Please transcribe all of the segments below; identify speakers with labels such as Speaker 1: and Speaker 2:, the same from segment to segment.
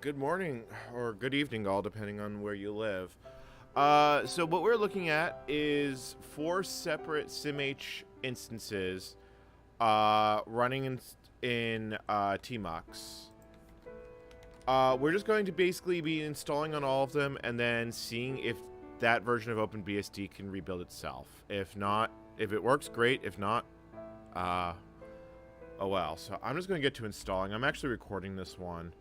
Speaker 1: Good morning or good evening, all, depending on where you live. So what we're looking at is 4 separate SimH instances running in Tmux. We're just going to basically be installing on all of them and then seeing if that version of OpenBSD can rebuild itself. If not, if it works, great. If not, oh well. So I'm just going to get to installing. I'm actually recording this one.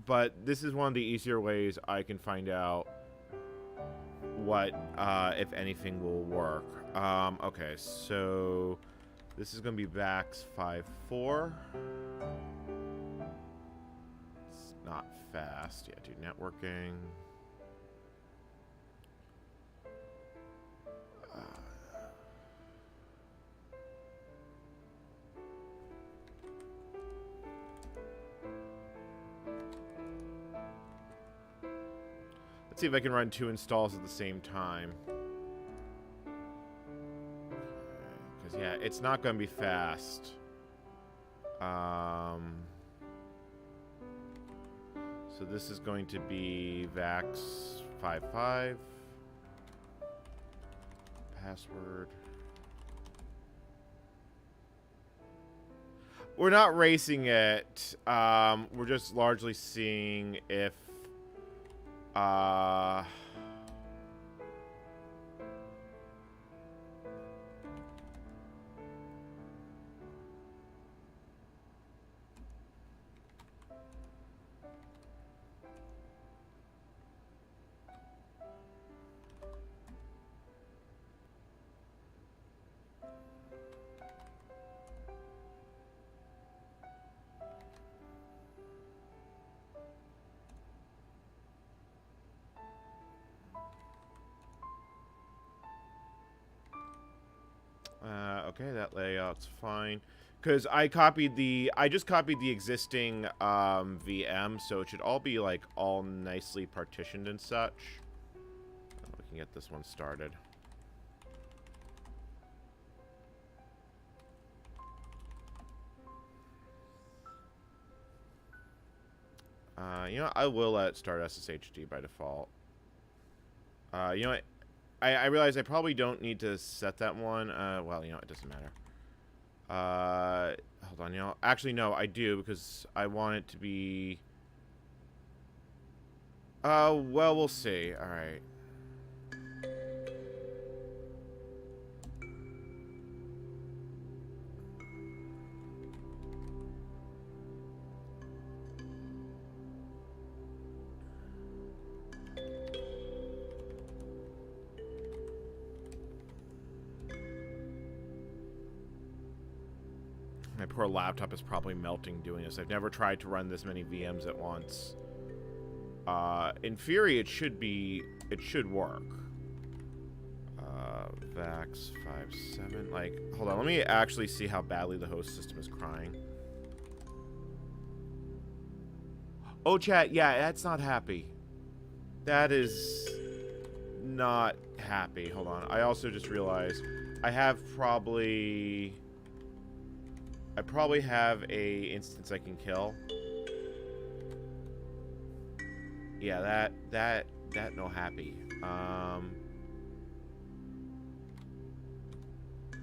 Speaker 1: But this is one of the easier ways I can find out what, if anything, will work. Okay, so this is going to be VAX 5.4. It's not fast. Yeah, do networking. Let's see if I can run 2 installs at the same time. Because, yeah, it's not going to be fast. So this is going to be VAX 5.5. Password. We're not racing it. We're just largely seeing if okay, that layout's fine. Because I just copied the existing VM, so it should all be like all nicely partitioned and such. We can get this one started. You know, I will let it start SSHD by default. You know what? I realize I probably don't need to set that one. Well, you know, it doesn't matter. Hold on, you know. Actually, no, I do, because I want it to be... well, we'll see. Alright. My poor laptop is probably melting doing this. I've never tried to run this many VMs at once. In theory, it should work. VAX 5.7. Like, hold on. Let me actually see how badly the host system is crying. Oh, chat. Yeah, that's not happy. That is not happy. Hold on. I also just realized I probably have a instance I can kill. Yeah, that no happy.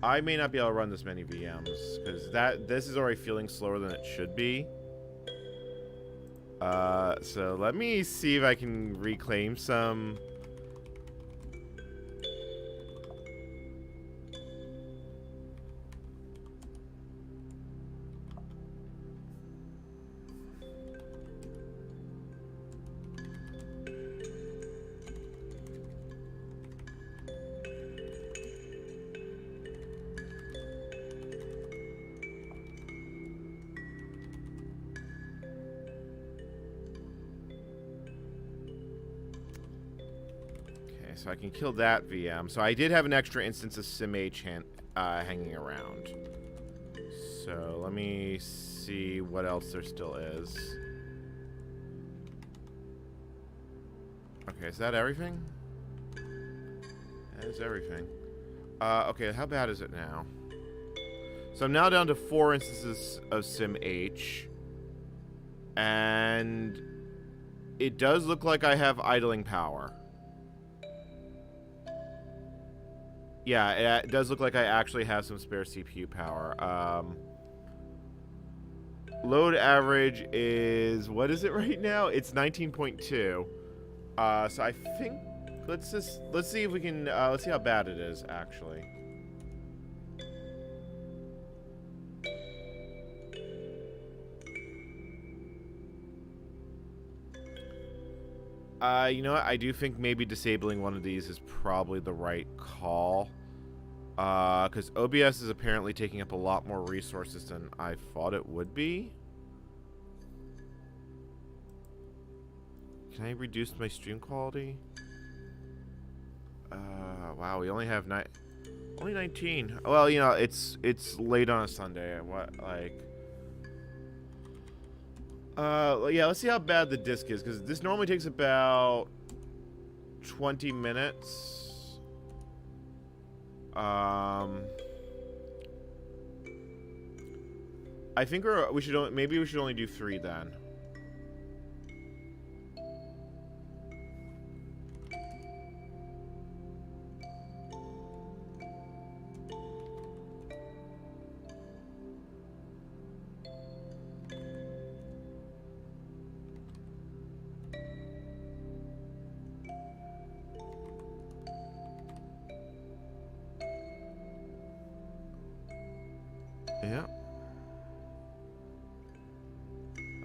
Speaker 1: I may not be able to run this many VMs because this is already feeling slower than it should be. So let me see if I can reclaim some. So I can kill that VM. So I did have an extra instance of SimH hanging around. So let me see what else there still is. Okay, is that everything? That is everything. Okay, how bad is it now? So I'm now down to 4 instances of SimH. And it does look like I have idling power. Yeah, it does look like I actually have some spare CPU power. Load average is, what is it right now? It's 19.2. So I think let's see if we can let's see how bad it is actually. You know what? I do think maybe disabling one of these is probably the right call. Because OBS is apparently taking up a lot more resources than I thought it would be. Can I reduce my stream quality? Wow, we only have only 19. Well, you know, it's late on a Sunday. What, like... yeah, let's see how bad the disk is, because this normally takes about 20 minutes. I think we should only do 3 then. Yeah.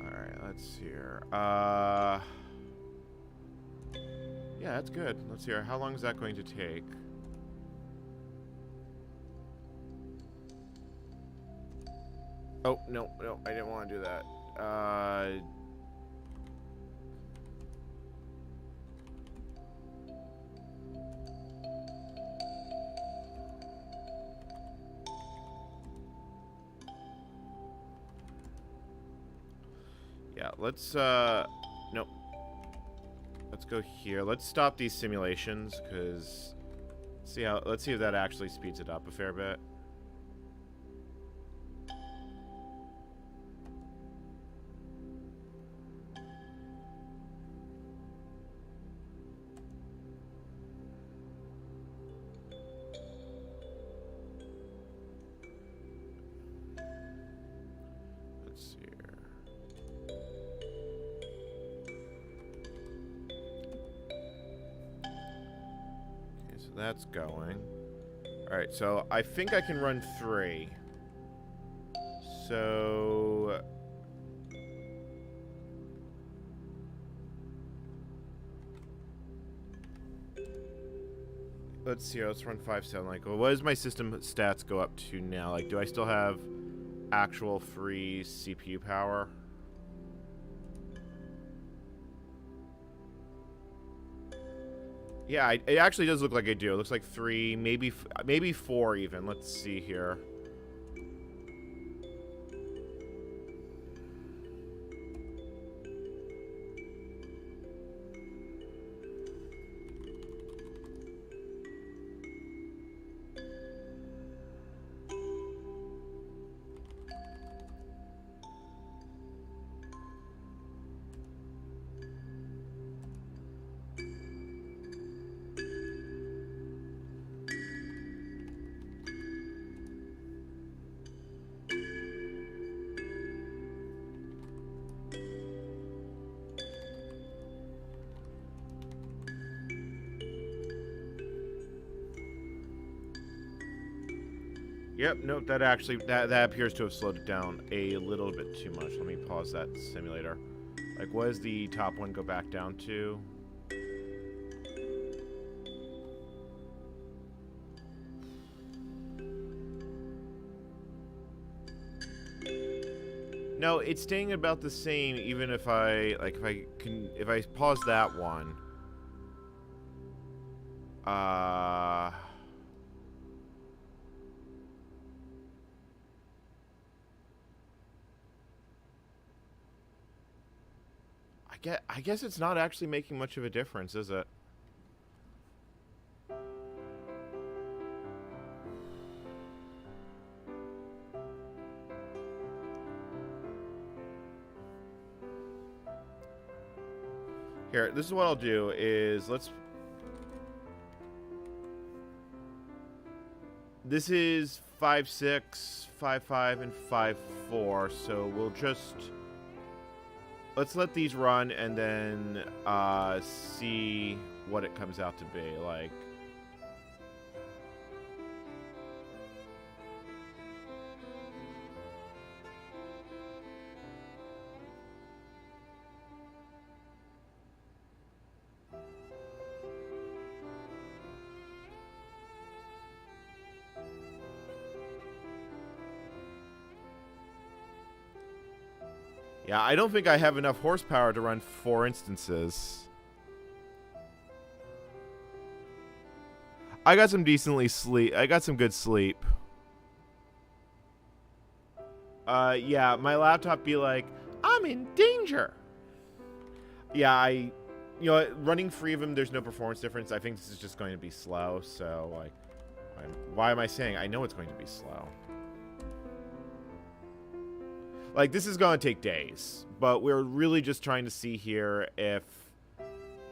Speaker 1: Alright, let's see here. Yeah, that's good. Let's see here. How long is that going to take? Oh, no, I didn't want to do that. Yeah, let's, nope. Let's go here. Let's stop these simulations, because let's see if that actually speeds it up a fair bit. That's going. Alright, so I think I can run 3. So... let's see, let's run 5.7. Like, well, what does my system stats go up to now? Like, do I still have actual free CPU power? Yeah, it actually does look like I do. It looks like 3, maybe 4 even. Let's see here. Yep, nope, that actually, that appears to have slowed it down a little bit too much. Let me pause that simulator. Like, what does the top one go back down to? No, it's staying about the same even if if I pause that one. I guess it's not actually making much of a difference, is it? Here, this is what I'll do is this is 5.6, 5.5, and 5.4, so we'll just... Let's let these run and then see what it comes out to be like. Yeah, I don't think I have enough horsepower to run 4 instances. I got some I got some good sleep. Yeah, my laptop be like, I'm in danger. Yeah, you know, running free of them, there's no performance difference. I think this is just going to be slow, so, like, why am I saying I know it's going to be slow? Like, this is going to take days, but we're really just trying to see here if,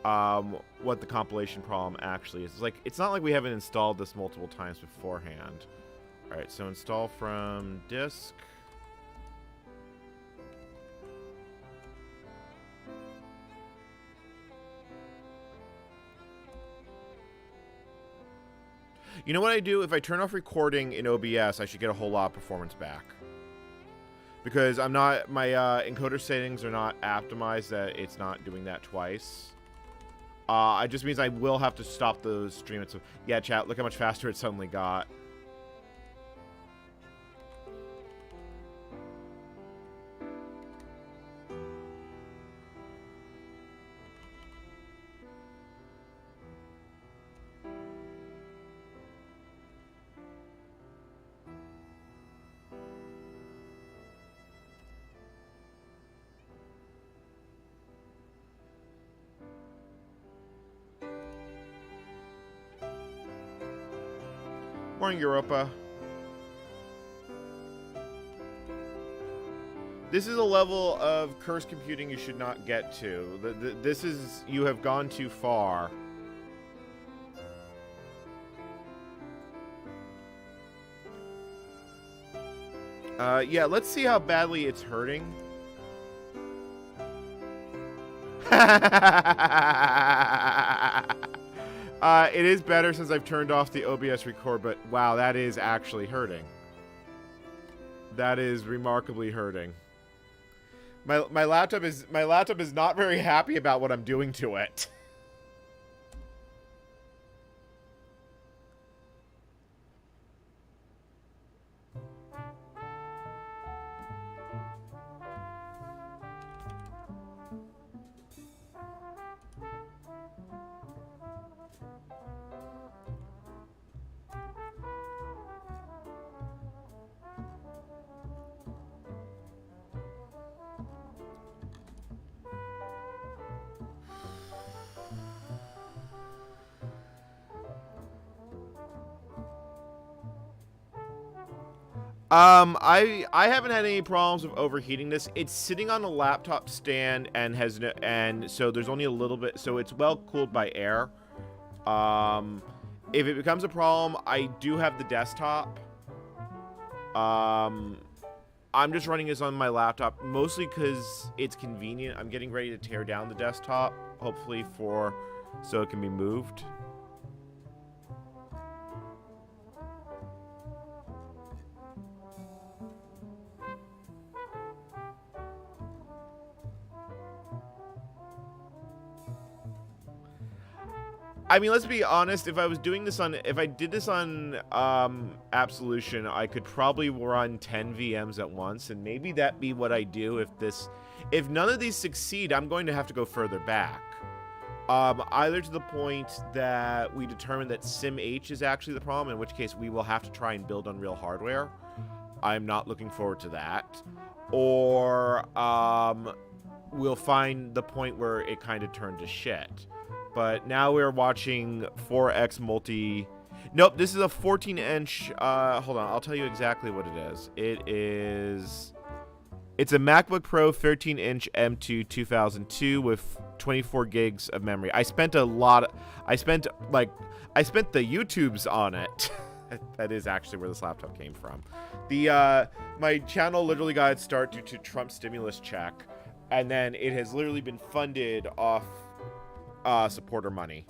Speaker 1: what the compilation problem actually is. It's like, it's not like we haven't installed this multiple times beforehand. All right, so install from disk. You know what I do? If I turn off recording in OBS, I should get a whole lot of performance back. Because I'm not, my encoder settings are not optimized that it's not doing that twice. It just means I will have to stop those streams. So, yeah, chat, look how much faster it suddenly got. Morning, Europa. This is a level of cursed computing you should not get to. This is... You have gone too far. Yeah, let's see how badly it's hurting. It is better since I've turned off the OBS record, but wow, that is actually hurting. That is remarkably hurting. My laptop is not very happy about what I'm doing to it. I haven't had any problems with overheating this. It's sitting on a laptop stand and has no, and so there's only a little bit, so it's well cooled by air. If it becomes a problem, I do have the desktop. I'm just running this on my laptop, mostly because it's convenient. I'm getting ready to tear down the desktop, hopefully so it can be moved. I mean, let's be honest, if I did this on Absolution, I could probably run 10 VMs at once, and maybe that'd be what I do if none of these succeed, I'm going to have to go further back. Either to the point that we determine that SimH is actually the problem, in which case we will have to try and build on real hardware. I'm not looking forward to that. Or, we'll find the point where it kind of turned to shit. But now we're watching 4X multi... Nope, this is a 14-inch... hold on, I'll tell you exactly what it is. It is... It's a MacBook Pro 13-inch M2 2002 with 24 gigs of memory. I spent the YouTubes on it. That is actually where this laptop came from. My channel literally got its start due to Trump's stimulus check, and then it has literally been funded off supporter money.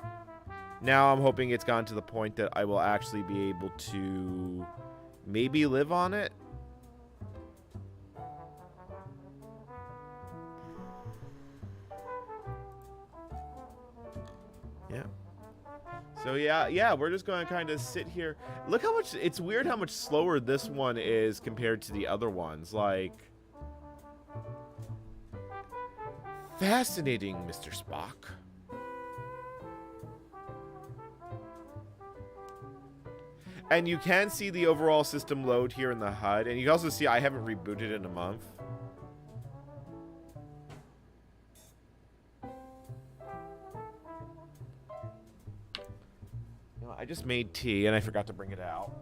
Speaker 1: Now I'm hoping it's gotten to the point that I will actually be able to maybe live on it. Yeah. So yeah, we're just going to kind of sit here. Look how much, it's weird how much slower this one is compared to the other ones. Like, fascinating, Mr. Spock. And you can see the overall system load here in the HUD. And you can also see I haven't rebooted in a month. You know, I just made tea and I forgot to bring it out.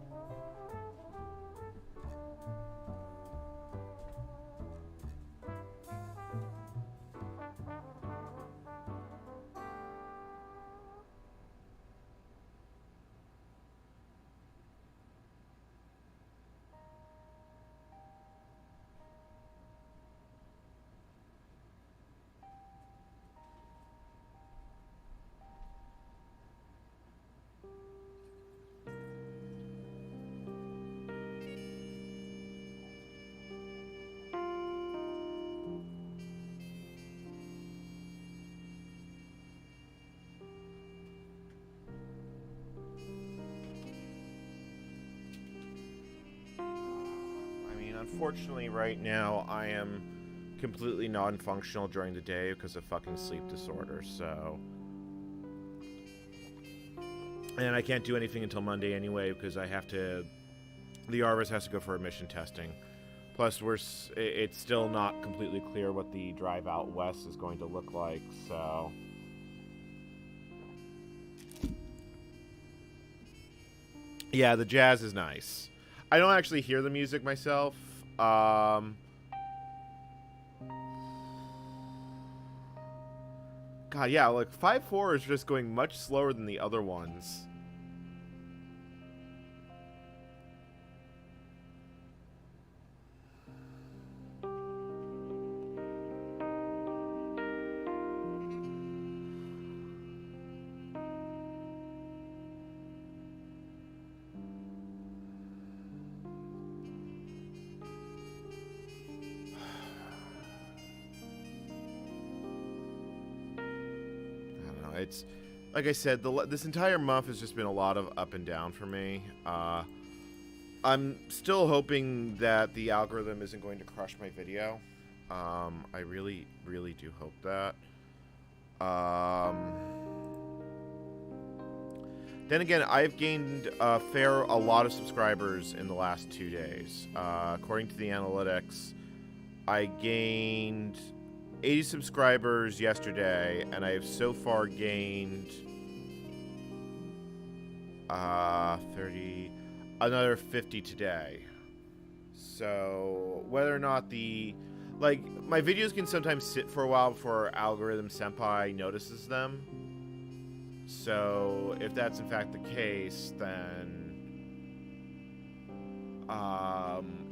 Speaker 1: Unfortunately, right now, I am completely non-functional during the day because of fucking sleep disorders, so... And I can't do anything until Monday anyway because I have to... The Arvis has to go for emission testing. Plus, it's still not completely clear what the drive out west is going to look like, so... Yeah, the jazz is nice. I don't actually hear the music myself. God, yeah, like 5.4 is just going much slower than the other ones. It's like I said, this entire month has just been a lot of up and down for me. I'm still hoping that the algorithm isn't going to crush my video. I really, really do hope that. Then again, I've gained a lot of subscribers in the last 2 days. According to the analytics, I gained 80 subscribers yesterday, and I have so far gained another 50 today. So whether or not my videos can sometimes sit for a while before Algorithm Senpai notices them. So if that's in fact the case, then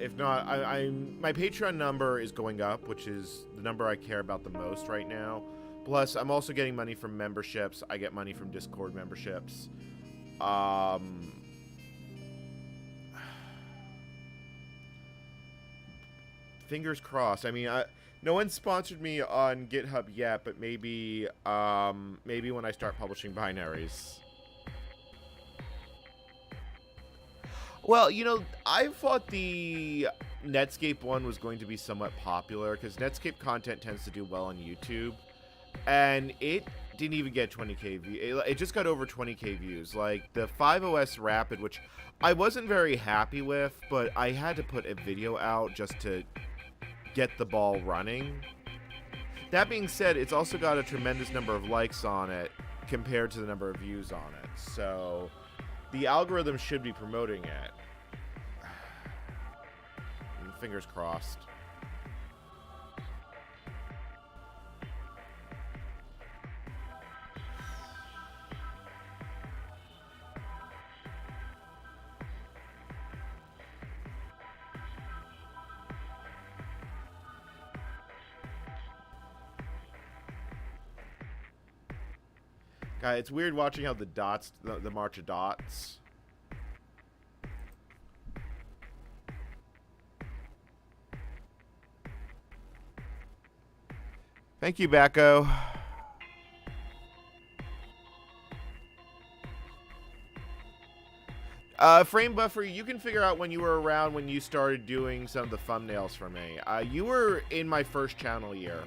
Speaker 1: if not, my Patreon number is going up, which is the number I care about the most right now. Plus, I'm also getting money from memberships. I get money from Discord memberships. Fingers crossed. I mean, no one sponsored me on GitHub yet, but maybe when I start publishing binaries. Well, you know, I thought the Netscape one was going to be somewhat popular because Netscape content tends to do well on YouTube, and it didn't even get 20k views. It just got over 20k views. Like the 5OS Rapid, which I wasn't very happy with, but I had to put a video out just to get the ball running. That being said, it's also got a tremendous number of likes on it compared to the number of views on it. So the algorithm should be promoting it. Fingers crossed. God, it's weird watching how the dots, the march of dots. Thank you, Bacco. Frame Buffer, you can figure out when you were around when you started doing some of the thumbnails for me. You were in my first channel year.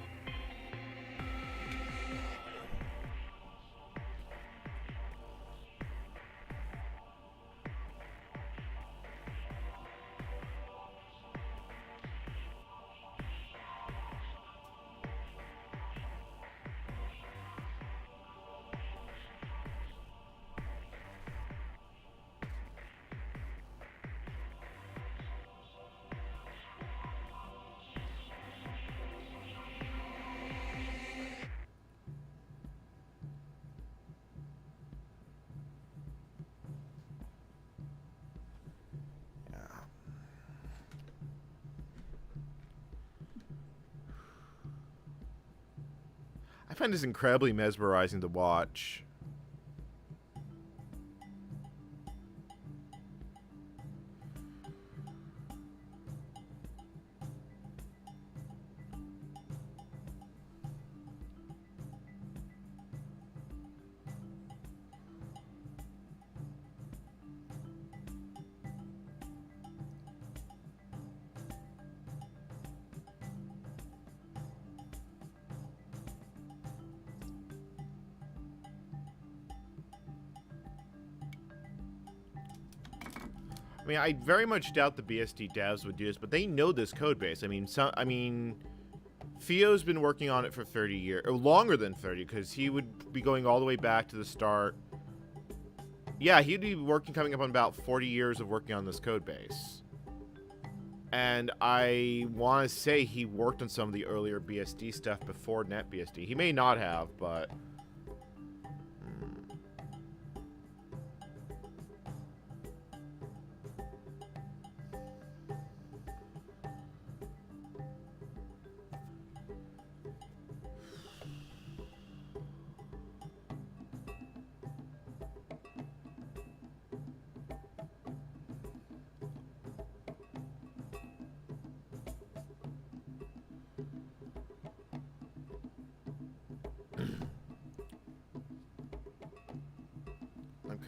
Speaker 1: I find this incredibly mesmerizing to watch. I mean, I very much doubt the BSD devs would do this, but they know this code base. I mean, Theo's been working on it for 30 years, or longer than 30, because he would be going all the way back to the start. Yeah, he'd be coming up on about 40 years of working on this code base. And I want to say he worked on some of the earlier BSD stuff before NetBSD. He may not have, but...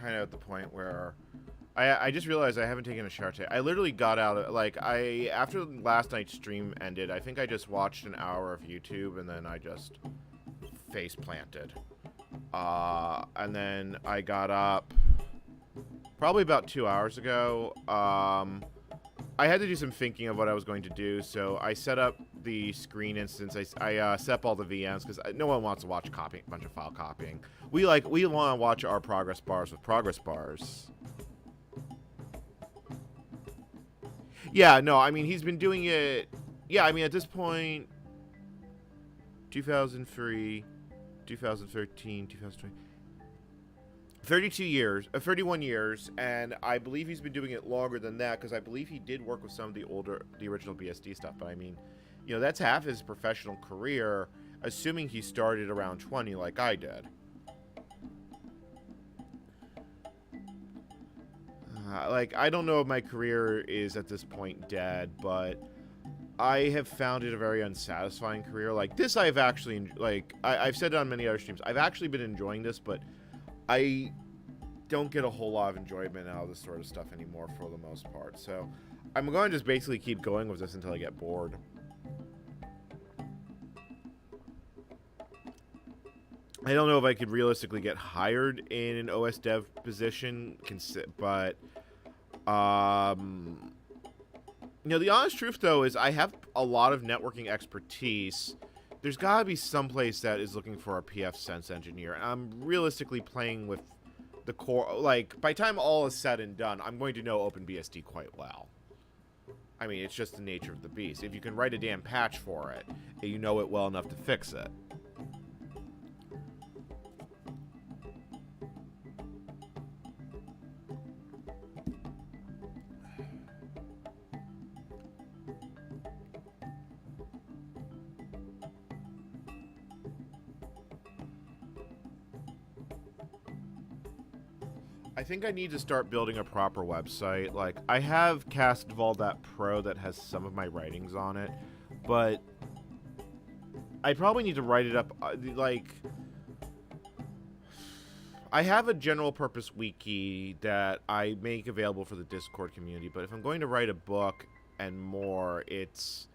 Speaker 1: kind of at the point where I just realized I haven't taken a shower today. I literally got out of, like, after last night's stream ended, I think I just watched an hour of YouTube and then I just face planted. And then I got up probably about 2 hours ago. I had to do some thinking of what I was going to do, so I set up the screen instance. I set up all the VMs because no one wants to watch a bunch of file copying. We want to watch our progress bars with progress bars. Yeah, no, I mean, he's been doing it. Yeah, I mean, at this point, 2003, 2013, 2020. 31 years, and I believe he's been doing it longer than that, because I believe he did work with some of the original BSD stuff, but I mean, you know, that's half his professional career, assuming he started around 20 like I did. Like, I don't know if my career is at this point dead, but I have found it a very unsatisfying career. Like, this I've actually, like, I've said it on many other streams, I've actually been enjoying this, but I don't get a whole lot of enjoyment out of this sort of stuff anymore for the most part. So I'm going to just basically keep going with this until I get bored. I don't know if I could realistically get hired in an OS dev position, but you know, the honest truth though is I have a lot of networking expertise. There's got to be some place that is looking for a PF Sense engineer. And I'm realistically playing with the core. Like, by the time all is said and done, I'm going to know OpenBSD quite well. I mean, it's just the nature of the beast. If you can write a damn patch for it, you know it well enough to fix it. I think I need to start building a proper website. Like, I have Castval Pro that has some of my writings on it, but I probably need to write it up, like... I have a general purpose wiki that I make available for the Discord community, but if I'm going to write a book and more, it's...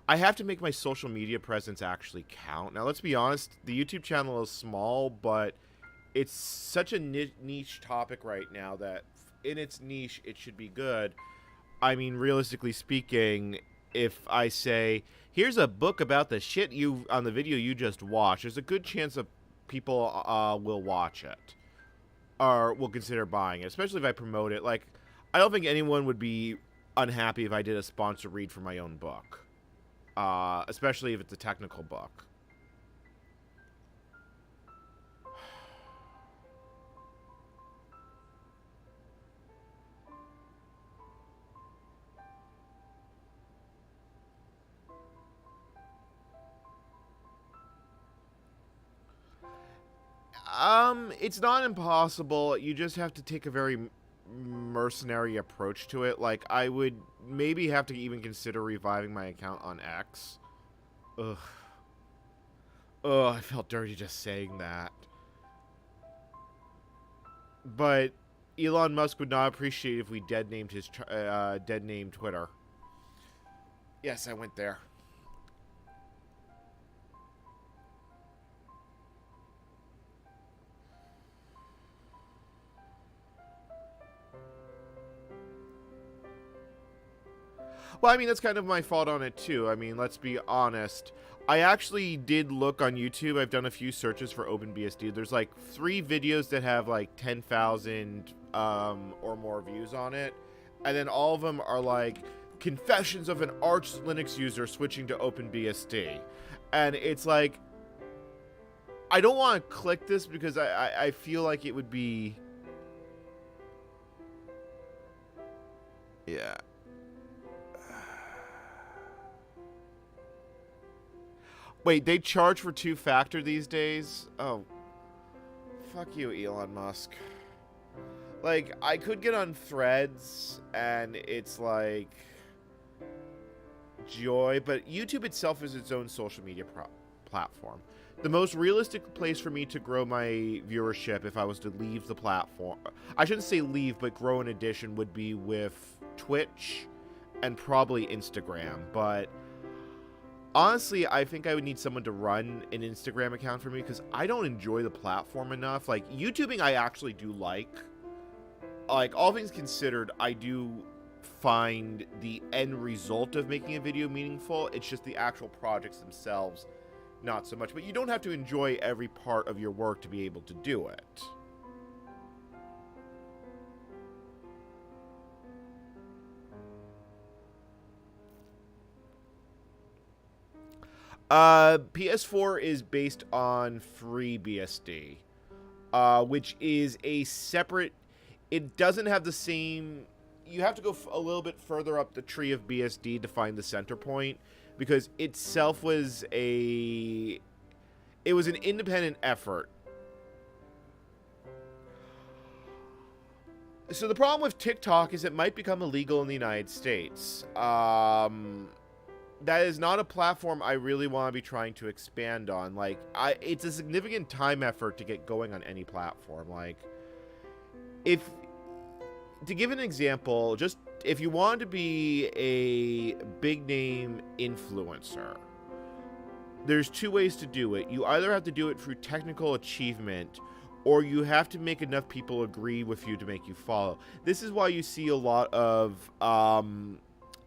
Speaker 1: I have to make my social media presence actually count. Now, let's be honest, the YouTube channel is small, but it's such a niche topic right now that in its niche, it should be good. I mean, realistically speaking, if I say, here's a book about the shit you on the video you just watched, there's a good chance that people will watch it or will consider buying it, especially if I promote it. Like, I don't think anyone would be unhappy if I did a sponsor read for my own book. Especially if it's a technical book. It's not impossible. You just have to take a very mercenary approach to it. Like, I would maybe have to even consider reviving my account on X. Ugh. Ugh, I felt dirty just saying that. But Elon Musk would not appreciate if we dead named Twitter. Yes, I went there. Well, I mean, that's kind of my fault on it, too. I mean, let's be honest. I actually did look on YouTube. I've done a few searches for OpenBSD. There's, like, 3 videos that have, like, 10,000 or more views on it. And then all of them are, like, confessions of an Arch Linux user switching to OpenBSD. And it's, like, I don't want to click this because I feel like it would be... Yeah. Wait, they charge for 2-factor these days? Oh. Fuck you, Elon Musk. Like, I could get on Threads, and it's like... joy, but YouTube itself is its own social media platform. The most realistic place for me to grow my viewership if I was to leave the platform... I shouldn't say leave, but grow in addition would be with Twitch and probably Instagram, but... honestly, I think I would need someone to run an Instagram account for me because I don't enjoy the platform enough. Like, YouTubing I actually do like. Like, all things considered, I do find the end result of making a video meaningful. It's just the actual projects themselves, not so much. But you don't have to enjoy every part of your work to be able to do it. PS4 is based on FreeBSD, which is a separate... It doesn't have the same... You have to go a little bit further up the tree of BSD to find the center point, because itself was a... It was an independent effort. So the problem with TikTok is it might become illegal in the United States. That is not a platform I really want to be trying to expand on. Like, it's a significant time effort to get going on any platform. Like, to give an example, just if you want to be a big name influencer, there's 2 ways to do it. You either have to do it through technical achievement, or you have to make enough people agree with you to make you follow. This is why you see a lot of,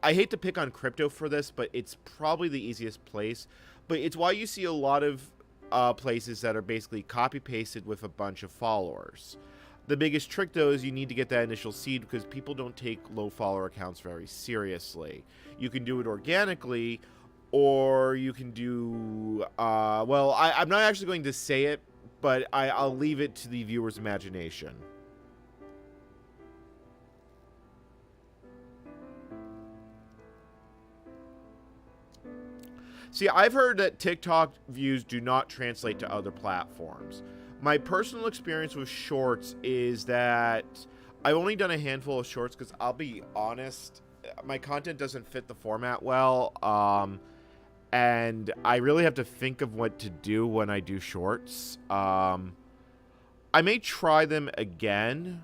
Speaker 1: I hate to pick on crypto for this, but it's probably the easiest place. But it's why you see a lot of places that are basically copy-pasted with a bunch of followers. The biggest trick, though, is you need to get that initial seed because people don't take low follower accounts very seriously. You can do it organically, or you can do... well, I'm not actually going to say it, but I'll leave it to the viewer's imagination. See, I've heard that TikTok views do not translate to other platforms. My personal experience with shorts is that I've only done a handful of shorts because I'll be honest, my content doesn't fit the format well, and I really have to think of what to do when I do shorts. I may try them again.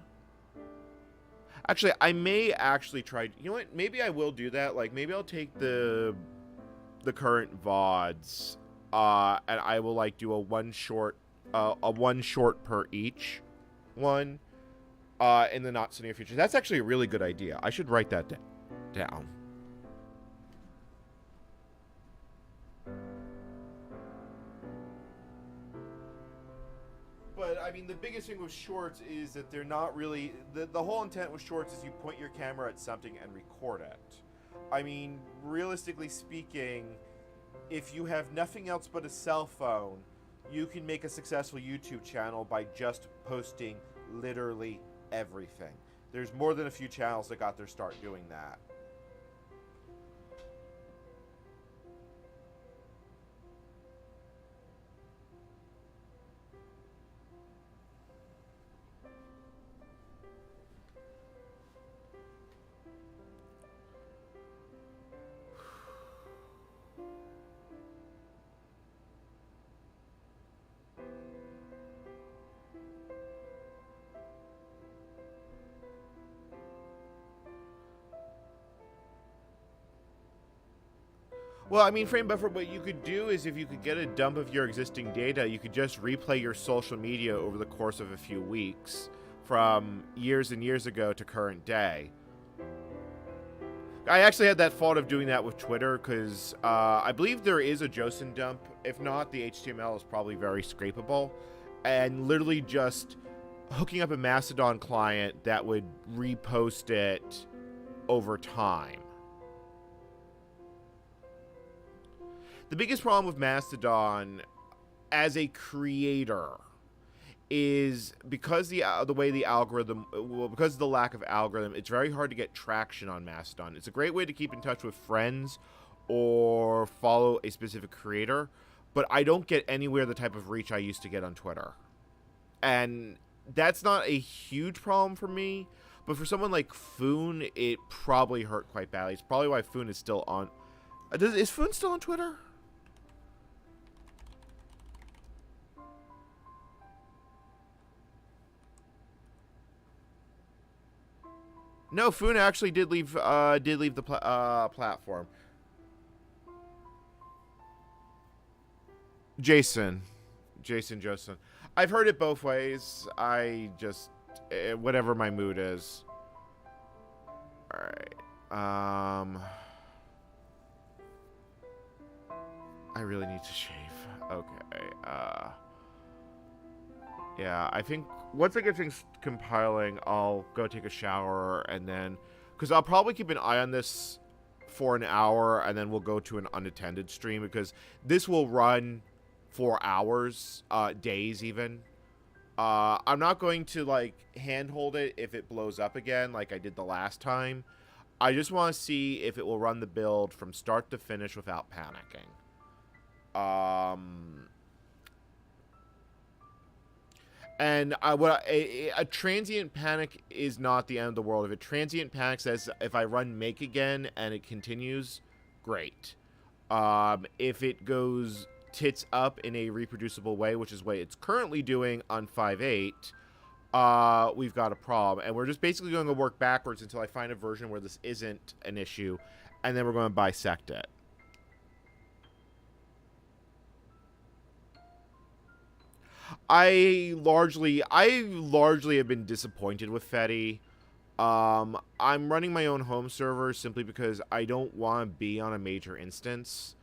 Speaker 1: Actually, I may actually try. You know what? Maybe I will do that. Like, maybe I'll take the current VODs, and I will like do a one short per each one, in the not so near future. That's actually a really good idea. I should write that down. But, I mean, the biggest thing with shorts is that they're not really... The whole intent with shorts is you point your camera at something and record it. I mean, realistically speaking, if you have nothing else but a cell phone, you can make a successful YouTube channel by just posting literally everything. There's more than a few channels that got their start doing that. Well, I mean, frame buffer, what you could do is if you could get a dump of your existing data, you could just replay your social media over the course of a few weeks from years and years ago to current day. I actually had that thought of doing that with Twitter because I believe there is a JSON dump. If not, the HTML is probably very scrapable. And literally just hooking up a Mastodon client that would repost it over time. The biggest problem with Mastodon as a creator is because the way the algorithm, well, because of the lack of algorithm, it's very hard to get traction on Mastodon. It's a great way to keep in touch with friends or follow a specific creator, but I don't get anywhere the type of reach I used to get on Twitter. And that's not a huge problem for me, but for someone like Foon, it probably hurt quite badly. It's probably why Foon is still on... Is Foon still on Twitter? No, Foon actually did leave the platform. Jason Joseph. I've heard it both ways. I just whatever my mood is. All right. I really need to shave. Okay. Yeah, I think once I get things compiling, I'll go take a shower and then... Because I'll probably keep an eye on this for an hour and then we'll go to an unattended stream because this will run for hours, days even. I'm not going to, like, handhold it if it blows up again like I did the last time. I just want to see if it will run the build from start to finish without panicking. And a transient panic is not the end of the world. If a transient panic says if I run make again and it continues, great. If it goes tits up in a reproducible way, which is what it's currently doing on 5.8, we've got a problem. And we're just basically going to work backwards until I find a version where this isn't an issue, and then we're going to bisect it. I largely have been disappointed with Fetty. I'm running my own home server simply because I don't want to be on a major instance.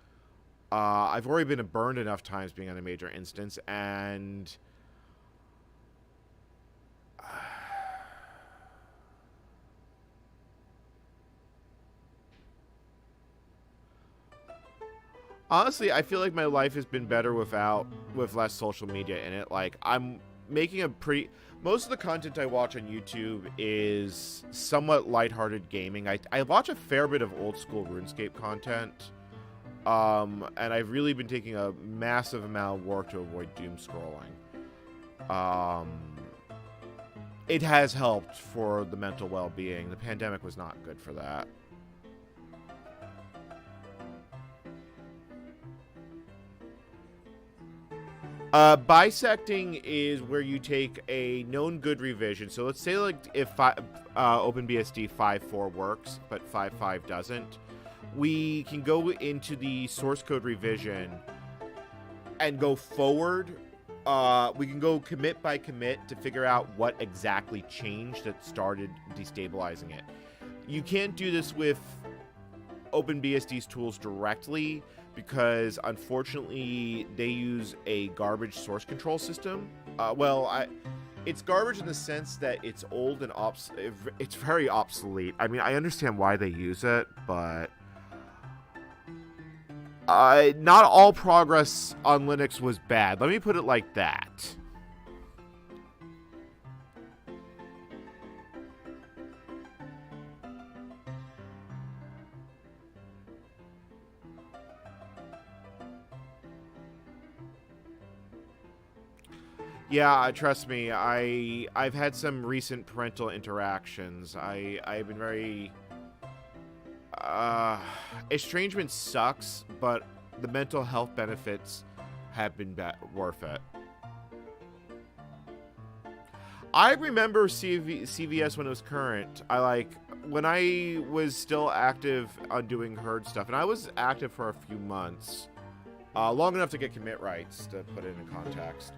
Speaker 1: I've already been burned enough times being on a major instance, and honestly, I feel like my life has been better with less social media in it. Like, I'm making a pretty... Most of the content I watch on YouTube is somewhat lighthearted gaming. I watch a fair bit of old school RuneScape content. And I've really been taking a massive amount of work to avoid doom scrolling. It has helped for the mental well-being. The pandemic was not good for that. Bisecting is where you take a known good revision. So let's say like if OpenBSD 5.4 works, but 5.5 doesn't, we can go into the source code revision and go forward. We can go commit by commit to figure out what exactly changed that started destabilizing it. You can't do this with OpenBSD's tools directly, because unfortunately they use a garbage source control system. It's garbage in the sense that it's old and it's very obsolete. I mean, I understand why they use it, but not all progress on Linux was bad. Let me put it like that. Yeah, trust me, I've had some recent parental interactions. I've been very... estrangement sucks, but the mental health benefits have been worth it. I remember CVS when it was current. When I was still active on doing herd stuff, and I was active for a few months. Long enough to get commit rights, to put it in context.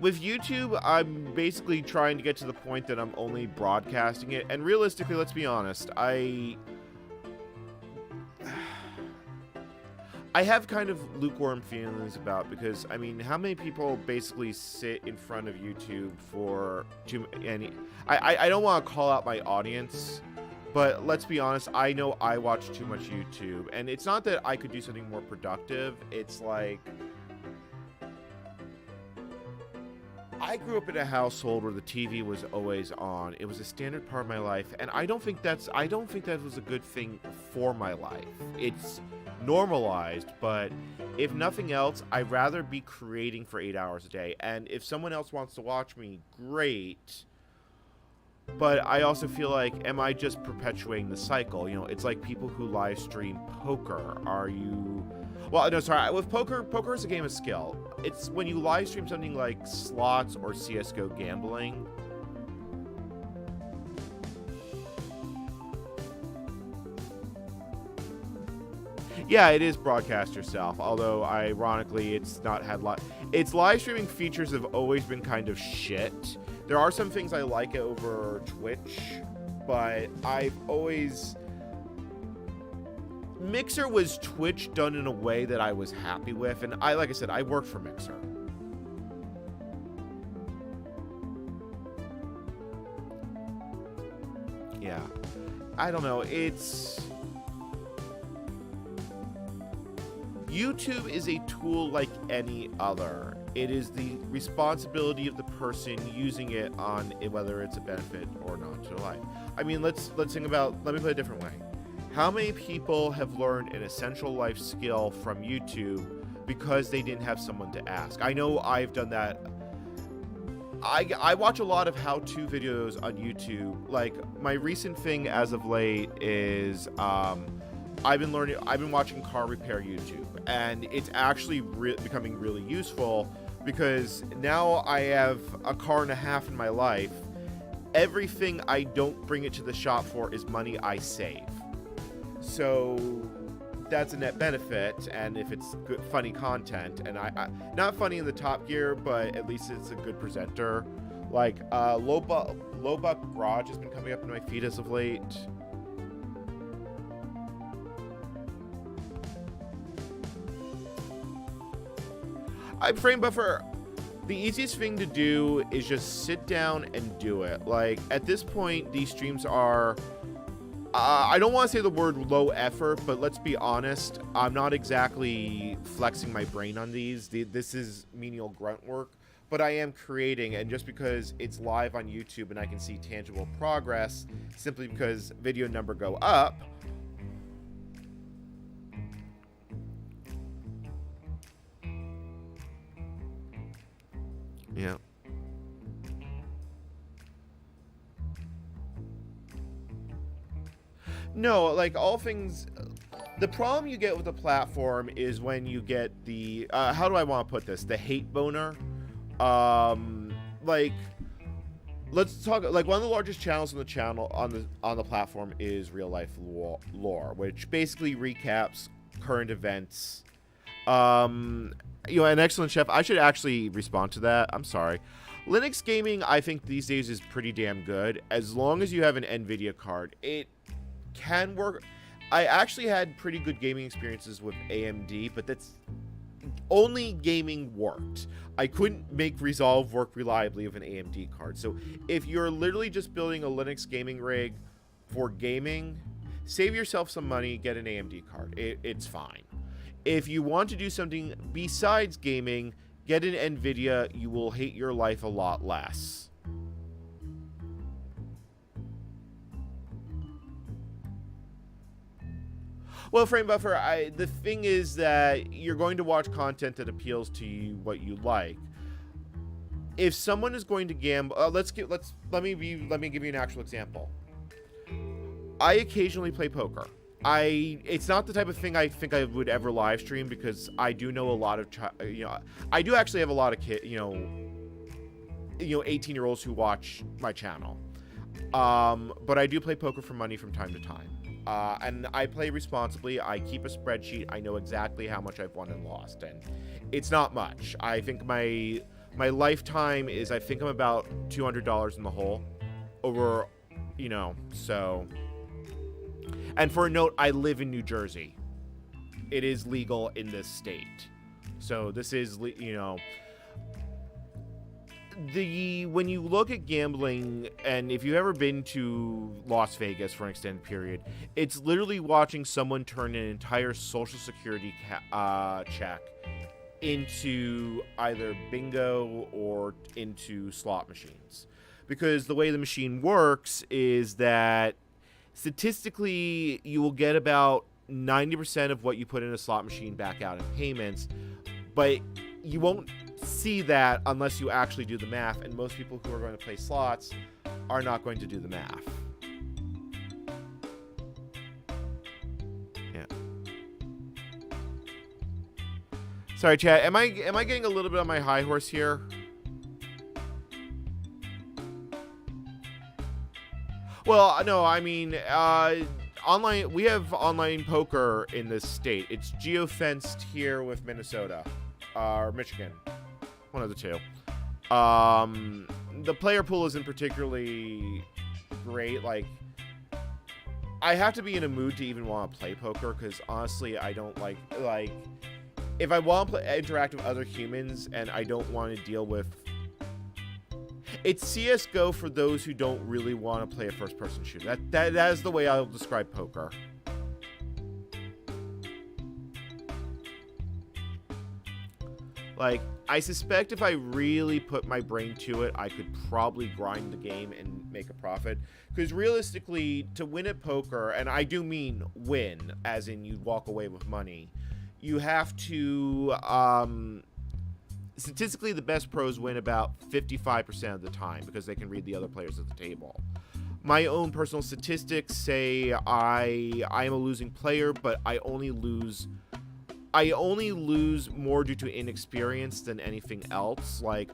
Speaker 1: With YouTube, I'm basically trying to get to the point that I'm only broadcasting it. And realistically, let's be honest, I have kind of lukewarm feelings about, because, I mean, how many people basically sit in front of YouTube for I don't want to call out my audience, but let's be honest, I know I watch too much YouTube. And it's not that I could do something more productive. It's like, I grew up in a household where the TV was always on. It was a standard part of my life, and I don't think that was a good thing for my life. It's normalized, but if nothing else, I'd rather be creating for 8 hours a day. And if someone else wants to watch me, great. But I also feel like, am I just perpetuating the cycle? You know, it's like people who live stream poker. Well, no, sorry. With poker is a game of skill. It's when you live stream something like slots or CSGO gambling. Yeah, it is broadcast yourself. Although, ironically, it's not had its live streaming features have always been kind of shit. There are some things I like over Twitch, but I've always... Mixer was Twitch done in a way that I was happy with, and like I said, I worked for Mixer. Yeah. I don't know, YouTube is a tool like any other. It is the responsibility of the person using it on whether it's a benefit or not to their life. I mean, let's think about, let me put it a different way. How many people have learned an essential life skill from YouTube because they didn't have someone to ask? I know I've done that. I watch a lot of how-to videos on YouTube. Like, my recent thing as of late is I've been watching car repair YouTube, and it's actually becoming really useful, because now I have a car and a half in my life. Everything I don't bring it to the shop for is money I save. So that's a net benefit, and if it's good, funny content, and I not funny in the Top Gear, but at least it's a good presenter. Like Low Buck Garage has been coming up in my feed as of late. Frame buffer. The easiest thing to do is just sit down and do it. Like, at this point, these streams are... I don't want to say the word low effort, but let's be honest. I'm not exactly flexing my brain on these. This is menial grunt work, but I am creating, and just because it's live on YouTube and I can see tangible progress, simply because video number go up. Yeah. No, like all things, the problem you get with the platform is when you get the, how do I want to put this? The hate boner. Like, let's talk, like one of the largest channels on the platform is Real Life Lore, which basically recaps current events. An excellent chef. I should actually respond to that. I'm sorry. Linux gaming, I think these days is pretty damn good. As long as you have an NVIDIA card, it can work. I actually had pretty good gaming experiences with AMD, but that's only gaming worked. I couldn't make Resolve work reliably with an AMD card. So if you're literally just building a Linux gaming rig for gaming, save yourself some money, get an AMD card. It's fine. If you want to do something besides gaming, get an NVIDIA. You will hate your life a lot less. Well, Frame Buffer, the thing is that you're going to watch content that appeals to you, what you like. If someone is going to gamble, let me give you an actual example. I occasionally play poker. It's not the type of thing I think I would ever live stream, because I do know a lot of, I do actually have a lot of 18-year-olds who watch my channel. But I do play poker for money from time to time. And I play responsibly. I keep a spreadsheet. I know exactly how much I've won and lost, and it's not much. I think my lifetime is, I think I'm about $200 in the hole over, so. And for a note, I live in New Jersey. It is legal in this state. So this is, when you look at gambling, and if you've ever been to Las Vegas for an extended period, it's literally watching someone turn an entire Social Security check into either bingo or into slot machines. Because the way the machine works is that statistically you will get about 90% of what you put in a slot machine back out in payments, but you won't see that unless you actually do the math, and most people who are going to play slots are not going to do the math. Yeah. Sorry, chat. Am I getting a little bit on my high horse here? Well, no, I mean, online. We have online poker in this state. It's geo-fenced here with Minnesota or Michigan. One of the two. The player pool isn't particularly great. Like, I have to be in a mood to even want to play poker, because honestly, I don't like, if I want to interact with other humans and I don't want to deal with, it's CSGO for those who don't really want to play a first-person shooter. That is the way I'll describe poker. Like, I suspect if I really put my brain to it, I could probably grind the game and make a profit. Because realistically, to win at poker, and I do mean win, as in you walk away with money, you have to, statistically, the best pros win about 55% of the time, because they can read the other players at the table. My own personal statistics say I am a losing player, but I only lose more due to inexperience than anything else. Like,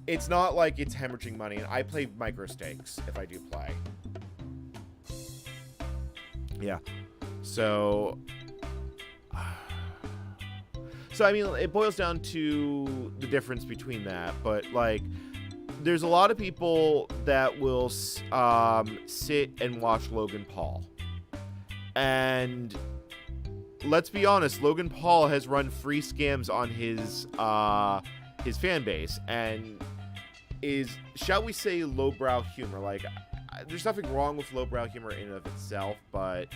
Speaker 1: it's not like it's hemorrhaging money, and I play micro stakes if I do play. Yeah. So I mean, it boils down to the difference between that, but like, there's a lot of people that will sit and watch Logan Paul, and let's be honest, Logan Paul has run free scams on his fan base, and is, shall we say, lowbrow humor. Like, there's nothing wrong with lowbrow humor in and of itself, but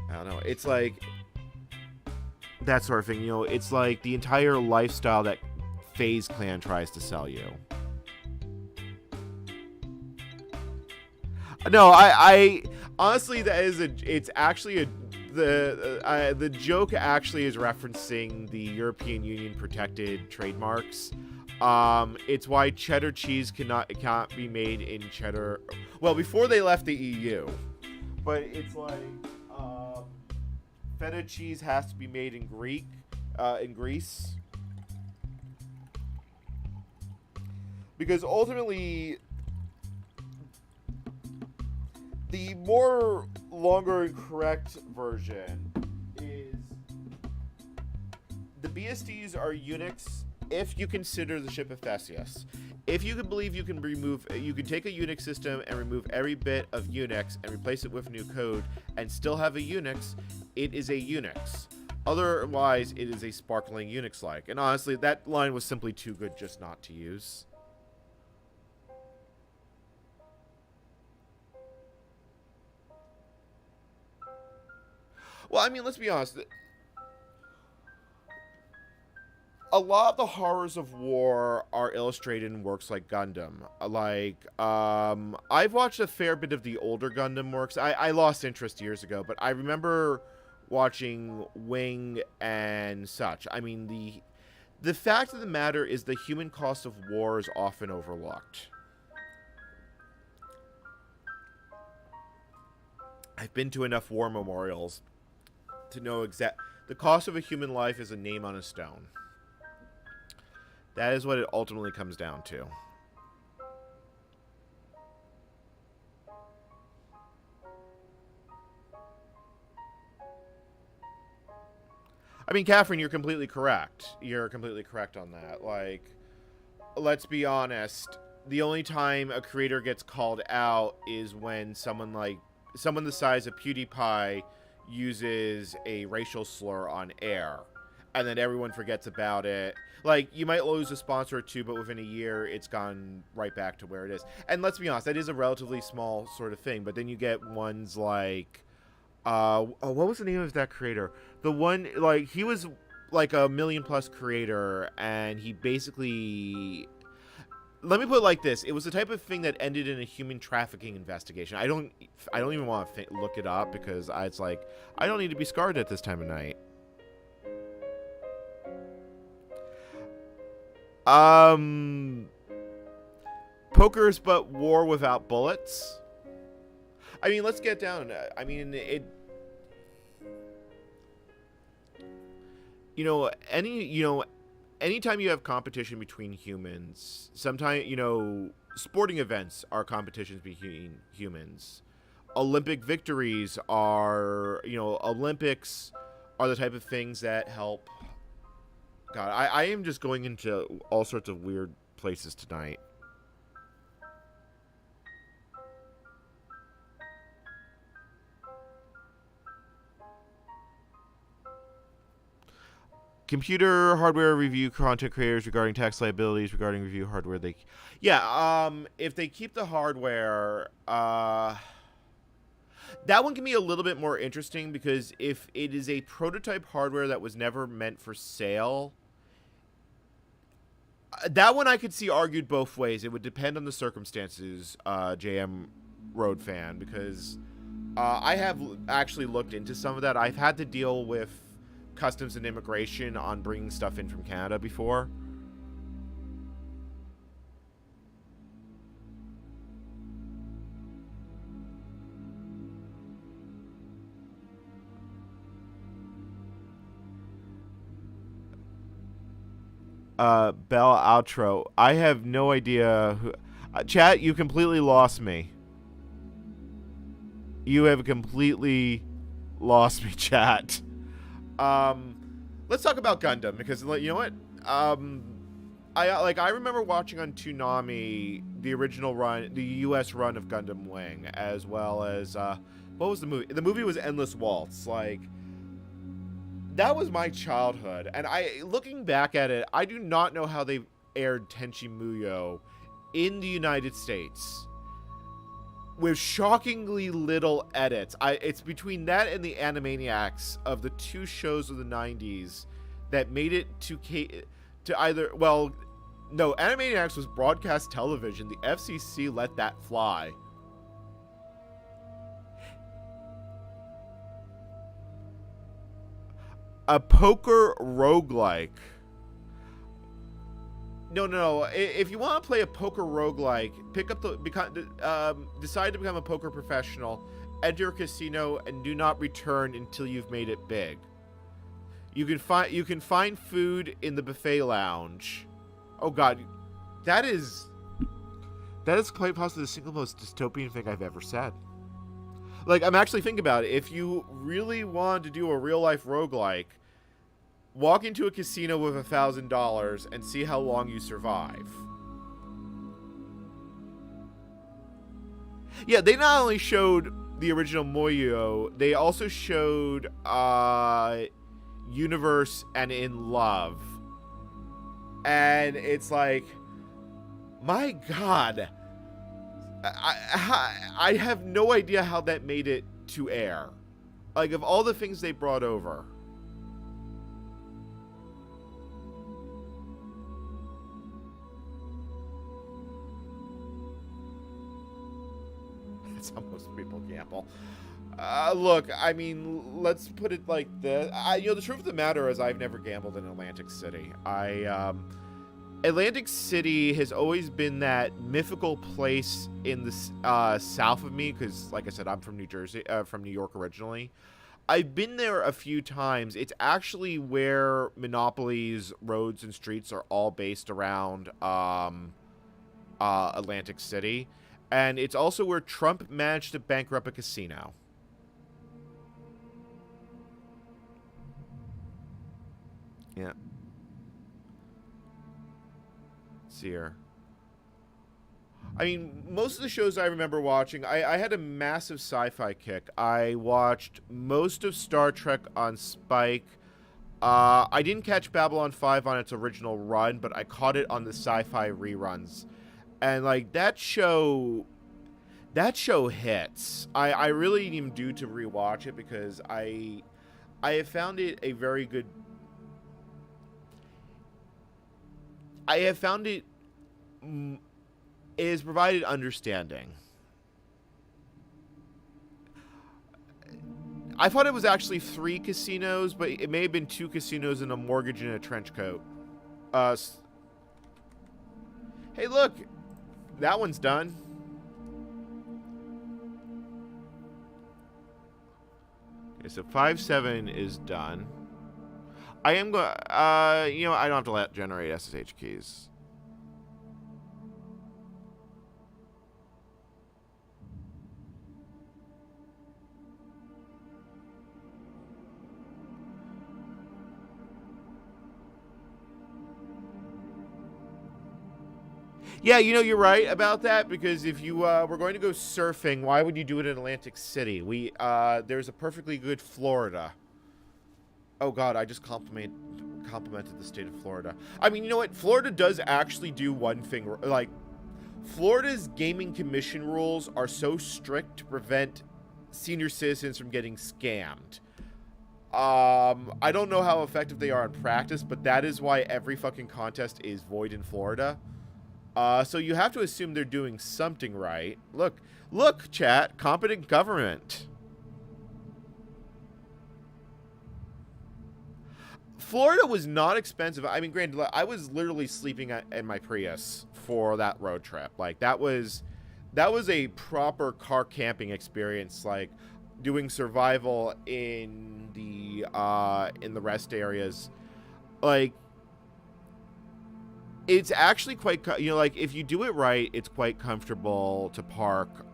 Speaker 1: I don't know. It's like that sort of thing, you know. It's like the entire lifestyle that FaZe Clan tries to sell you. No, I honestly, it's actually the joke actually is referencing the European Union protected trademarks. It's why cheddar cheese cannot be made in cheddar. Well, before they left the EU, but it's like feta cheese has to be made in Greece, because ultimately the more longer and correct version is the BSDs are Unix if you consider the ship of Theseus. If you can believe you can take a Unix system and remove every bit of Unix and replace it with new code and still have a Unix, it is a Unix. Otherwise, it is a sparkling Unix-like. And honestly, that line was simply too good just not to use. Well, I mean, let's be honest. A lot of the horrors of war are illustrated in works like Gundam. I've watched a fair bit of the older Gundam works. I lost interest years ago, but I remember watching Wing and such. I mean, the fact of the matter is the human cost of war is often overlooked. I've been to enough war memorials to know the cost of a human life is a name on a stone. That is what it ultimately comes down to. I mean, Catherine, you're completely correct. You're completely correct on that. Like, let's be honest. The only time a creator gets called out is when someone the size of PewDiePie uses a racial slur on air, and then everyone forgets about it. Like, you might lose a sponsor or two, but within a year, it's gone right back to where it is. And let's be honest, that is a relatively small sort of thing, but then you get ones like, what was the name of that creator? The one, like, he was like a million-plus creator, and he basically... Let me put it like this. It was the type of thing that ended in a human trafficking investigation. I don't even want to look it up because it's like, I don't need to be scarred at this time of night. Poker's but war without bullets. I mean, let's get down. I mean, anytime you have competition between humans, sometimes, sporting events are competitions between humans. Olympic victories are, Olympics are the type of things that help. God, I am just going into all sorts of weird places tonight. Computer hardware review content creators regarding tax liabilities regarding review hardware. If they keep the hardware, that one can be a little bit more interesting because if it is a prototype hardware that was never meant for sale, that one I could see argued both ways. It would depend on the circumstances, JM Road fan, because I have actually looked into some of that. I've had to deal with customs and immigration on bringing stuff in from Canada before. Bell outro. I have no idea who... chat, you completely lost me. You have completely lost me, chat. Let's talk about Gundam, because you know what? I remember watching on Toonami the original run, the US run of Gundam Wing, as well as what was the movie? The movie was Endless Waltz. Like, that was my childhood, and looking back at it, I do not know how they aired Tenchi Muyo in the United States with shockingly little edits. It's between that and the Animaniacs of the two shows of the 90s that made it to either, well, no, Animaniacs was broadcast television. The FCC let that fly. A poker roguelike. No. If you want to play a poker roguelike, decide to become a poker professional, enter a casino, and do not return until you've made it big. You can find food in the buffet lounge. Oh god, that is quite possibly the single most dystopian thing I've ever said. Like, I'm actually thinking about it. If you really wanted to do a real-life roguelike, walk into a casino with $1,000 and see how long you survive. Yeah, they not only showed the original Moyo, they also showed Universe and In Love. And it's like, my god, I have no idea how that made it to air. Like, of all the things they brought over. That's how most people gamble. Look, I mean, let's put it like this. The truth of the matter is I've never gambled in Atlantic City. Atlantic City has always been that mythical place in the south of me, because, like I said, I'm from New York originally. I've been there a few times. It's actually where Monopoly's roads and streets are all based around Atlantic City. And it's also where Trump managed to bankrupt a casino. Yeah. Let's see here. I mean, most of the shows I remember watching, I had a massive sci-fi kick. I watched most of Star Trek on Spike. I didn't catch Babylon 5 on its original run, but I caught it on the sci-fi reruns. And, like, that show hits. I really am due to rewatch it because I have found it a very good... I have found it has provided understanding. I thought it was actually 3 casinos, but it may have been 2 casinos and a mortgage and a trench coat. Hey, look! That one's done. Okay, so 5.7 is done. I am going... I don't have to generate SSH keys. Yeah, you're right about that, because if you were going to go surfing, why would you do it in Atlantic City? There's a perfectly good Florida. Oh god, I just complimented the state of Florida. I mean, you know what? Florida does actually do one thing. Like, Florida's gaming commission rules are so strict to prevent senior citizens from getting scammed. I don't know how effective they are in practice, but that is why every fucking contest is void in Florida. So you have to assume they're doing something right. Look, chat, competent government. Florida was not expensive. I mean, granted, I was literally sleeping in my Prius for that road trip. Like, that was a proper car camping experience, like doing survival in the rest areas. Like, it's actually quite, like, if you do it right, it's quite comfortable to park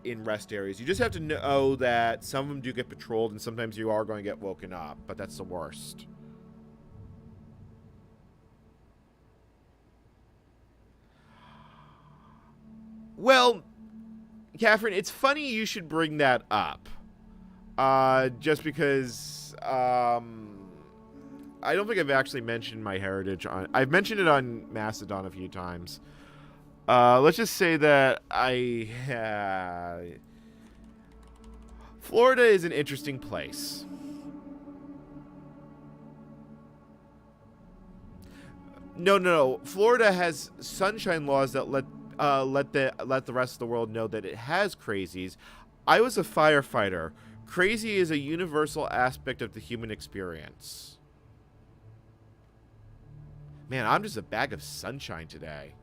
Speaker 1: in rest areas. You just have to know that some of them do get patrolled, and sometimes you are going to get woken up, but that's the worst. Well, Catherine, it's funny you should bring that up. Just because I don't think I've actually mentioned my heritage on. I've mentioned it on Mastodon a few times. Let's just say that Florida is an interesting place. No. Florida has sunshine laws that let the rest of the world know that it has crazies. I was a firefighter. Crazy is a universal aspect of the human experience. Man, I'm just a bag of sunshine today.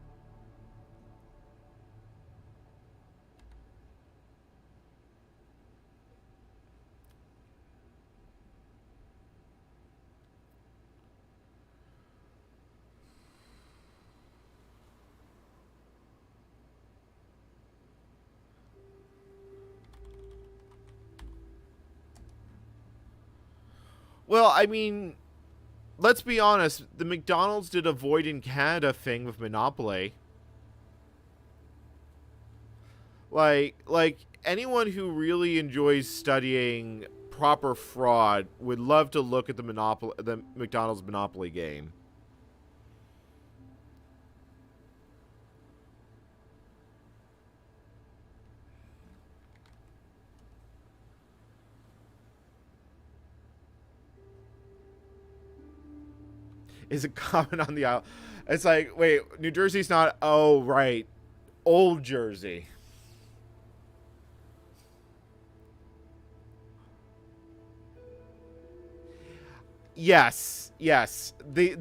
Speaker 1: Well, I mean, let's be honest. The McDonald's did a Void in Canada thing with Monopoly. Like anyone who really enjoys studying proper fraud would love to look at the McDonald's Monopoly game. Is it common on the island? It's like, wait, New Jersey's not. Oh, right. Old Jersey. Yes. The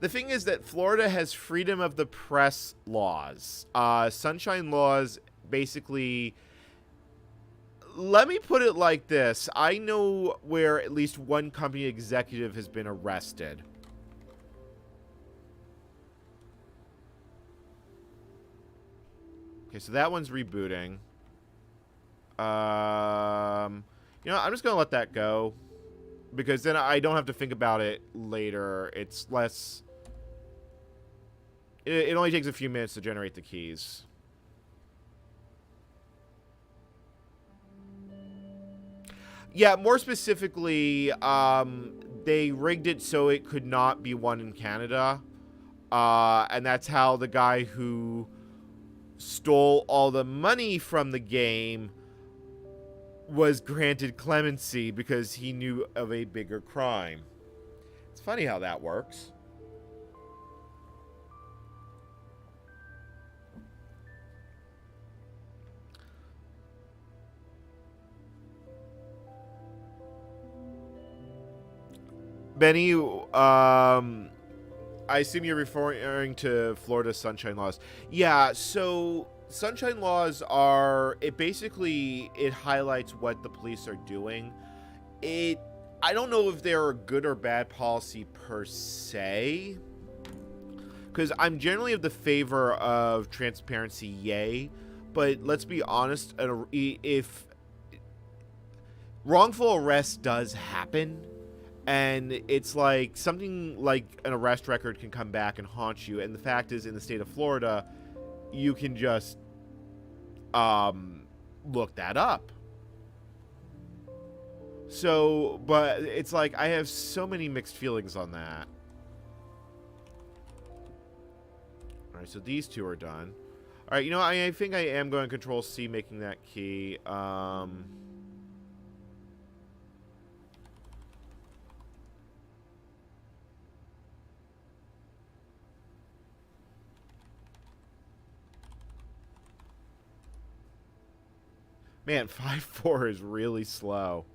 Speaker 1: thing is that Florida has freedom of the press laws. Sunshine laws basically. Let me put it like this. I know where at least one company executive has been arrested. Okay, so that one's rebooting. You know, I'm just gonna let that go, because then I don't have to think about it later. It's less. It only takes a few minutes to generate the keys. Yeah, more specifically, they rigged it so it could not be won in Canada, and that's how the guy who stole all the money from the game was granted clemency because he knew of a bigger crime. It's funny how that works. Benny, I assume you're referring to Florida sunshine laws. Yeah, so sunshine laws are, it basically, it highlights what the police are doing. I don't know if they're a good or bad policy per se, because I'm generally of the favor of transparency, yay, but let's be honest, if wrongful arrest does happen, and it's like something like an arrest record can come back and haunt you. And the fact is, in the state of Florida, you can just look that up. So, but it's like I have so many mixed feelings on that. All right, so these two are done. All right, you know, I think I am going to Control C, making that key. Man, 5.4 is really slow.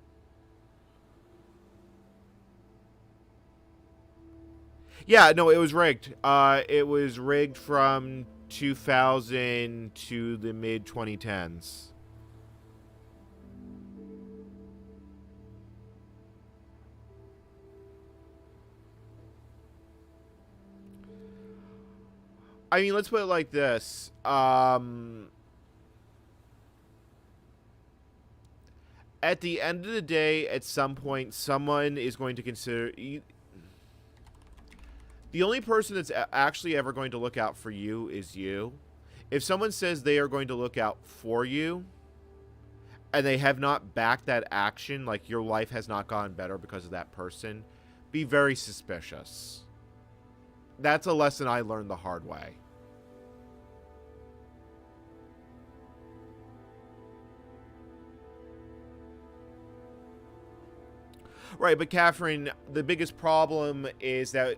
Speaker 1: Yeah, no, it was rigged. It was rigged from 2000 to the mid-2010s. I mean, let's put it like this. At the end of the day, at some point, someone is going to consider... The only person that's actually ever going to look out for you is you. If someone says they are going to look out for you, and they have not backed that action, like your life has not gotten better because of that person, be very suspicious. That's a lesson I learned the hard way. Right, but Catherine, the biggest problem is that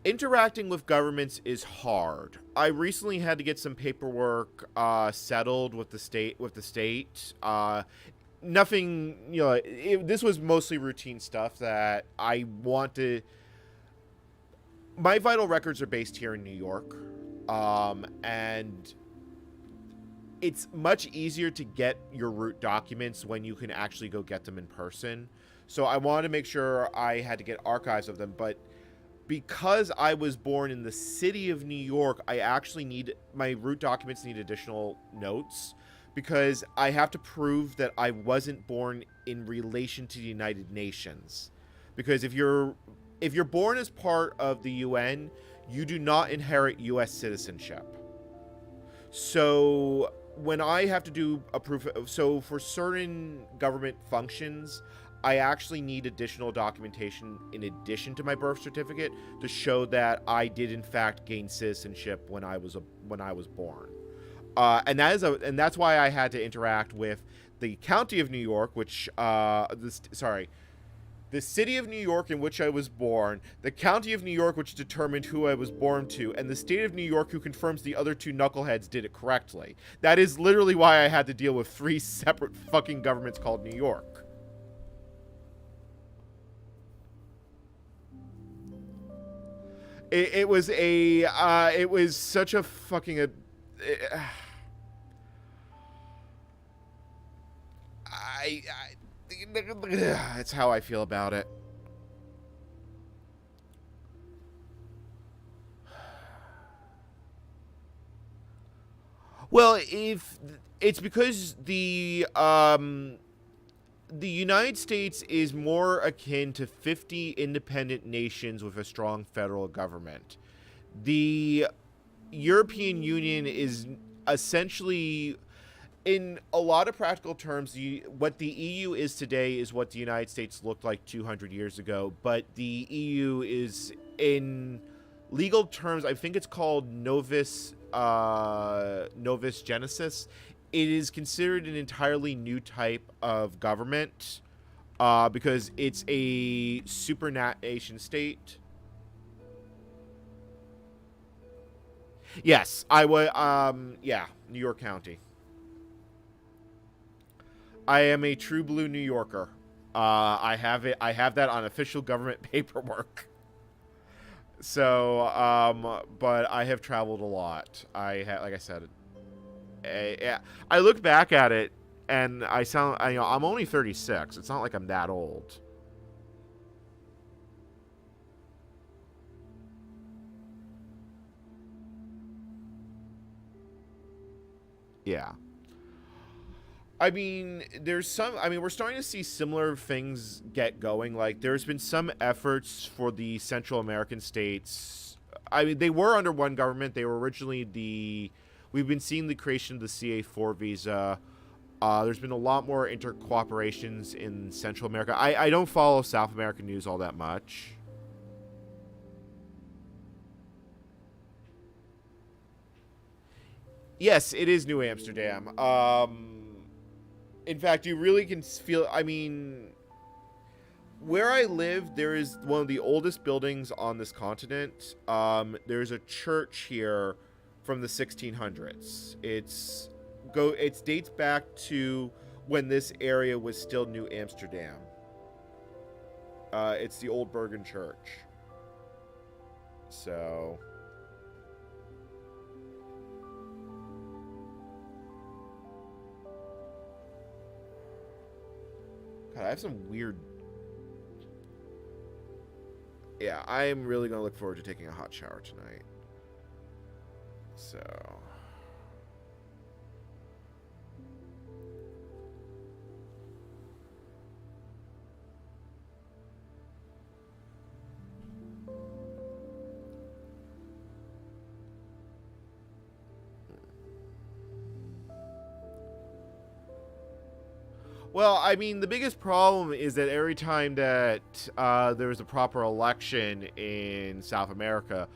Speaker 1: interacting with governments is hard. I recently had to get some paperwork settled with the state. Nothing, this was mostly routine stuff that I want to. My vital records are based here in New York, and it's much easier to get your root documents when you can actually go get them in person. So I wanted to make sure I had to get archives of them, but because I was born in the city of New York, I actually need my root documents need additional notes because I have to prove that I wasn't born in relation to the United Nations. Because if you're born as part of the UN, you do not inherit US citizenship. So when I have to do a proof so for certain government functions, I actually need additional documentation in addition to my birth certificate to show that I did in fact gain citizenship when I was born. And that's why I had to interact with the county of New York, which the city of New York in which I was born, the county of New York which determined who I was born to, and the state of New York who confirms the other two knuckleheads did it correctly. That is literally why I had to deal with 3 separate fucking governments called New York. It was such a fucking it's how I feel about it. Well, if it's because the United States is more akin to 50 independent nations with a strong federal government. The European Union is essentially, in a lot of practical terms, what the EU is today is what the United States looked like 200 years ago, but the EU is, in legal terms, I think it's called Novus Genesis. It is considered an entirely new type of government because it's a supernation state. Yes, I would. Yeah, New York County. I am a true blue New Yorker. I have it. I have that on official government paperwork. So, but I have traveled a lot. Like I said, I look back at it and I'm only 36. It's not like I'm that old. Yeah. I mean, we're starting to see similar things get going. Like, there's been some efforts for the Central American states. I mean, they were under one government. They were originally we've been seeing the creation of the CA4 visa. There's been a lot more inter-cooperations in Central America. I don't follow South American news all that much. Yes, it is New Amsterdam. In fact, you really can feel, I mean, where I live, there is one of the oldest buildings on this continent. There's a church here from the 1600s. It dates back to when this area was still New Amsterdam. It's the Old Bergen Church. So, God, I have some weird. Yeah, I am really gonna look forward to taking a hot shower tonight. So. Well, I mean, the biggest problem is that every time that there was a proper election in South America,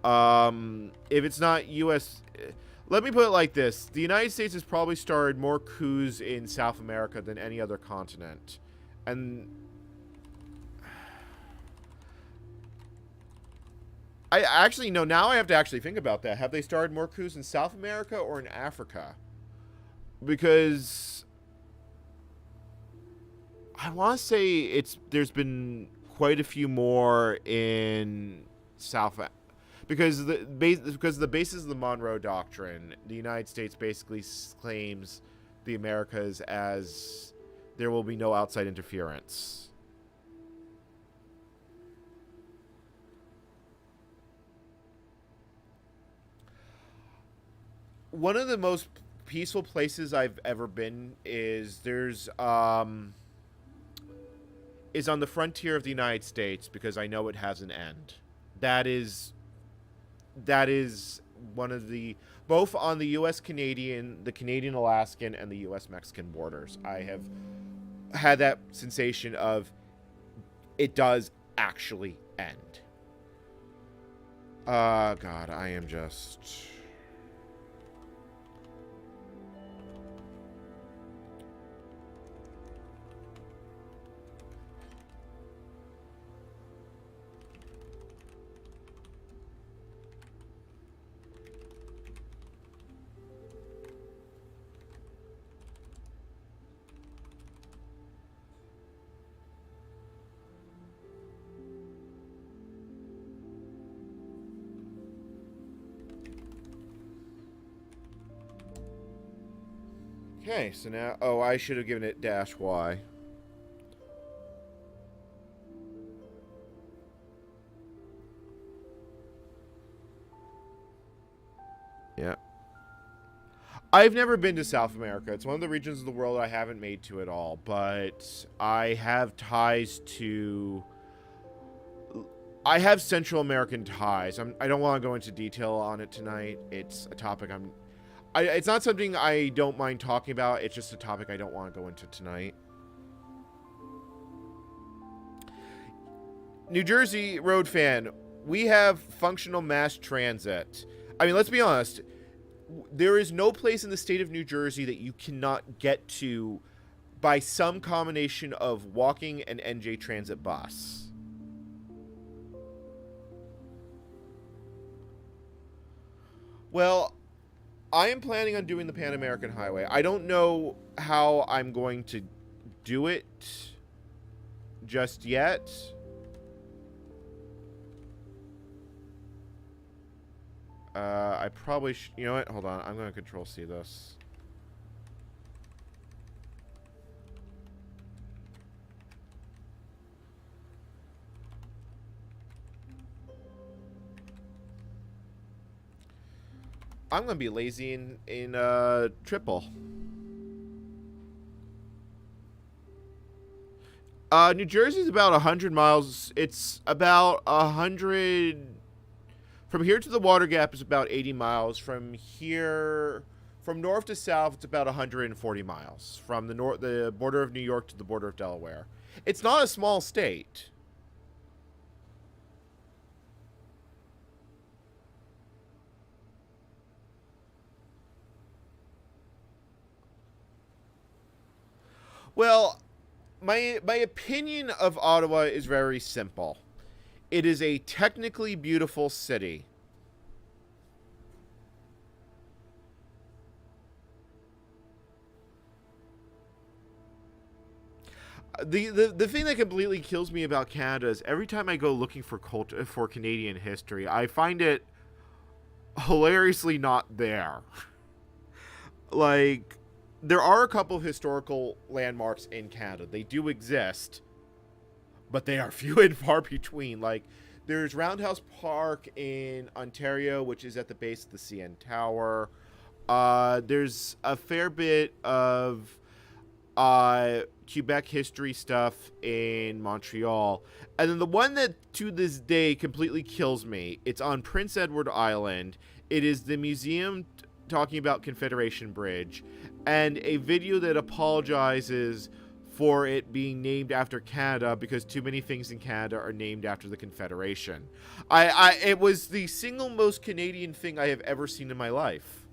Speaker 1: if it's not U.S. Let me put it like this. The United States has probably started more coups in South America than any other continent. And I actually, no, now I have to actually think about that. Have they started more coups in South America or in Africa? Because I want to say there's been quite a few more in South because the basis of the Monroe Doctrine, the United States basically claims the Americas as there will be no outside interference. One of the most peaceful places I've ever been is on the frontier of the United States, because I know it has an end. That is one of the, both on the U.S.-Canadian, the Canadian-Alaskan, and the U.S.-Mexican borders. I have had that sensation of it does actually end. God, I am just... Okay, so now... Oh, I should have given it -Y. Yeah. I've never been to South America. It's one of the regions of the world I haven't made to at all, but I have ties to... I have Central American ties. I don't want to go into detail on it tonight. It's a topic it's not something I don't mind talking about. It's just a topic I don't want to go into tonight. New Jersey road fan, we have functional mass transit. I mean, let's be honest. There is no place in the state of New Jersey that you cannot get to by some combination of walking and NJ Transit bus. Well, I am planning on doing the Pan American Highway. I don't know how I'm going to do it just yet. I probably you know what? Hold on. I'm going to Control-C this. I'm going to be lazy in triple. New Jersey's about 100 miles. It's about 100... From here to the Water Gap is about 80 miles. From here... From north to south, it's about 140 miles. From the border of New York to the border of Delaware. It's not a small state. Well, my opinion of Ottawa is very simple. It is a technically beautiful city. The thing that completely kills me about Canada is every time I go looking for Canadian history, I find it hilariously not there. Like, there are a couple of historical landmarks in Canada. They do exist, but they are few and far between. Like, there's Roundhouse Park in Ontario, which is at the base of the CN Tower. There's a fair bit of Quebec history stuff in Montreal. And then the one that to this day completely kills me, it's on Prince Edward Island. It is the museum talking about Confederation Bridge, and a video that apologizes for it being named after Canada because too many things in Canada are named after the Confederation. It was the single most Canadian thing I have ever seen in my life.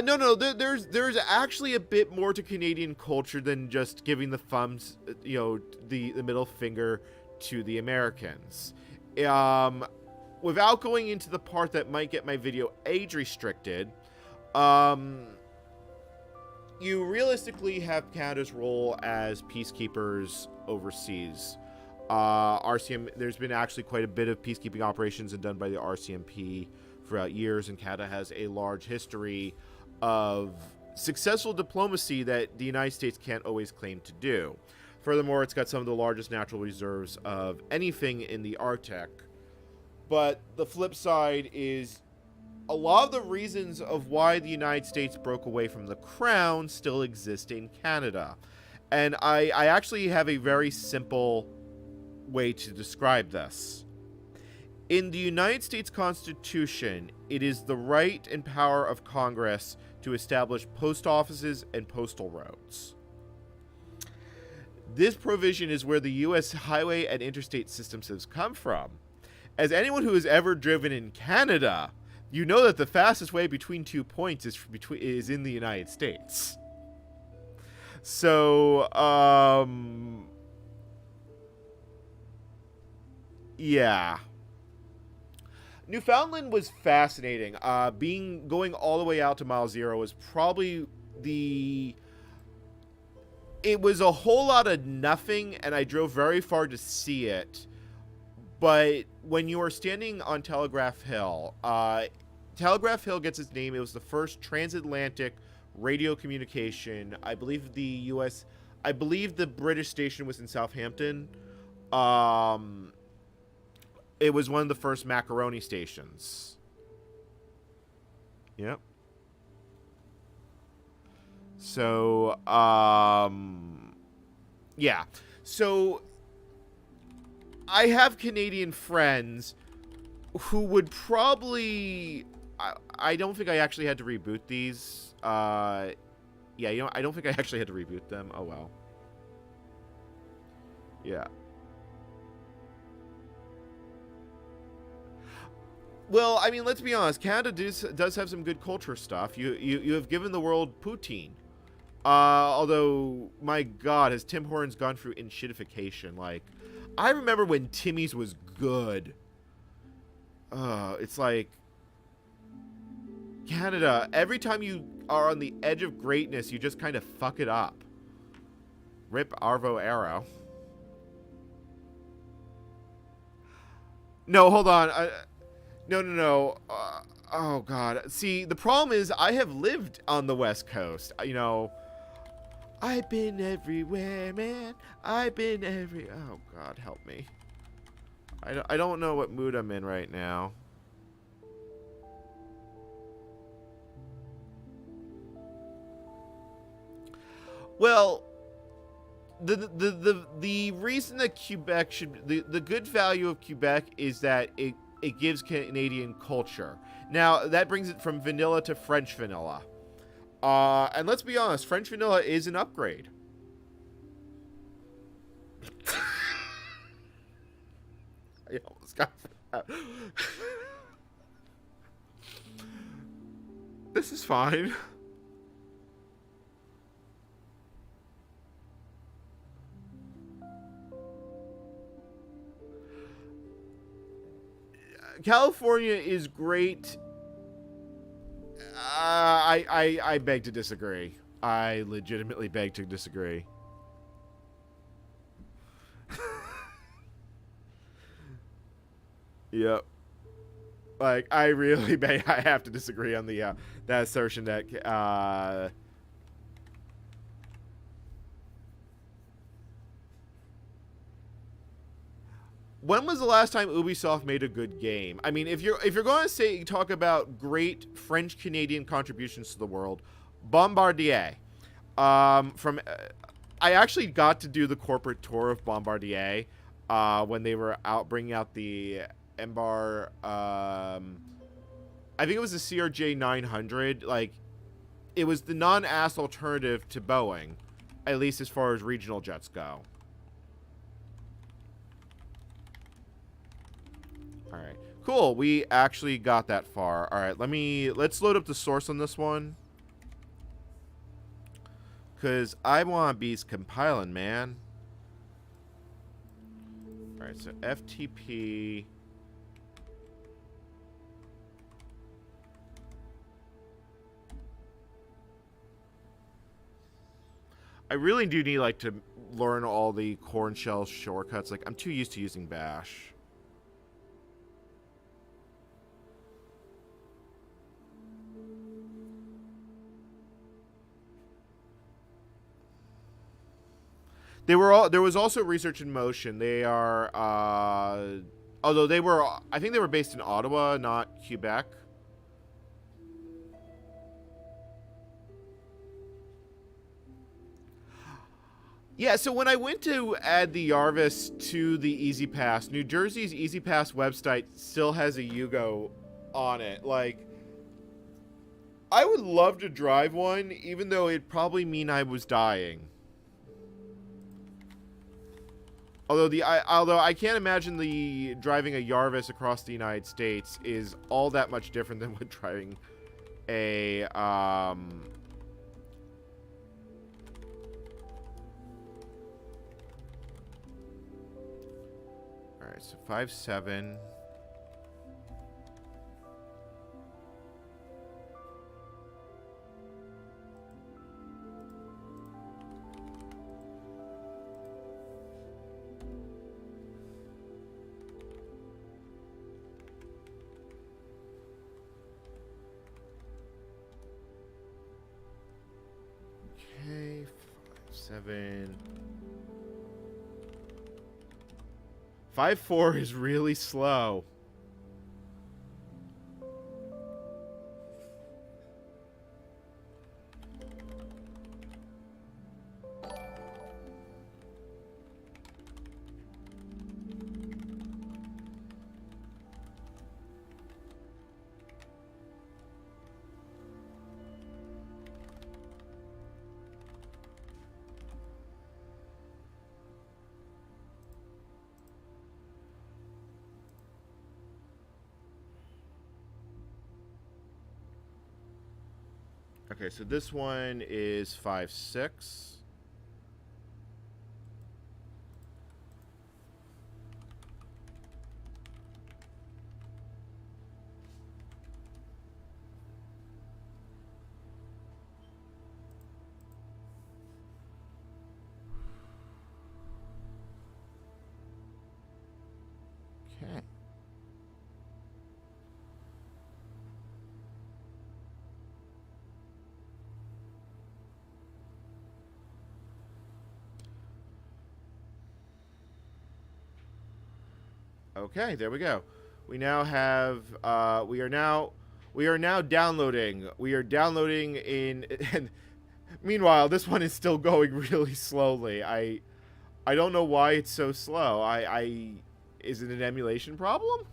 Speaker 1: No. There's actually a bit more to Canadian culture than just giving the thumbs, the middle finger to the Americans. Without going into the part that might get my video age restricted, you realistically have Canada's role as peacekeepers overseas. RCM, there's been actually quite a bit of peacekeeping operations done by the RCMP throughout years, and Canada has a large history of successful diplomacy that the United States can't always claim to do. Furthermore, it's got some of the largest natural reserves of anything in the Arctic. But the flip side is a lot of the reasons of why the United States broke away from the Crown still exist in Canada. And I actually have a very simple way to describe this. In the United States Constitution, it is the right and power of Congress to establish post offices and postal roads. This provision is where the U.S. highway and interstate systems has come from. As anyone who has ever driven in Canada, you know that the fastest way between 2 points is in the United States. So, yeah. Newfoundland was fascinating. Going all the way out to mile zero was probably it was a whole lot of nothing, and I drove very far to see it. But when you are standing on Telegraph Hill, Telegraph Hill gets its name. It was the first transatlantic radio communication. I believe the British station was in Southampton. It was one of the first macaroni stations. Yep. So, yeah. So, I have Canadian friends who would probably... I don't think I actually had to reboot these. Yeah, I don't think I actually had to reboot them. Oh, well. Yeah. Well, I mean, let's be honest. Canada does have some good culture stuff. You have given the world poutine. Although, my God, has Tim Hortons gone through enshittification? Like, I remember when Timmy's was good. It's like... Canada, every time you are on the edge of greatness, you just kind of fuck it up. Rip Arvo Arrow. No, hold on. No. Oh, God. See, the problem is I have lived on the West Coast. You know, I've been everywhere, man. I've been Oh, God, help me. I don't know what mood I'm in right now. Well, the reason that Quebec should... The good value of Quebec is that it gives Canadian culture. Now, that brings it from vanilla to French vanilla. And let's be honest, French vanilla is an upgrade. I almost got that. This is fine. California is great. I beg to disagree. I legitimately beg to disagree. Yep. Like, I really I have to disagree on the that assertion that when was the last time Ubisoft made a good game? I mean, if you're going to talk about great French-Canadian contributions to the world, Bombardier. I actually got to do the corporate tour of Bombardier when they were bringing out the Embar I think it was the CRJ 900. Like, it was the non-ass alternative to Boeing, at least as far as regional jets go. All right, cool. We actually got that far. All right, let's load up the source on this one, because I want to be compiling, man. All right, so FTP. I really do need, like, to learn all the corn shell shortcuts. Like, I'm too used to using bash. There was also research in motion. They are, although they were, I think they were based in Ottawa, not Quebec. Yeah, so when I went to add the Yarvis to the EasyPass, New Jersey's EasyPass website still has a Yugo on it. Like, I would love to drive one, even though it'd probably mean I was dying. Although I can't imagine the driving a Yarvis across the United States is all that much different than what driving a Alright, so 5.7. Okay, 5.7. 5.4 is really slow. Okay, so this one is 5.6. Okay. Okay, there we go. We now have we are now downloading. We are downloading in and meanwhile this one is still going really slowly. I don't know why it's so slow. Is it an emulation problem?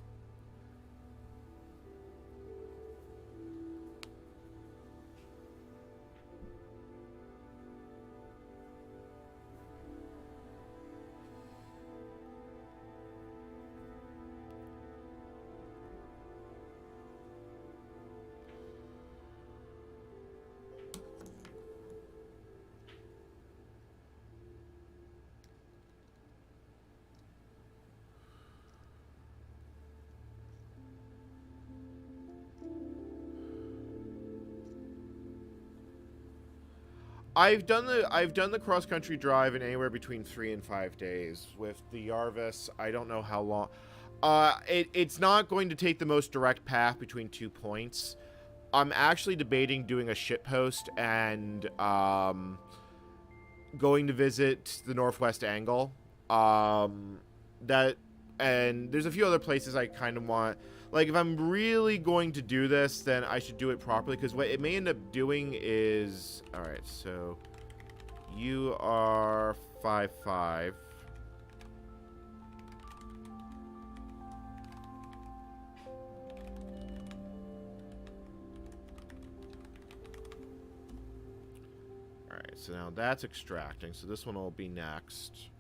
Speaker 1: I've done the cross country drive in anywhere between 3 and 5 days with the Yarvis. I don't know how long. It's not going to take the most direct path between 2 points. I'm actually debating doing a shitpost and going to visit the Northwest Angle. That and there's a few other places I kind of want. Like, if I'm really going to do this, then I should do it properly, because what it may end up doing is... Alright, so... You are 5.5. Alright, so now that's extracting, so this one will be next.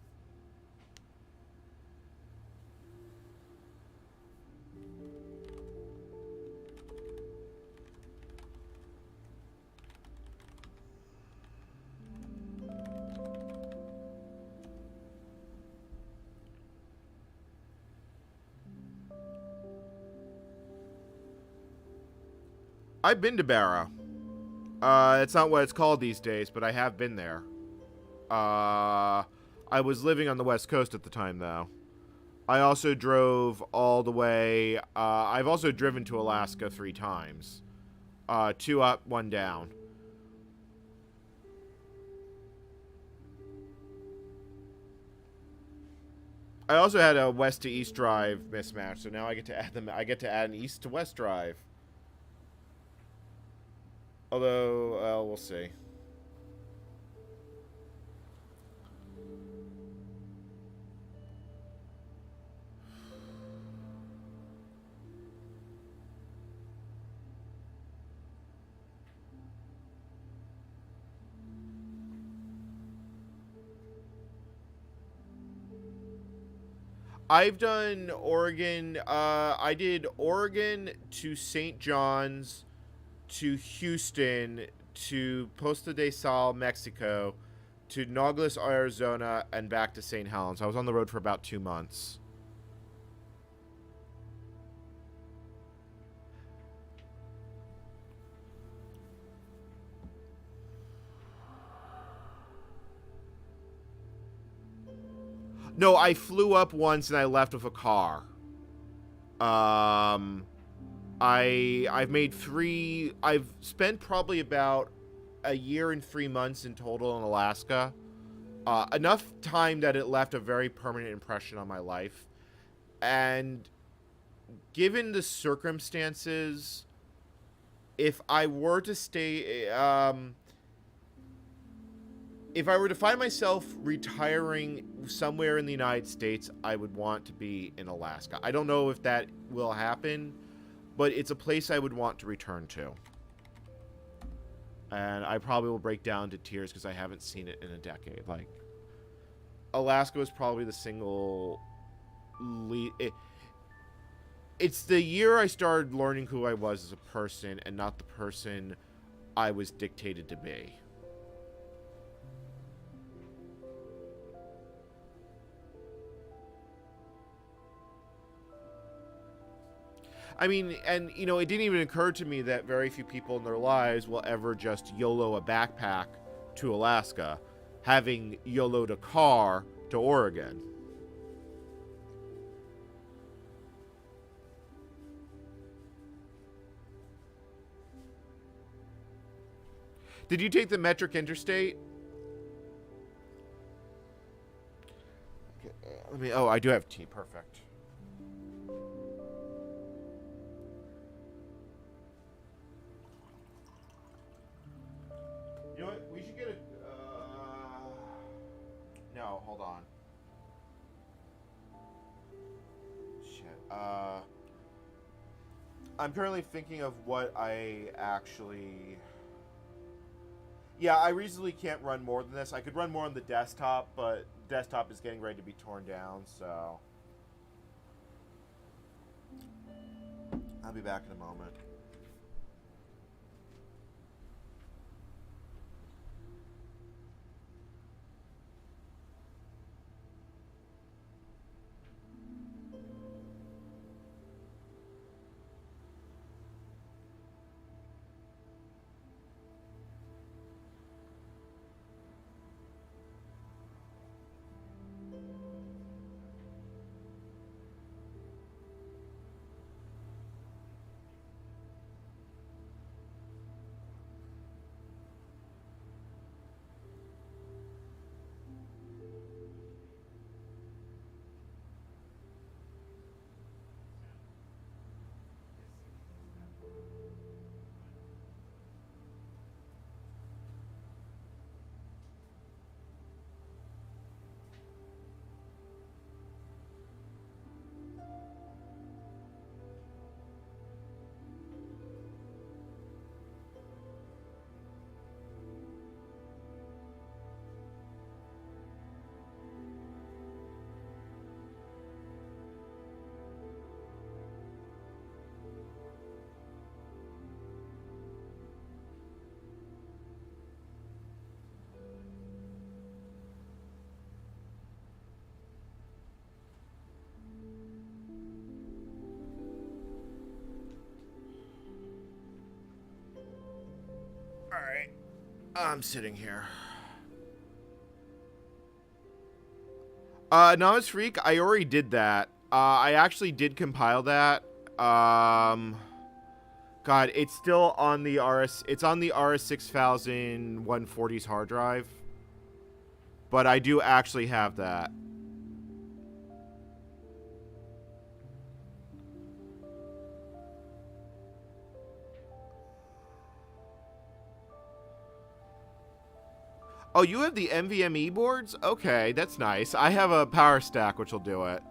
Speaker 1: I've been to Barra. It's not what it's called these days, but I have been there. I was living on the West Coast at the time, though. I also drove all the way... I've also driven to Alaska 3 times. 2 up, 1 down. I also had a west to east drive mismatch, so now I get to add them. I get to add an east to west drive. Although, we'll see. I've done Oregon. I did Oregon to St. John's, to Houston, to Posta de Sal, Mexico, to Nogales, Arizona, and back to St. Helens. I was on the road for about 2 months. No, I flew up once and I left with a car. I've made 3... I've spent probably about a year and 3 months in total in Alaska. Enough time that it left a very permanent impression on my life. And given the circumstances, if I were to stay... if I were to find myself retiring somewhere in the United States, I would want to be in Alaska. I don't know if that will happen, but it's a place I would want to return to. And I probably will break down to tears because I haven't seen it in a decade. Like, Alaska was probably the single... It's the year I started learning who I was as a person and not the person I was dictated to be. I mean, and, you know, it didn't even occur to me that very few people in their lives will ever just YOLO a backpack to Alaska, having YOLO'd a car to Oregon. Did you take the metric interstate? Okay, let me... Oh, I do have tea. Perfect. You know what? We should get a... No, hold on. Shit. I'm currently thinking of what I actually... Yeah, I reasonably can't run more than this. I could run more on the desktop, but desktop is getting ready to be torn down, so... I'll be back in a moment. Alright. I'm sitting here. Novice Freak, I already did that. I actually did compile that. God, it's still on the it's on the RS6000 140's hard drive. But I do actually have that. Oh, you have the NVMe boards? Okay, that's nice. I have a power stack, which will do it.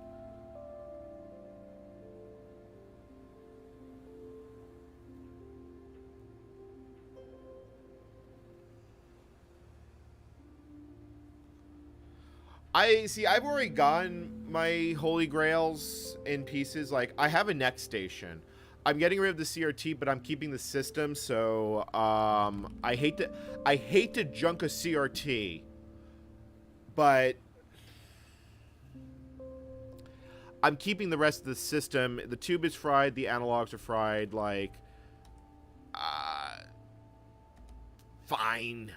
Speaker 1: I've already gotten my holy grails in pieces. Like, I have a next station. I'm getting rid of the CRT, but I'm keeping the system, so I hate to junk a CRT, but I'm keeping the rest of the system. The tube is fried, the analogs are fried, like fine.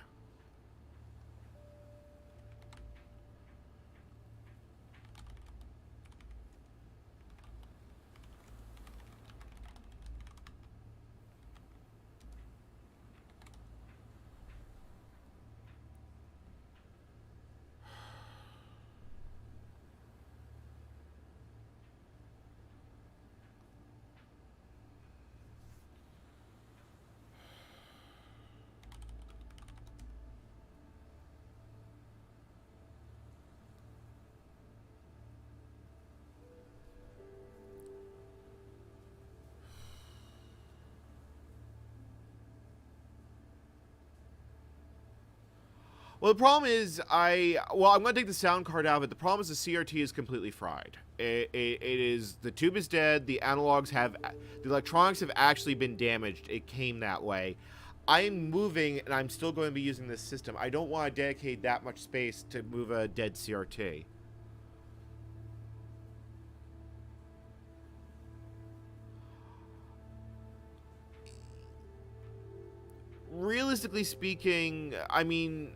Speaker 1: Well, the problem is I'm going to take the sound card out of it. The problem is the CRT is completely fried. It is, the tube is dead. The electronics have actually been damaged. It came that way. I'm moving, and I'm still going to be using this system. I don't want to dedicate that much space to move a dead CRT. Realistically speaking, I mean,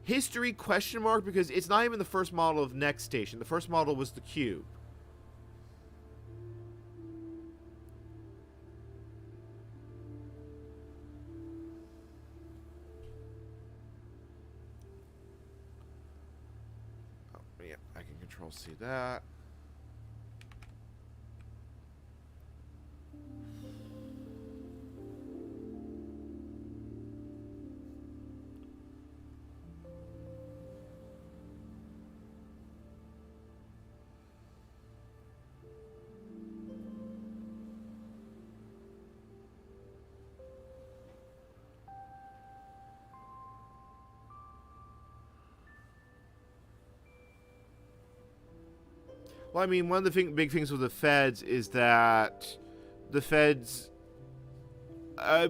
Speaker 1: history question mark, because it's not even the first model of Next Station. The first model was the Cube. Oh, yeah, I can Control-C that. Well, I mean, one of the big things with the feds is that the feds,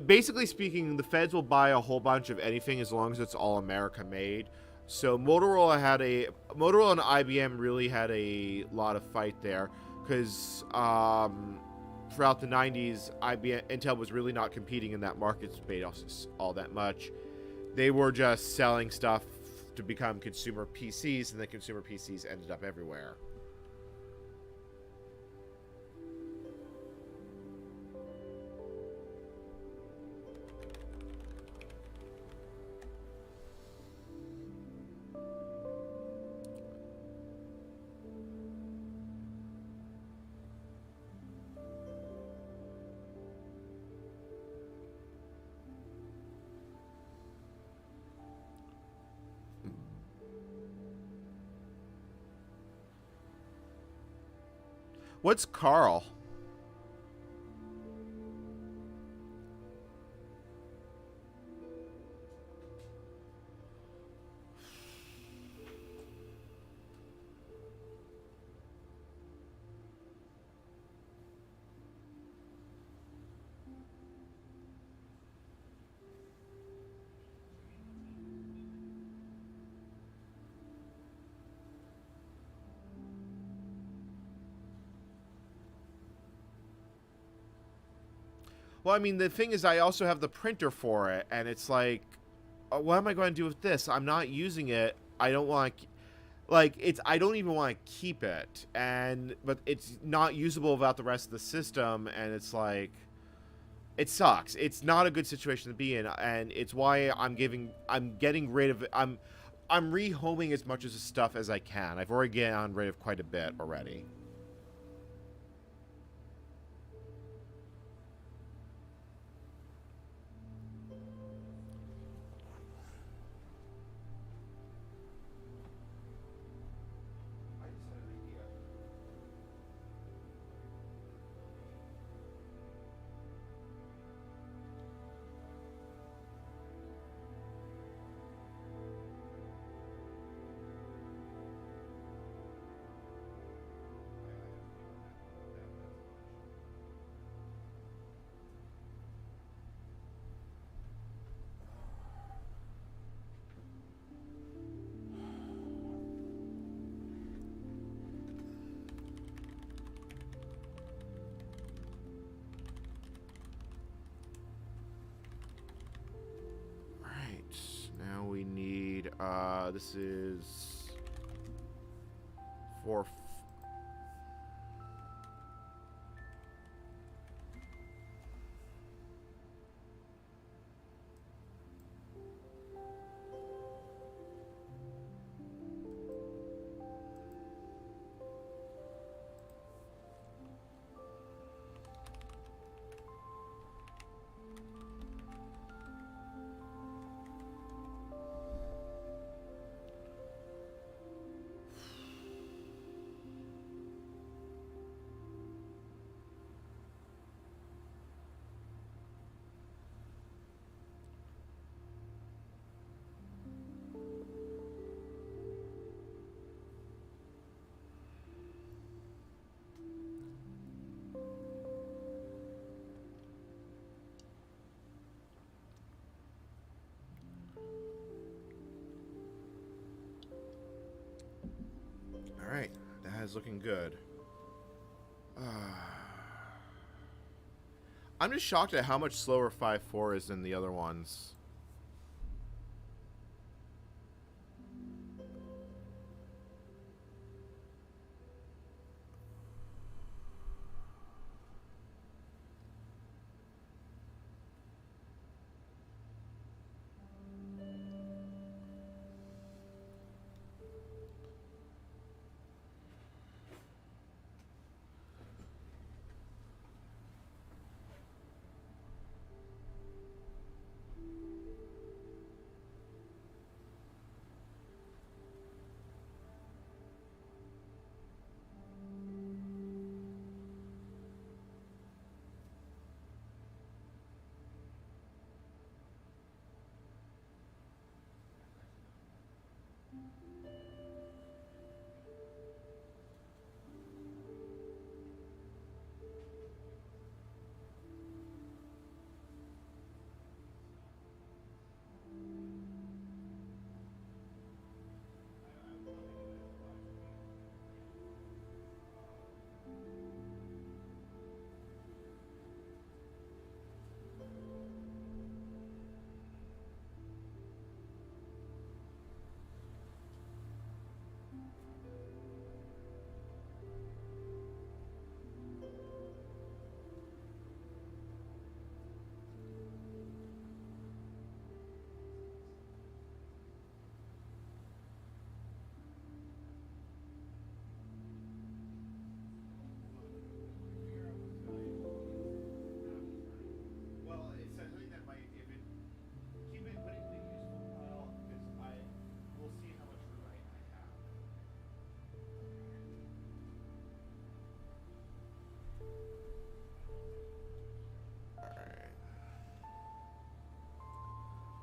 Speaker 1: basically speaking, the feds will buy a whole bunch of anything as long as it's all America made. So Motorola and IBM really had a lot of fight there, because throughout the 90s, Intel was really not competing in that market space all that much. They were just selling stuff to become consumer PCs, and the consumer PCs ended up everywhere. What's Carl? Well, I mean, the thing is, I also have the printer for it, and it's like, what am I going to do with this? I'm not using it. I don't want to, like, it's, I don't even want to keep it, but it's not usable without the rest of the system, and it's like, it sucks. It's not a good situation to be in, and it's why I'm getting rid of it. I'm rehoming as much of the stuff as I can. I've already gotten rid of quite a bit already. Now we need, this is for Alright, that is looking good. I'm just shocked at how much slower 5.4 is than the other ones.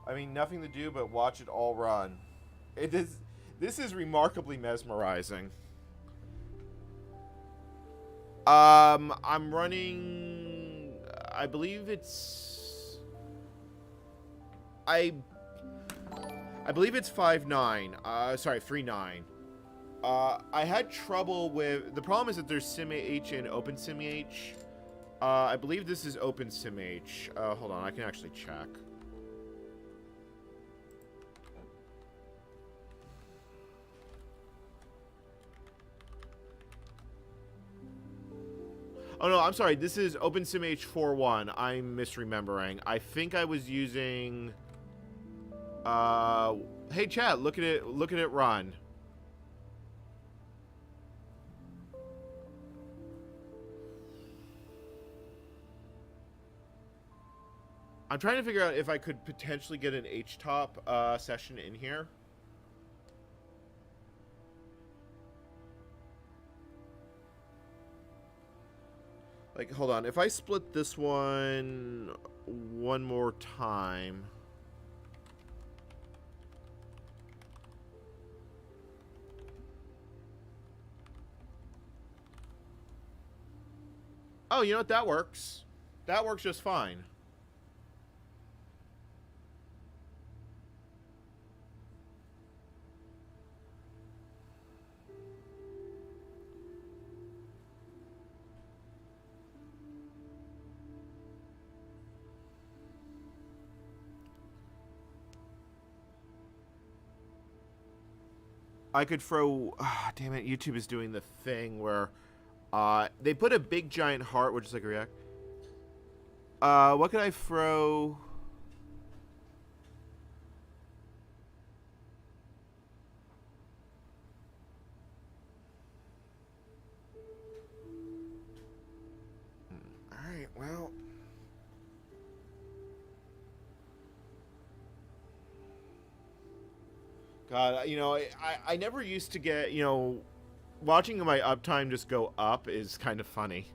Speaker 1: I mean, nothing to do but watch it all run. It is. This is remarkably mesmerizing. I'm running. I believe it's. I believe it's 5.9. Sorry, 3.9. I had trouble with. The problem is that there's SimH and OpenSimH. I believe this is OpenSimH. Hold on, I can actually check. Oh no, I'm sorry. This is OpenSimH 4.1. I'm misremembering. I think I was using. Hey chat, look at it. Look at it run. I'm trying to figure out if I could potentially get an HTOP session in here. Like, hold on. If I split this one more time. Oh, you know what? That works. That works just fine. I could throw... damn it, YouTube is doing the thing where... they put a big giant heart, which is like a react. What could I throw? Alright, well... God, you know, I never used to get, you know... Watching my uptime just go up is kind of funny.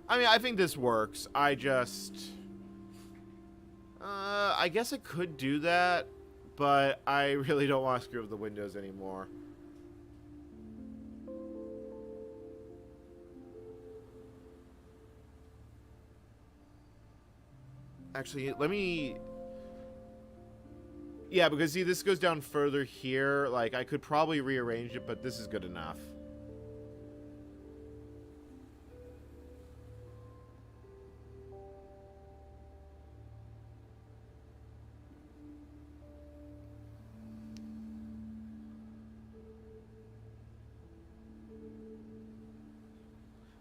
Speaker 1: I mean, I think this works. I just... I guess I could do that, but I really don't want to screw up the windows anymore. Actually, let me... Yeah, because see, this goes down further here. Like, I could probably rearrange it, but this is good enough.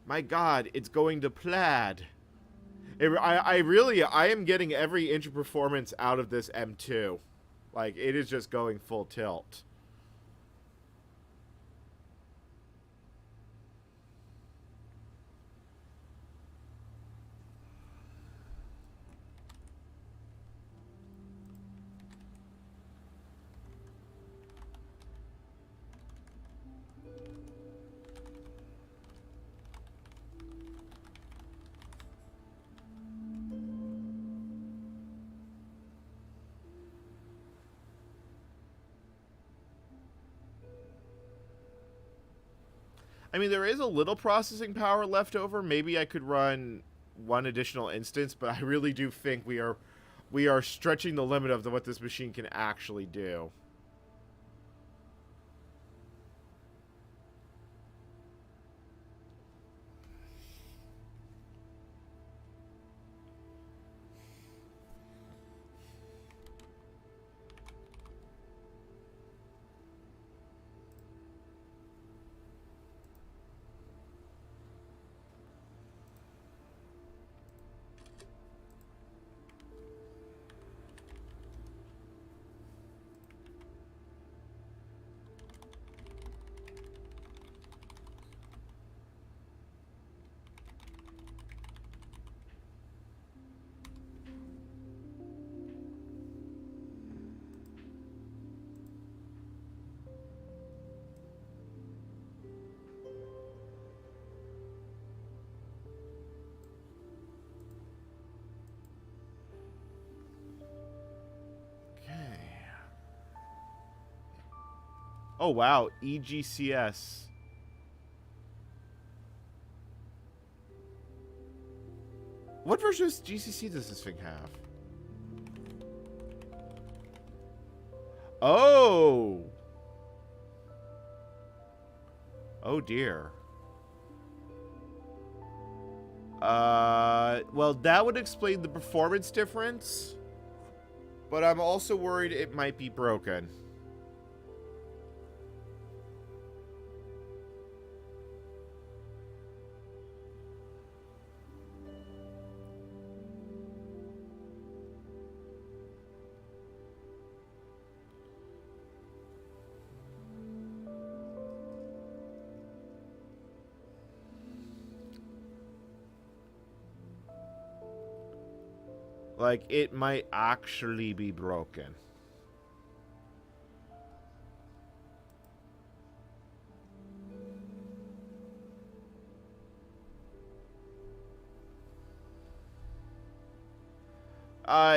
Speaker 1: My God, it's going to plaid. I am getting every inch of performance out of this M2. Like, it is just going full tilt. I mean, there is a little processing power left over. Maybe I could run one additional instance, but I really do think we are stretching the limit of what this machine can actually do. Oh, wow. EGCS. What version of GCC does this thing have? Oh! Oh, dear. Well, that would explain the performance difference. But I'm also worried it might be broken. Like, it might actually be broken.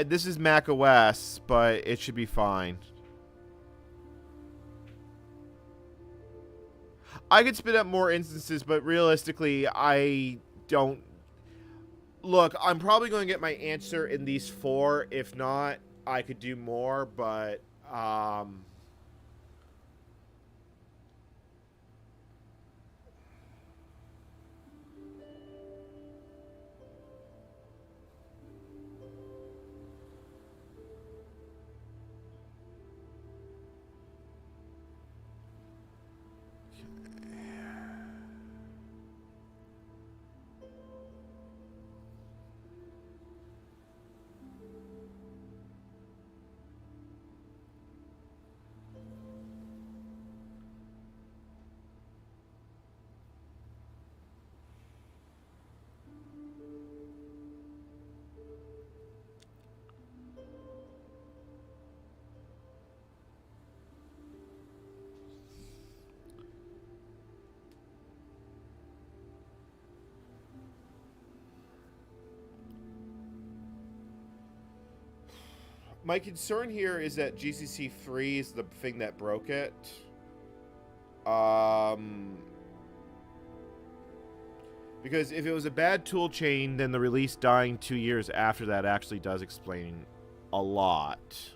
Speaker 1: This is Mac OS, but it should be fine. I could spin up more instances, but realistically, I don't... Look, I'm probably going to get my answer in these 4. If not, I could do more, but... My concern here is that GCC 3 is the thing that broke it. Because if it was a bad tool chain, then the release dying 2 years after that actually does explain a lot.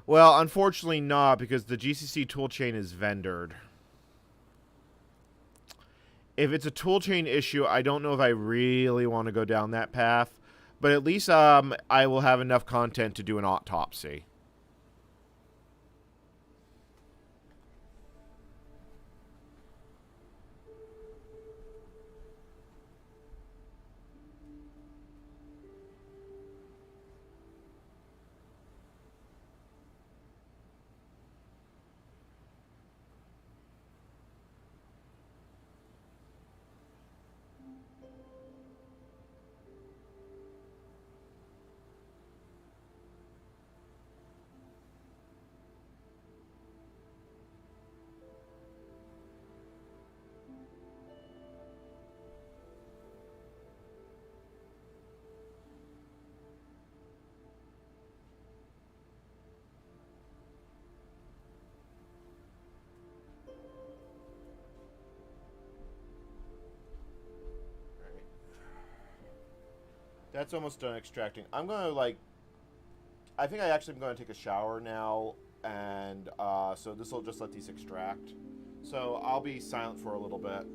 Speaker 1: Well, unfortunately not, because the GCC toolchain is vendored. If it's a toolchain issue, I don't know if I really want to go down that path. But at least I will have enough content to do an autopsy. That's almost done extracting. I'm going to, like, I think I actually am going to take a shower now, and so this will just let these extract. So I'll be silent for a little bit.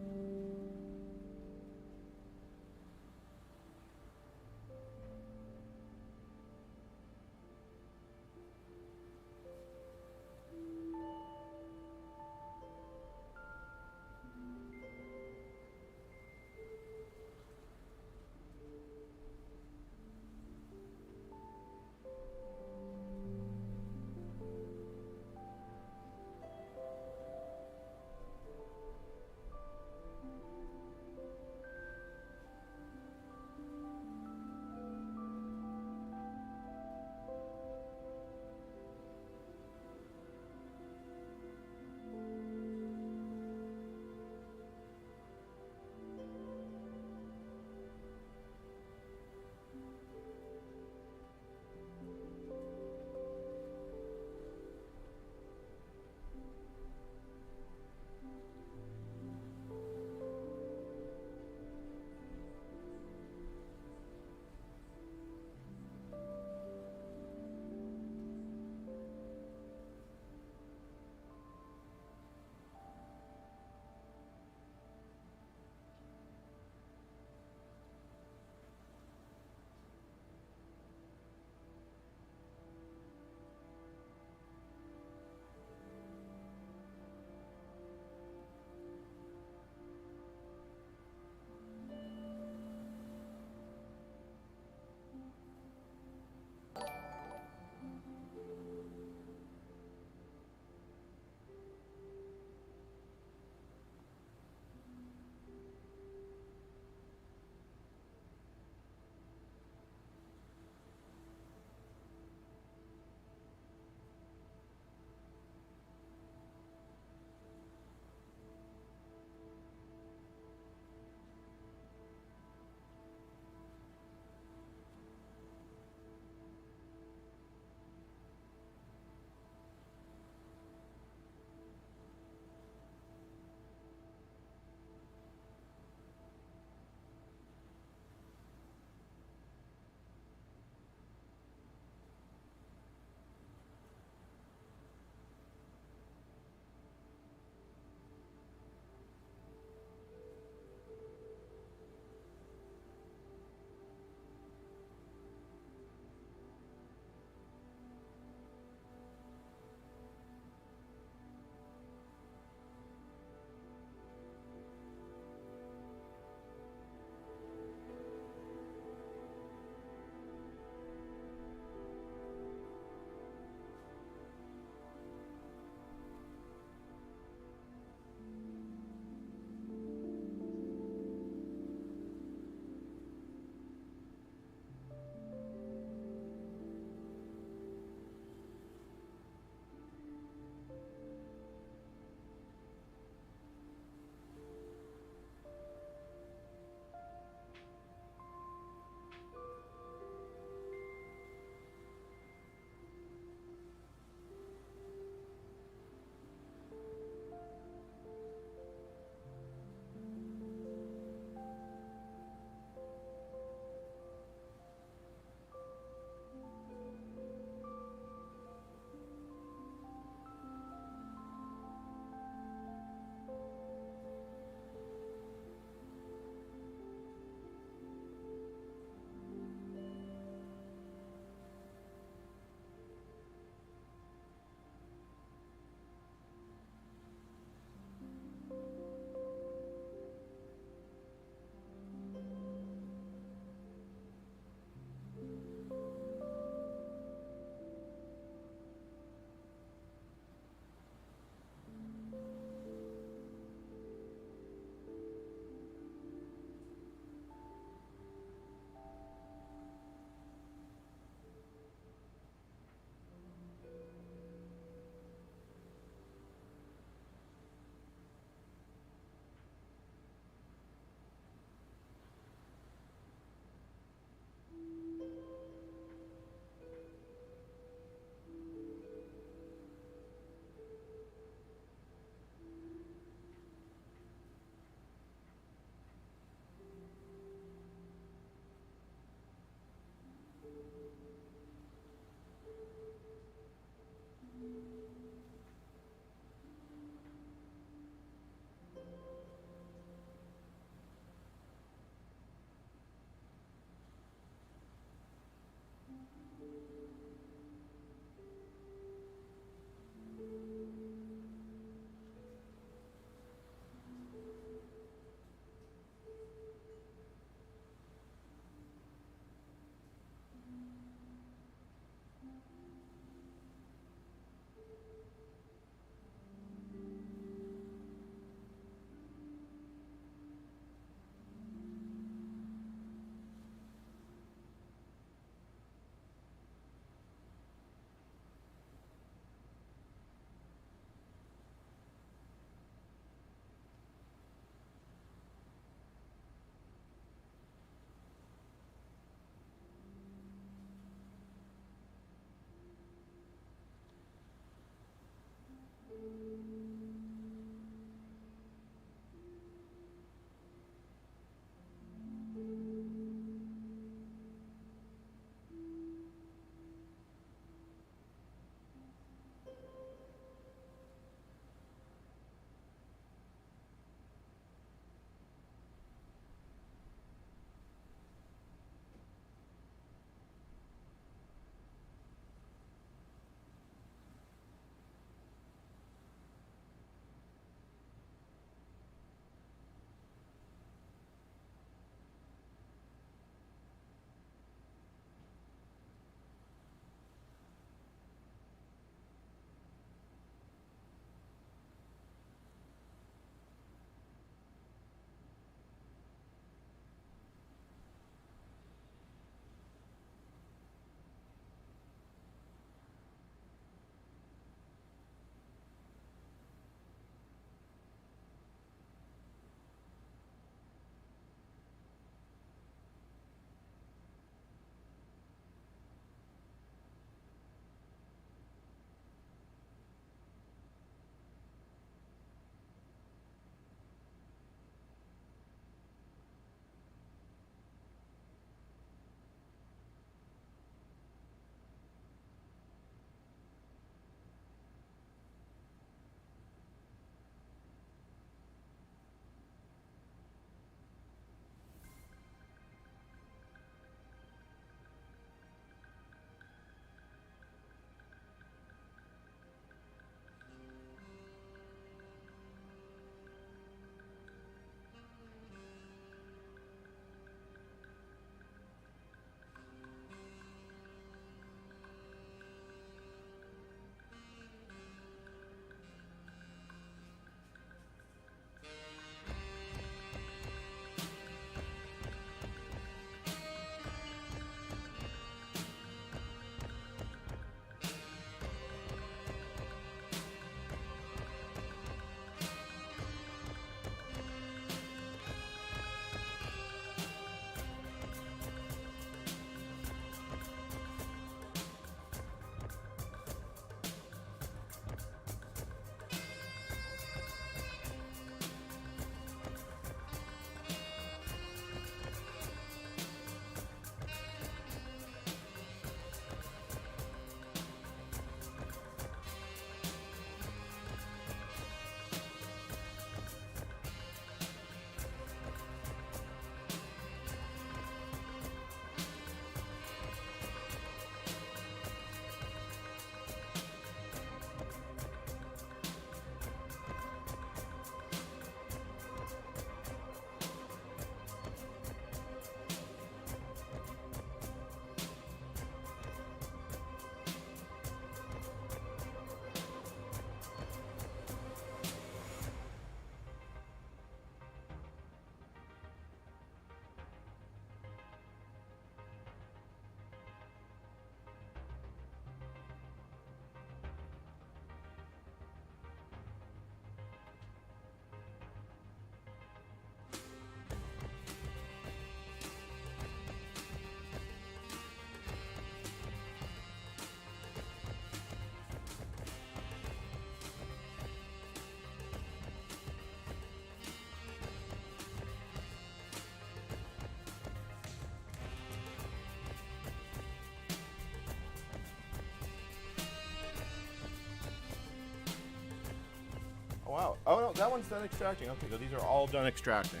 Speaker 1: that one's done extracting. Okay, so these are all done extracting.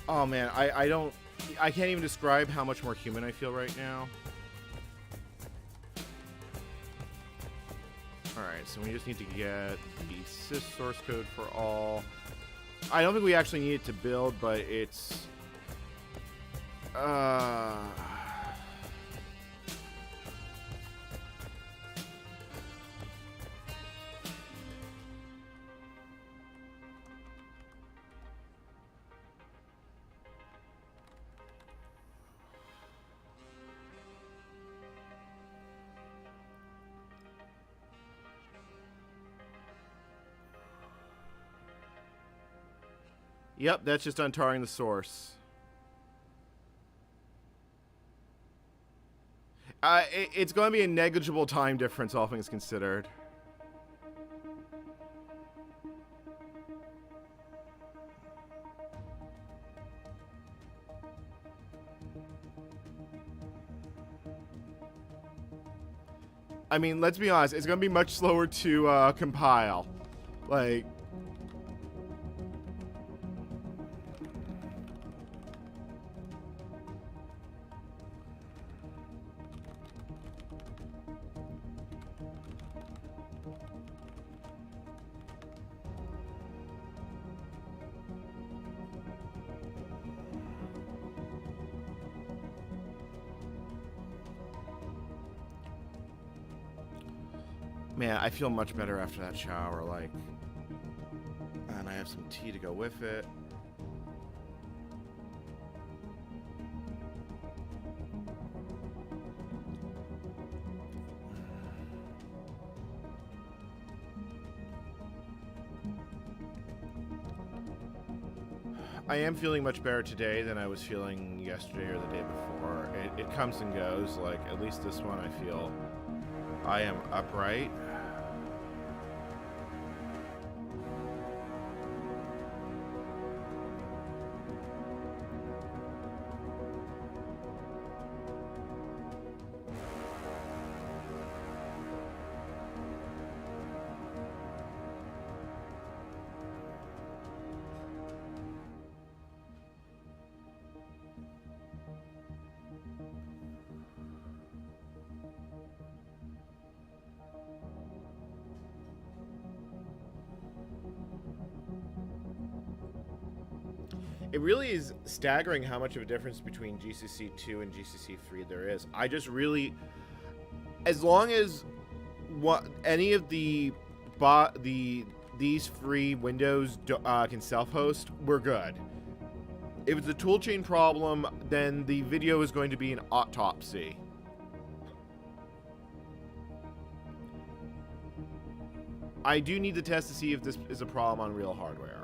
Speaker 1: Oh man, I can't even describe how much more human I feel right now. Alright, so we just need to get the sys source code for all. I don't think we actually need it to build, but it's... Yep, that's just untarring the source. It's going to be a negligible time difference, all things considered. I mean, let's be honest, it's going to be much slower to compile. Like... Man, I feel much better after that shower, like, and I have some tea to go with it. I am feeling much better today than I was feeling yesterday or the day before. It comes and goes, like, at least this one I feel I am upright. It really is staggering how much of a difference between GCC 2 and GCC 3 there is. I just really, as long as any of these free windows can self-host, we're good. If it's a toolchain problem, then the video is going to be an autopsy. I do need to test to see if this is a problem on real hardware.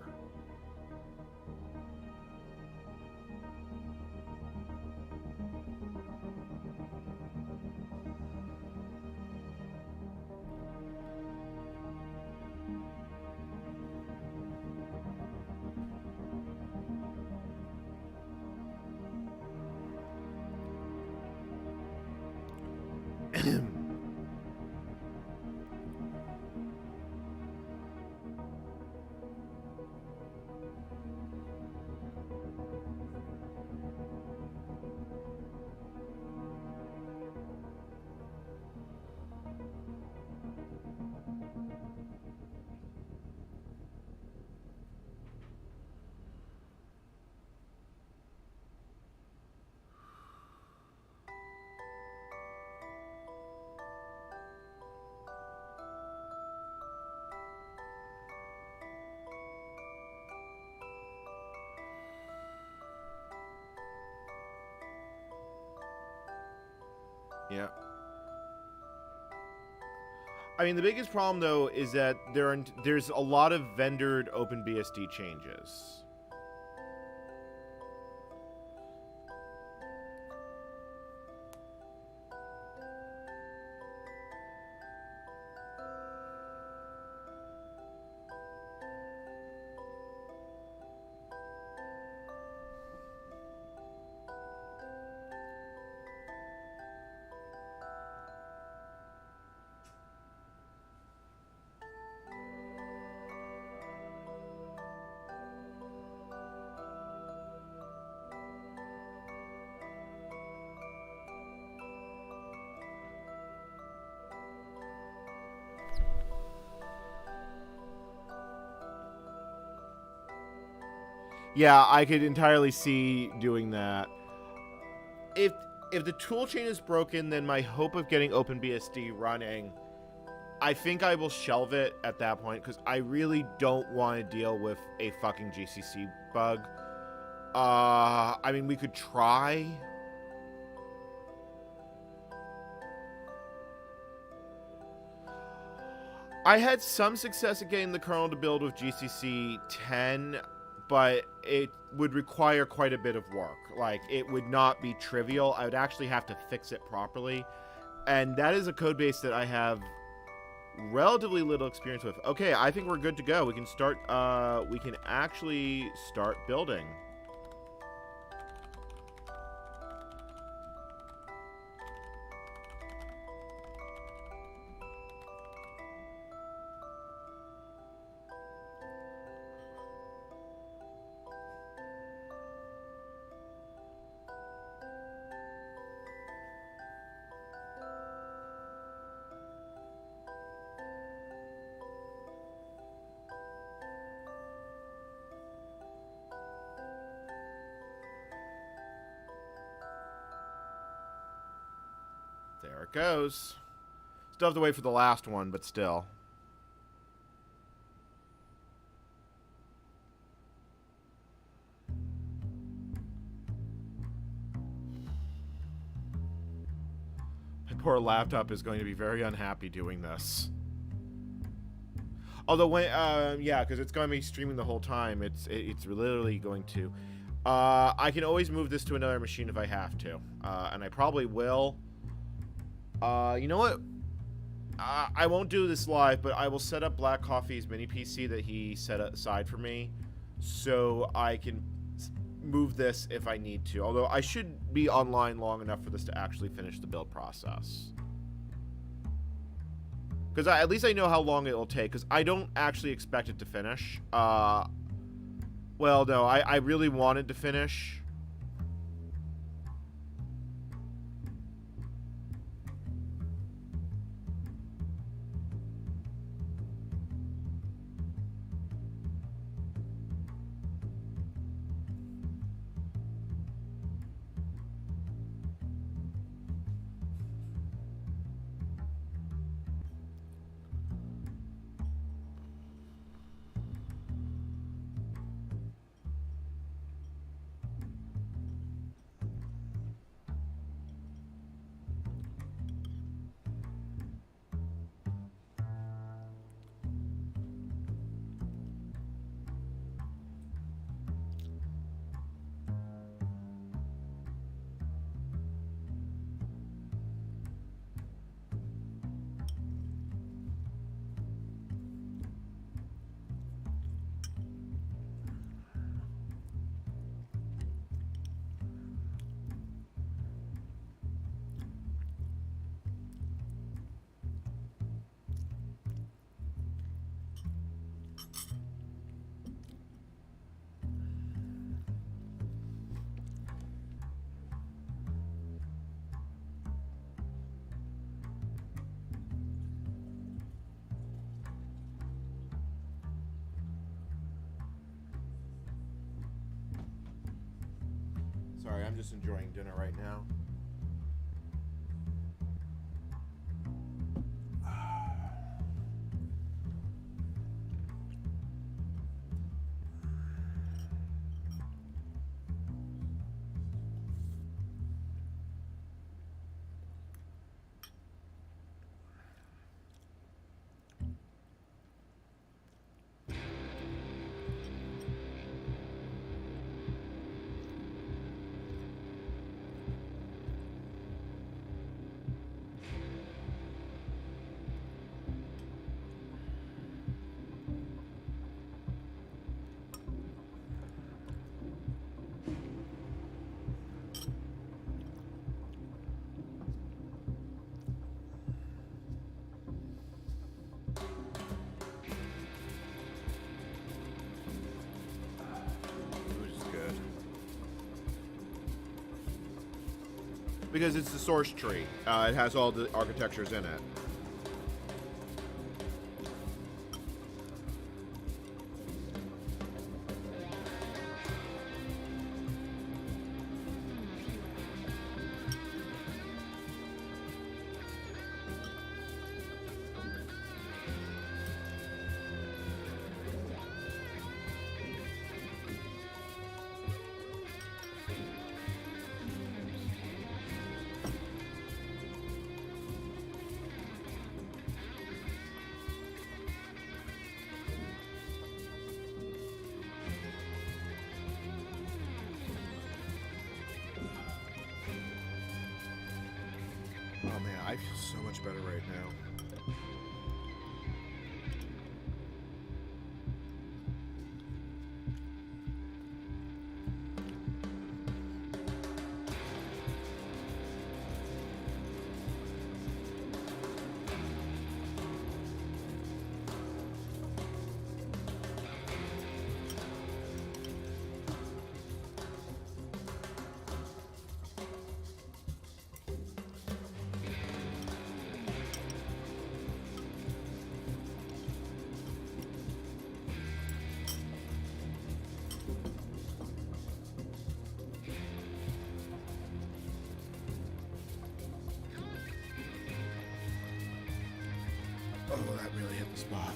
Speaker 1: Yeah. I mean, the biggest problem, though, is that there's a lot of vendored OpenBSD changes. Yeah, I could entirely see doing that. If the toolchain is broken, then my hope of getting OpenBSD running, I think I will shelve it at that point, because I really don't want to deal with a fucking GCC bug. I mean, we could try. I had some success at getting the kernel to build with GCC 10, but it would require quite a bit of work. Like, it would not be trivial. I would actually have to fix it properly. And that is a code base that I have relatively little experience with. Okay, I think we're good to go. We can start, we can actually start building. There it goes. Still have to wait for the last one, but still. My poor laptop is going to be very unhappy doing this. Although when, yeah, because it's going to be streaming the whole time. It's literally going to. I can always move this to another machine if I have to, and I probably will. You know what? I won't do this live, but I will set up Black Coffee's mini PC that he set aside for me, so I can move this if I need to. Although I should be online long enough for this to actually finish the build process. Because at least I know how long it will take, because I don't actually expect it to finish. Well, no, I really want it to finish. Sorry, I'm just enjoying dinner right now. Because it's the source tree. It has all the architectures in it. I feel so much better right now. Oh, that really hit the spot.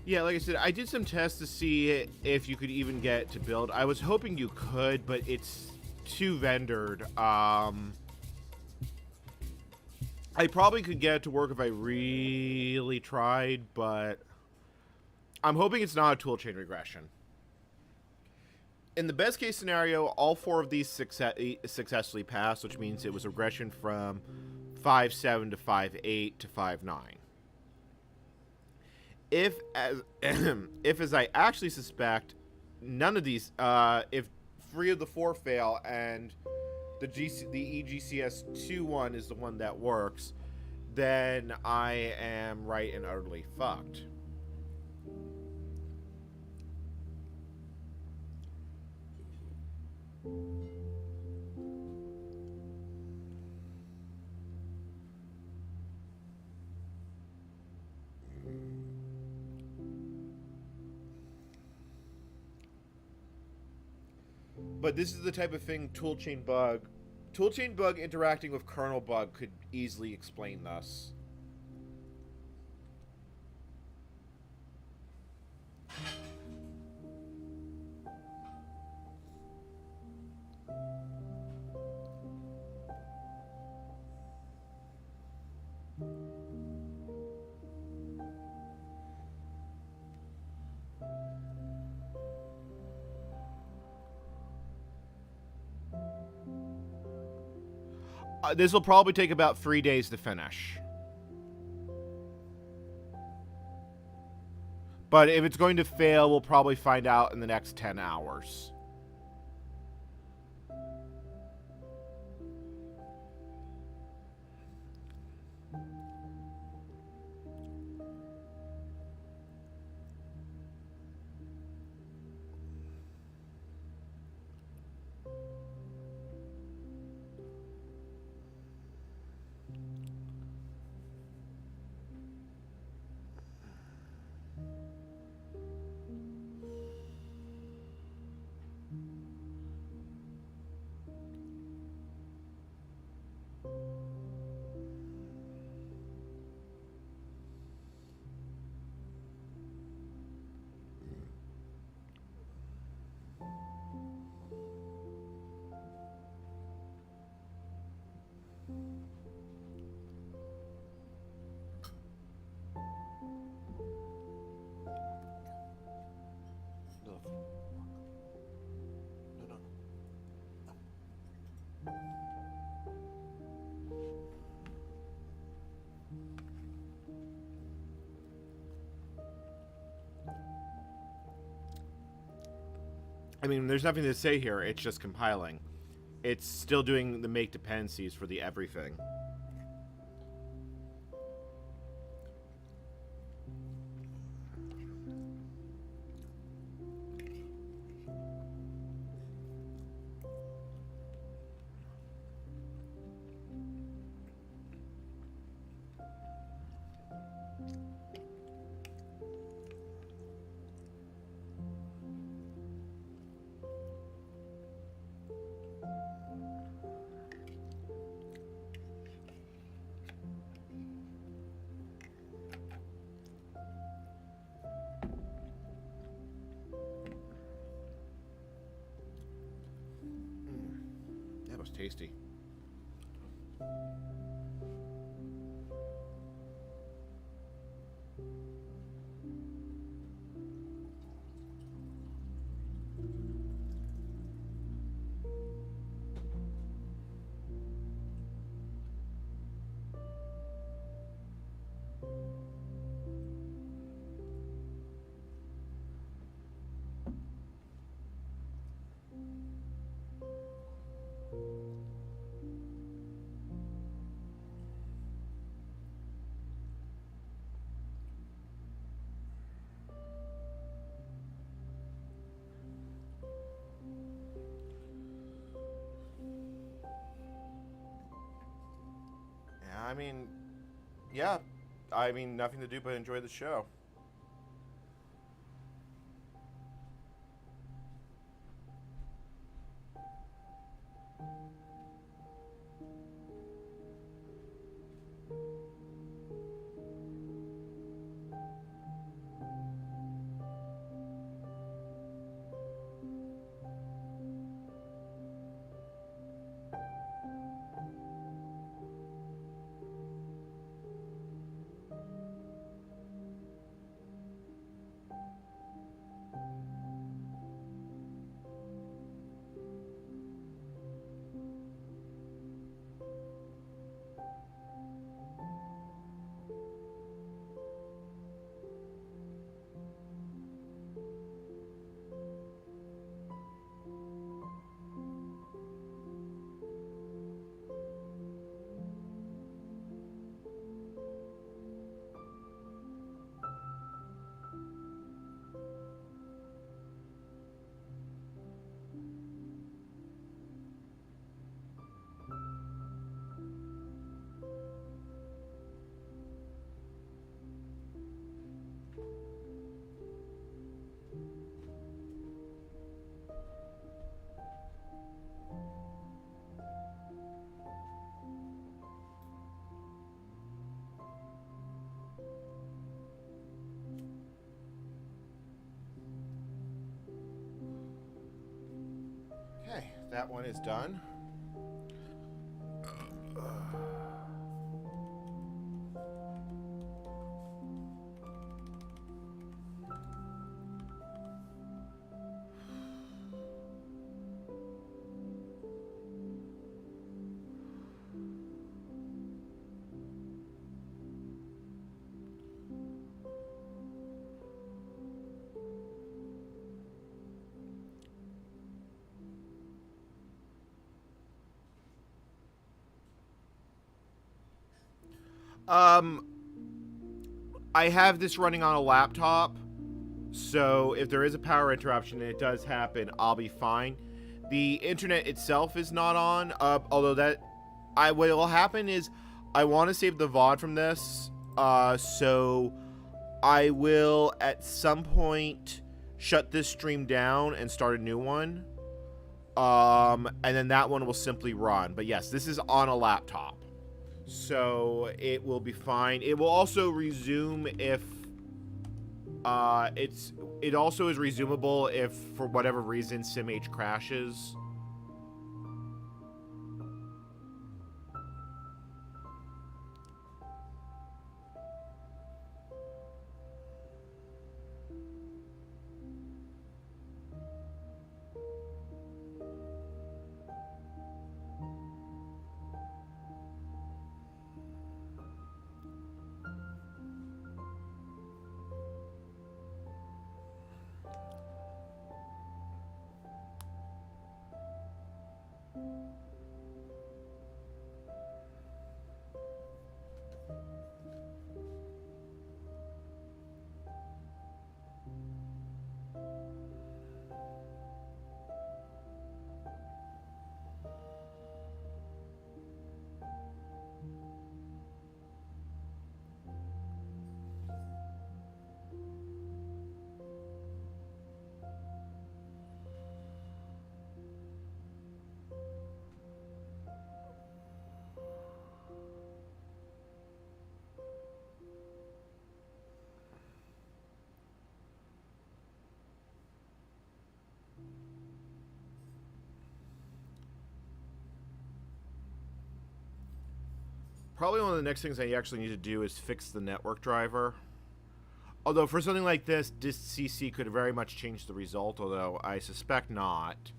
Speaker 1: Yeah, like I said, I did some tests to see if you could even get to build. I was hoping you could, but it's too vendored. I probably could get it to work if I really tried, but I'm hoping it's not a toolchain regression. In the best case scenario, all 4 of these successfully passed, which means it was a regression from 5.7 to 5.8 to 5.9. If, as I actually suspect, none of these, if 3 of the 4 fail and the EGCS2 one is the one that works, then I am right and utterly fucked. But this is the type of thing toolchain bug interacting with kernel bug could easily explain thus. This will probably take about 3 days to finish. But if it's going to fail, we'll probably find out in the next 10 hours. I mean, there's nothing to say here. It's just compiling. It's still doing the make dependencies for the everything. That was tasty. mean, yeah. I mean, nothing to do but enjoy the show. Okay, that one is done. Um, I have this running on a laptop, so if there is a power interruption and it does happen, I'll be fine. The internet itself is not on, although what will happen is I want to save the VOD from this, so I will at some point shut this stream down and start a new one, and then that one will simply run. But yes, this is on a laptop, so it will be fine. It will also resume if it also is resumable if for whatever reason SimH crashes. Probably one of the next things I actually need to do is fix the network driver. Although for something like this, distcc could very much change the result, although I suspect not.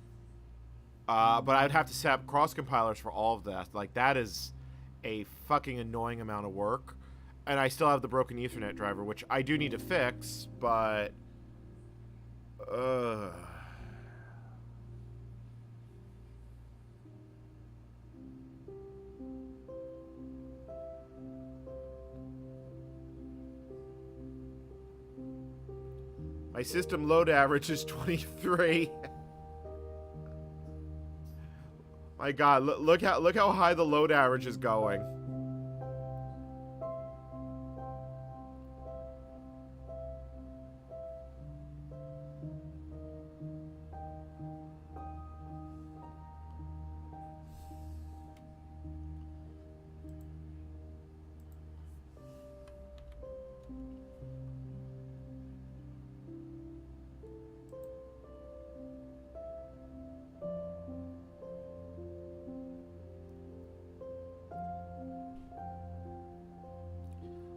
Speaker 1: But I'd have to set up cross compilers for all of that. Like, that is a fucking annoying amount of work. And I still have the broken Ethernet driver, which I do need to fix, but... My system load average is 23. My God, look how high the load average is going.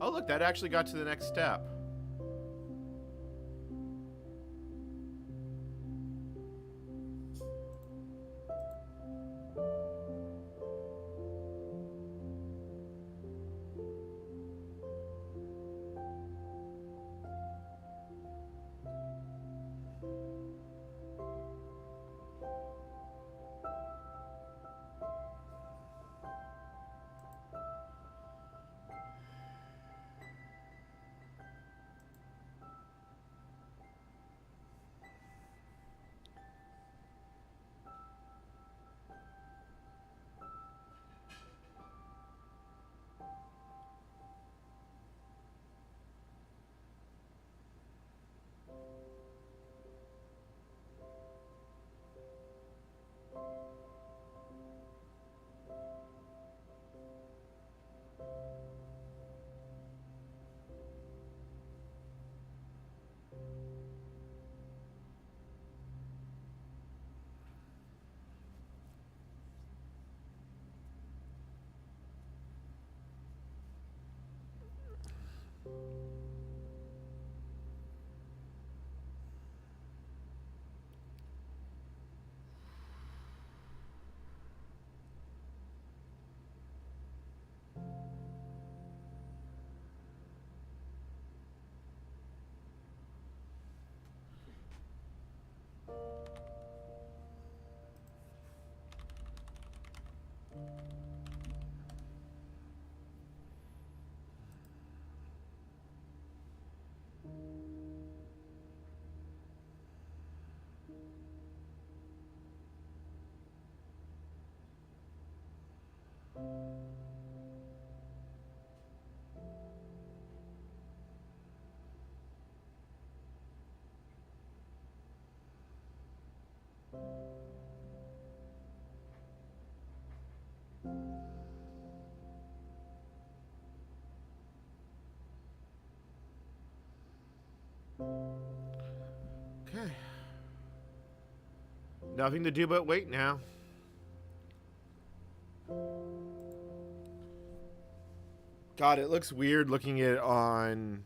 Speaker 1: Oh, look, that actually got to the next step. Okay. Nothing to do but wait now. God, it looks weird looking at it on...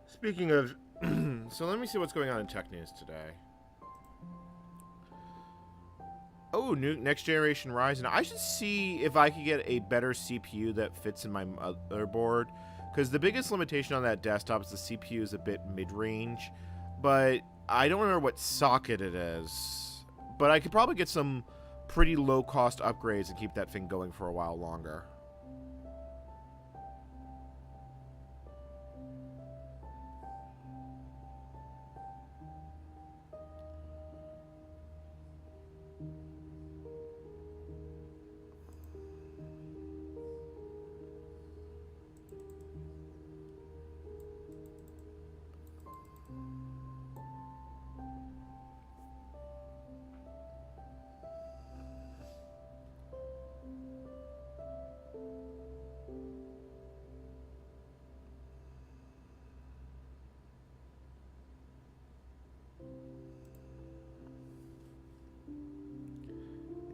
Speaker 1: Speaking of... so let me see what's going on in tech news today. Oh, new next generation Ryzen. I should see if I could get a better CPU that fits in my motherboard. Because the biggest limitation on that desktop is the CPU is a bit mid-range. But I don't remember what socket it is. But I could probably get some pretty low-cost upgrades and keep that thing going for a while longer.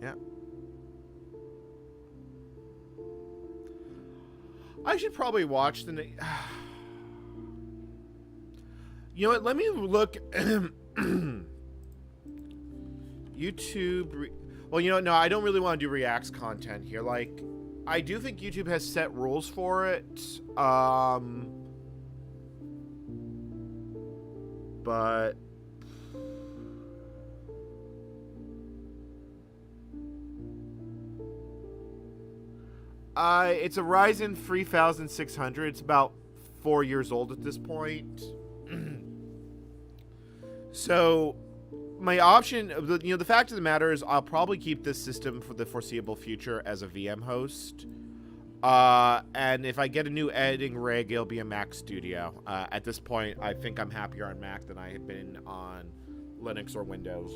Speaker 1: Yeah. I should probably watch the... You know what? Let me look... YouTube... Well, you know, no, I don't really want to do React's content here. Like, I do think YouTube has set rules for it. But... It's a Ryzen 3600. It's about 4 years old at this point. So, my option, the fact of the matter is I'll probably keep this system for the foreseeable future as a VM host. And if I get a new editing rig, it'll be a Mac Studio. At this point, I think I'm happier on Mac than I have been on Linux or Windows.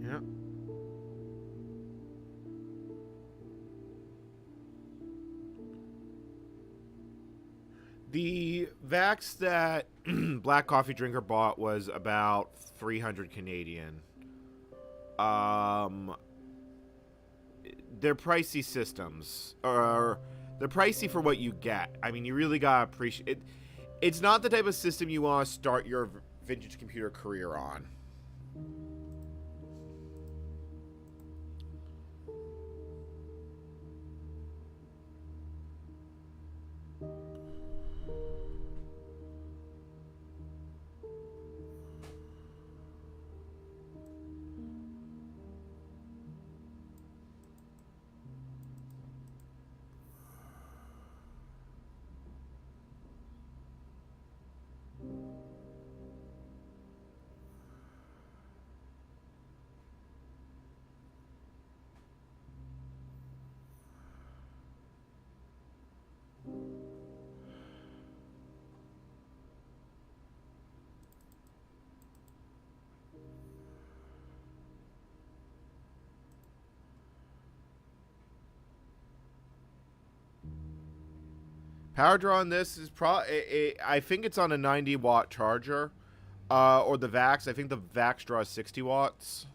Speaker 1: Yeah. The Vax that Black Coffee Drinker bought was about 300 Canadian. They're pricey systems, or they're pricey for what you get. I mean, you really gotta appreciate it. It's not the type of system you want to start your vintage computer career on. Power draw on this is probably, I think it's on a 90 watt charger, or the Vax. I think the Vax draws 60 watts.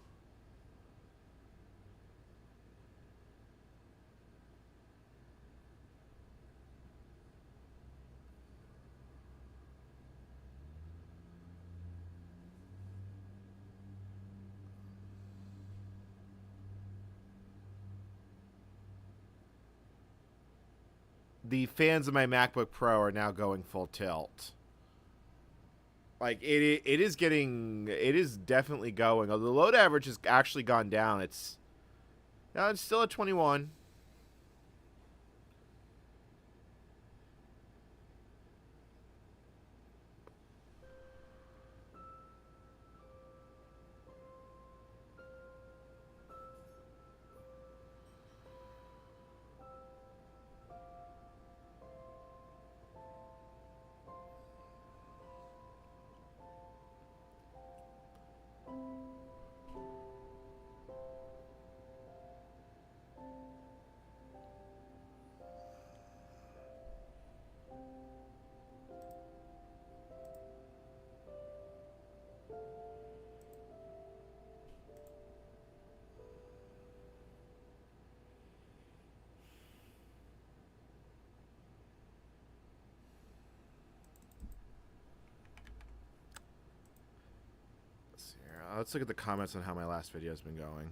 Speaker 1: The fans of my MacBook Pro are now going full tilt. Like, it is definitely going. The load average has actually gone down. It's still at 21. Let's look at the comments on how my last video has been going.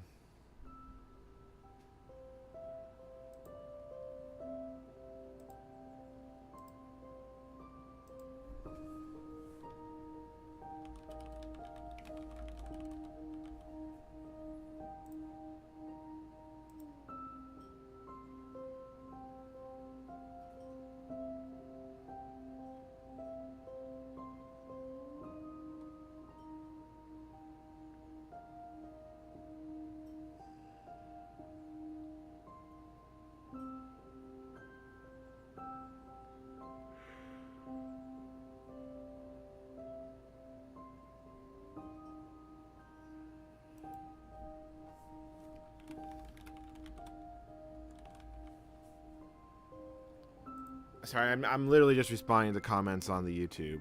Speaker 1: Sorry, I'm literally just responding to comments on the YouTube.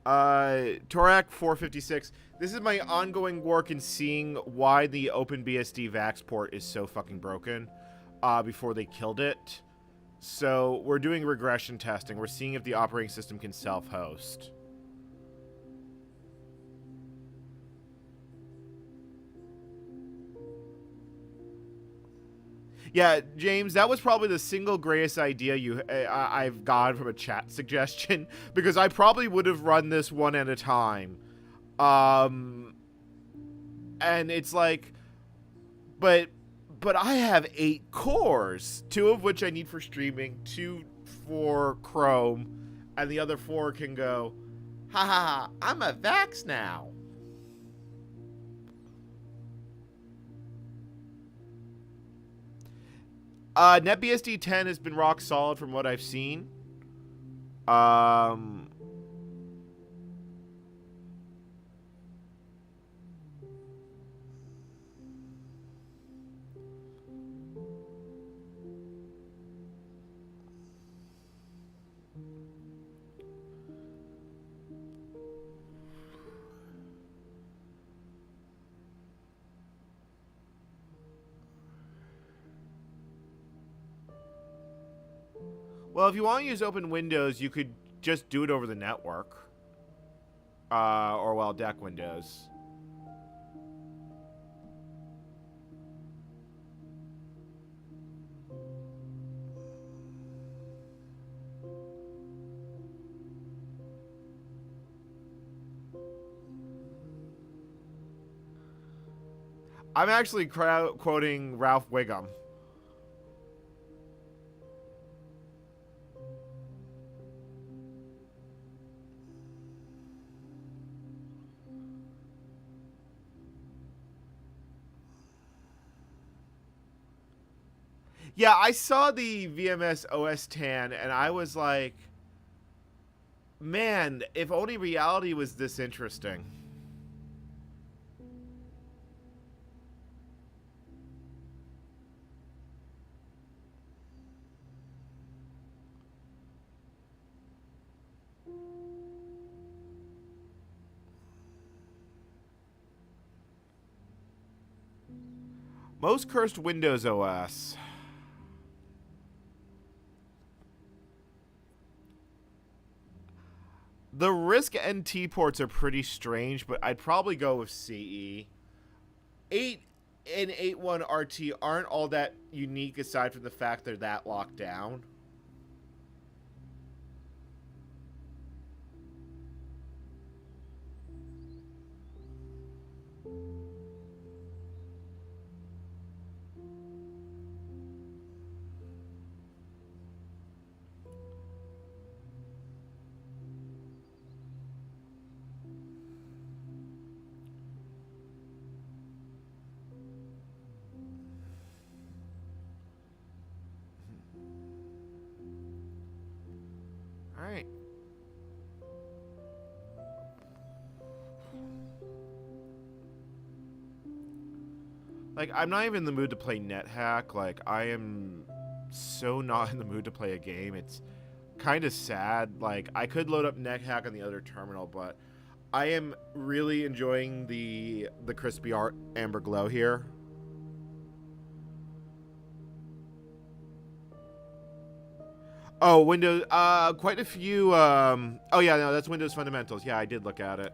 Speaker 1: Torak 456. This is my ongoing work in seeing why the OpenBSD VAX port is so fucking broken before they killed it. So we're doing regression testing. We're seeing if the operating system can self-host. Yeah, James, that was probably the single greatest idea I've gotten from a chat suggestion, because I probably would have run this one at a time. And it's like, but I have 8 cores, 2 of which I need for streaming, 2 for Chrome, and the other 4 can go, ha ha ha, I'm a Vax now. NetBSD 10 has been rock solid from what I've seen. Well, if you want to use Open Windows, you could just do it over the network. Or, well, DEC Windows. I'm actually quoting Ralph Wiggum. Yeah, I saw the VMS OS 10, and I was like, man, if only reality was this interesting. Most cursed Windows OS. The RISC NT ports are pretty strange, but I'd probably go with CE. 8 and 8.1 RT aren't all that unique aside from the fact they're that locked down. Alright. Like, I'm not even in the mood to play NetHack. Like, I am so not in the mood to play a game. It's kind of sad. Like, I could load up NetHack on the other terminal, but I am really enjoying the crispy amber glow here. Oh, Windows, quite a few, oh yeah, no, that's Windows Fundamentals. Yeah, I did look at it.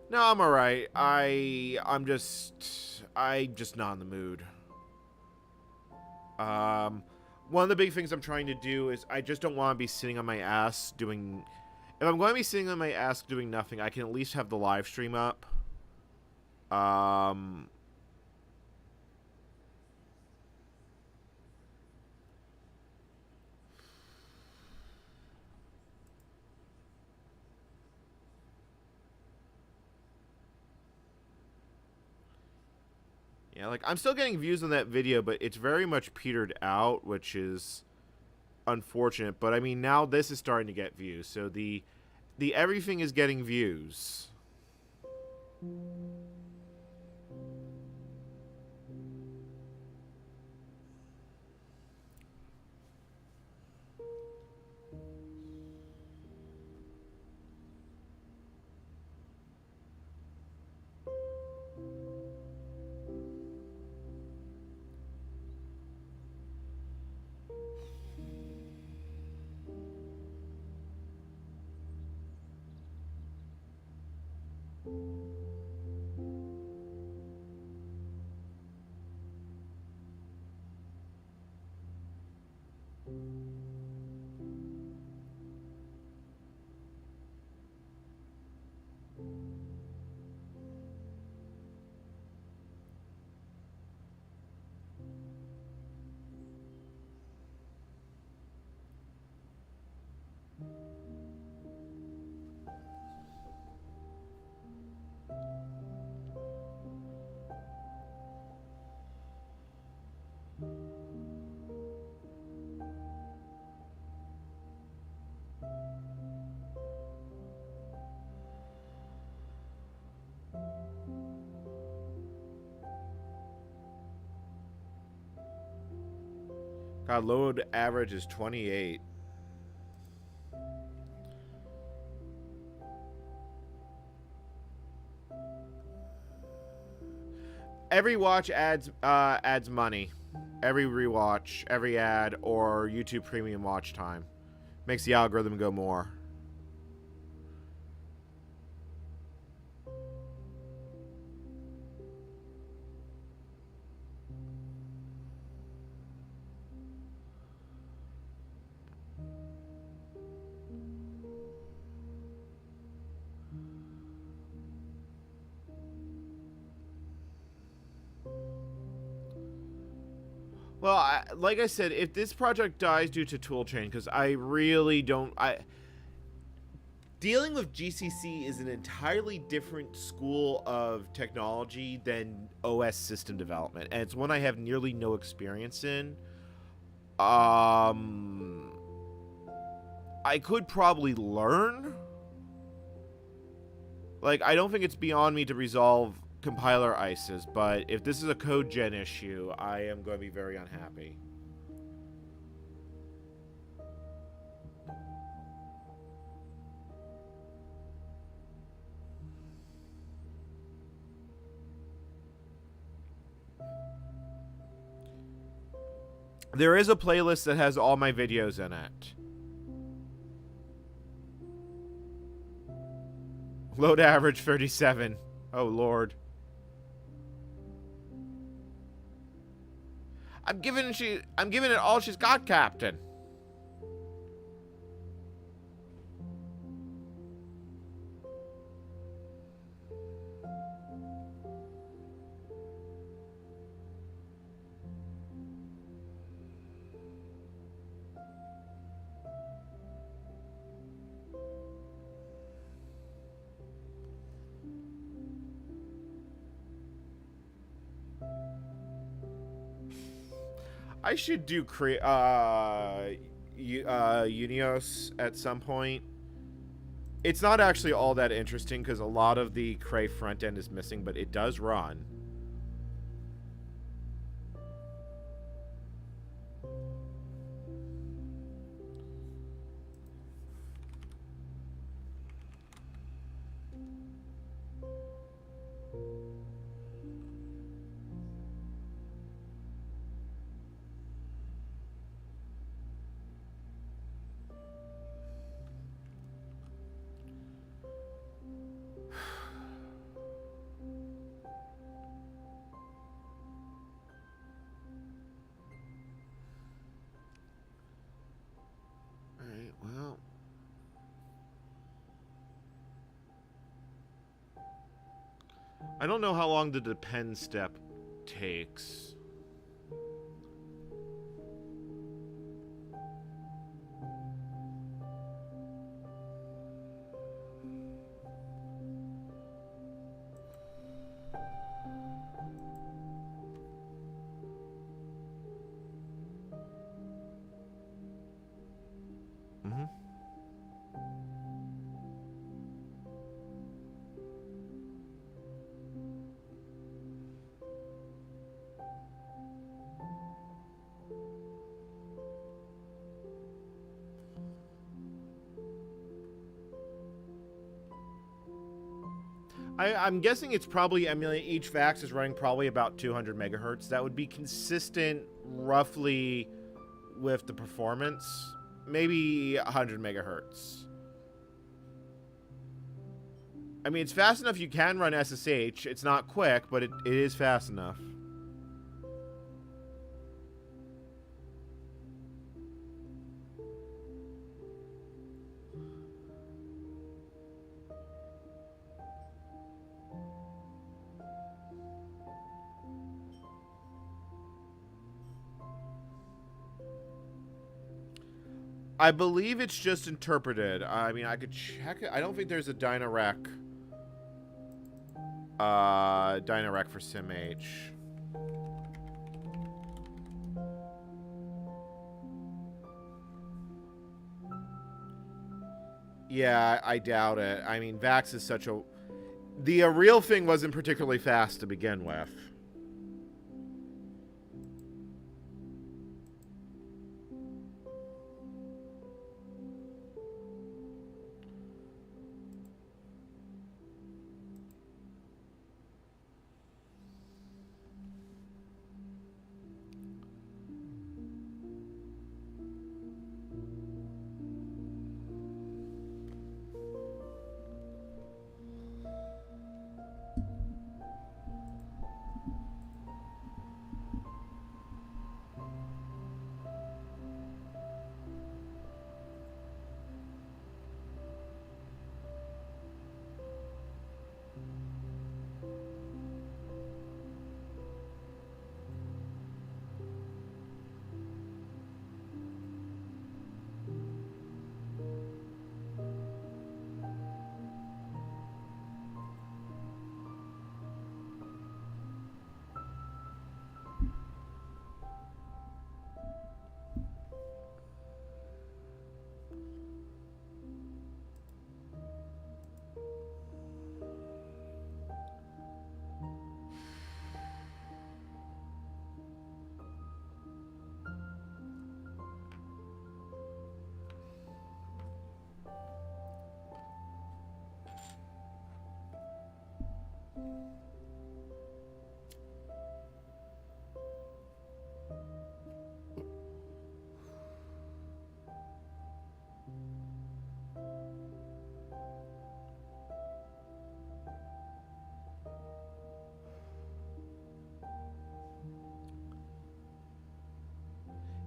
Speaker 1: No, I'm alright. I'm just not in the mood. One of the big things I'm trying to do is I just don't want to be sitting on my ass doing... If I'm going to be sitting on my ass doing nothing, I can at least have the live stream up. Yeah, like, I'm still getting views on that video, but it's very much petered out, which is unfortunate. But I mean, now this is starting to get views, so the everything is getting views. God, load average is 28. Every watch adds money. Every rewatch, every ad, or YouTube Premium watch time makes the algorithm go more. Well, like I said, if this project dies due to toolchain, because I really don't... Dealing with GCC is an entirely different school of technology than OS system development, and it's one I have nearly no experience in. I could probably learn. Like, I don't think it's beyond me to resolve compiler ICEs, but if this is a code gen issue, I am going to be very unhappy. There is a playlist that has all my videos in it. Load average 37. Oh, Lord. I'm giving it all she's got, Captain. I should do Unios at some point. It's not actually all that interesting because a lot of the Cray front end is missing, but it does run. Well, I don't know how long the depend step takes. I'm guessing it's probably emulating. Each VAX is running probably about 200 megahertz. That would be consistent, roughly, with the performance. Maybe 100 megahertz. I mean, it's fast enough you can run SSH. It's not quick, but it is fast enough. I believe it's just interpreted. I mean, I could check it. I don't think there's a Dynarec for SimH. Yeah, I doubt it. I mean, VAX is such a... The real thing wasn't particularly fast to begin with.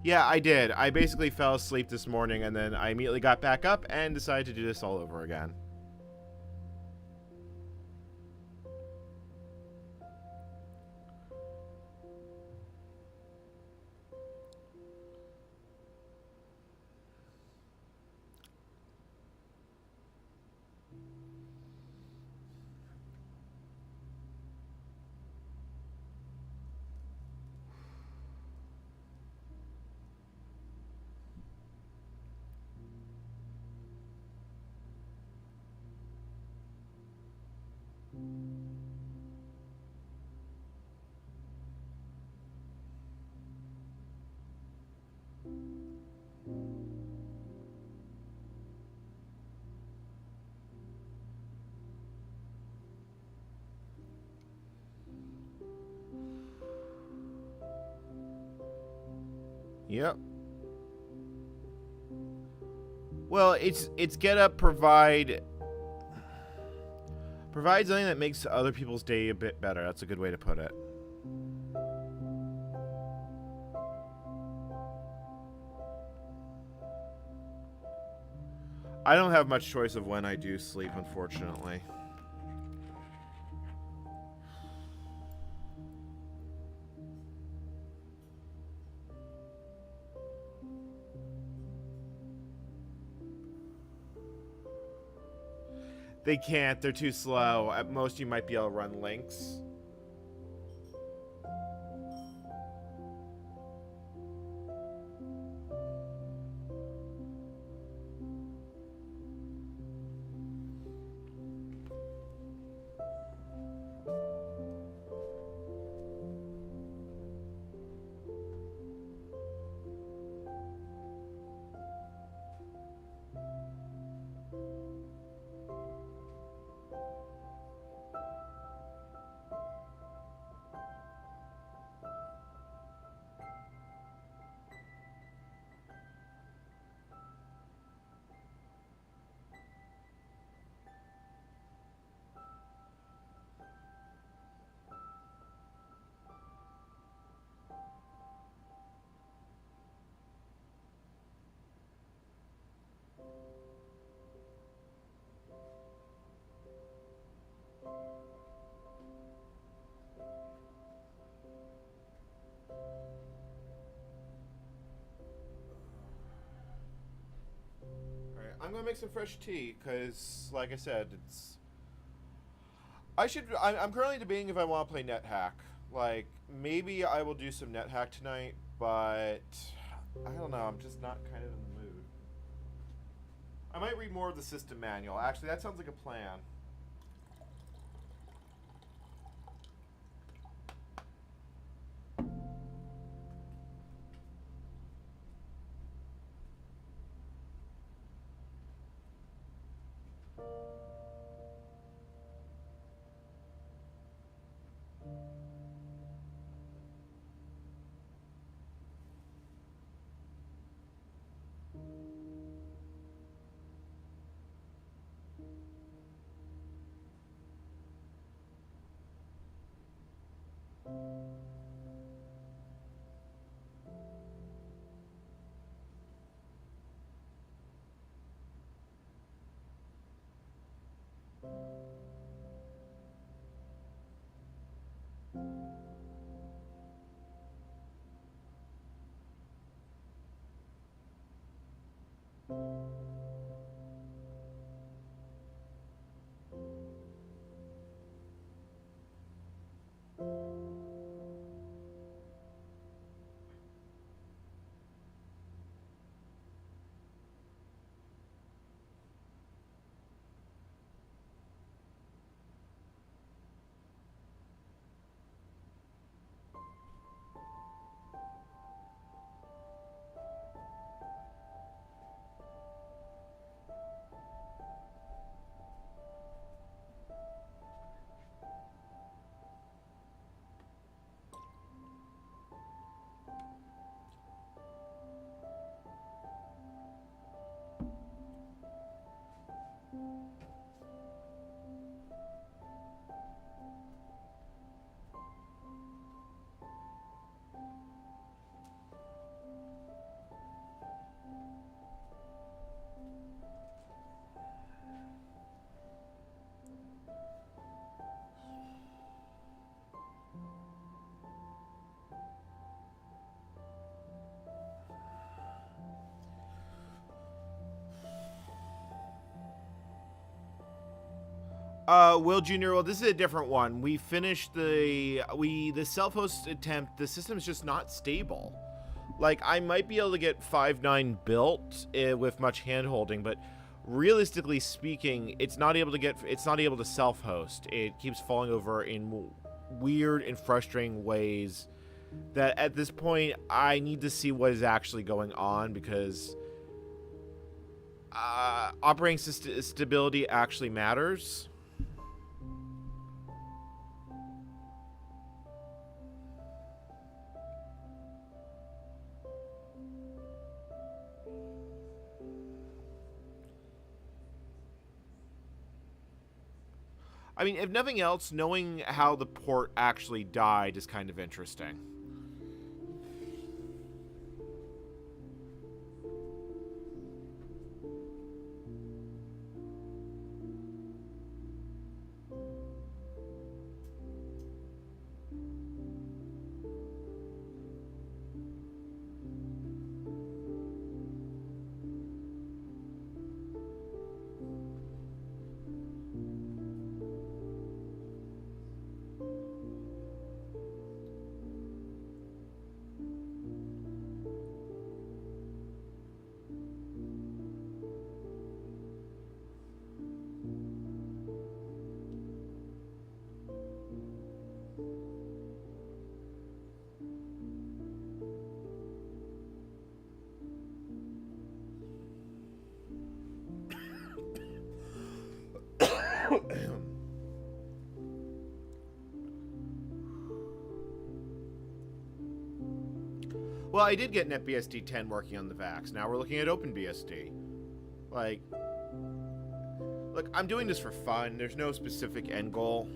Speaker 1: Yeah, I did. I basically fell asleep this morning, and then I immediately got back up and decided to do this all over again. Yep. Well, it's get up, provide something that makes other people's day a bit better. That's a good way to put it. I don't have much choice of when I do sleep, unfortunately. They can't. They're too slow. At most, you might be able to run links. I'm gonna make some fresh tea because, like I said, I'm currently debating if I want to play NetHack. Like, maybe I will do some NetHack tonight, but I don't know. I'm just not kind of in the mood. I might read more of the system manual. Actually, that sounds like a plan. Will Jr., well, this is a different one. We finished the self-host attempt. The system is just not stable. Like, I might be able to get 5.9 built with much hand-holding, but realistically speaking, it's not able to self-host. It keeps falling over in weird and frustrating ways that at this point, I need to see what is actually going on because operating stability actually matters. I mean, if nothing else, knowing how the port actually died is kind of interesting. Well, I did get NetBSD 10 working on the VAX. Now we're looking at OpenBSD. Like, look, I'm doing this for fun. There's no specific end goal.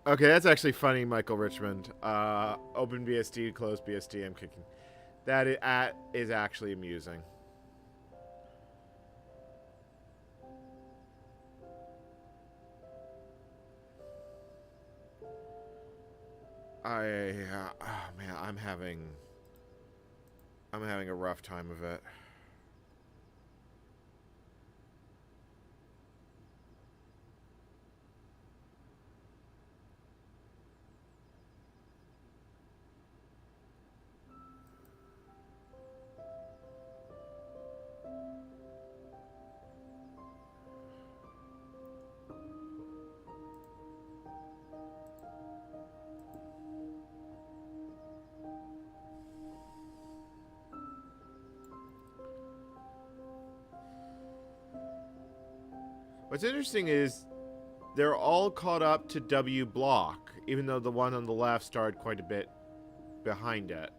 Speaker 1: Okay, that's actually funny, Michael Richmond. OpenBSD, closed BSD, I'm kicking. That is actually amusing. Oh man, I'm having a rough time of it. What's interesting is they're all caught up to W block, even though the one on the left started quite a bit behind it.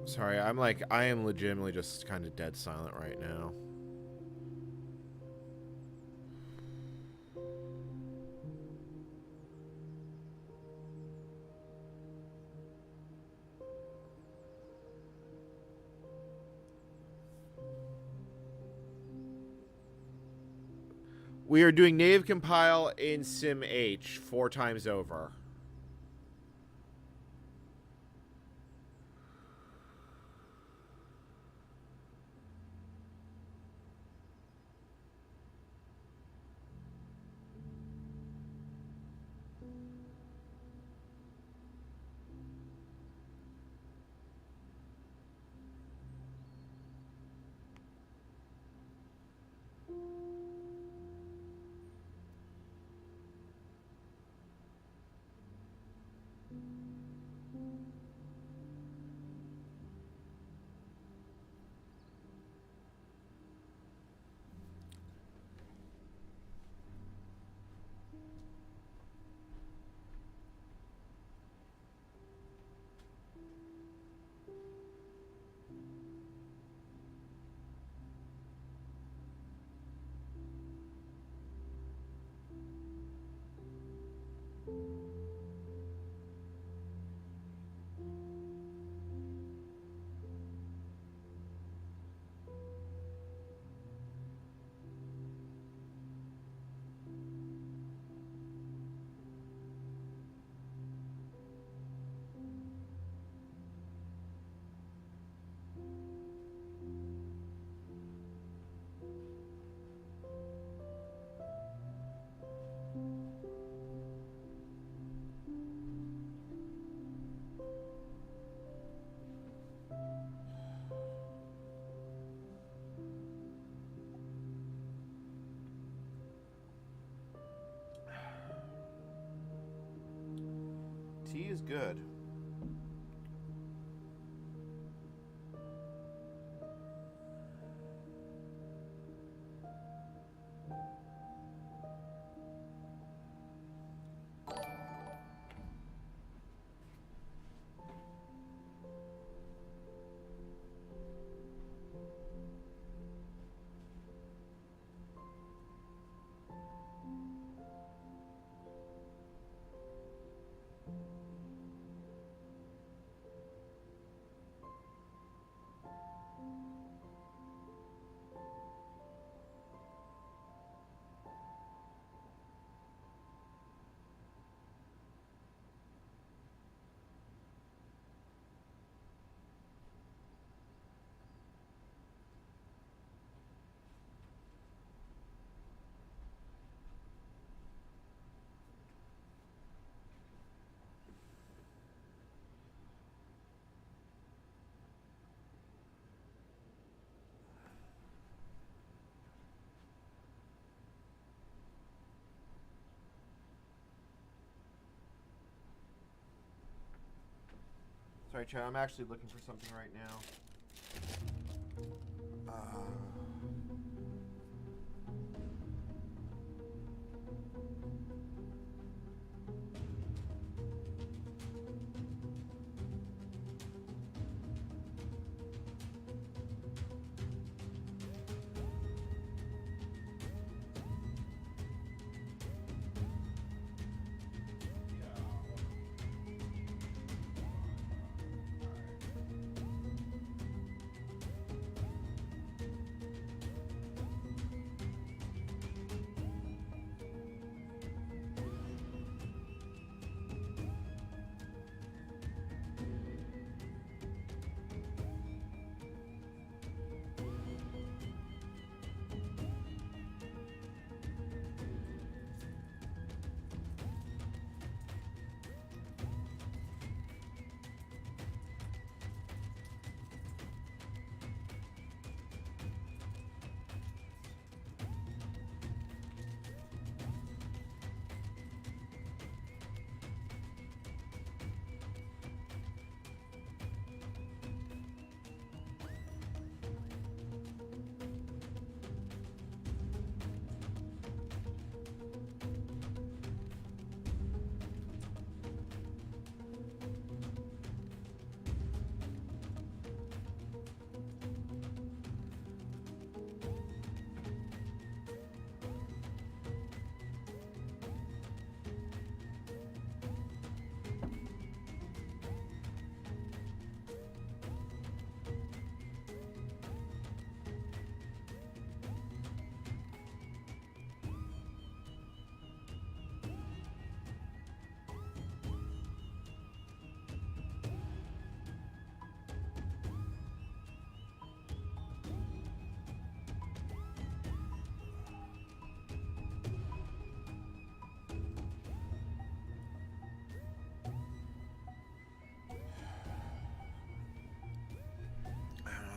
Speaker 1: Sorry, I am legitimately just kind of dead silent right now. We are doing native compile in SimH 4 times over. tea is good. Sorry, Chad, I'm actually looking for something right now.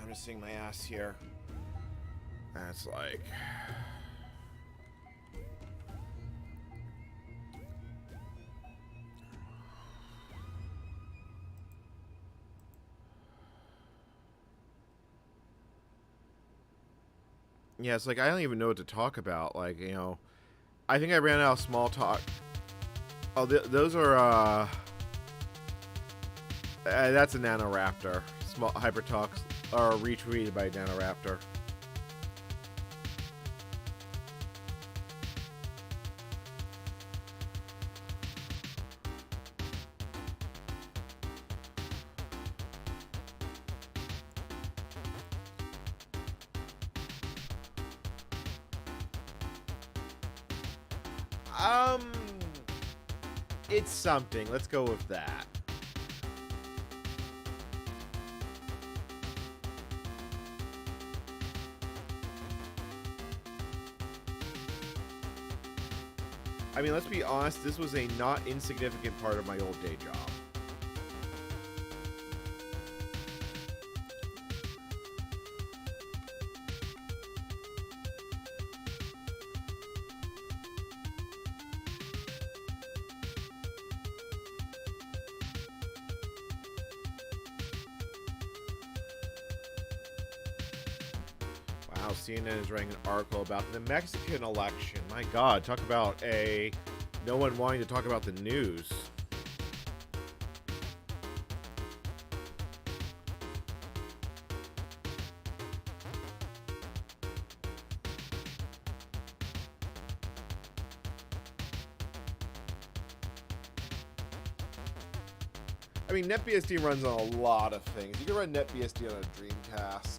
Speaker 1: I'm just seeing my ass here. That's like... Yeah, it's like I don't even know what to talk about. Like, you know, I think I ran out of small talk. Oh, those are, that's a Nanoraptor. Small hypertalks are retweeted by Nanoraptor. It's something. Let's go with that. I mean, let's be honest, this was a not insignificant part of my old day job. CNN is writing an article about the Mexican election. My God, talk about no one wanting to talk about the news. I mean, NetBSD runs on a lot of things. You can run NetBSD on a Dreamcast.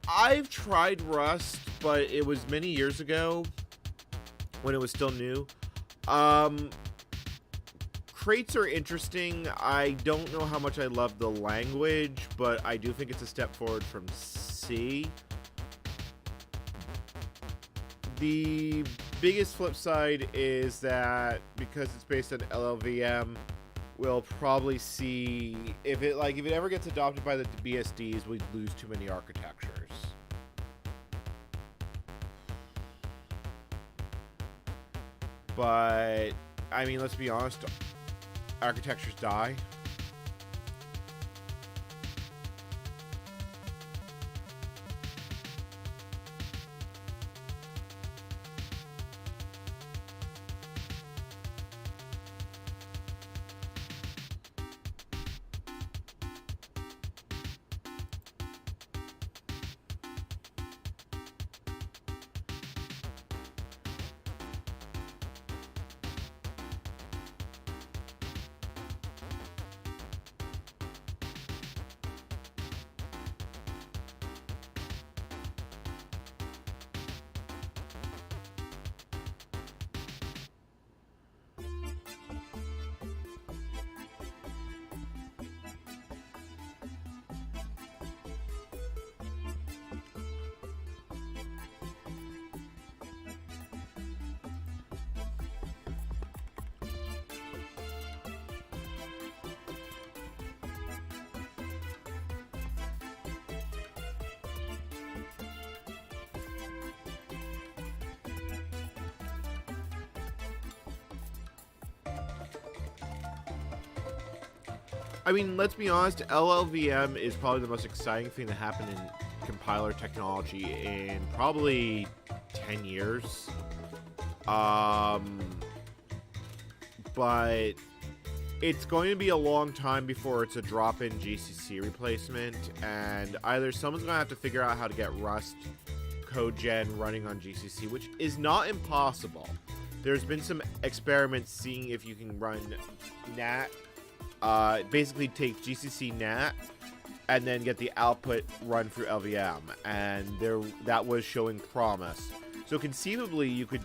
Speaker 1: I've tried Rust, but it was many years ago when it was still new. Crates are interesting. I don't know how much I love the language, but I do think it's a step forward from C. The biggest flip side is that because it's based on LLVM, we'll probably see if it ever gets adopted by the BSDs, we'd lose too many architectures. But I mean, let's be honest, architectures die. I mean, let's be honest, LLVM is probably the most exciting thing that happened in compiler technology in probably 10 years. But it's going to be a long time before it's a drop-in GCC replacement, and either someone's going to have to figure out how to get Rust code gen running on GCC, which is not impossible. There's been some experiments seeing if you can run NAT. Basically take GCC NAT and then get the output run through LVM, and that was showing promise. So conceivably, you could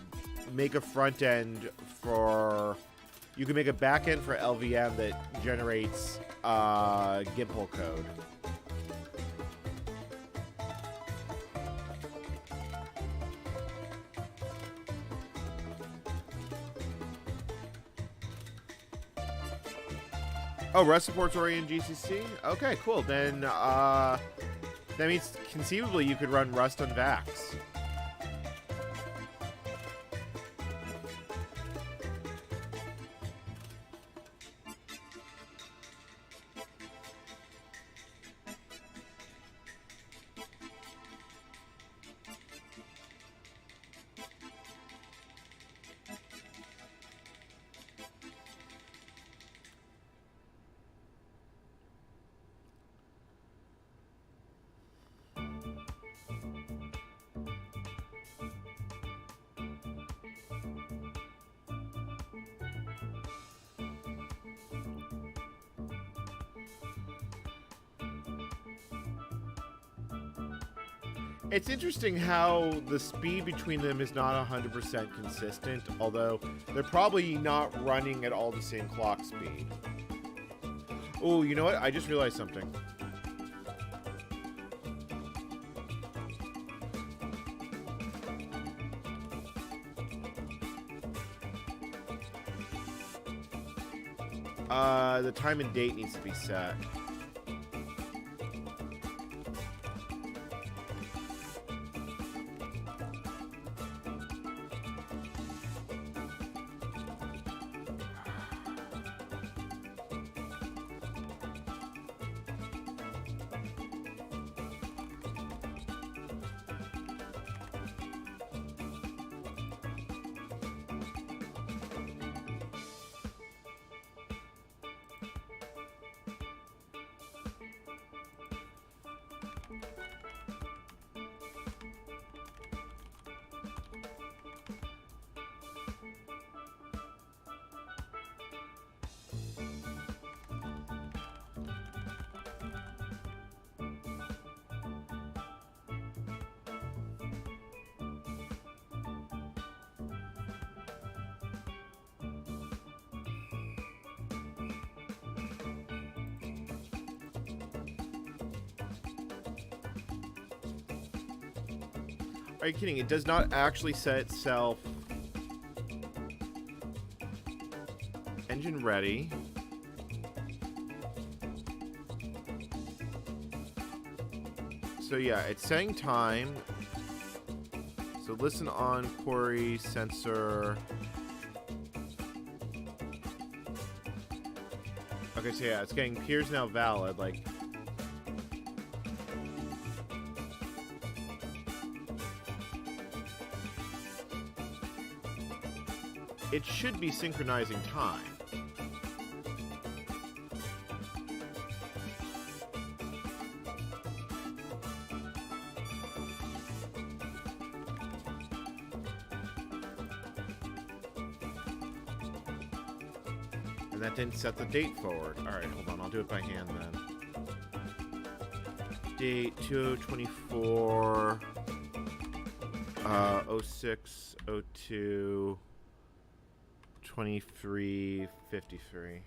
Speaker 1: make a front end you can make a back end for LVM that generates Gimple code. Oh, Rust supports already in GCC? Okay, cool. Then that means conceivably you could run Rust on VAX. It's interesting how the speed between them is not 100% consistent, although they're probably not running at all the same clock speed. Oh, you know what? I just realized something. The time and date needs to be set. Are you kidding? It does not actually set itself engine ready. So yeah, it's setting time. So listen on query sensor. Okay, so yeah, it's getting peers now valid. Like, it should be synchronizing time. And that didn't set the date forward. All right, hold on. I'll do it by hand then. Date 2/24, 06, 02, 23:53.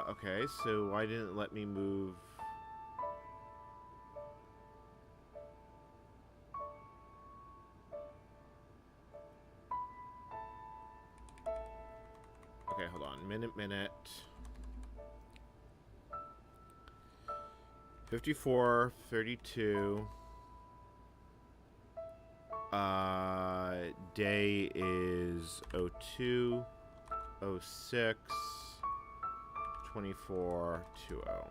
Speaker 1: Okay, so why didn't it let me move? Okay, hold on. Minute. 54:32. Day is 02, 06. 24:20.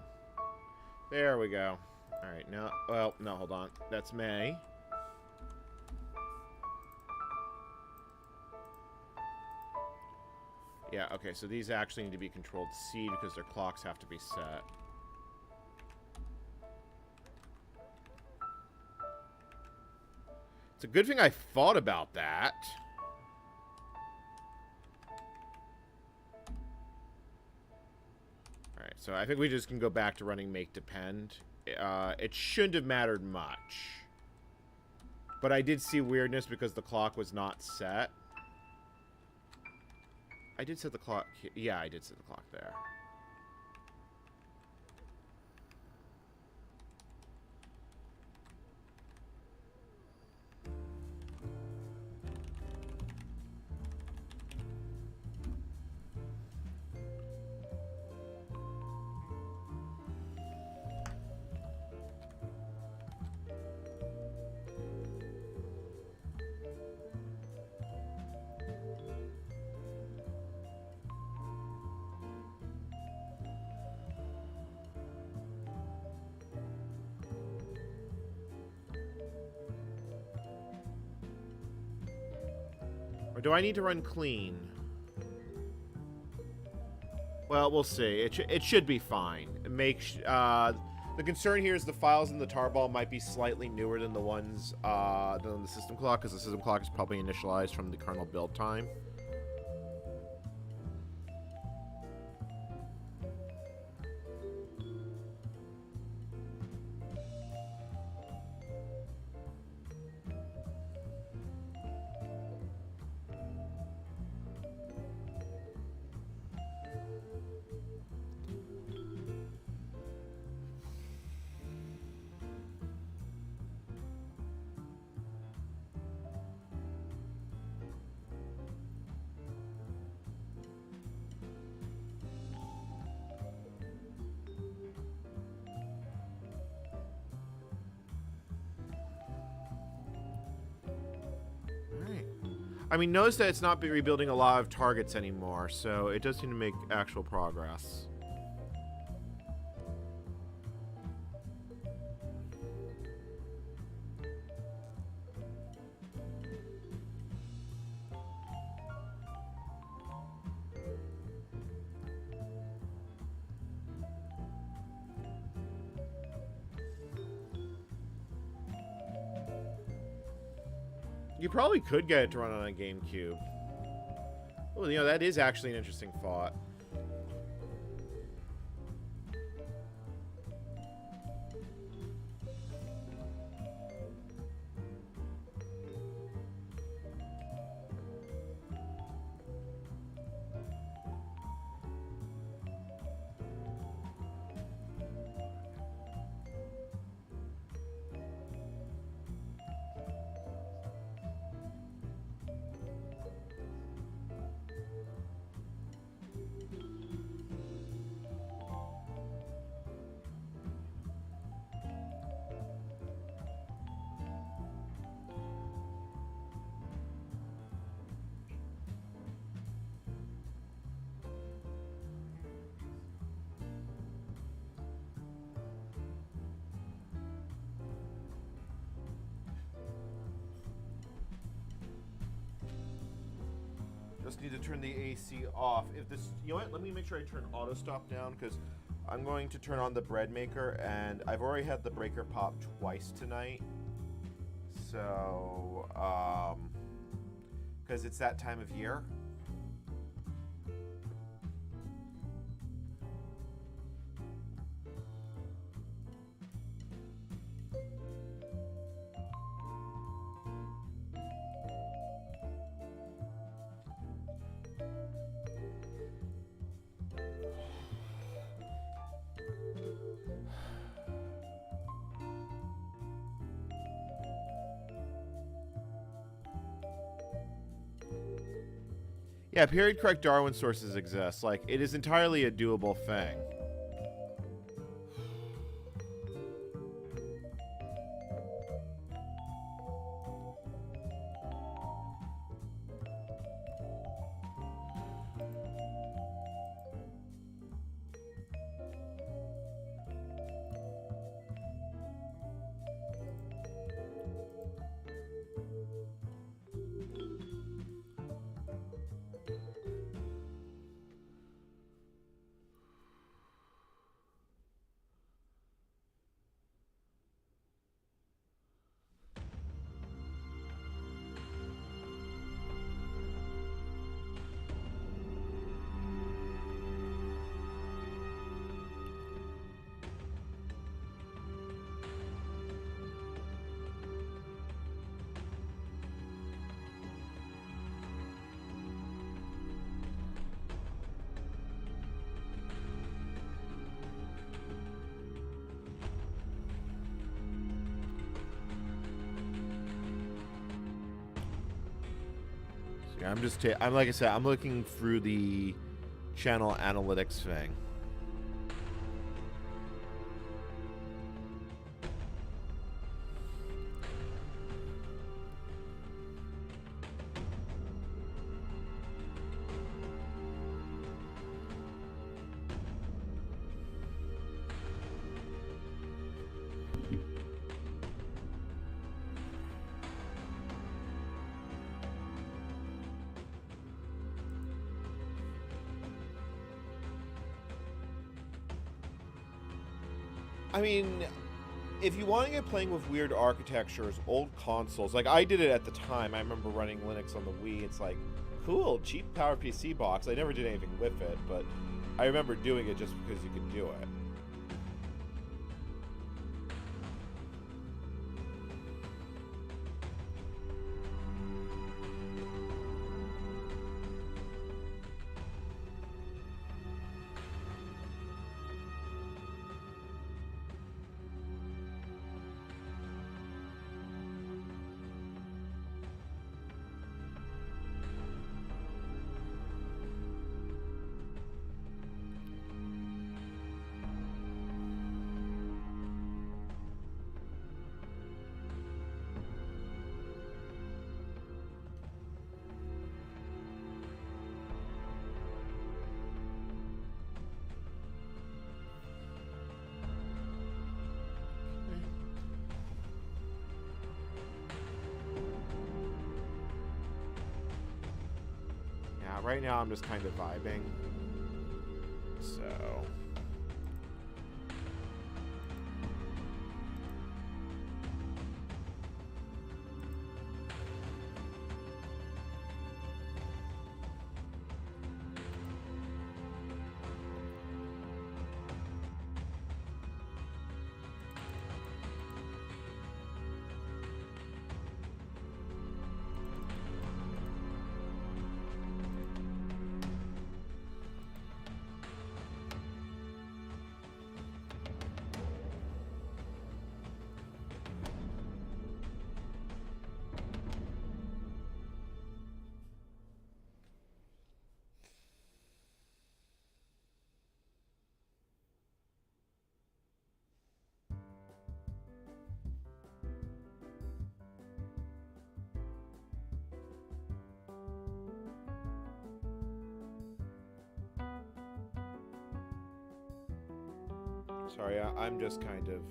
Speaker 1: There we go. All right, now, well, no, hold on. That's May. Yeah, okay, so these actually need to be controlled C because their clocks have to be set. It's a good thing I thought about that. Alright, so I think we just can go back to running make depend. It shouldn't have mattered much. But I did see weirdness because the clock was not set. I did set the clock. Yeah, I did set the clock there. Or do I need to run clean? Well, we'll see. It should be fine. The concern here is the files in the tarball might be slightly newer than the ones than the system clock, because the system clock is probably initialized from the kernel build time. I mean, notice that it's not rebuilding a lot of targets anymore, so it does seem to make actual progress. You probably could get it to run on a GameCube. Well, you know, that is actually an interesting thought. Just need to turn the AC off. If this, you know what? Let me make sure I turn auto stop down because I'm going to turn on the bread maker, and I've already had the breaker pop twice tonight. So, because it's that time of year. Yeah, period correct Darwin sources exist. Like, it is entirely a doable thing. Yeah, I'm like I said, I'm looking through the channel analytics thing. I mean, if you want to get playing with weird architectures, old consoles, like I did it at the time. I remember running Linux on the Wii. It's like, cool, cheap PowerPC box. I never did anything with it, but I remember doing it just because you could do it. Right now I'm just kind of vibing. So... Sorry, I'm just kind of...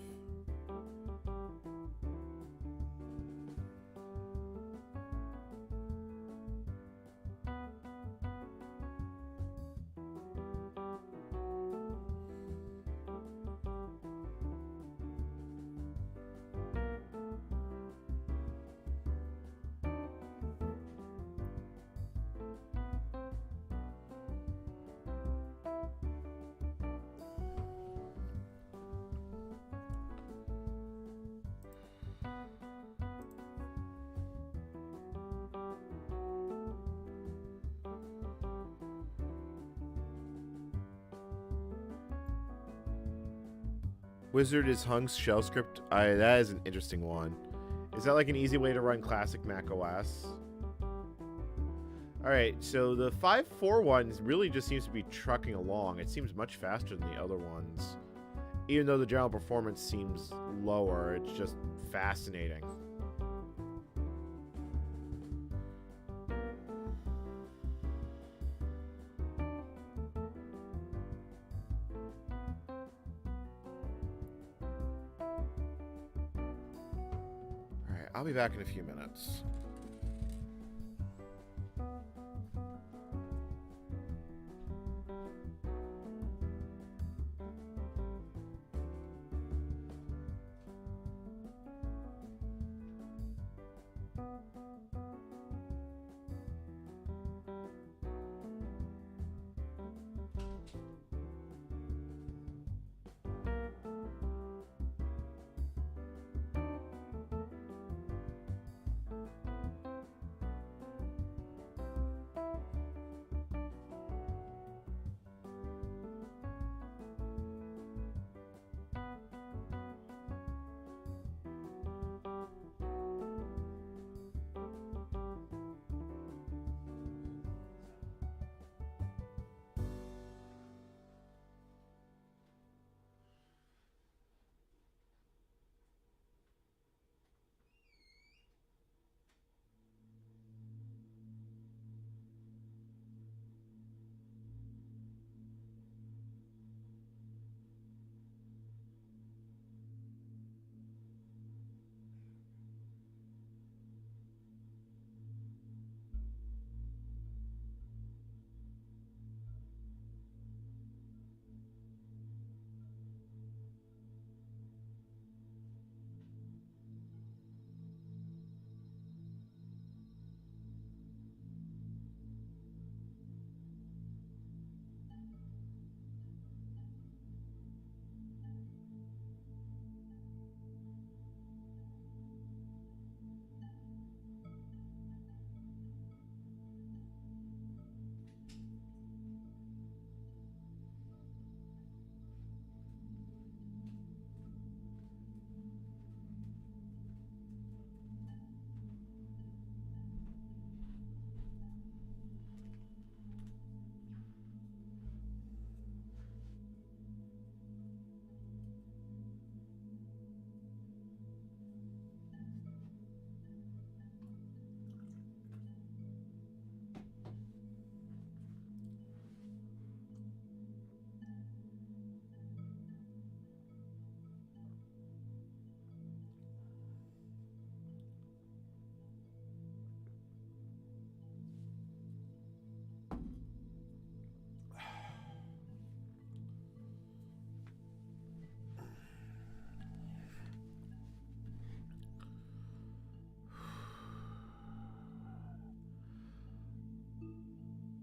Speaker 1: Wizard is Hung's shell script. That is an interesting one. Is that like an easy way to run classic Mac OS? Alright, so the 5.4 one really just seems to be trucking along. It seems much faster than the other ones. Even though the general performance seems lower, it's just fascinating. Alright, I'll be back in a few minutes.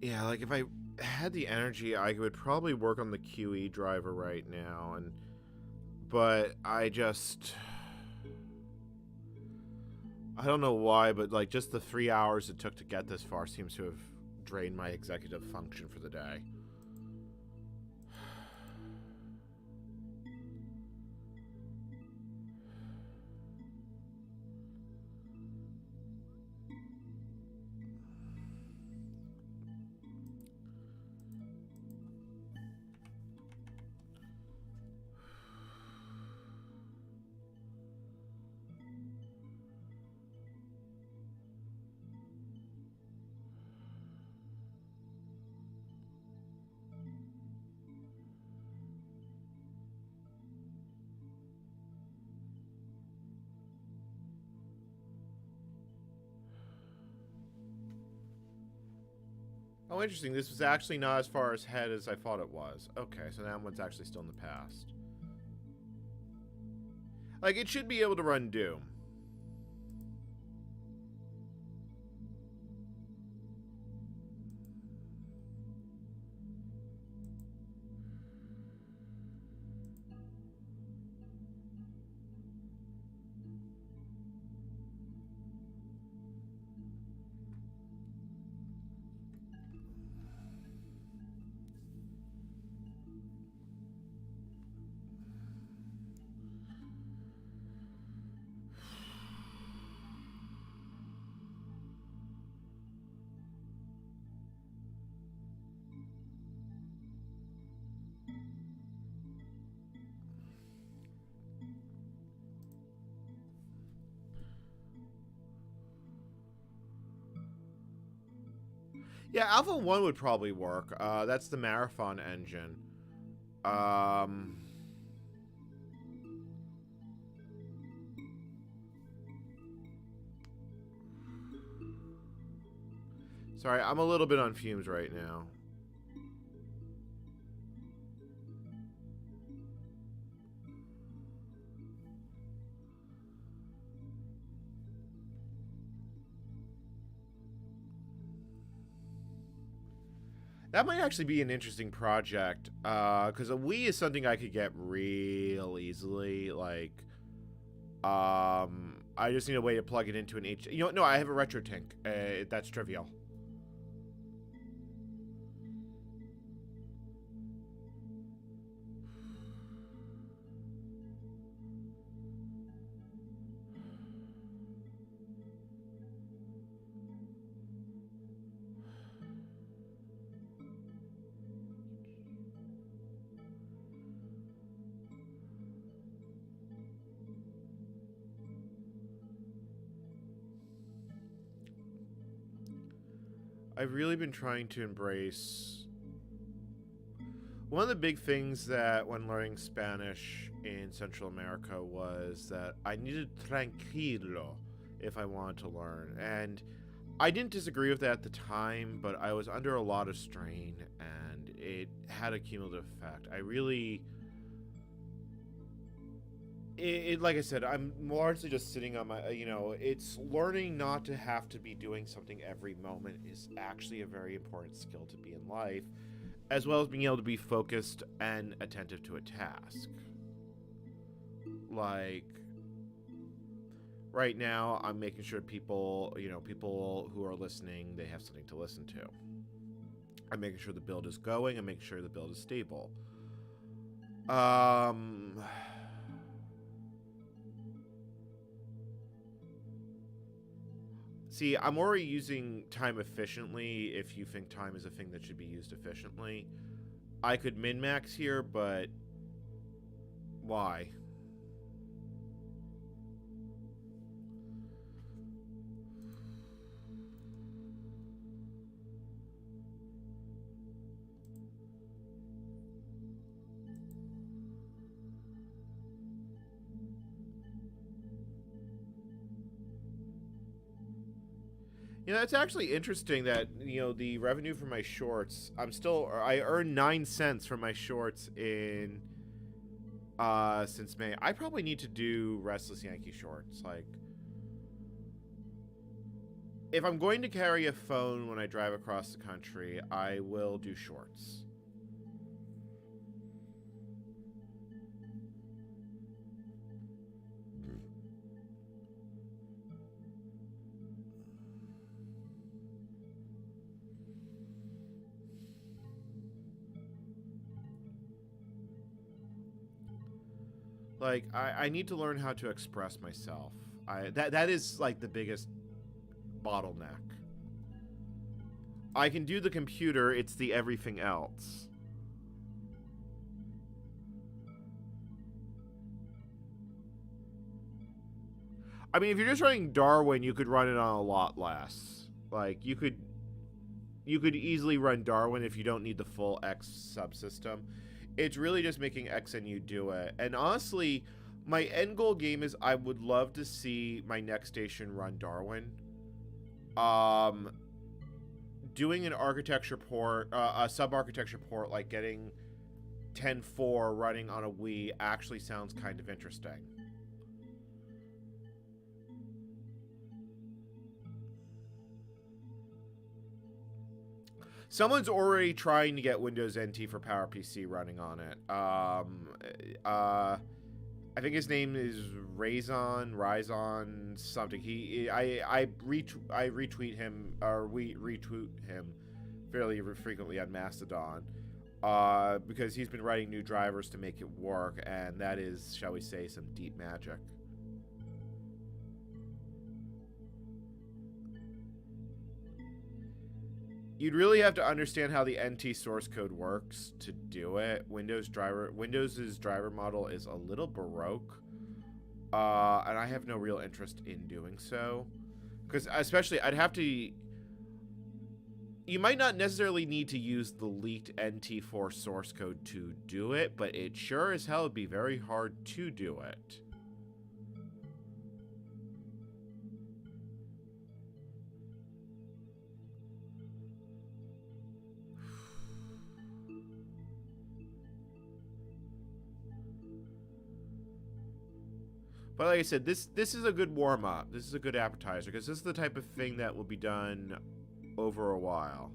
Speaker 1: Yeah, like if I had the energy, I would probably work on the QE driver right now, but I don't know why, but like just the 3 hours it took to get this far seems to have drained my executive function for the day. Oh, interesting. This was actually not as far ahead as I thought it was. Okay, so that one's actually still in the past. Like, it should be able to run Doom. Yeah, Alpha 1 would probably work. That's the Marathon engine. Sorry, I'm a little bit on fumes right now. That might actually be an interesting project, because a Wii is something I could get real easily. Like, I just need a way to plug it into an H. You know, no, I have a RetroTink. That's trivial. I've really been trying to embrace... One of the big things that when learning Spanish in Central America was that I needed tranquilo if I wanted to learn. And I didn't disagree with that at the time, but I was under a lot of strain and it had a cumulative effect. I really... like I said, I'm largely just sitting on my, it's learning not to have to be doing something every moment is actually a very important skill to be in life, as well as being able to be focused and attentive to a task. Like, right now, I'm making sure people who are listening, they have something to listen to. I'm making sure the build is going, I'm making sure the build is stable. See, I'm already using time efficiently if you think time is a thing that should be used efficiently. I could min-max here, but why? You know, it's actually interesting that, the revenue for my shorts, I earned 9 cents from my shorts in, since May. I probably need to do Restless Yankee shorts. Like, if I'm going to carry a phone when I drive across the country, I will do shorts. Like, I need to learn how to express myself. That is, like, the biggest bottleneck. I can do the computer, it's the everything else. I mean, if you're just running Darwin, you could run it on a lot less. Like, you could easily run Darwin if you don't need the full X subsystem. It's really just making XNU do it. And honestly, my end goal game is I would love to see my next station run Darwin. Doing an architecture port, a sub-architecture port, like getting 10.4 running on a Wii actually sounds kind of interesting. Someone's already trying to get Windows NT for PowerPC running on it. I think his name is Ryzon something. I retweet him, or we retweet him fairly frequently on Mastodon, because he's been writing new drivers to make it work, and that is, shall we say, some deep magic. You'd really have to understand how the NT source code works to do it. Windows' driver model is a little baroque, and I have no real interest in doing so. Because especially, I'd have to... You might not necessarily need to use the leaked NT4 source code to do it, but it sure as hell would be very hard to do it. But like I said, this is a good warm-up. This is a good appetizer, because this is the type of thing that will be done over a while.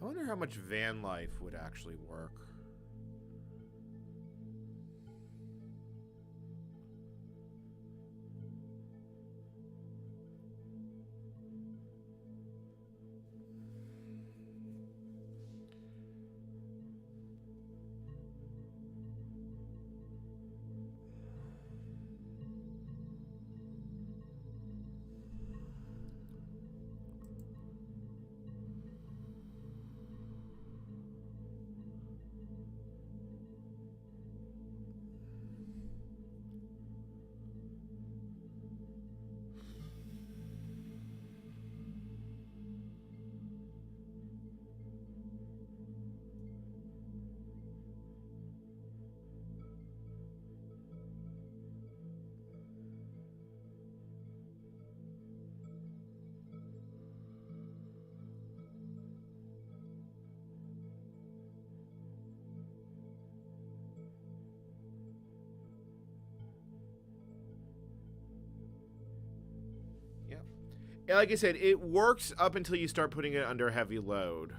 Speaker 1: I wonder how much van life would actually work. Yeah, like I said, it works up until you start putting it under heavy load.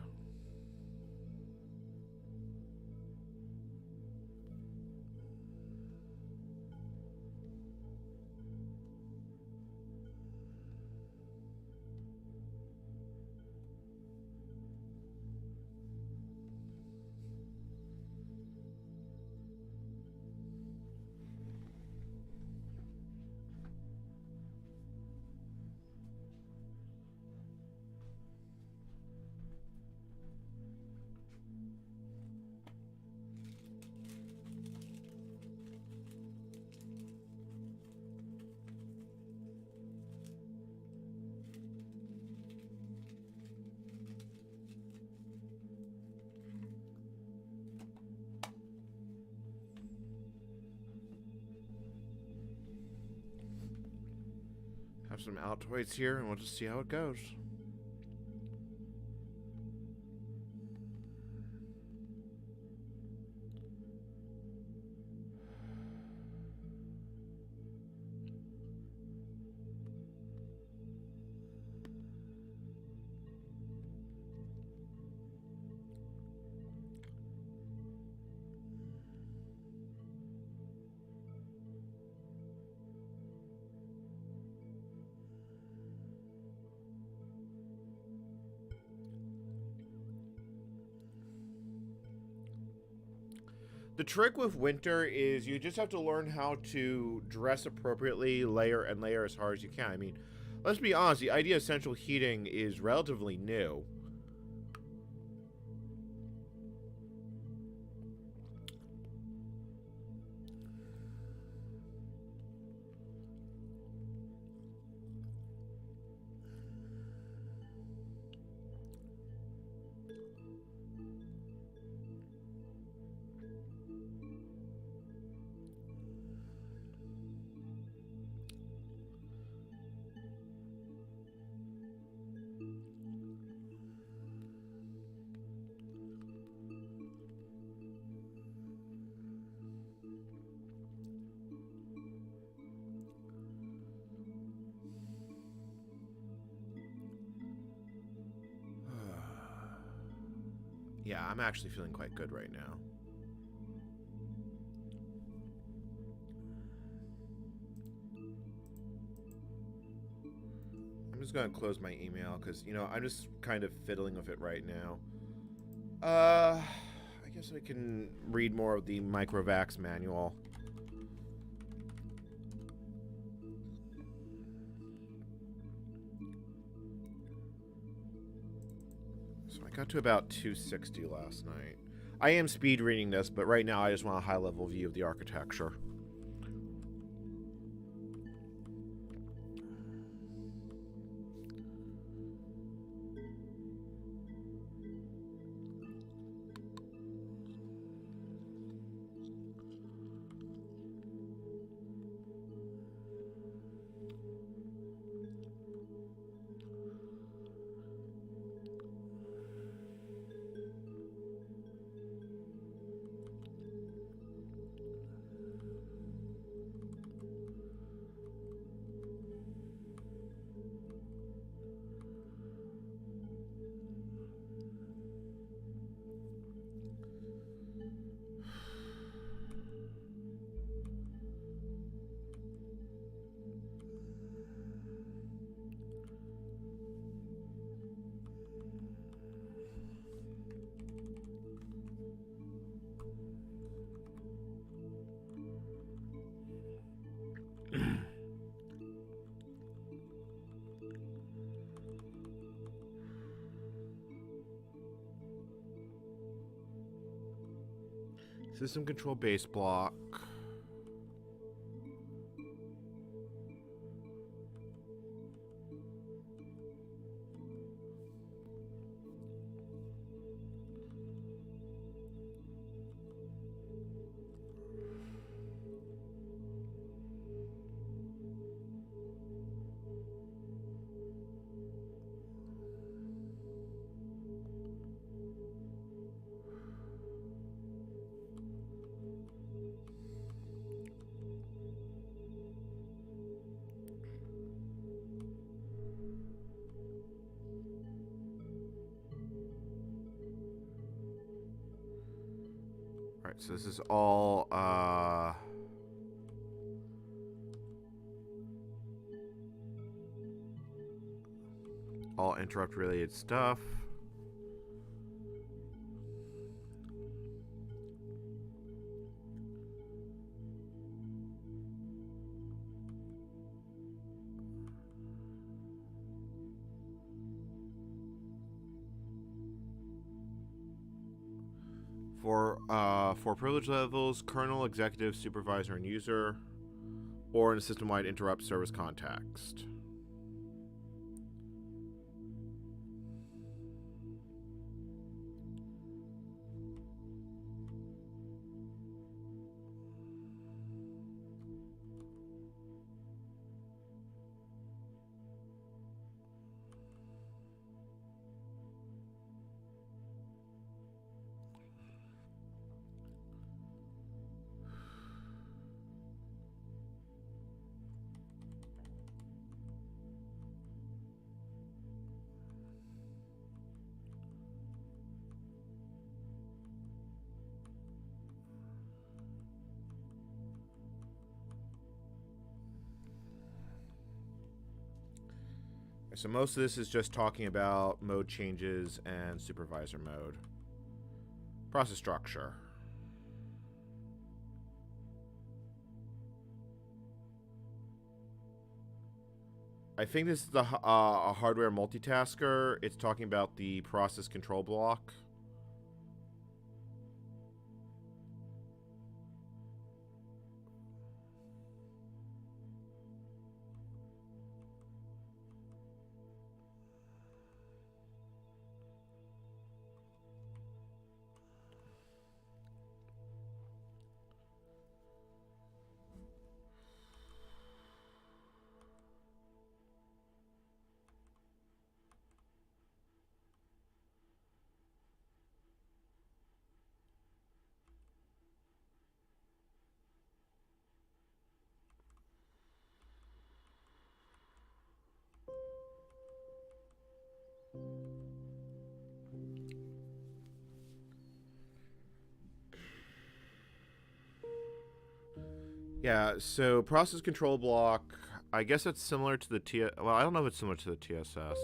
Speaker 1: Have some Altoids here, and we'll just see how it goes. The trick with winter is you just have to learn how to dress appropriately, layer as hard as you can. I mean, let's be honest, the idea of central heating is relatively new. Yeah, I'm actually feeling quite good right now. I'm just gonna close my email because, you know, I'm just kind of fiddling with it right now. I guess I can read more of the Microvax manual. So I got to about 260 last night. I am speed reading this, but right now I just want a high-level view of the architecture. System control base block. Alright, so this is all, all interrupt-related stuff. For privilege levels, kernel, executive, supervisor, and user, or in a system-wide interrupt service context. So most of this is just talking about mode changes and supervisor mode. Process structure. I think this is the a hardware multitasker. It's talking about the process control block. Yeah, so process control block I guess it's similar to the well, I don't know if it's similar to the TSS.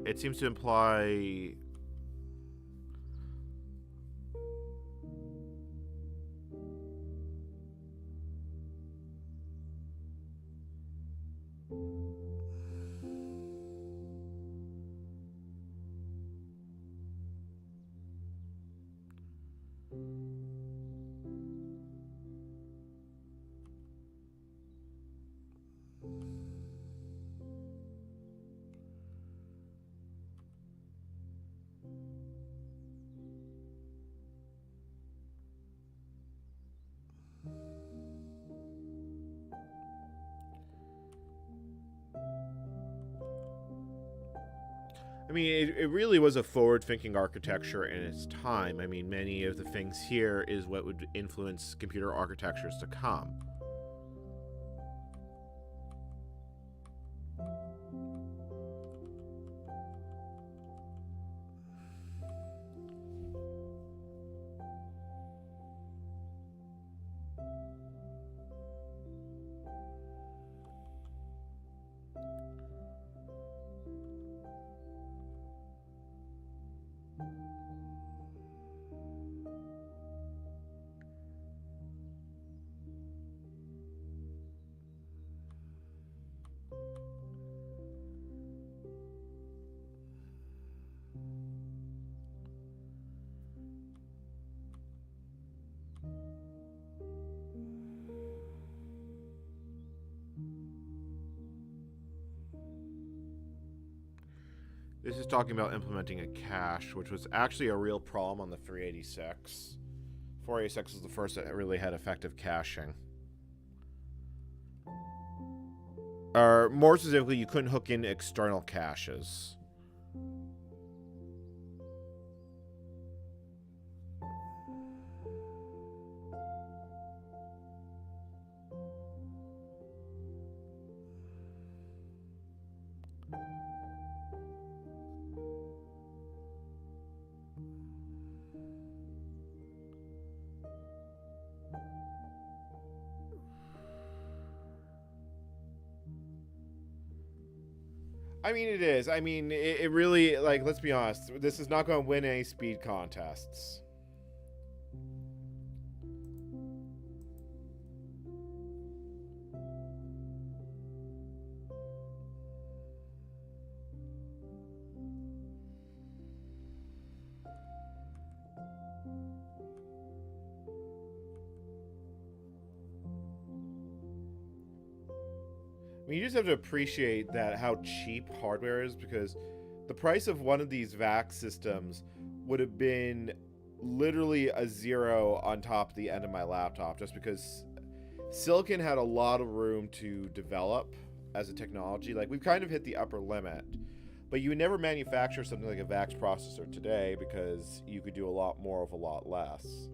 Speaker 1: It seems to imply... I mean, it really was a forward-thinking architecture in its time. I mean, many of the things here is what would influence computer architectures to come. This is talking about implementing a cache, which was actually a real problem on the 386. 486 was the first that really had effective caching. Or more specifically, you couldn't hook in external caches. I mean, it is. I mean, it really, like, let's be honest. This is not going to win any speed contests. I mean, you just have to appreciate that how cheap hardware is, because the price of one of these VAX systems would have been literally a zero on top of the end of my laptop, just because Silicon had a lot of room to develop as a technology. Like, we've kind of hit the upper limit, but you would never manufacture something like a VAX processor today because you could do a lot more of a lot less.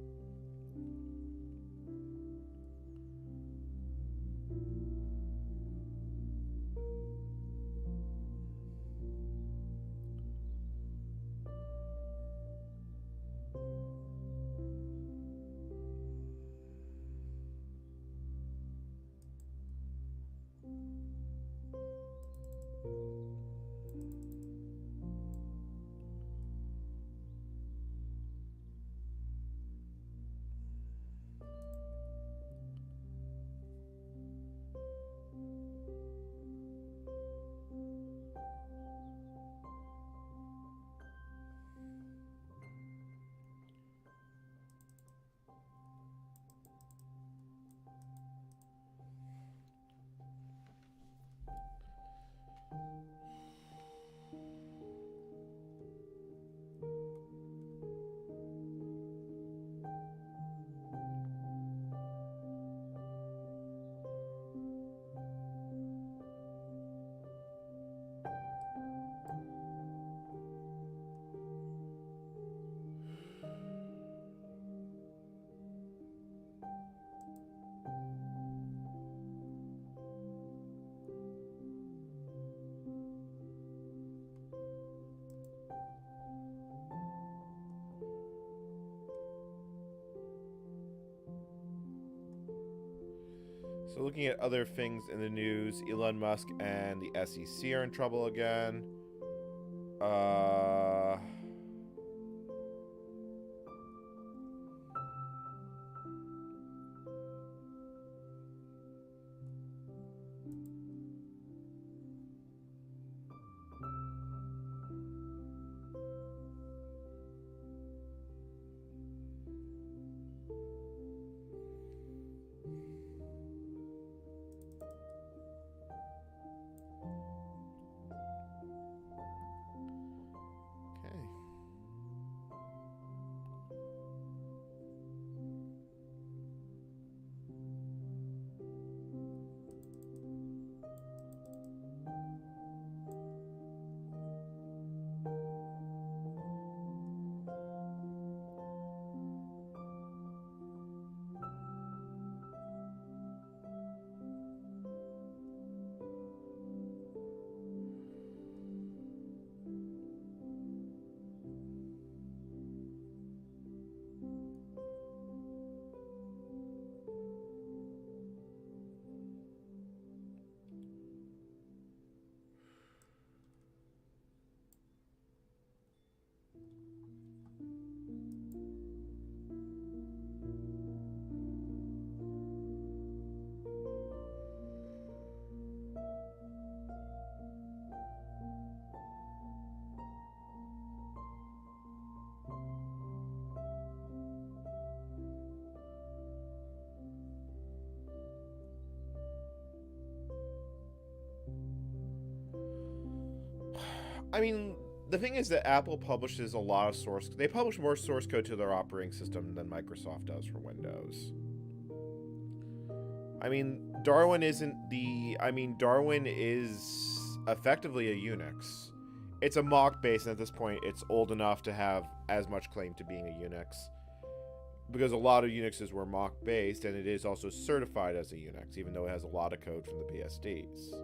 Speaker 1: So looking at other things in the news, Elon Musk and the SEC are in trouble again. Okay. I mean, the thing is that Apple publishes a lot of source. They publish more source code to their operating system than Microsoft does for Windows. I mean, Darwin isn't the. I mean, Darwin is effectively a Unix. It's a mock base, and at this point, it's old enough to have as much claim to being a Unix. Because a lot of Unixes were mock based, and it is also certified as a Unix, even though it has a lot of code from the BSDs.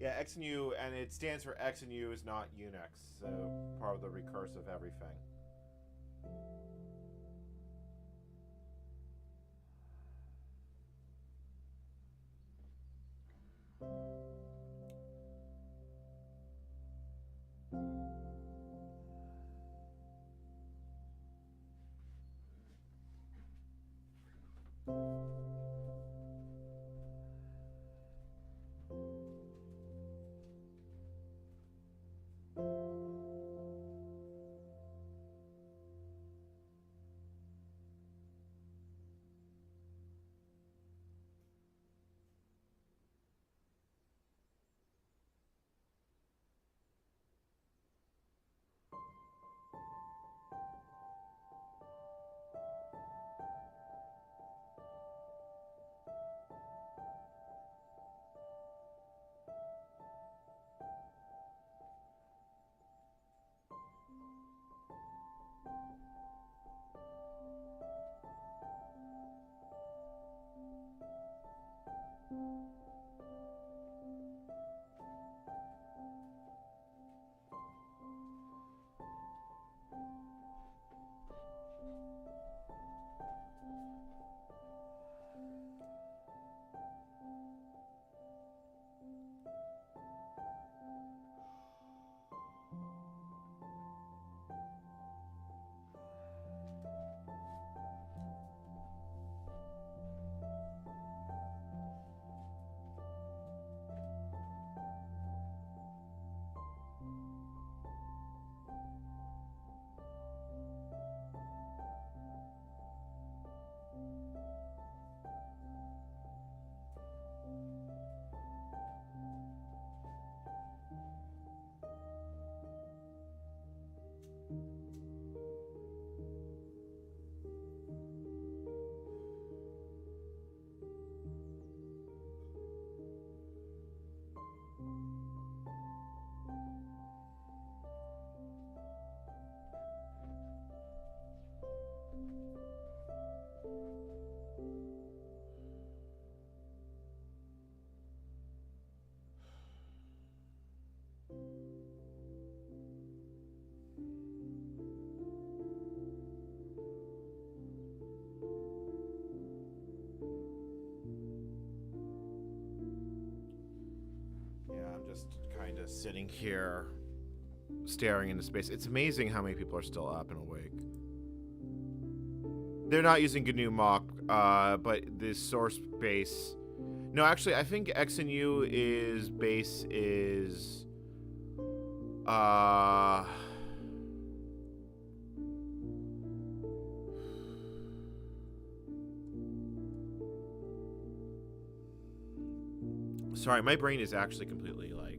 Speaker 1: Yeah, X and U, and it stands for X and U is not Unix, so part of the recursive everything. Just kind of sitting here staring into space. It's amazing how many people are still up and awake. They're not using GNU mock, but the source base... No, actually, I think X and U is base is... Sorry, my brain is actually completely, like,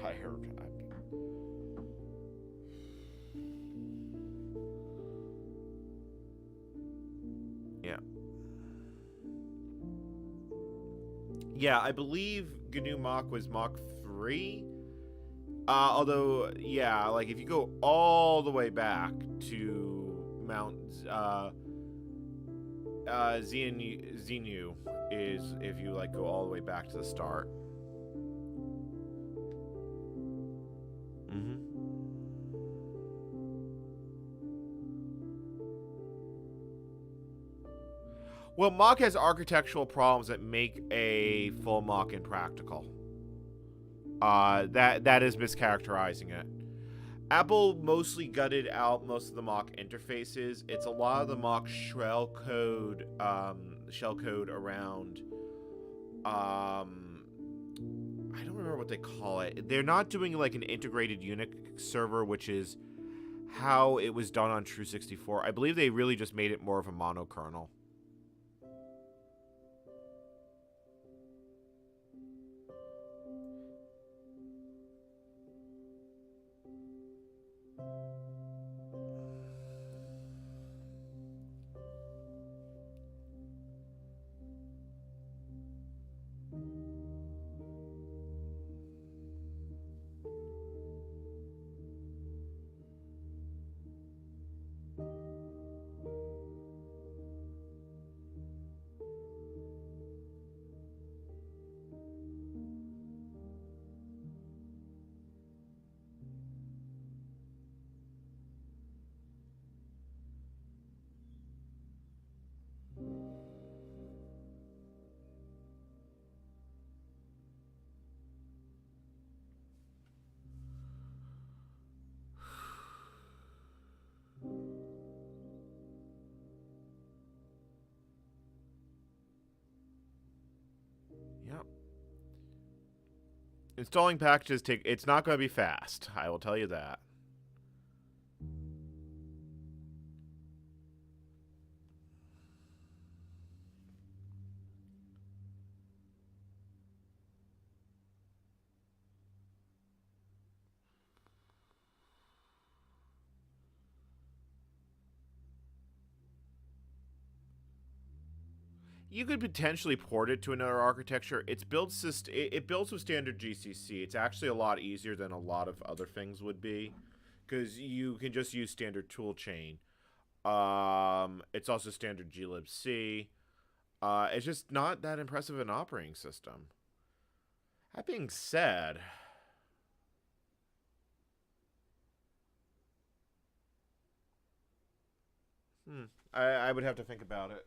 Speaker 1: tired. Yeah. Yeah, I believe GNU Mock was Mock 3. Although, yeah, like, if you go all the way back to Mount... Xenu is if you like go all the way back to the start. Well, mock has architectural problems that make a full mock impractical. That is mischaracterizing it. Apple mostly gutted out most of the mock interfaces. It's a lot of the mock shell code around. I don't remember what they call it. They're not doing like an integrated Unix server, which is how it was done on True64. I believe they really just made it more of a monokernel. Installing packages it's not going to be fast. I will tell you that. You could potentially port it to another architecture. It builds with standard GCC. It's actually a lot easier than a lot of other things would be, because you can just use standard toolchain. It's also standard glibc. It's just not that impressive an operating system. That being said, I would have to think about it.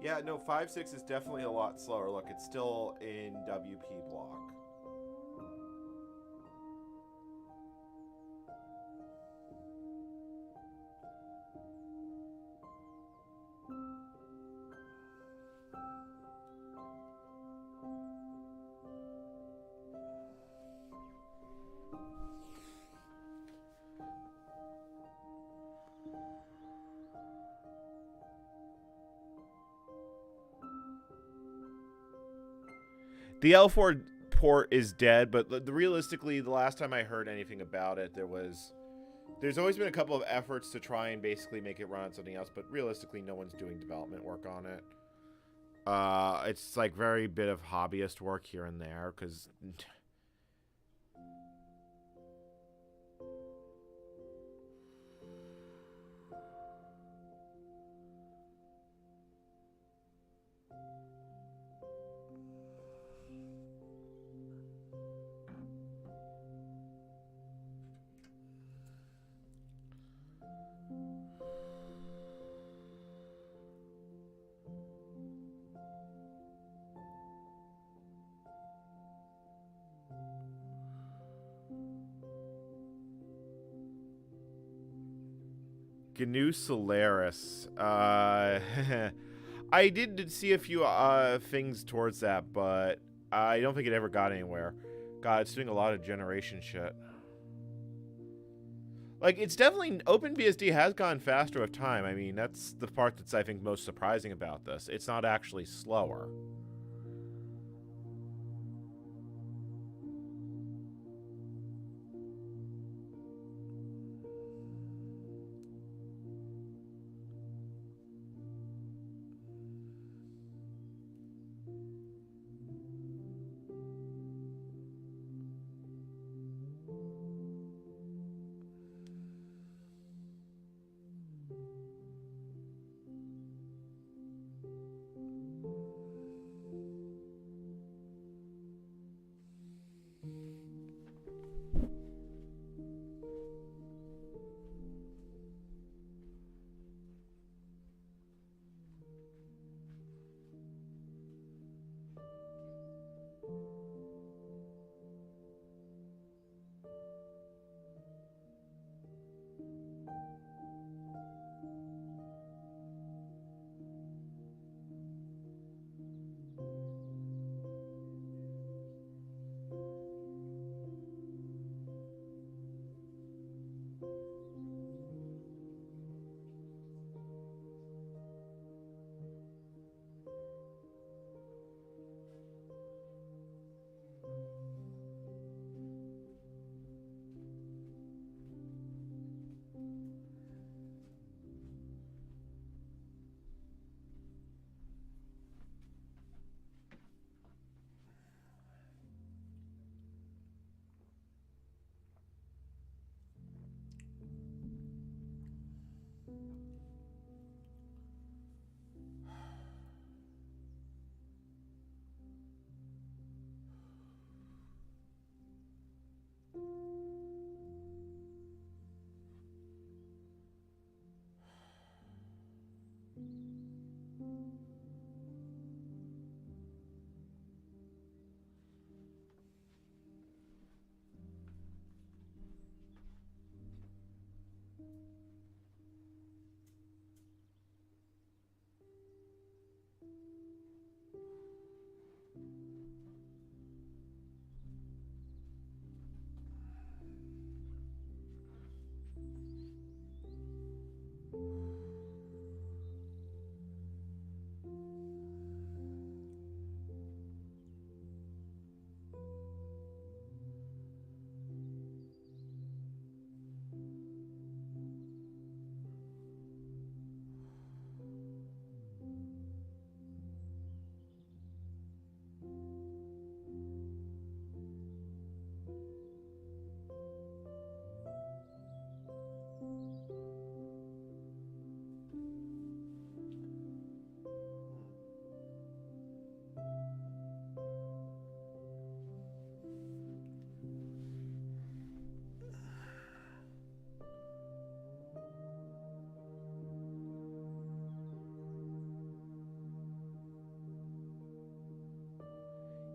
Speaker 1: Yeah, no, 5.6 is definitely a lot slower. Look, it's still in WP block. The L4 port is dead, but realistically, the last time I heard anything about it, there's always been a couple of efforts to try and basically make it run on something else, but realistically, no one's doing development work on it. It's like very bit of hobbyist work here and there, because GNU Solaris. I did see a few things towards that, but I don't think it ever got anywhere. God, it's doing a lot of generation shit. Like, it's definitely... OpenBSD has gone faster with time. I mean, that's the part that's, I think, most surprising about this. It's not actually slower.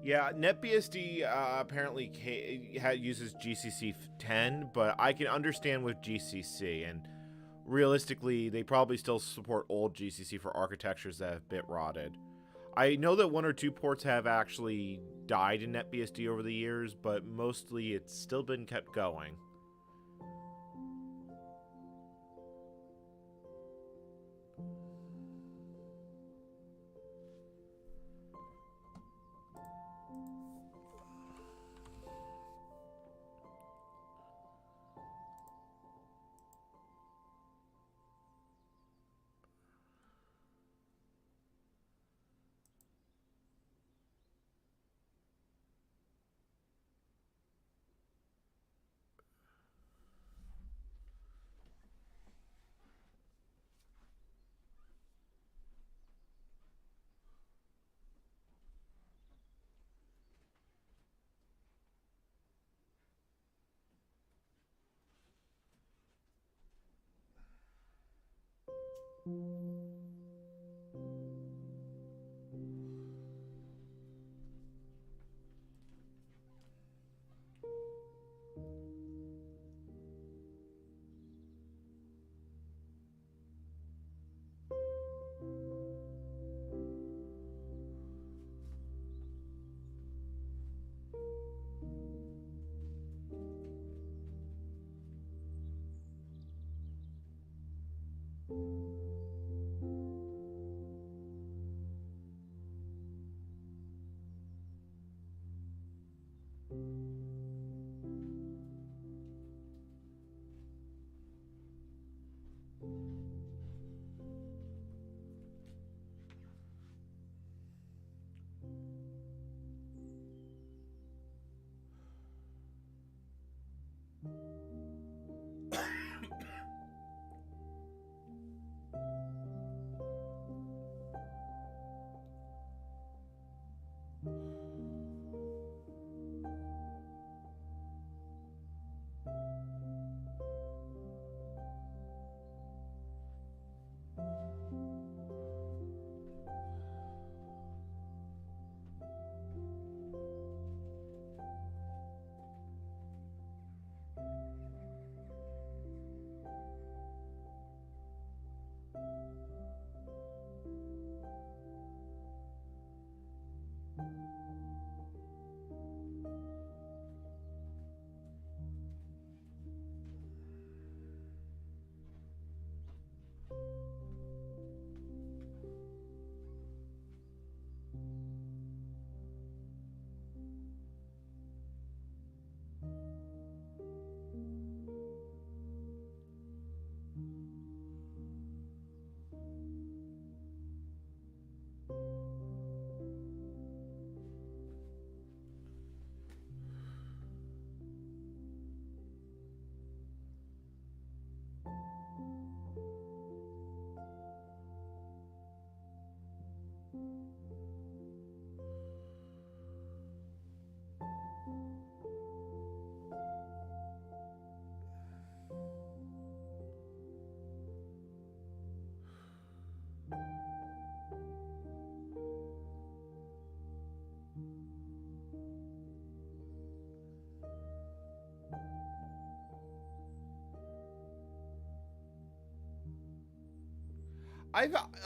Speaker 1: Yeah, NetBSD apparently uses GCC 10, but I can understand with GCC, and realistically, they probably still support old GCC for architectures that have bit rotted. I know that one or two ports have actually died in NetBSD over the years, but mostly it's still been kept going.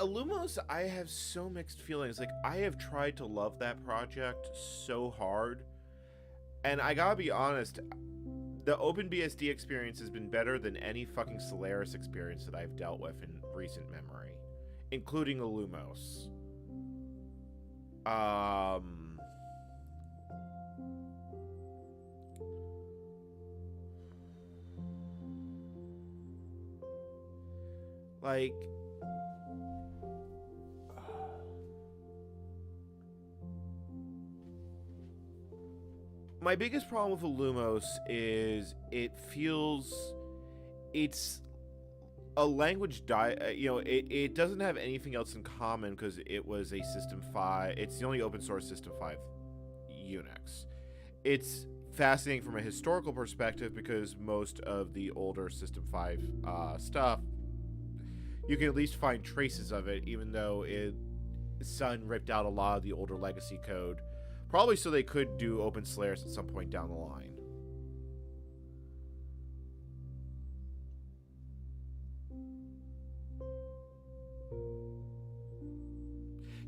Speaker 1: Illumos, I have so mixed feelings. Like, I have tried to love that project so hard, and I gotta be honest, the OpenBSD experience has been better than any fucking Solaris experience that I've dealt with in recent memory, including Illumos. Like, my biggest problem with Illumos is it's a language it doesn't have anything else in common because it was a System 5. It's the only open source System 5 Unix. It's fascinating from a historical perspective because most of the older System 5 stuff, you can at least find traces of it, even though Sun ripped out a lot of the older legacy code. Probably so they could do Open Solaris at some point down the line.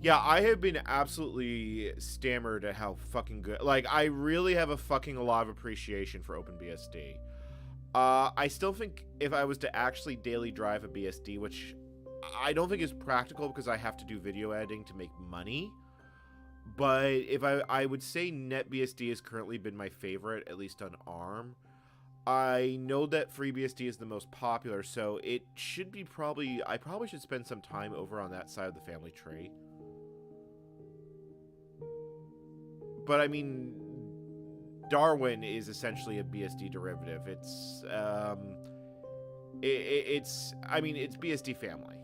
Speaker 1: Yeah, I have been absolutely stammered at how fucking good... Like, I really have a fucking lot of appreciation for OpenBSD. I still think if I was to actually daily drive a BSD, which I don't think is practical because I have to do video editing to make money, but if I would say NetBSD has currently been my favorite, at least on ARM. I know that FreeBSD is the most popular, so it should be I probably should spend some time over on that side of the family tree. But I mean, Darwin is essentially a BSD derivative. It's it's BSD family.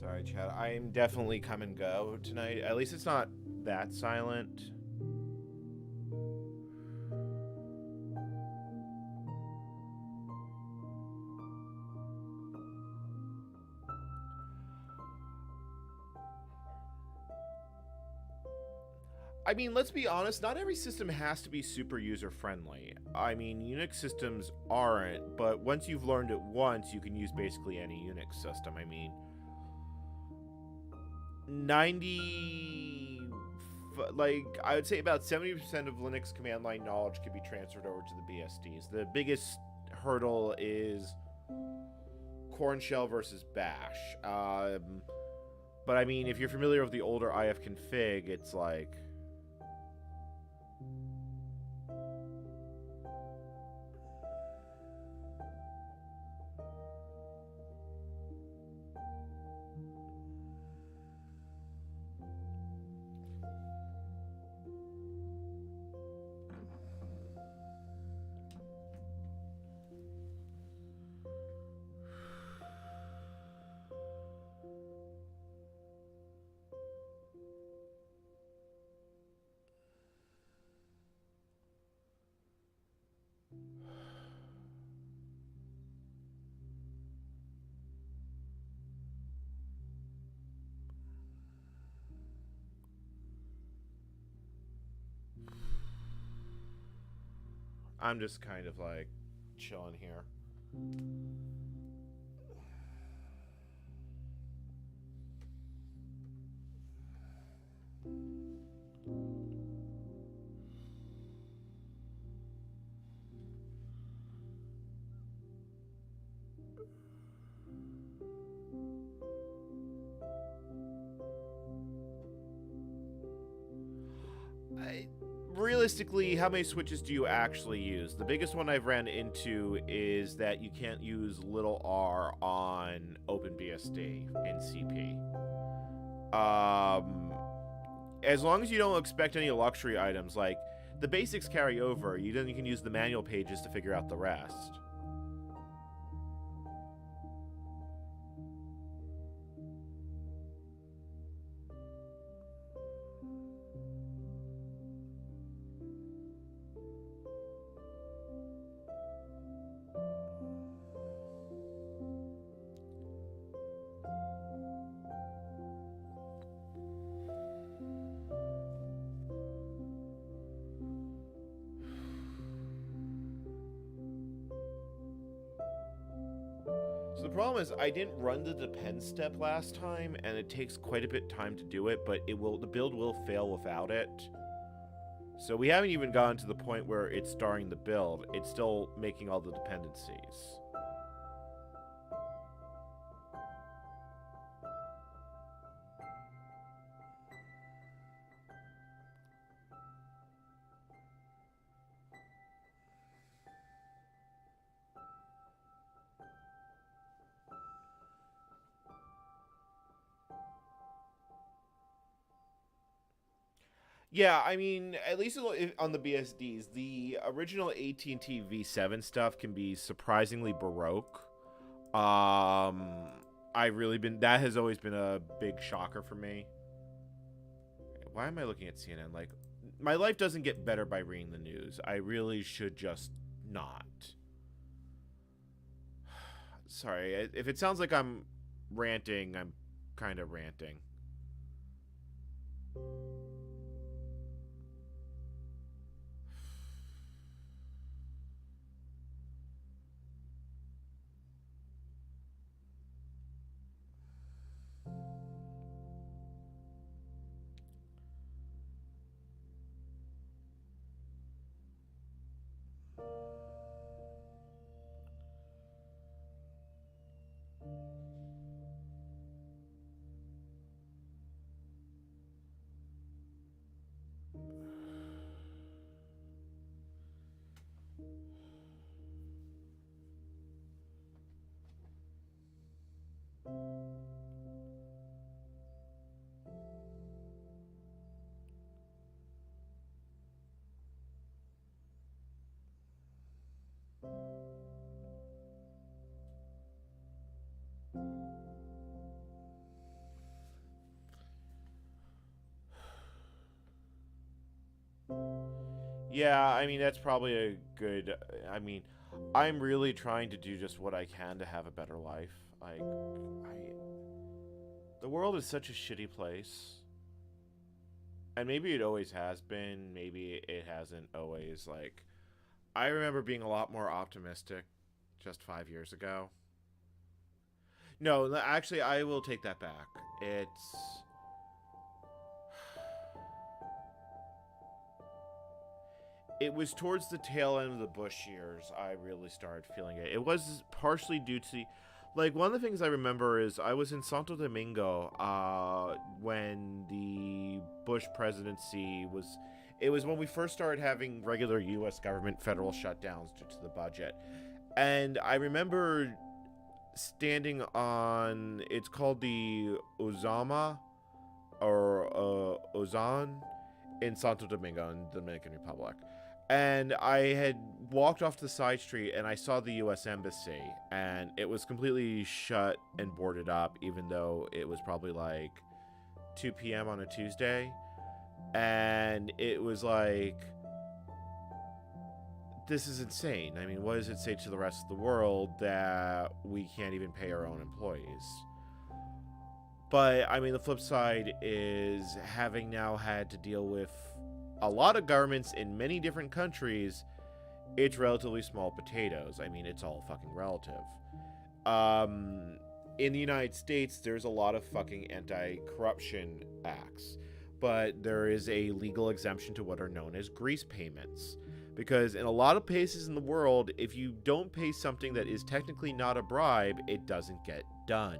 Speaker 1: Sorry, Chad. I'm definitely come and go tonight. At least it's not that silent. I mean, let's be honest, not every system has to be super user-friendly. I mean, Unix systems aren't, but once you've learned it once, you can use basically any Unix system. I mean, I would say about 70% of Linux command line knowledge can be transferred over to the BSDs. The biggest hurdle is Corn Shell versus Bash. But I mean, if you're familiar with the older ifconfig, it's like... I'm just kind of like chilling here. Realistically, how many switches do you actually use? The biggest one I've ran into is that you can't use little r on OpenBSD in CP. As long as you don't expect any luxury items, like the basics carry over, you can use the manual pages to figure out the rest. So the problem is I didn't run the depend step last time, and it takes quite a bit of time to do it, but the build will fail without it. So we haven't even gotten to the point where it's starting the build. It's still making all the dependencies. Yeah, I mean, at least on the BSDs, the original AT&T V7 stuff can be surprisingly baroque. That has always been a big shocker for me. Why am I looking at CNN? Like, my life doesn't get better by reading the news. I really should just not. Sorry, if it sounds like I'm ranting, I'm kind of ranting. Yeah, I mean, that's probably a good... I mean, I'm really trying to do just what I can to have a better life. The world is such a shitty place. And maybe it always has been. Maybe it hasn't always. Like, I remember being a lot more optimistic just 5 years ago. No, actually, I will take that back. It was towards the tail end of the Bush years I really started feeling it. It was partially due to, like, one of the things I remember is I was in Santo Domingo when the Bush presidency was... It was when we first started having regular U.S. government federal shutdowns due to the budget. And I remember standing on... It's called the Ozama, or Ozan, in Santo Domingo in the Dominican Republic. And I had walked off to the side street and I saw the U.S. Embassy, and it was completely shut and boarded up, even though it was probably like 2 p.m. on a Tuesday. And it was like, this is insane. I mean, what does it say to the rest of the world that we can't even pay our own employees? But, I mean, the flip side is having now had to deal with a lot of governments in many different countries, it's relatively small potatoes. I mean, it's all fucking relative. In the United States, there's a lot of fucking anti-corruption acts. but there is a legal exemption to what are known as grease payments. Because in a lot of places in the world, if you don't pay something that is technically not a bribe, it doesn't get done.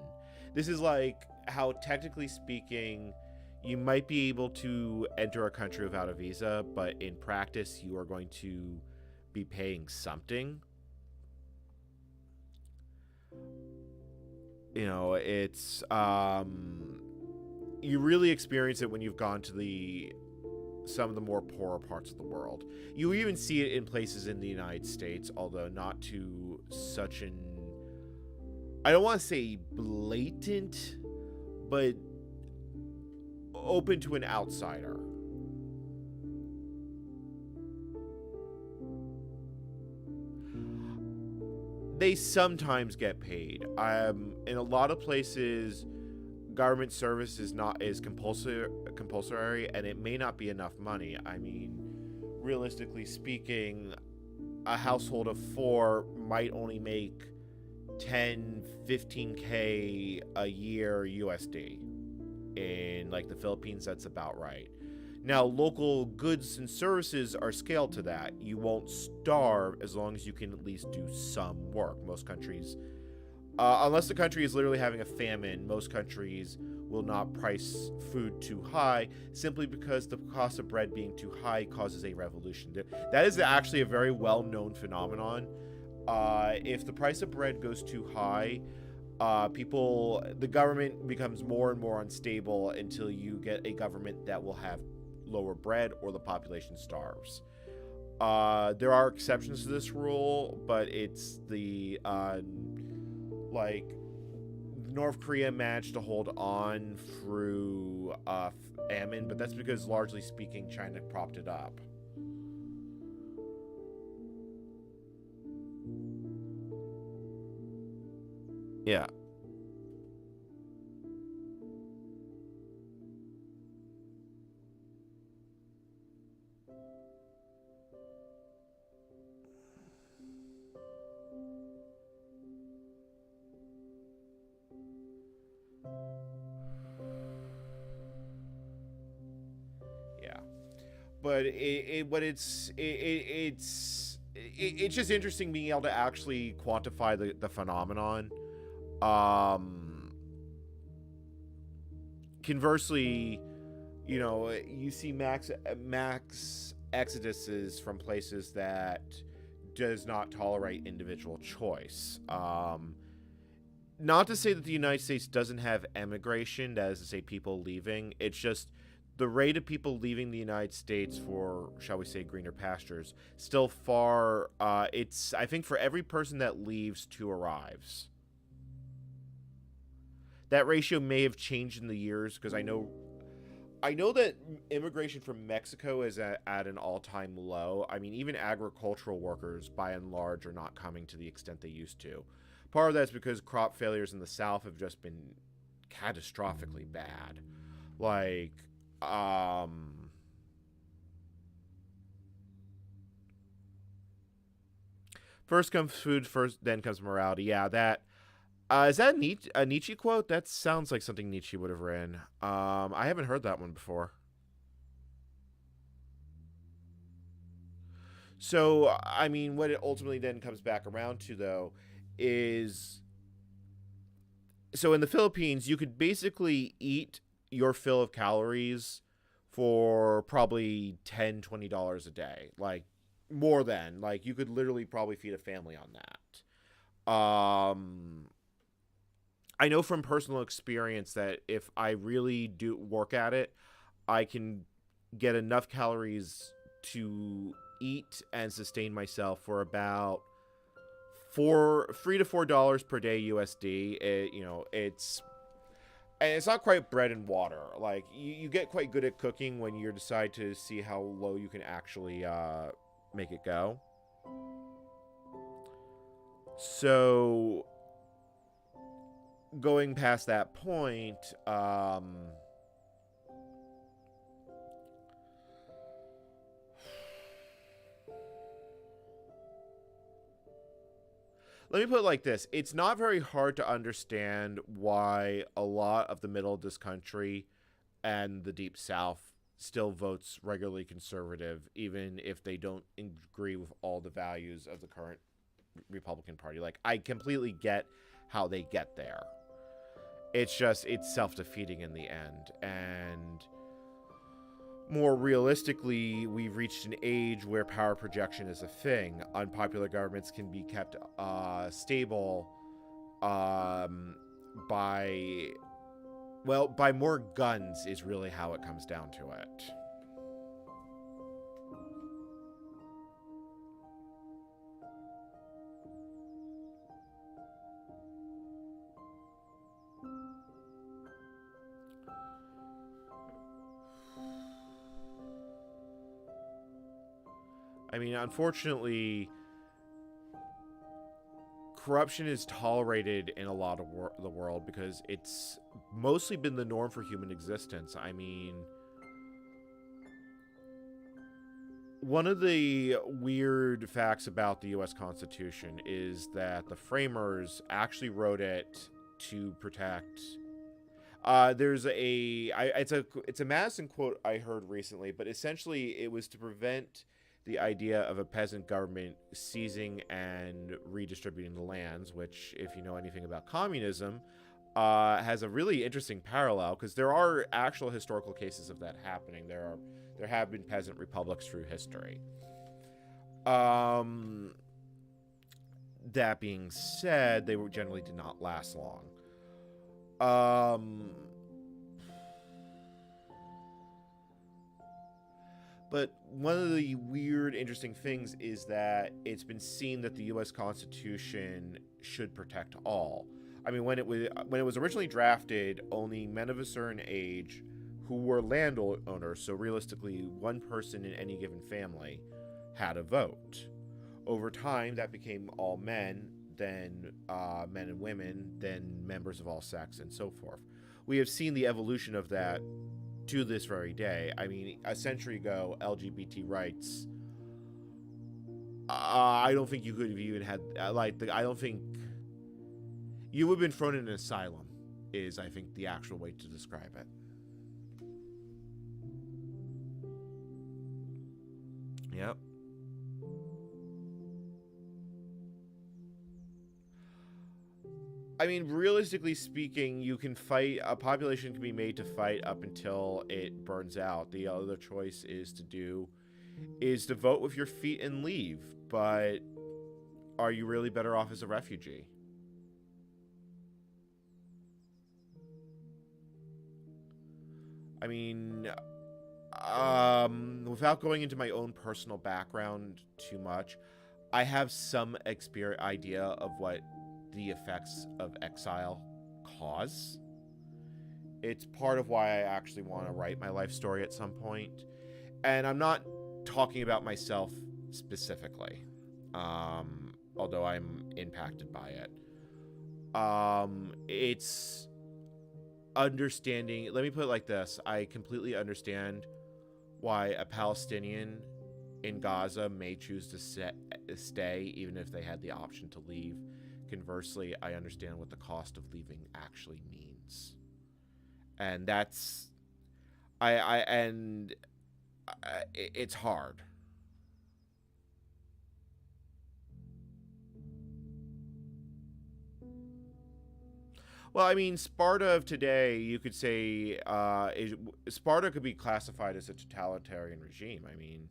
Speaker 1: This is like how, technically speaking, you might be able to enter a country without a visa, but in practice, you are going to be paying something. You know, it's you really experience it when you've gone to some of the more poorer parts of the world. You even see it in places in the United States, although not to such an, I don't want to say blatant, but open to an outsider. They sometimes get paid. In a lot of places, government service is compulsory, and it may not be enough money. I mean, realistically speaking, a household of 4 might only make 10, 15K a year USD. In like the Philippines, that's about right. Now, local goods and services are scaled to that. You won't starve as long as you can at least do some work. Most countries, unless the country is literally having a famine, most countries will not price food too high, simply because the cost of bread being too high causes a revolution. That is actually a very well-known phenomenon. If the price of bread goes too high, the government becomes more and more unstable until you get a government that will have lower bread or the population starves. There are exceptions to this rule, but it's like North Korea managed to hold on through famine, but that's because, largely speaking, China propped it up. Yeah. Yeah. But it's just interesting being able to actually quantify the phenomenon. Conversely, you know, you see max exoduses from places that does not tolerate individual choice. Not to say that the United States doesn't have emigration, that is to say people leaving. It's just the rate of people leaving the United States for, shall we say, greener pastures, still far, it's, I think for every person that leaves, 2 arrives. That ratio may have changed in the years, because I know that immigration from Mexico is at an all-time low. I mean, even agricultural workers, by and large, are not coming to the extent they used to. Part of that's because crop failures in the South have just been catastrophically bad. Like, first comes food, then comes morality. Yeah, that. Is that a Nietzsche quote? That sounds like something Nietzsche would have written. I haven't heard that one before. So, I mean, what it ultimately then comes back around to, though, is, so in the Philippines, you could basically eat your fill of calories for probably $10, $20 a day. Like, more than. Like, you could literally probably feed a family on that. I know from personal experience that if I really do work at it, I can get enough calories to eat and sustain myself for about $3 to $4 per day USD. It's not quite bread and water. Like, you get quite good at cooking when you decide to see how low you can actually make it go. So, going past that point, let me put it like this. It's not very hard to understand why a lot of the middle of this country and the deep south still votes regularly conservative, even if they don't agree with all the values of the current Republican Party. Like, I completely get how they get there. It's just, it's self-defeating in the end. And more realistically, we've reached an age where power projection is a thing. Unpopular governments can be kept stable by more guns is really how it comes down to it. I mean, unfortunately, corruption is tolerated in a lot of the world because it's mostly been the norm for human existence. I mean, one of the weird facts about the U.S. Constitution is that the framers actually wrote it to protect... it's a Madison quote I heard recently, but essentially it was to prevent the idea of a peasant government seizing and redistributing the lands, which, if you know anything about communism, has a really interesting parallel, because there are actual historical cases of that happening. There have been peasant republics through history. That being said, they generally did not last long. But one of the weird, interesting things is that it's been seen that the U.S. Constitution should protect all. I mean, when it was originally drafted, only men of a certain age who were landowners, so realistically one person in any given family, had a vote. Over time, that became all men, then men and women, then members of all sex, and so forth. We have seen the evolution of that to this very day. I mean, a century ago, LGBT rights, I don't think you could have even had, I don't think you would have been thrown in an asylum, is, I think, the actual way to describe it. Yep. I mean, realistically speaking, a population can be made to fight up until it burns out. The other choice is to vote with your feet and leave. But are you really better off as a refugee? I mean, without going into my own personal background too much, I have some idea of what the effects of exile cause. It's part of why I actually want to write my life story at some point. And I'm not talking about myself specifically, although I'm impacted by it. It's understanding, let me put it like this. I completely understand why a Palestinian in Gaza may choose to stay even if they had the option to leave. Conversely, I understand what the cost of leaving actually means. And that's... it's hard. Well, I mean, Sparta of today, you could say, Sparta could be classified as a totalitarian regime. I mean,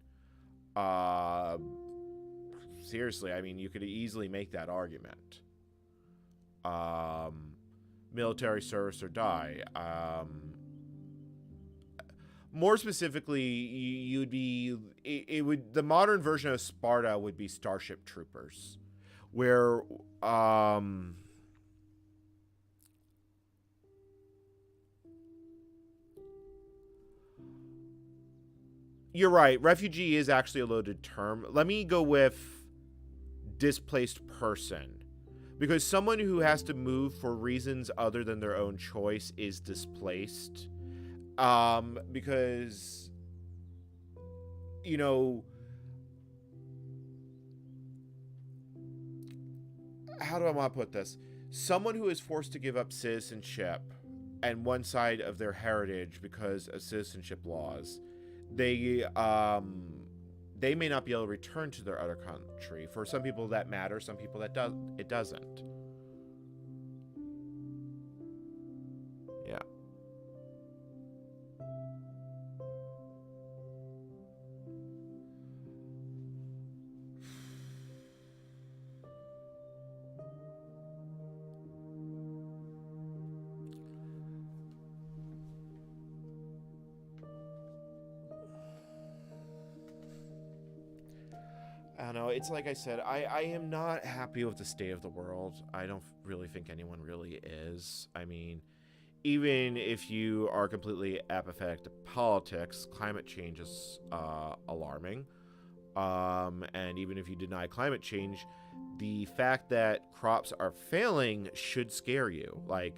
Speaker 1: seriously, I mean, you could easily make that argument. Military service or die. More specifically, the modern version of Sparta would be Starship Troopers, where, you're right, refugee is actually a loaded term. Let me go with displaced person. Because someone who has to move for reasons other than their own choice is displaced. Because, you know, how do I want to put this? Someone who is forced to give up citizenship and one side of their heritage because of citizenship laws they may not be able to return to their other country. For some people that matters, some people that it doesn't. Yeah. I don't know. It's like I said, I am not happy with the state of the world. I don't really think anyone really is. I mean, even if you are completely apathetic to politics, climate change is alarming. And even if you deny climate change, the fact that crops are failing should scare you. Like,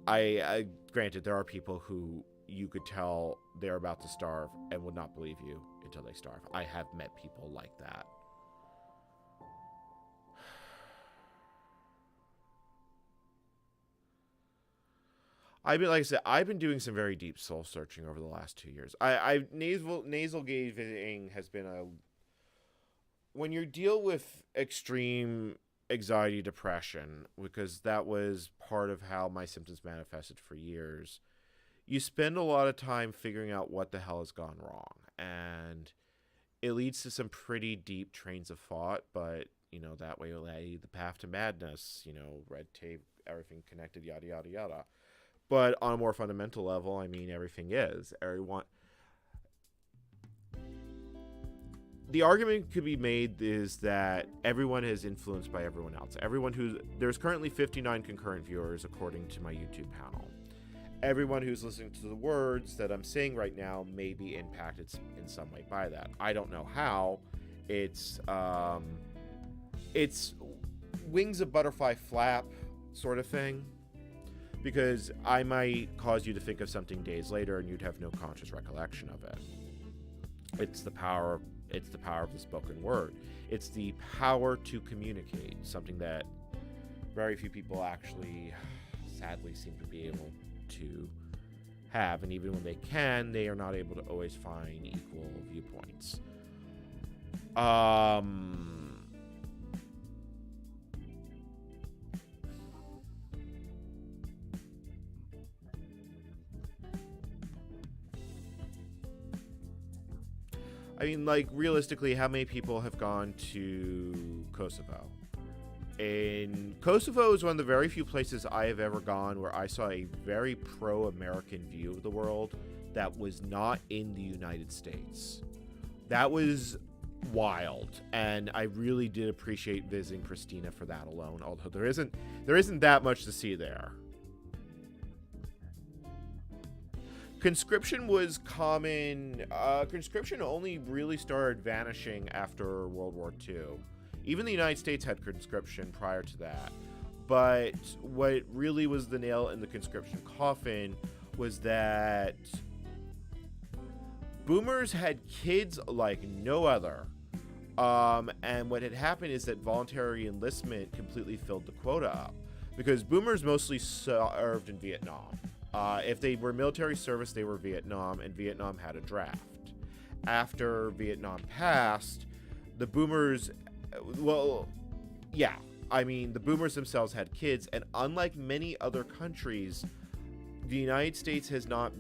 Speaker 1: I granted, there are people who you could tell they're about to starve and would not believe you until they starve. I have met people like that. Like I said, I've been doing some very deep soul searching over the last 2 years. Nasal gazing has been when you deal with extreme anxiety, depression, because that was part of how my symptoms manifested for years. You spend a lot of time figuring out what the hell has gone wrong, and it leads to some pretty deep trains of thought. But that way will lead the path to madness. Red tape, everything connected, yada yada yada. But on a more fundamental level, I mean, everything is. The argument could be made is that everyone is influenced by everyone else. There's currently 59 concurrent viewers according to my YouTube panel. Everyone who's listening to the words that I'm saying right now may be impacted in some way by that. I don't know how. It's wings of butterfly flap sort of thing. Because I might cause you to think of something days later and you'd have no conscious recollection of it. It's the power of the spoken word. It's the power to communicate, something that very few people actually, sadly, seem to be able to have. And even when they can, they are not able to always find equal viewpoints. I mean, like, realistically, how many people have gone to Kosovo? And Kosovo is one of the very few places I have ever gone where I saw a very pro-American view of the world that was not in the United States. That was wild, and I really did appreciate visiting Pristina for that alone, although there isn't that much to see there. Conscription was common. Conscription only really started vanishing after World War II. Even the United States had conscription prior to that. But what really was the nail in the conscription coffin was that boomers had kids like no other. And what had happened is that voluntary enlistment completely filled the quota up. Because boomers mostly served in Vietnam. If they were military service, they were Vietnam, and Vietnam had a draft. After Vietnam passed, the boomers, the boomers themselves had kids, and unlike many other countries, the United States has not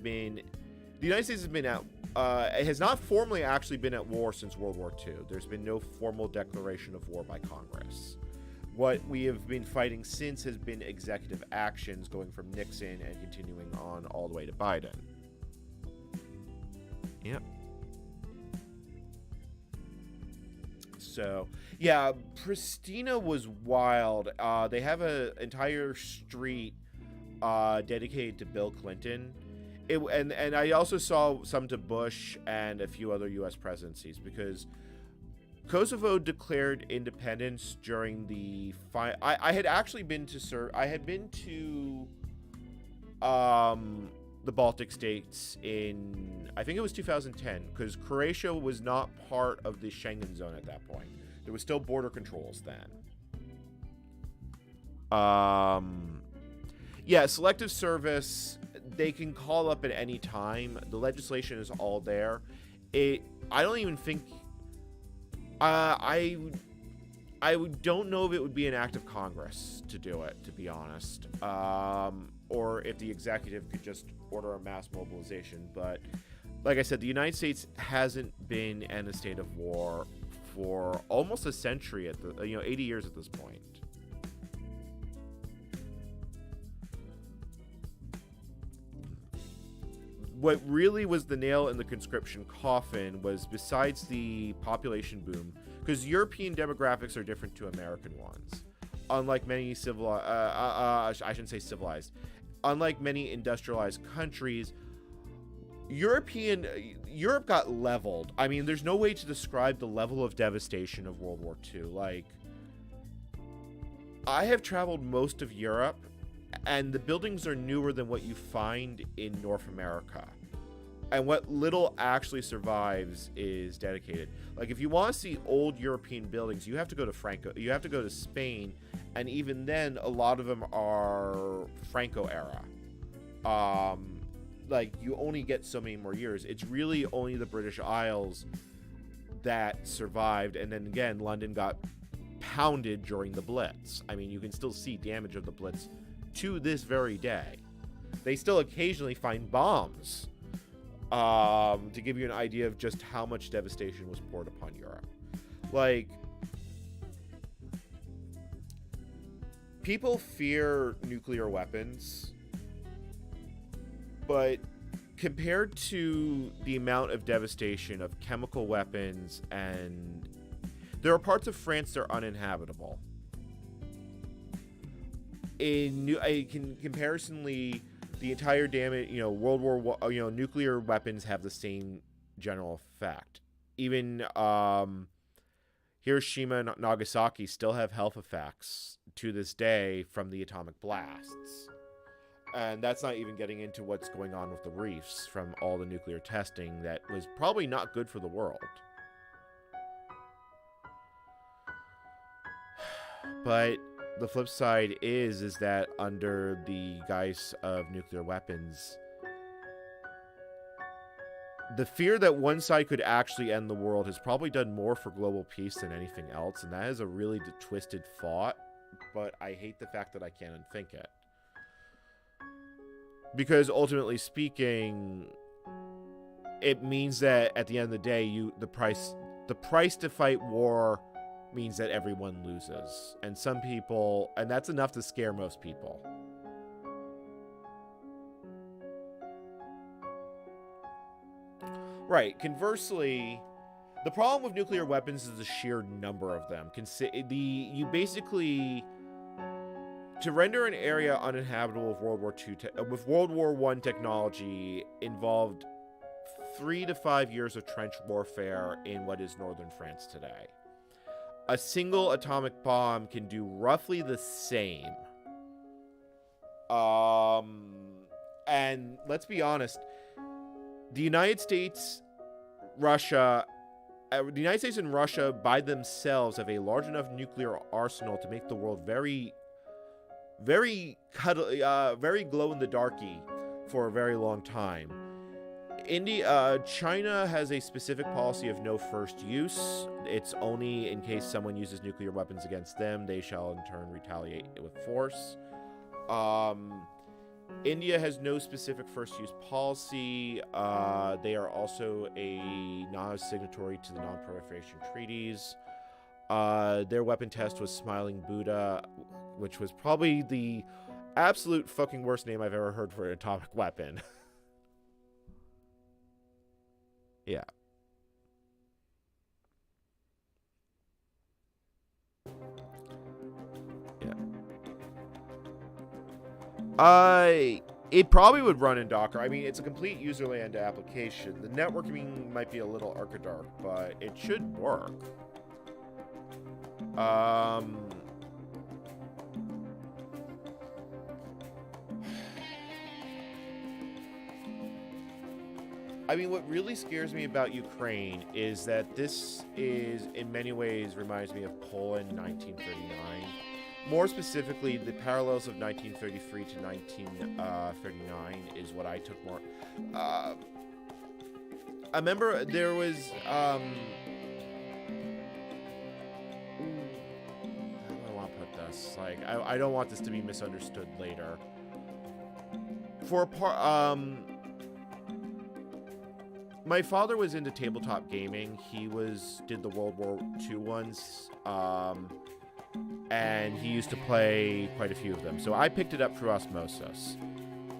Speaker 1: formally actually been at war since World War II. There's been no formal declaration of war by Congress. What we have been fighting since has been executive actions going from Nixon and continuing on all the way to Biden. Yep. So, yeah, Pristina was wild. They have an entire street dedicated to Bill Clinton. And I also saw some to Bush and a few other U.S. presidencies because Kosovo declared independence during the I had actually been to I had been to the Baltic states in, I think it was 2010, because Croatia was not part of the Schengen zone at that point. There was still border controls then. Yeah, selective service, they can call up at any time. The legislation is all there. I don't even think. I don't know if it would be an act of Congress to do it, to be honest, or if the executive could just order a mass mobilization. But like I said, the United States hasn't been in a state of war for almost a century 80 years at this point. What really was the nail in the conscription coffin was, besides the population boom, because European demographics are different to American ones. Unlike many unlike many industrialized countries, Europe got leveled. I mean, there's no way to describe the level of devastation of World War II. Like, I have traveled most of Europe, and the buildings are newer than what you find in North America. And what little actually survives is dedicated. Like, if you want to see old European buildings, you have to go to Spain, and even then, a lot of them are Franco era. Like, you only get so many more years. It's really only the British Isles that survived, and then again, London got pounded during the Blitz. I mean, you can still see damage of the Blitz to this very day. They still occasionally find bombs, to give you an idea of just how much devastation was poured upon Europe. Like, people fear nuclear weapons, but compared to the amount of devastation of chemical weapons, and there are parts of France that are uninhabitable. Comparisonly, the entire damage, World War I, nuclear weapons have the same general effect. Even Hiroshima and Nagasaki still have health effects to this day from the atomic blasts. And that's not even getting into what's going on with the reefs from all the nuclear testing that was probably not good for the world. But the flip side is that under the guise of nuclear weapons, the fear that one side could actually end the world has probably done more for global peace than anything else, and that is a really twisted thought, but I hate the fact that I can't unthink it. Because ultimately speaking, it means that at the end of the day, the price to fight war means that everyone loses. And some people, and that's enough to scare most people. Right. Conversely, the problem with nuclear weapons is the sheer number of them. You basically, to render an area uninhabitable with World War I technology involved 3 to 5 years of trench warfare in what is northern France today. A single atomic bomb can do roughly the same. And let's be honest, the United States and Russia by themselves have a large enough nuclear arsenal to make the world very, very very glow-in-the-darky for a very long time. China has a specific policy of no first use. It's only in case someone uses nuclear weapons against them, they shall in turn retaliate with force. India has no specific first use policy. They are also a non-signatory to the non-proliferation treaties. Their weapon test was Smiling Buddha, which was probably the absolute fucking worst name I've ever heard for an atomic weapon. Yeah. It probably would run in Docker. I mean, it's a complete userland application. The networking might be a little archadark, but it should work. I mean, what really scares me about Ukraine is that this is, in many ways, reminds me of Poland 1939. More specifically, the parallels of 1933 to 1939 is what I took more. I remember there was how do I want to put this? Like, I don't want this to be misunderstood later. For my father was into tabletop gaming. He did the World War II ones, and he used to play quite a few of them. So I picked it up through osmosis.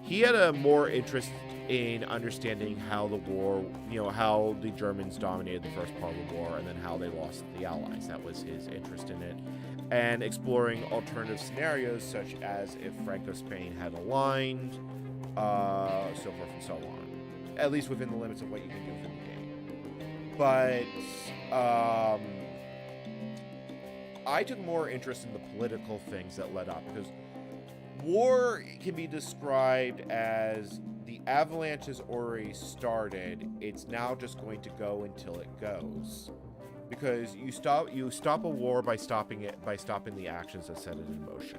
Speaker 1: He had a more interest in understanding how the war, how the Germans dominated the first part of the war, and then how they lost the Allies. That was his interest in it. And exploring alternative scenarios, such as if Franco-Spain had aligned, so forth and so on. At least within the limits of what you can do within the game. But I took more interest in the political things that led up, because war can be described as the avalanche has already started. It's now just going to go until it goes, because you stop a war by stopping the actions that set it in motion.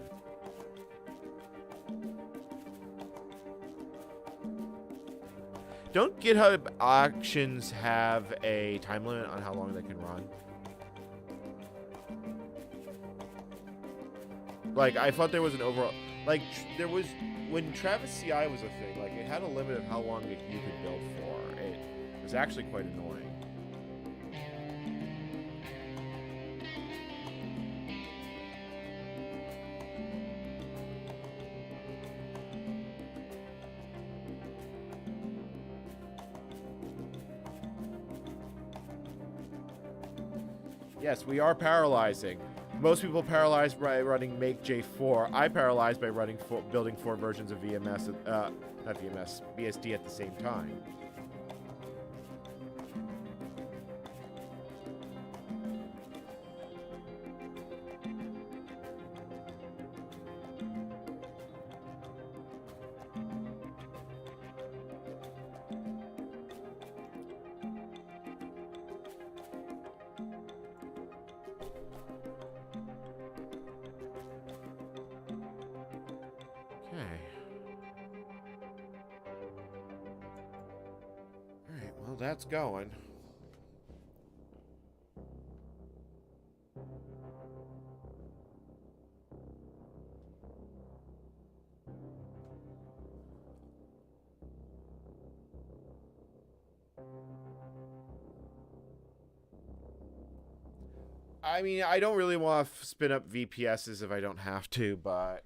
Speaker 1: Don't GitHub Actions have a time limit on how long they can run? Like, I thought there was an overall... Like, there was... When Travis CI was a thing, like, it had a limit of how long you could build for. It was actually quite annoying. Yes, we are parallelizing. Most people paralyze by running make J4. I paralyze by building 4 versions of VMS, not VMS, BSD at the same time. That's going. I mean, I don't really want to spin up VPSs if I don't have to, but...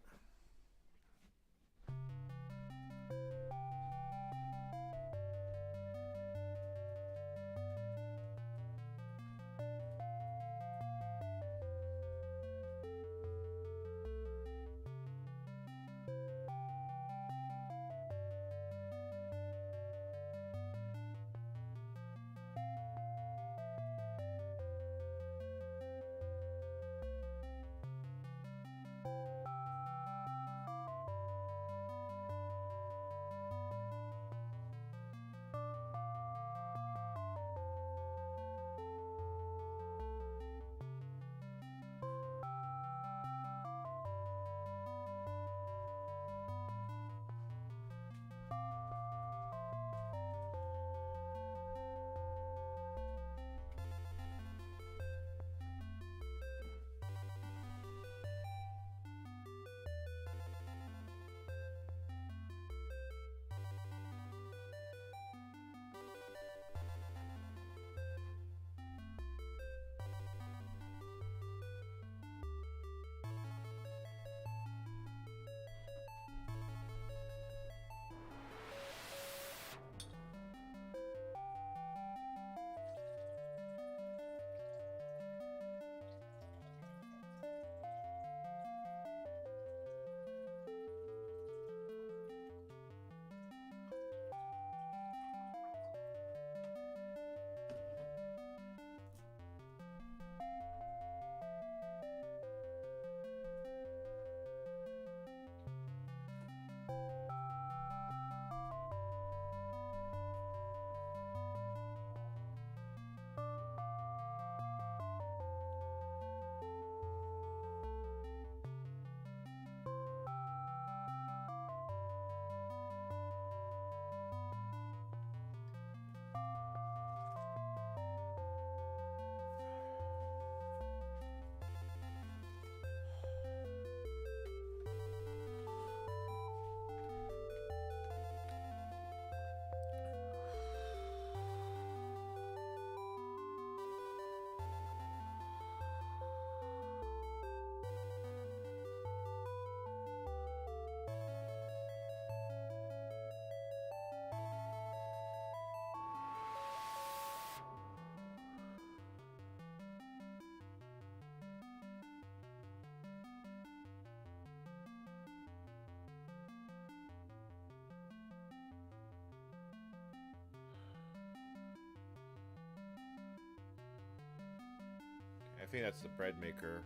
Speaker 1: think that's the bread maker.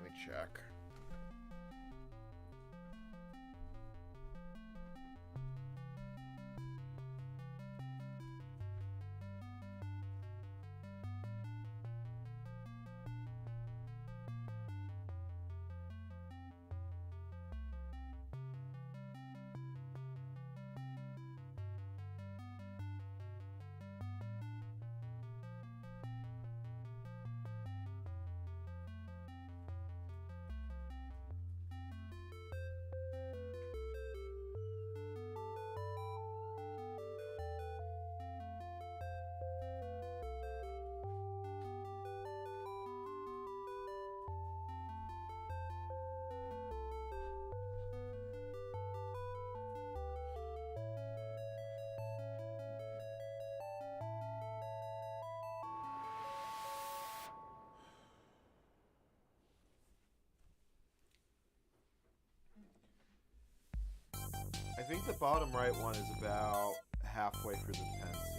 Speaker 1: Let me check. I think the bottom right one is about halfway through the dependencies.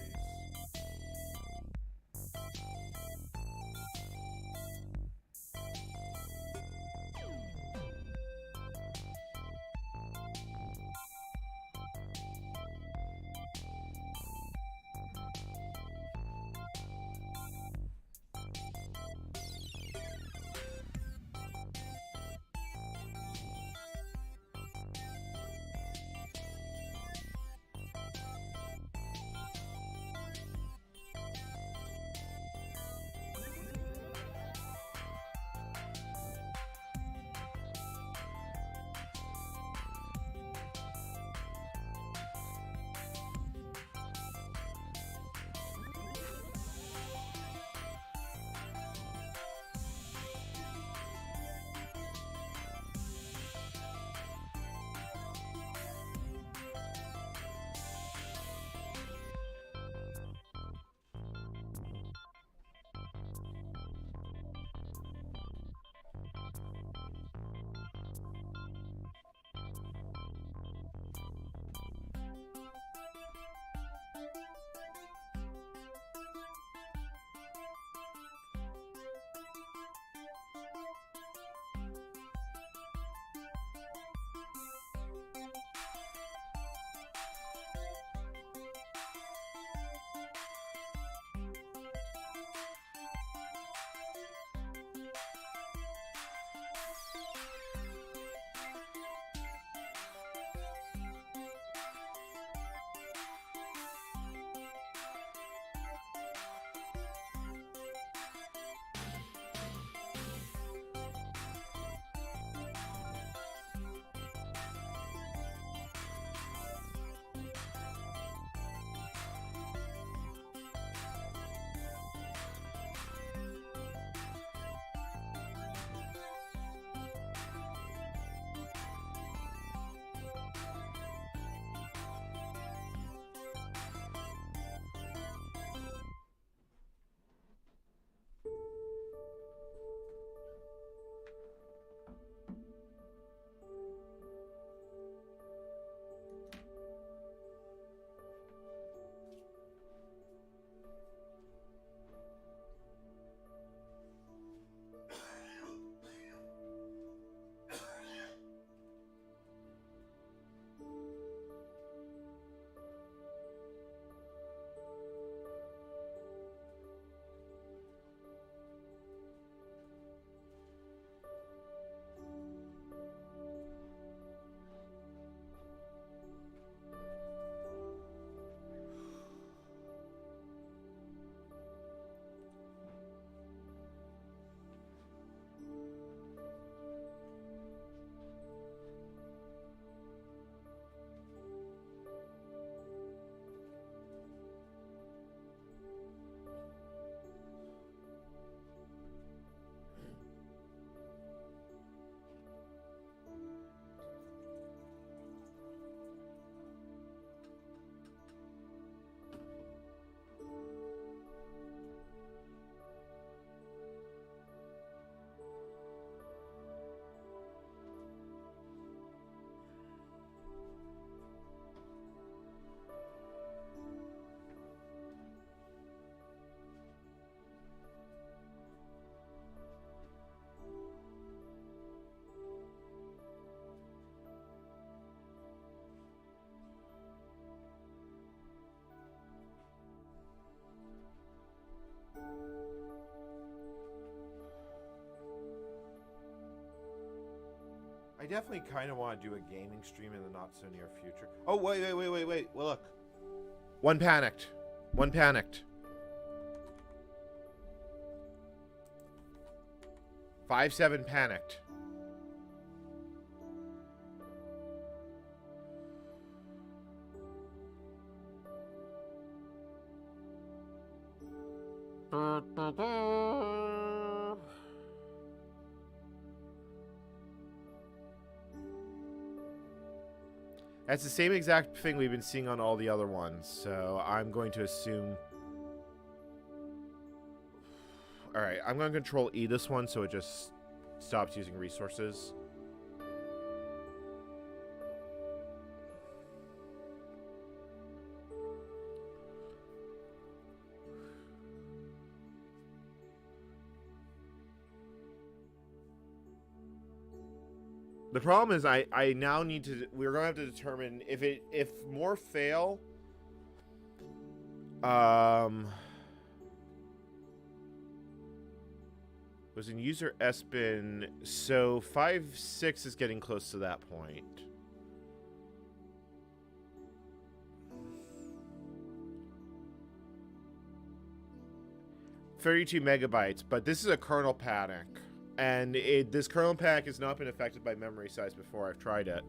Speaker 1: I definitely kind of want to do a gaming stream in the not so near future. Oh, wait. Well, look. One panicked. 5-7 panicked. That's the same exact thing we've been seeing on all the other ones, so I'm going to assume... Alright, I'm going to Control E this one so it just stops using resources. The problem is I now need to... We're going to have to determine if more fail... was in user S-bin, so 5-6 is getting close to that point. $32 megabytes, but this is a kernel panic. And this kernel panic has not been affected by memory size before. I've tried it.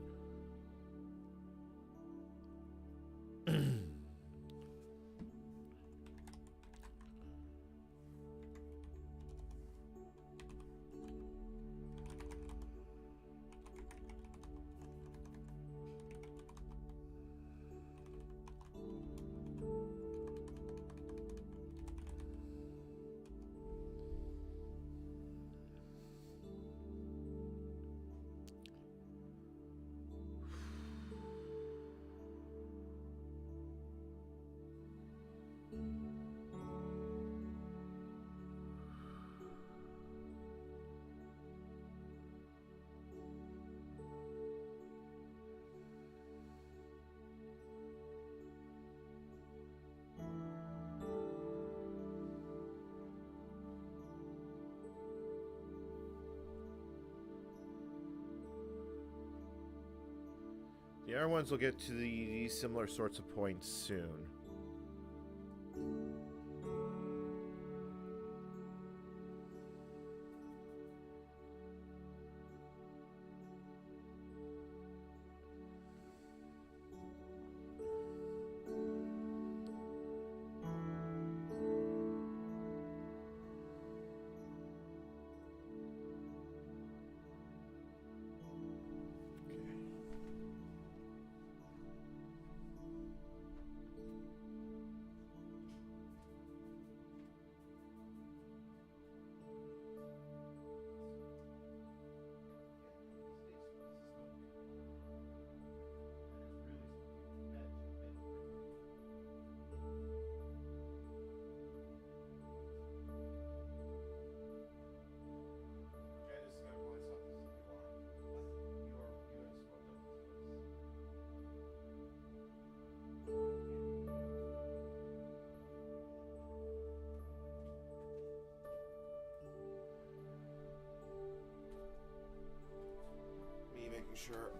Speaker 1: The other ones will get to these similar sorts of points soon. Sure.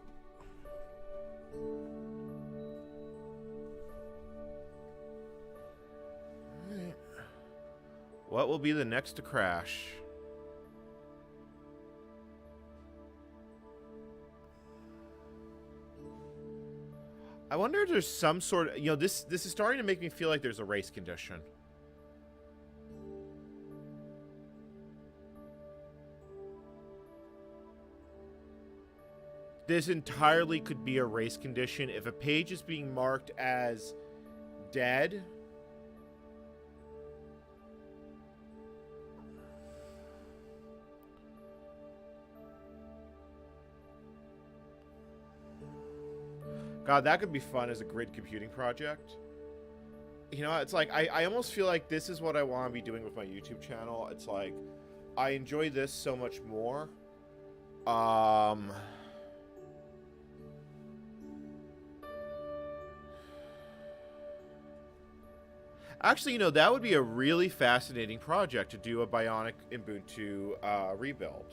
Speaker 1: Right. What will be the next to crash? I wonder if there's some sort of, this is starting to make me feel like there's a race condition. This entirely could be a race condition. If a page is being marked as dead, God, that could be fun as a grid computing project. It's like, I almost feel like this is what I want to be doing with my YouTube channel. It's like, I enjoy this so much more. Actually, that would be a really fascinating project to do a Bionic Ubuntu rebuild.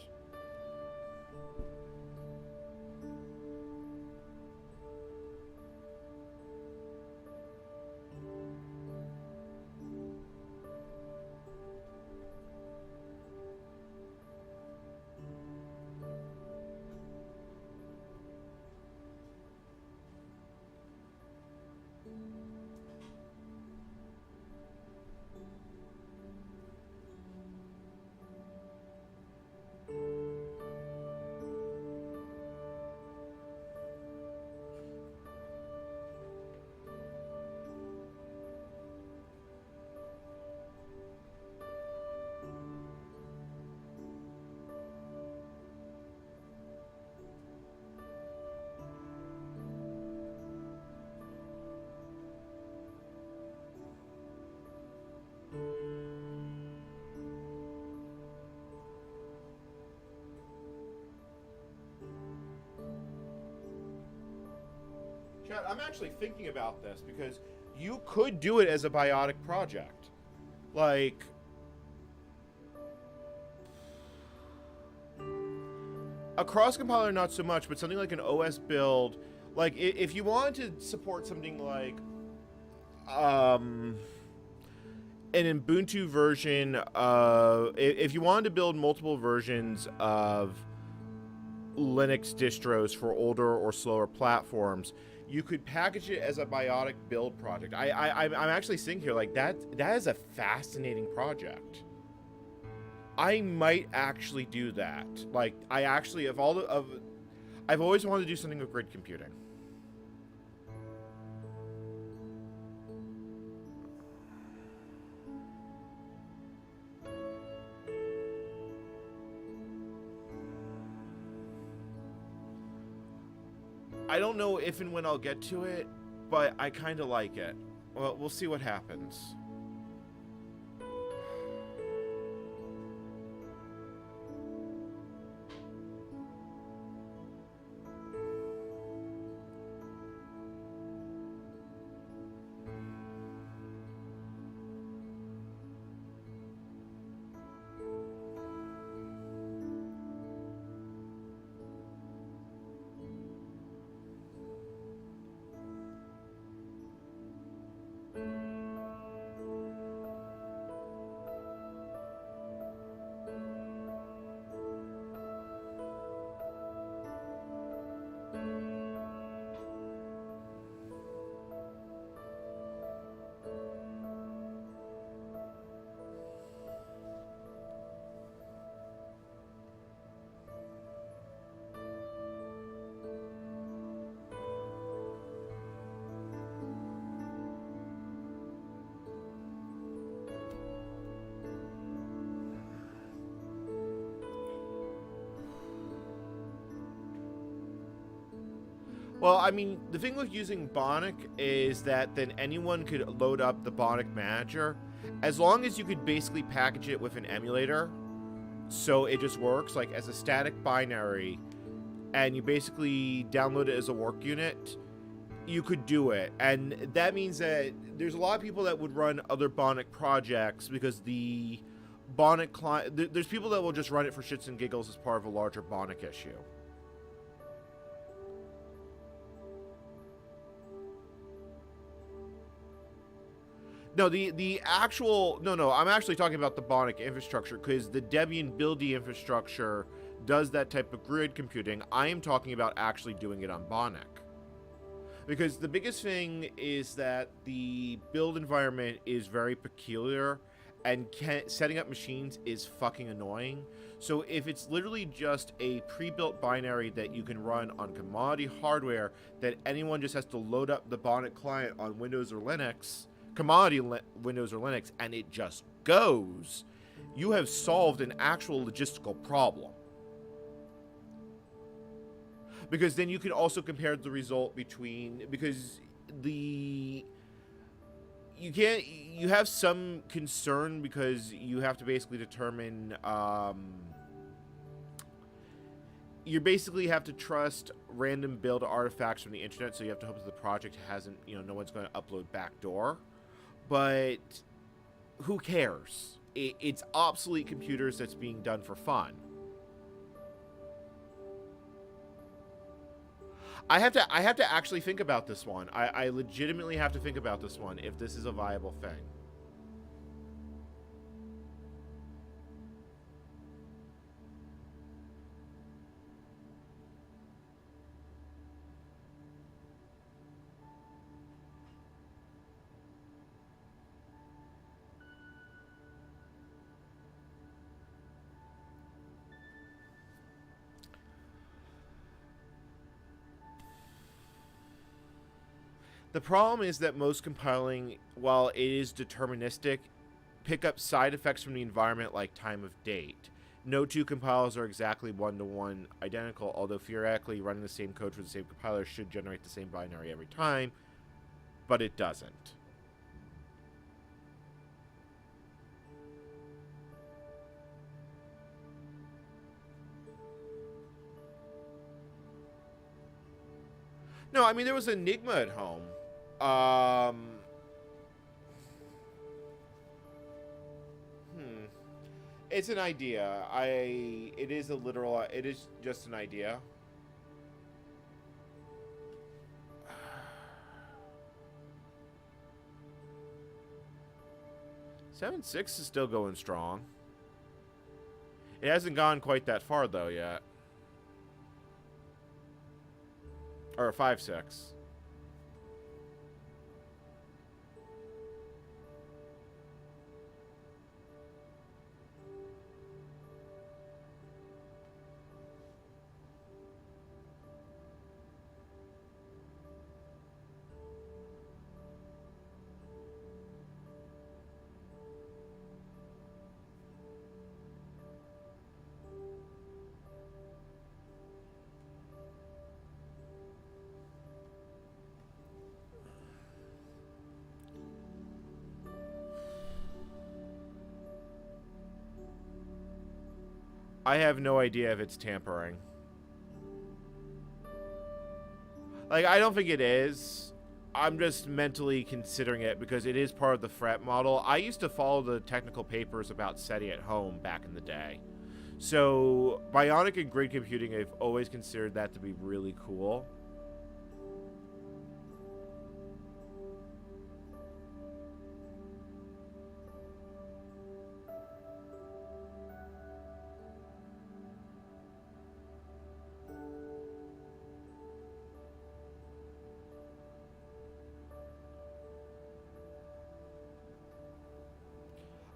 Speaker 1: I'm actually thinking about this because you could do it as a biotic project. Like, a cross-compiler, not so much, but something like an OS build, like, if you wanted to support something like, an Ubuntu version of, if you wanted to build multiple versions of Linux distros for older or slower platforms, you could package it as a biotic build project. I'm actually thinking here, like, that is a fascinating project. I might actually do that. Like, I actually, I've always wanted to do something with grid computing. I don't know if and when I'll get to it, but I kind of like it. Well, we'll see what happens. Well, I mean, the thing with using Bionic is that then anyone could load up the Bionic Manager, as long as you could basically package it with an emulator, so it just works, like, as a static binary, and you basically download it as a work unit, you could do it. And that means that there's a lot of people that would run other Bionic projects, because the Bionic client, there's people that will just run it for shits and giggles as part of a larger Bionic issue. No, the actual, no, I'm actually talking about the Bionic infrastructure, because the Debian buildy infrastructure does that type of grid computing. I am talking about actually doing it on Bionic. Because the biggest thing is that the build environment is very peculiar, and setting up machines is fucking annoying. So if it's literally just a pre-built binary that you can run on commodity hardware, that anyone just has to load up the Bionic client on Windows or Linux, commodity Windows or Linux, and it just goes, you have solved an actual logistical problem. Because then you can also compare the result between, because you have some concern, because you have to basically determine, you basically have to trust random build artifacts from the internet, so you have to hope that the project hasn't, no one's going to upload backdoor. But who cares? It's obsolete computers that's being done for fun. I have to actually think about this one. I legitimately have to think about this one, if this is a viable thing. The problem is that most compiling, while it is deterministic, pick up side effects from the environment like time of date. No two compilers are exactly one-to-one identical, although theoretically running the same code for the same compiler should generate the same binary every time, but it doesn't. No, I mean, there was Enigma at home. Um... It's an idea. It is a literal... It is just an idea. 7.6 is still going strong. It hasn't gone quite that far, though, yet. Or 5.6. I have no idea if it's tampering. Like, I don't think it is. I'm just mentally considering it because it is part of the fret model. I used to follow the technical papers about SETI at home back in the day. So, bionic and grid computing, I've always considered that to be really cool.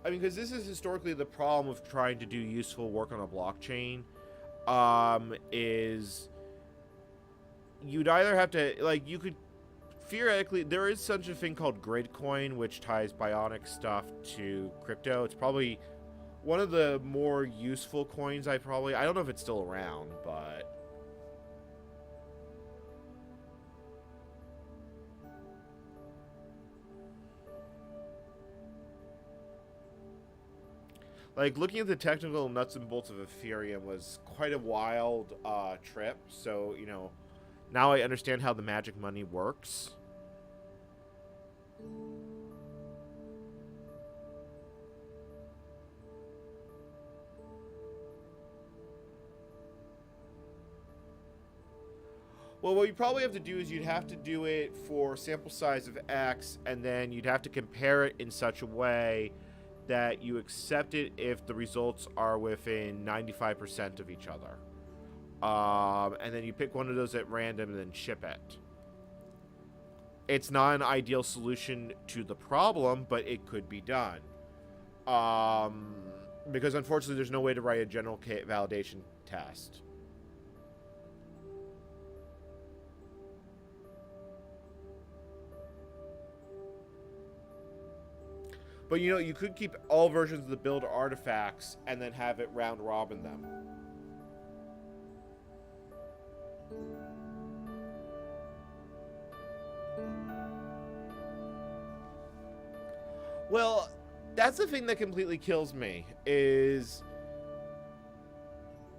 Speaker 1: I mean, because this is historically the problem with trying to do useful work on a blockchain, is you'd either have to, like, you could, theoretically, there is such a thing called Gridcoin, which ties bionic stuff to crypto. It's probably one of the more useful coins I don't know if it's still around, but... Like, looking at the technical nuts and bolts of Ethereum was quite a wild trip. So, you know, now I understand how the magic money works. Well, what you probably have to do is you'd have to do it for sample size of X, and then you'd have to compare it in such a way that you accept it if the results are within 95% of each other. And then you pick one of those at random and then ship it. It's not an ideal solution to the problem, but it could be done. Because unfortunately there's no way to write a general validation test. But, you know, you could keep all versions of the build artifacts and then have it round robin them. Well, that's the thing that completely kills me, is,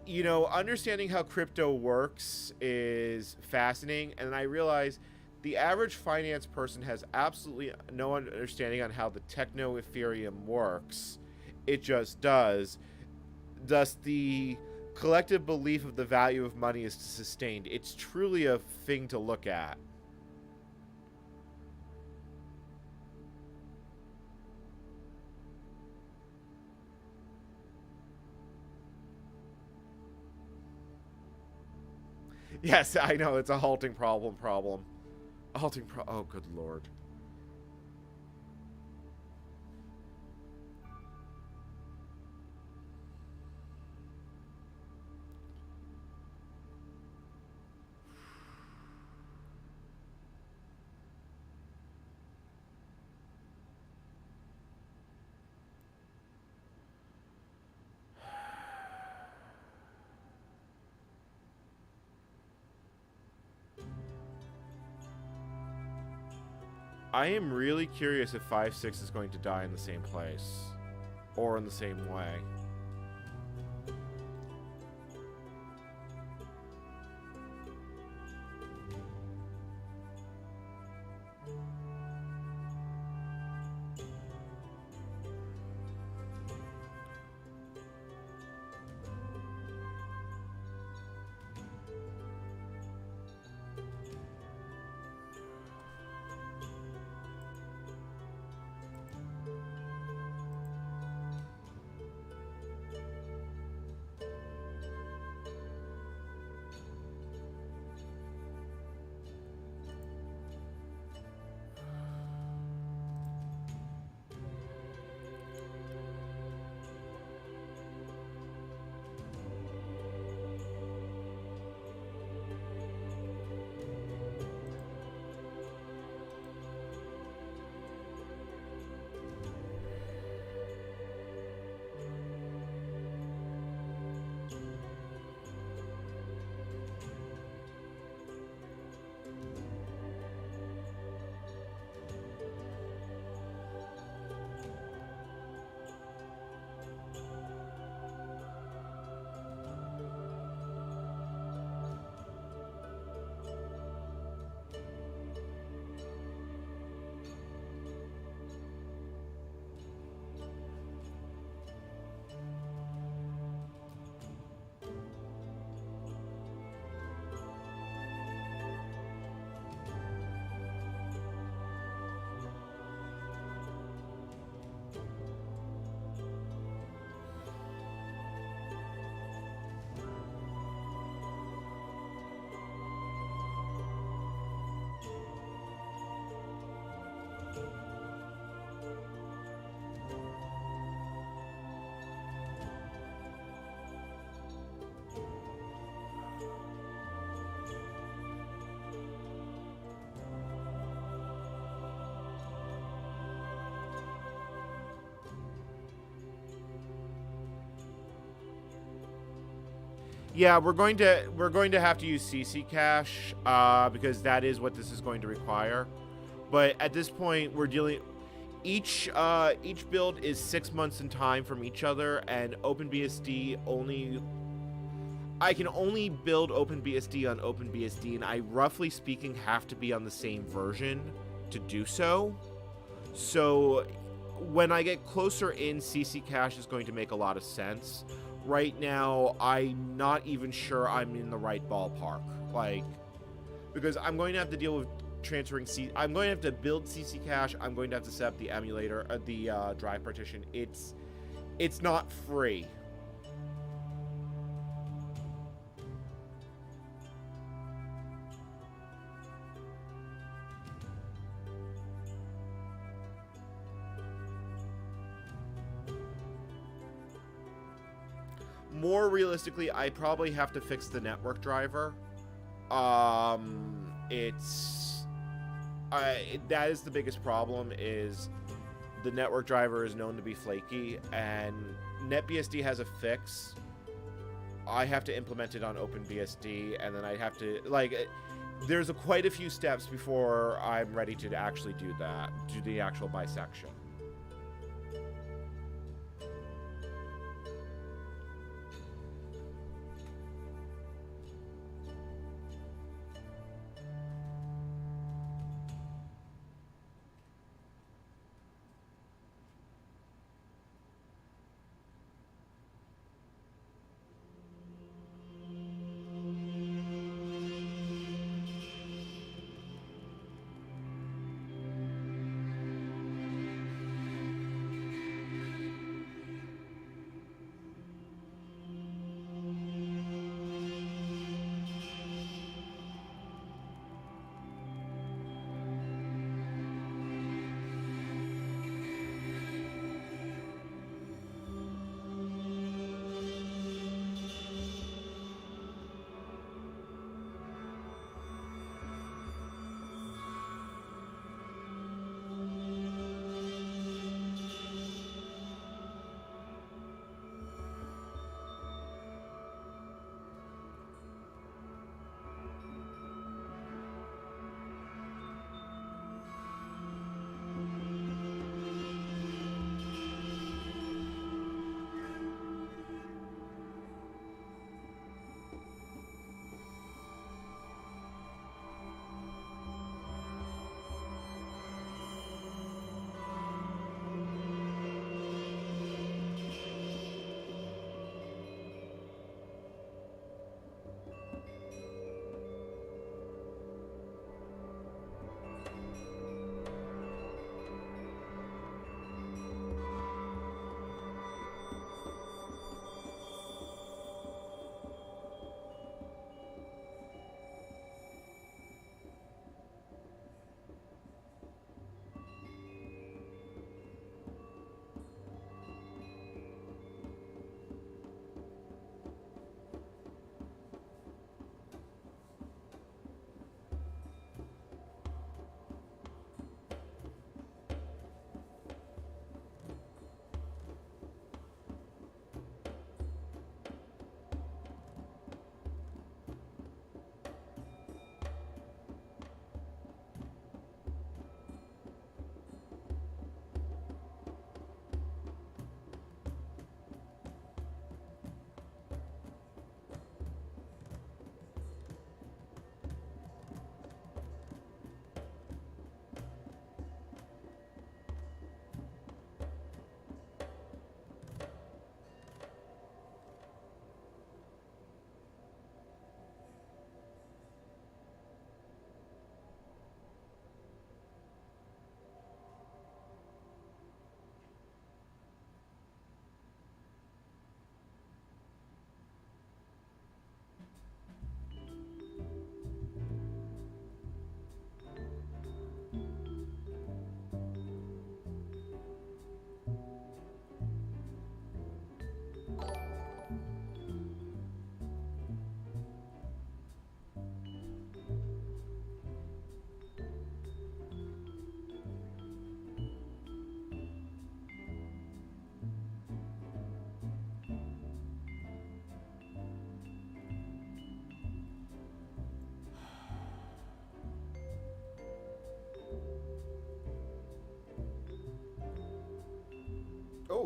Speaker 1: you know, understanding how crypto works is fascinating, and I realize the average finance person has absolutely no understanding on how the techno-Ethereum works. It just does. Thus, the collective belief of the value of money is sustained. It's truly a thing to look at. Yes, I know, it's a halting problem. Oh, good lord. I am really curious if 5.6 is going to die in the same place. Or in the same way. Yeah, we're going to have to use CC cache because that is what this is going to require. But at this point, we're dealing. Each build is 6 months in time from each other, and OpenBSD only. I can only build OpenBSD on OpenBSD, and I, roughly speaking, have to be on the same version to do so. So when I get closer in, CC cache is going to make a lot of sense. Right now, I'm not even sure I'm in the right ballpark. Like, because I'm going to have to deal with transferring I'm going to have to build CC cache. I'm going to have to set up the emulator, the drive partition. It's not free. More realistically, I probably have to fix the network driver. That is the biggest problem, is the network driver is known to be flaky, and NetBSD has a fix. I have to implement it on OpenBSD, and then I have to, like, there's quite a few steps before I'm ready to actually do that, do the actual bisection.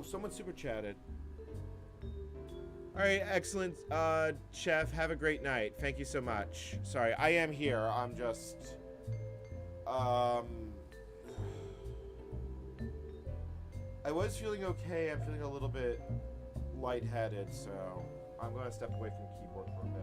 Speaker 1: someone super chatted. All right, excellent, Chef. Have a great night. Thank you so much. Sorry, I am here. I'm just, I was feeling okay. I'm feeling a little bit lightheaded, so I'm going to step away from the keyboard for a bit.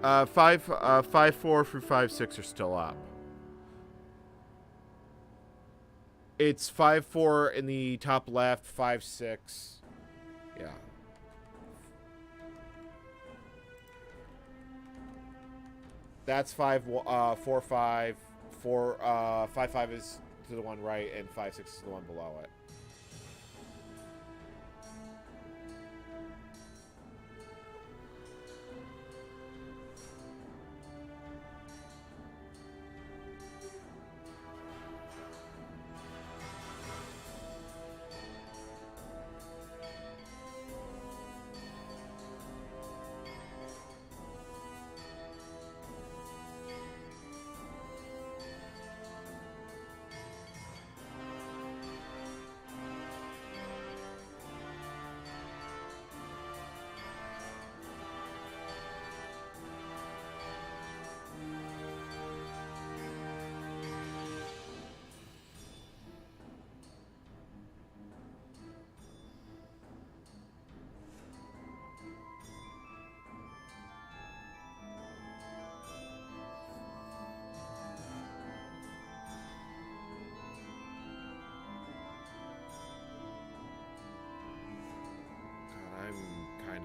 Speaker 1: Five, 5.4 through 5.6 are still up. It's 5.4 in the top left, 5.6. Yeah. That's 4.5. 5.5 is to the one right, and 5.6 is the one below it.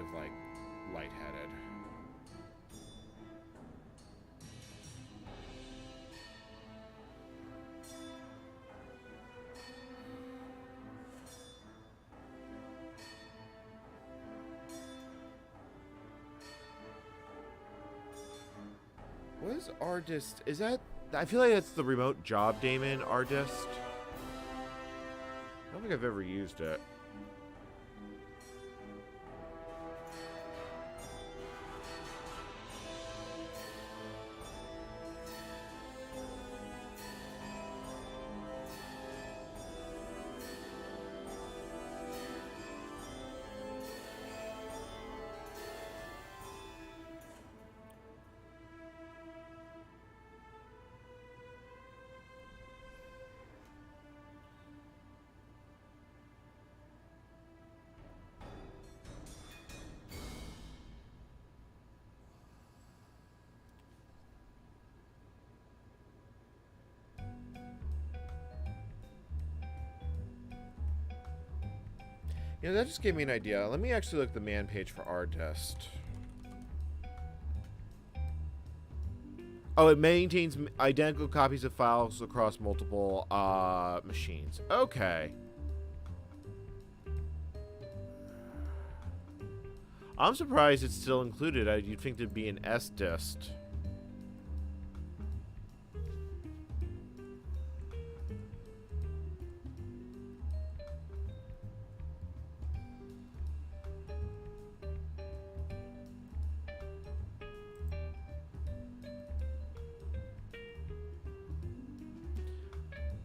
Speaker 1: of, like, lightheaded. What is Ardist? Is that... I feel like that's the remote job daemon, Ardist. I don't think I've ever used it. You know, that just gave me an idea. Let me actually look at the man page for Ardist. Oh, it maintains identical copies of files across multiple machines. Okay. I'm surprised it's still included. You'd think there'd be an SDist.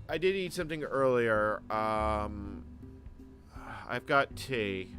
Speaker 1: I did eat something earlier. I've got tea.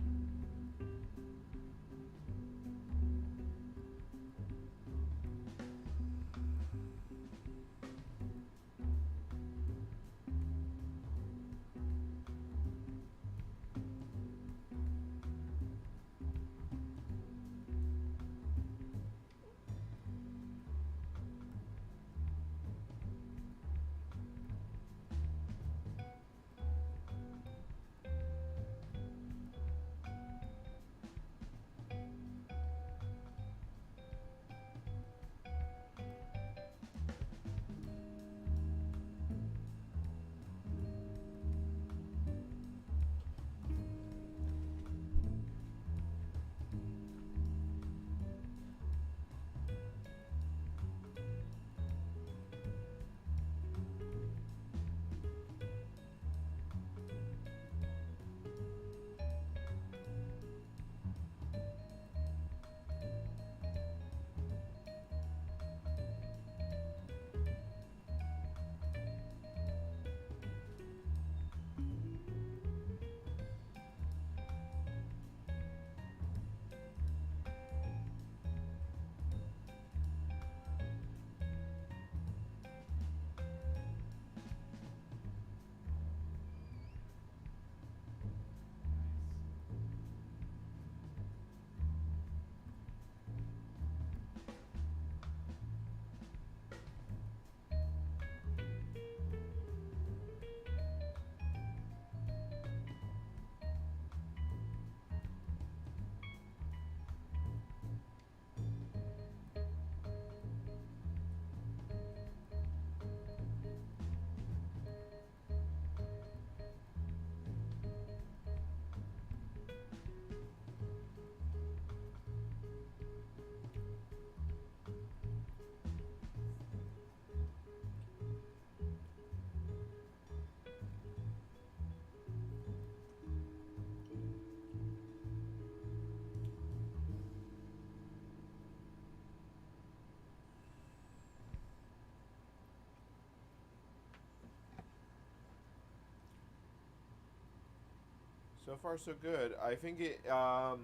Speaker 1: So far, so good. I think it, yeah,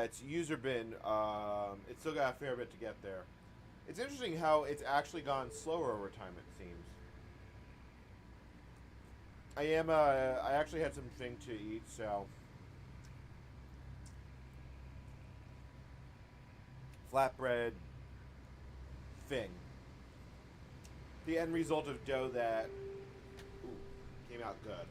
Speaker 1: it's user bin. It's still got a fair bit to get there. It's interesting how it's actually gone slower over time, it seems. I actually had something to eat, so. Flatbread thing. The end result of dough that came out good.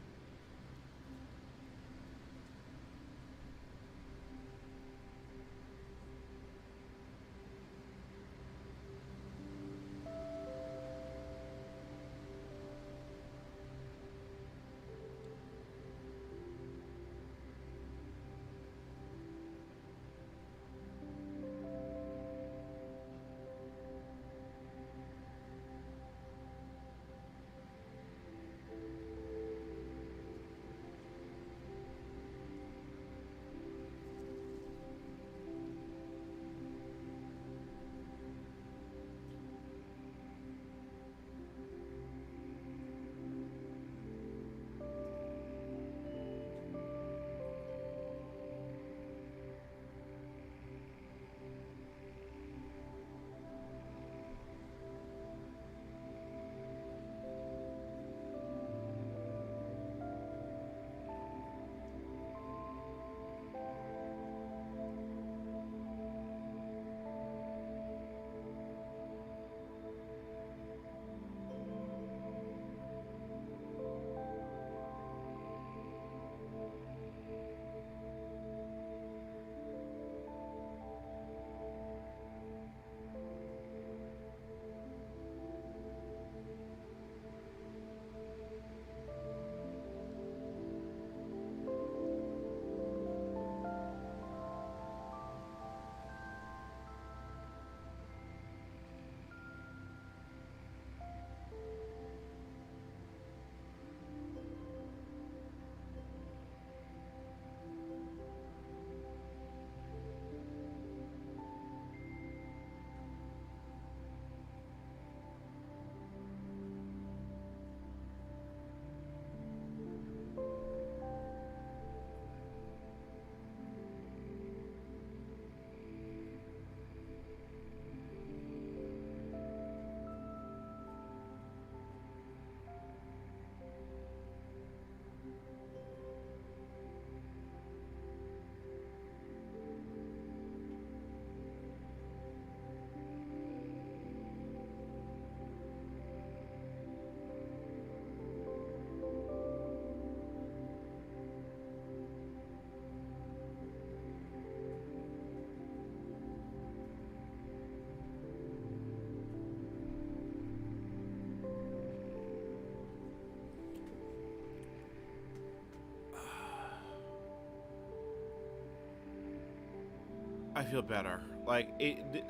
Speaker 1: I feel better. Like,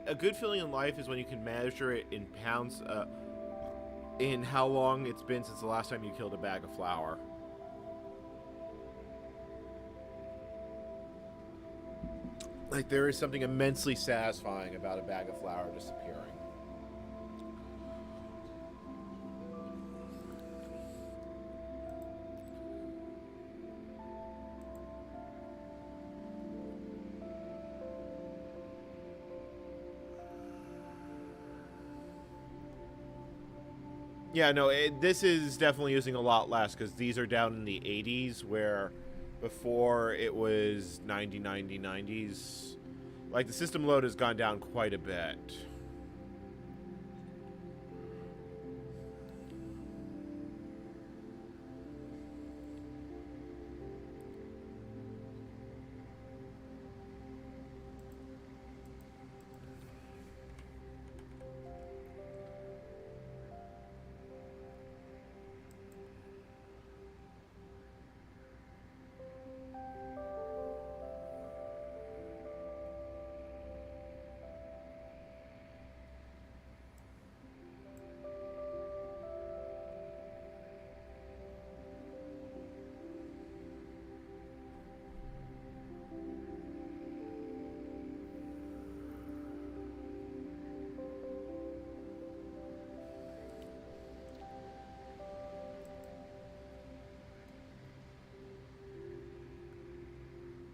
Speaker 1: a good feeling in life is when you can measure it in pounds, in how long it's been since the last time you killed a bag of flour. Like, there is something immensely satisfying about a bag of flour disappearing. Yeah, no, this is definitely using a lot less because these are down in the 80s where before it was 90, 90, 90s. Like, the system load has gone down quite a bit.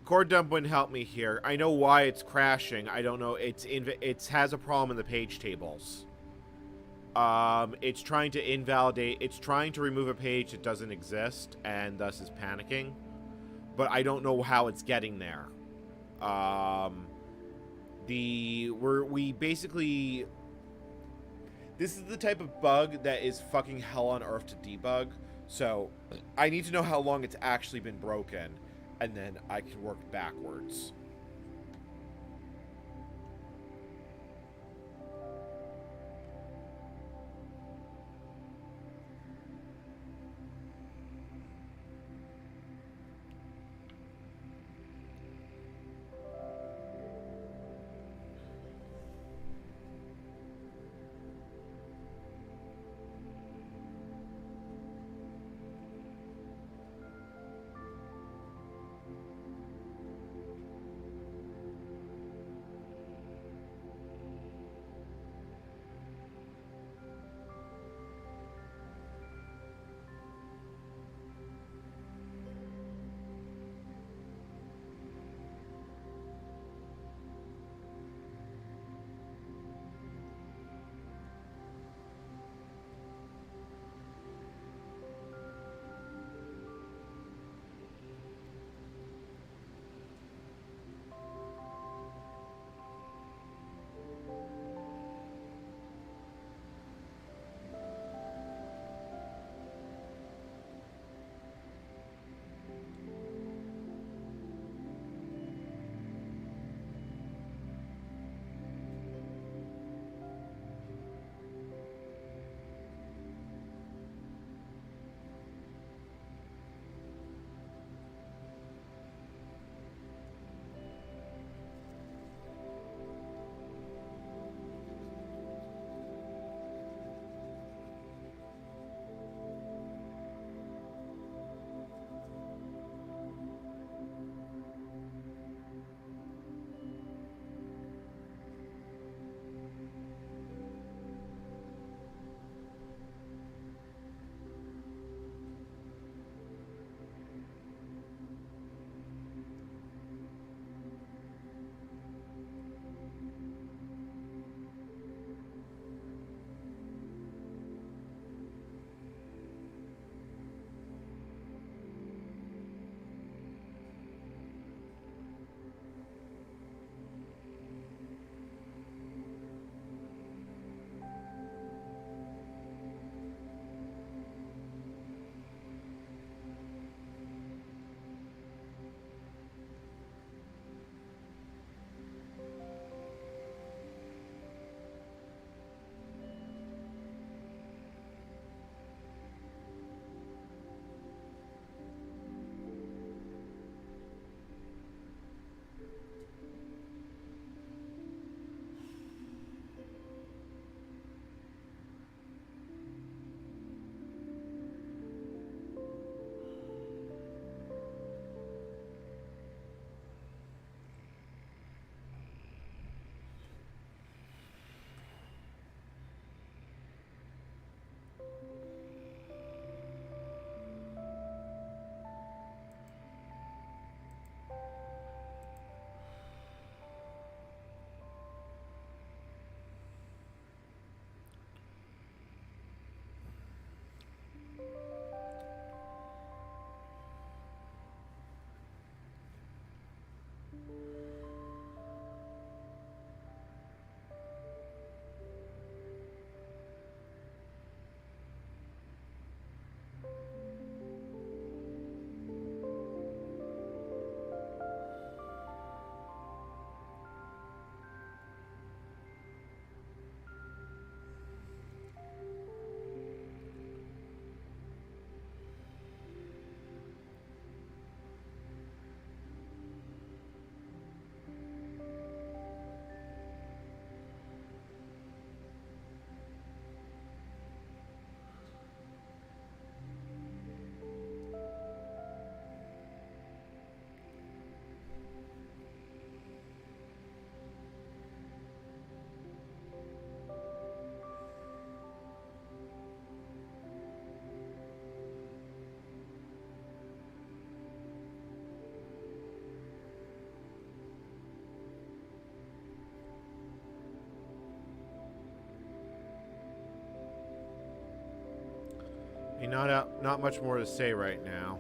Speaker 1: Core dump wouldn't help me here. I know why it's crashing. I don't know. It has a problem in the page tables. It's trying to invalidate. It's trying to remove a page that doesn't exist, and thus is panicking. But I don't know how it's getting there. We basically. This is the type of bug that is fucking hell on earth to debug. So I need to know how long it's actually been broken, and then I can work backwards. Not much more to say right now.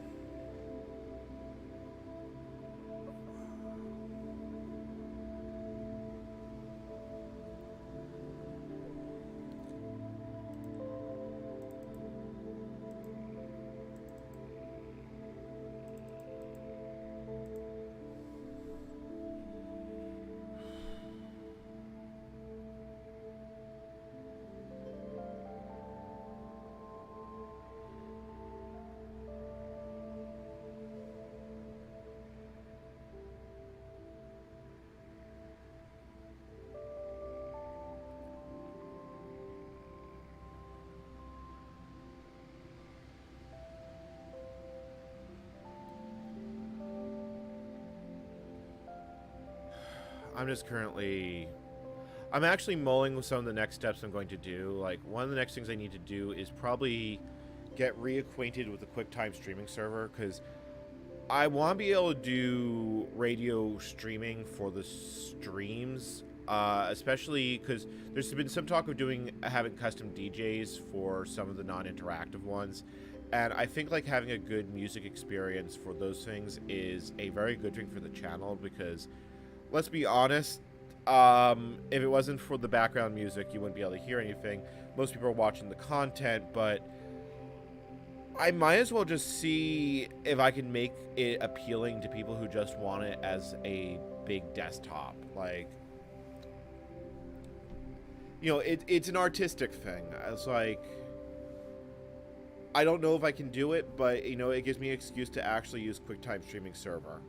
Speaker 1: I'm actually mulling with some of the next steps I'm going to do. Like, one of the next things I need to do is probably get reacquainted with the QuickTime streaming server, because I want to be able to do radio streaming for the streams, especially because there's been some talk of having custom DJs for some of the non-interactive ones, and I think like having a good music experience for those things is a very good thing for the channel, because let's be honest, if it wasn't for the background music, you wouldn't be able to hear anything. Most people are watching the content, but I might as well just see if I can make it appealing to people who just want it as a big desktop. Like, you know, it's an artistic thing. It's like, I don't know if I can do it, but, you know, it gives me an excuse to actually use QuickTime Streaming Server.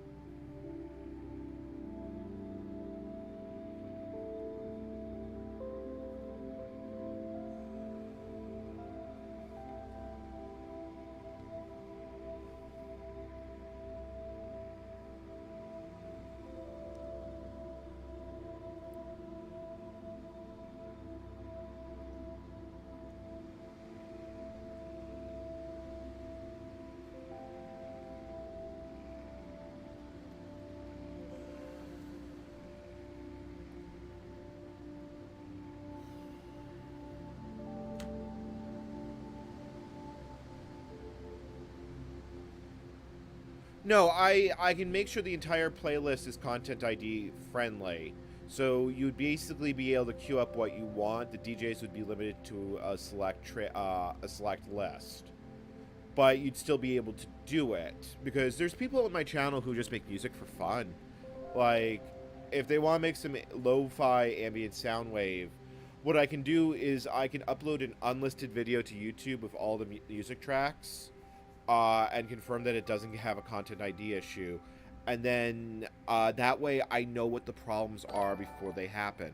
Speaker 1: No, I can make sure the entire playlist is Content ID friendly. So you'd basically be able to queue up what you want. The DJs would be limited to a select list, but you'd still be able to do it, because there's people on my channel who just make music for fun. Like, if they want to make some lo-fi ambient sound wave, what I can do is I can upload an unlisted video to YouTube with all the music tracks, and confirm that it doesn't have a content ID issue. And then that way I know what the problems are before they happen.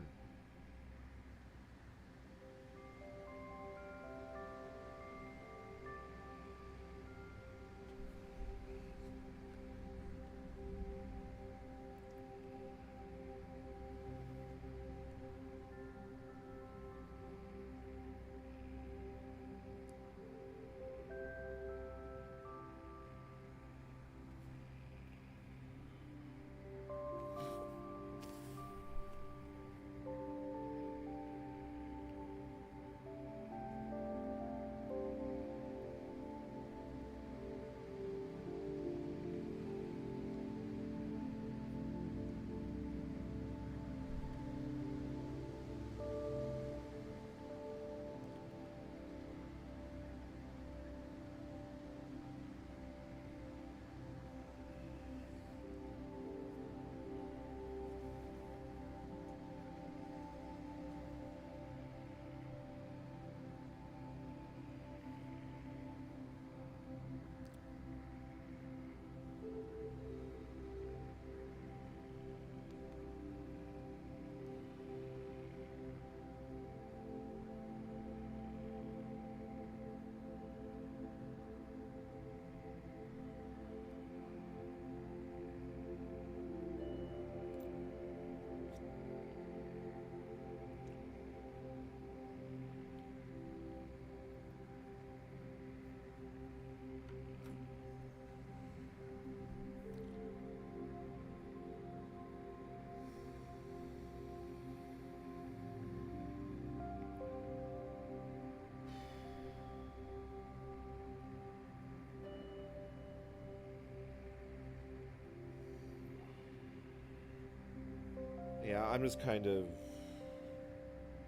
Speaker 1: Yeah, I'm just kind of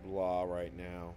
Speaker 1: blah right now.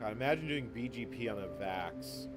Speaker 1: God, imagine doing BGP on a VAX.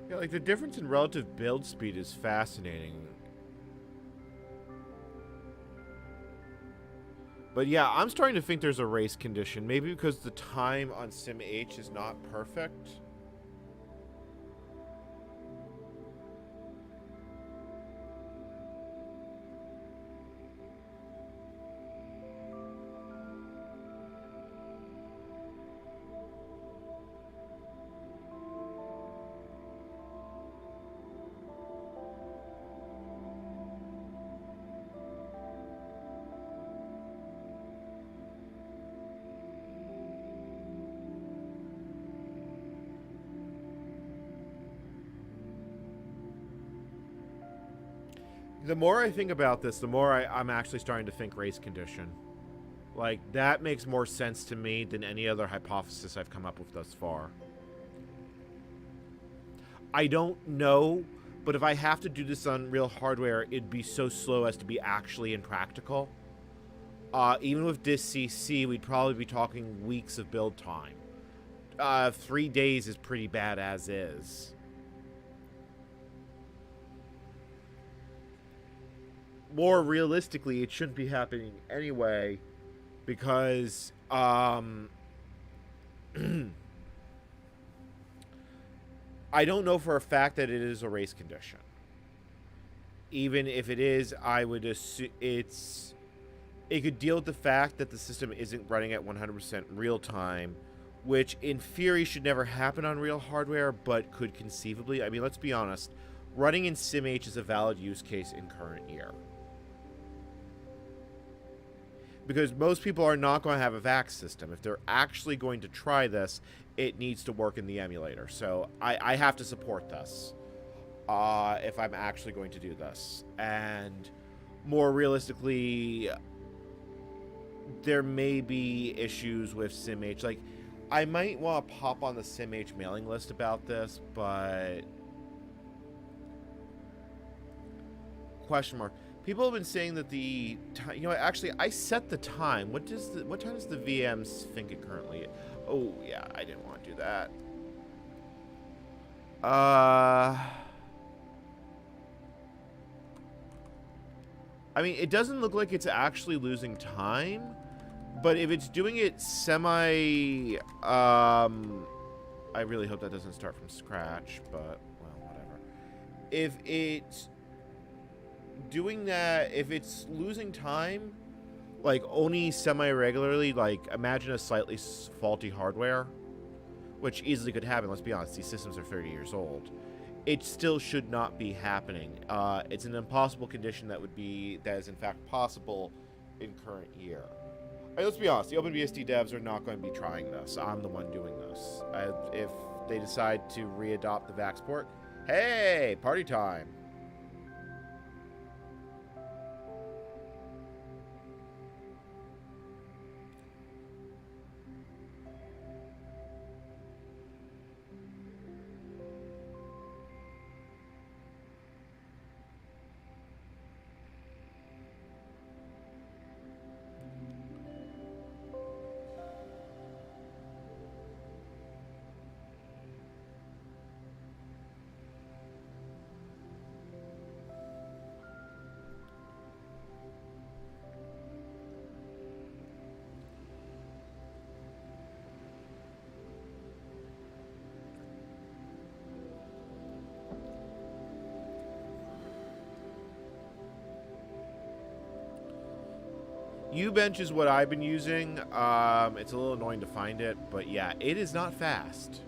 Speaker 1: Yeah, like the difference in relative build speed is fascinating. But yeah, I'm starting to think there's a race condition. Maybe because the time on SimH is not perfect. The more I think about this, the more I'm actually starting to think race condition. Like, that makes more sense to me than any other hypothesis I've come up with thus far. I don't know, but if I have to do this on real hardware, it'd be so slow as to be actually impractical. Even with disk CC, we'd probably be talking weeks of build time. 3 days is pretty bad as is. More realistically, it shouldn't be happening anyway, because I don't know for a fact that it is a race condition. Even if it is, I would assume it could deal with the fact that the system isn't running at 100% real time, which in theory should never happen on real hardware, but could conceivably. I mean, let's be honest, running in SimH is a valid use case in current year. Because most people are not going to have a VAX system. If they're actually going to try this, it needs to work in the emulator. So I have to support this if I'm actually going to do this. And more realistically, there may be issues with SimH. Like, I might want to pop on the SimH mailing list about this, but... Question mark. People have been saying that the time, you know, actually, I set the time. What time does the VMs think it currently? Oh yeah, I didn't want to do that. I mean, it doesn't look like it's actually losing time, but if it's doing it semi, I really hope that doesn't start from scratch. But well, whatever. If it's doing that, if it's losing time, like only semi-regularly, like imagine a slightly faulty hardware, which easily could happen, let's be honest, these systems are 30 years old, it still should not be happening. It's an impossible condition that is in fact possible in current year. I mean, let's be honest, the OpenBSD devs are not going to be trying this. I'm the one doing this. If they decide to readopt the VAX port, hey, party time. Ubench is what I've been using. It's a little annoying to find it, but yeah, it is not fast.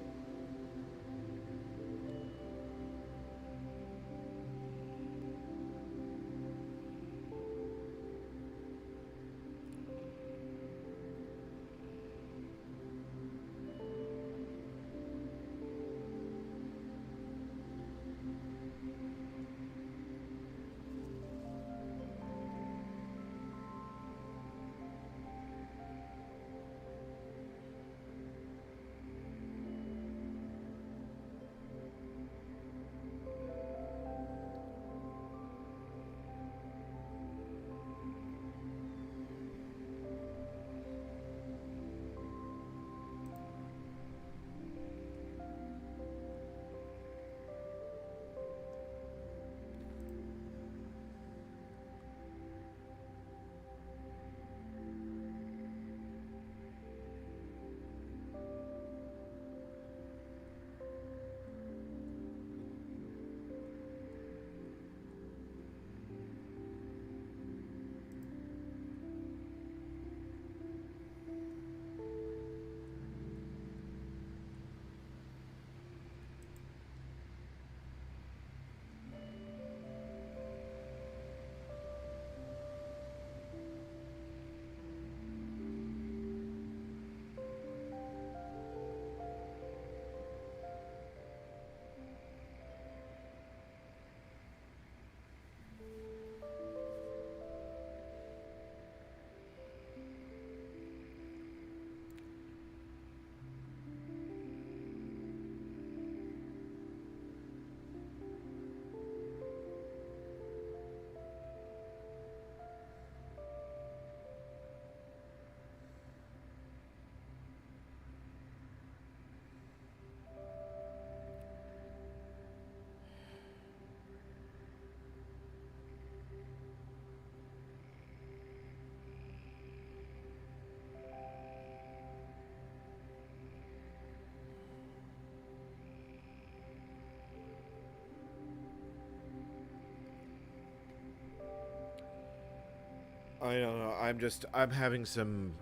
Speaker 1: I don't know. I'm having some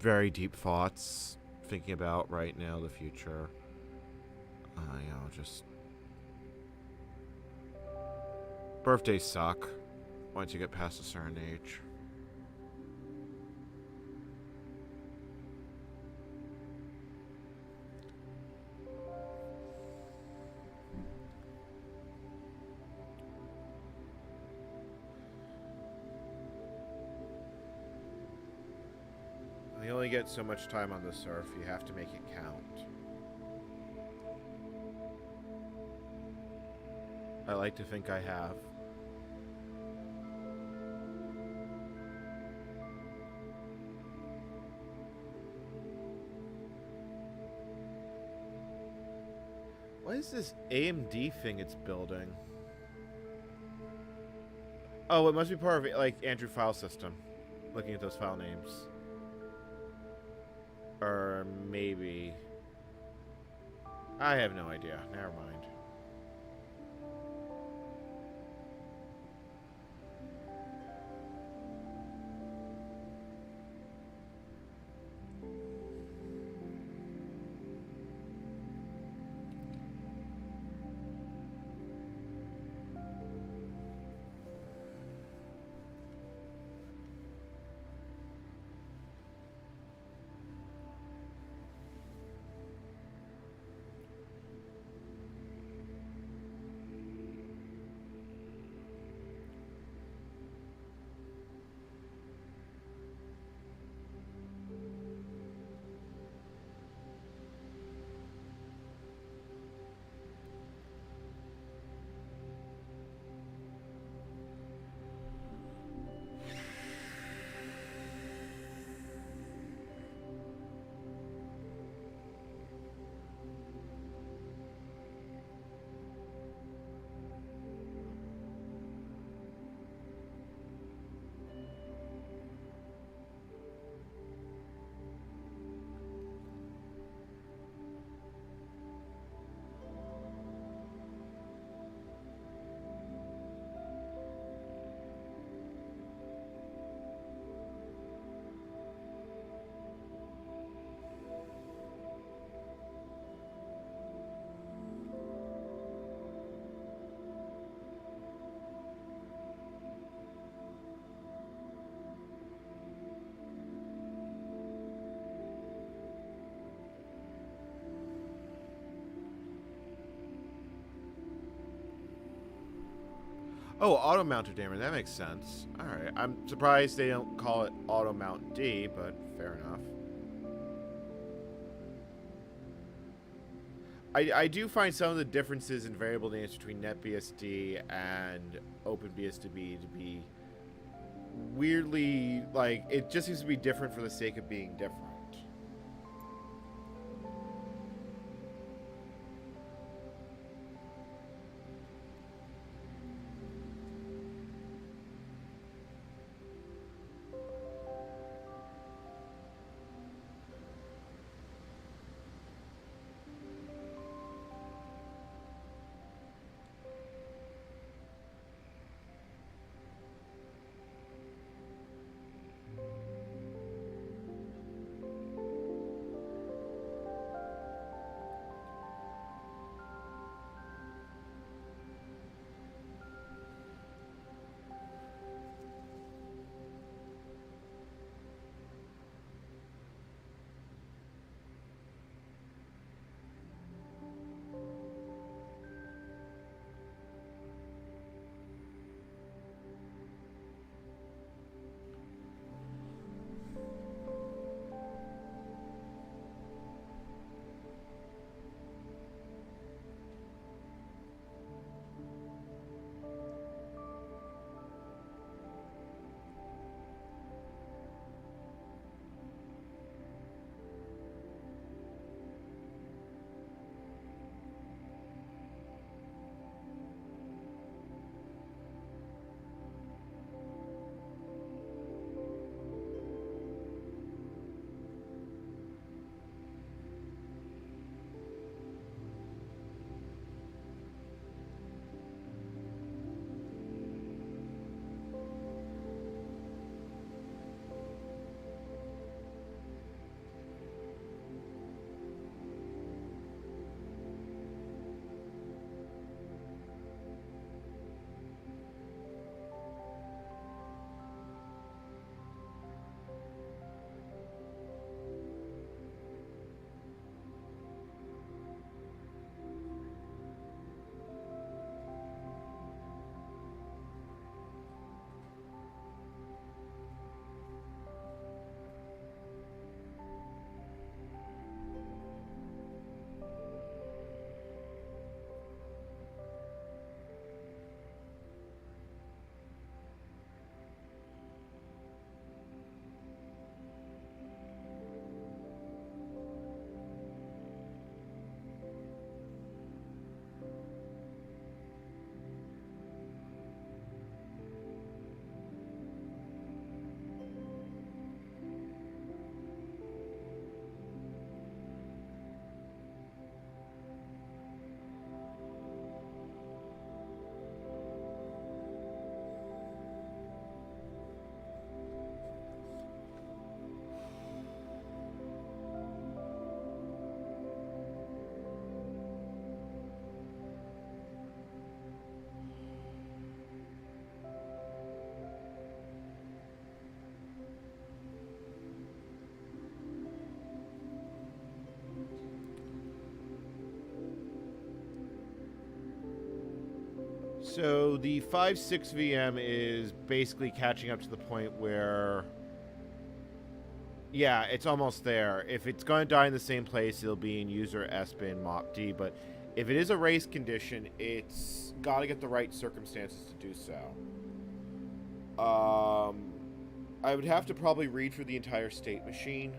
Speaker 1: very deep thoughts thinking about right now the future. Just birthdays suck once you get past a certain age. You only get so much time on this earth. You have to make it count. I like to think I have. What is this AMD thing it's building? Oh, it must be part of like Andrew file system. Looking at those file names. Or maybe. I have no idea. Never mind. Oh, auto-mounted damage. That makes sense. Alright. I'm surprised they don't call it auto-mount D, but fair enough. I do find some of the differences in variable names between NetBSD and OpenBSD to be weirdly, like, it just seems to be different for the sake of being different. So the 5.6 VM is basically catching up to the point where, yeah, it's almost there. If it's going to die in the same place, it'll be in user sbin mopd. But if it is a race condition, it's got to get the right circumstances to do so. I would have to probably read through the entire state machine.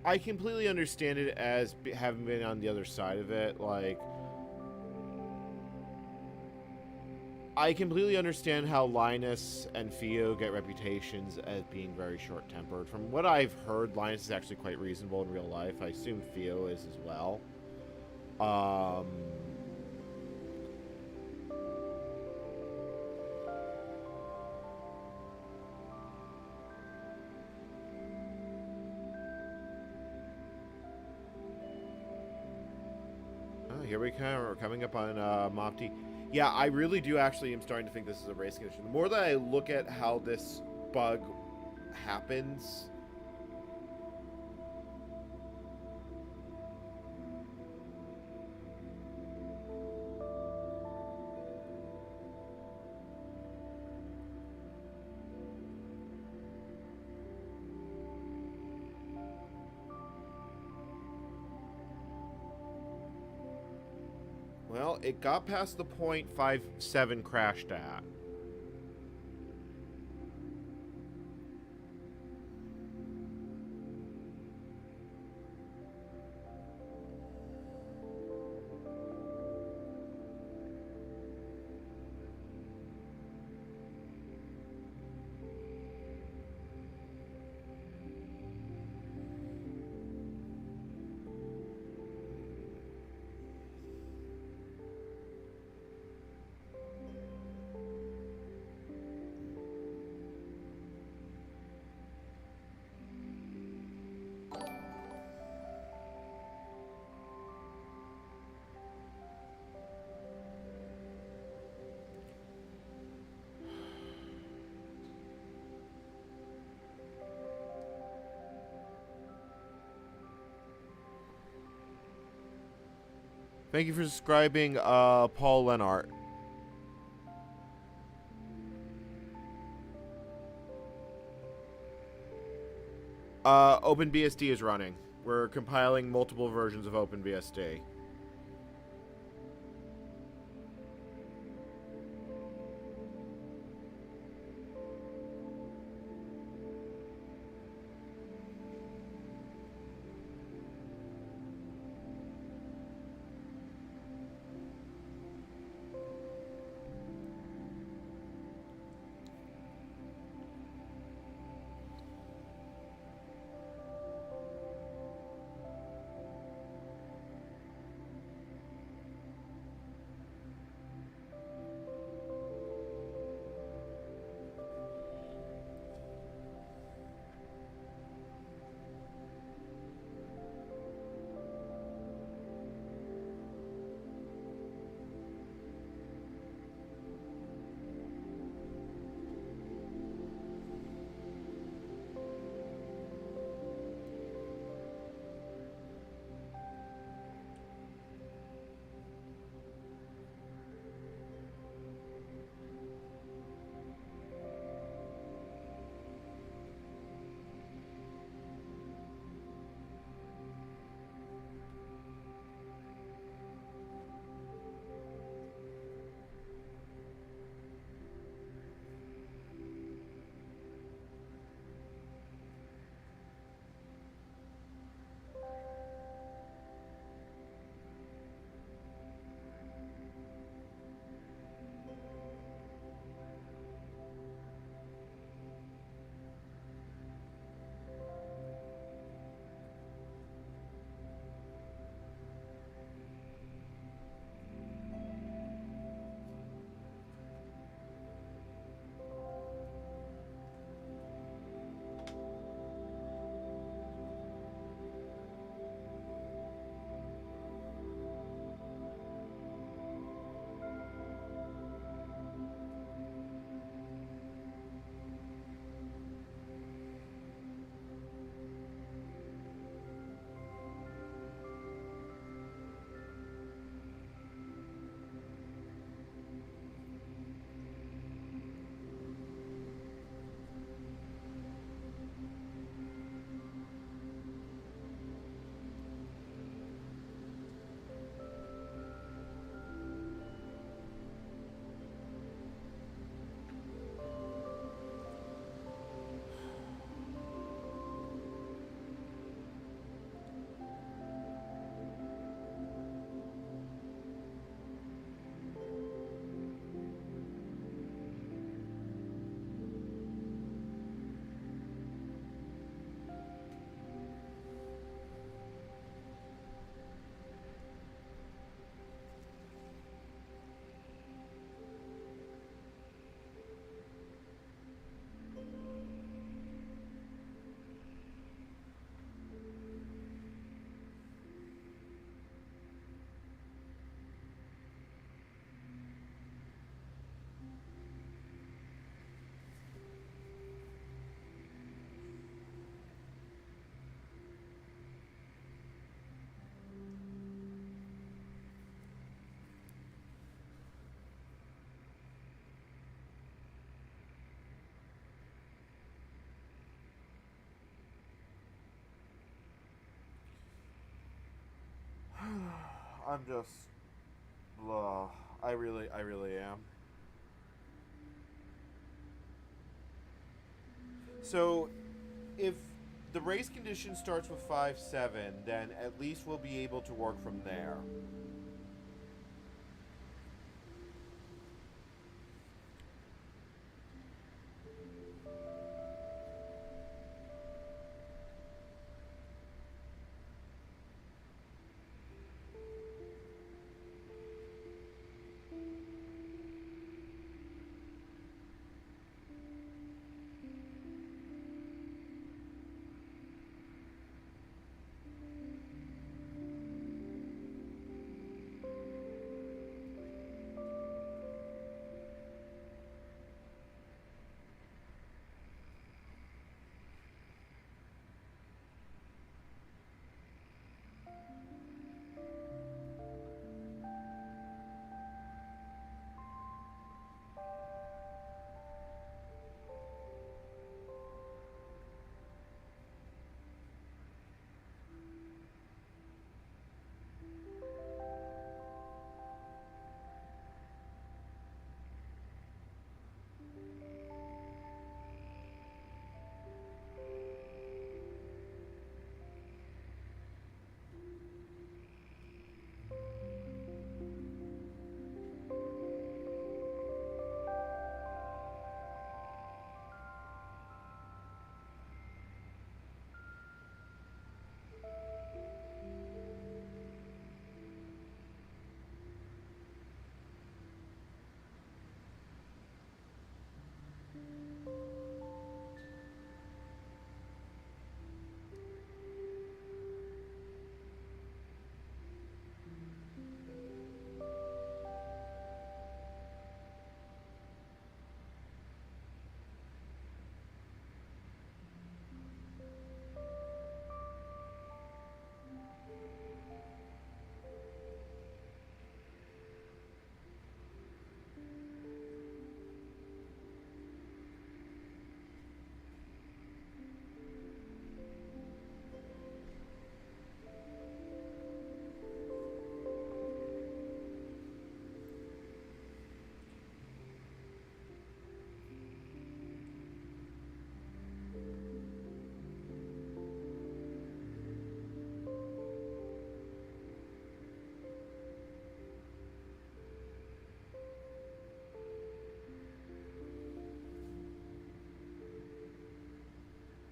Speaker 1: I completely understand it as having been on the other side of it. Like, I completely understand how Linus and Theo get reputations as being very short-tempered. From what I've heard, Linus is actually quite reasonable in real life. I assume Theo is as well. Oh, here we come. We're coming up on Mopti. Yeah, I really do actually am starting to think this is a race condition. The more that I look at how this bug happens... Well, it got past the 0.57 crashed at. Thank you for subscribing, Paul Lenart. OpenBSD is running. We're compiling multiple versions of OpenBSD. I'm just I really am. So, if the race condition starts with 5.7, then at least we'll be able to work from there.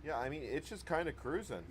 Speaker 1: Yeah, I mean, it's just kind of cruising.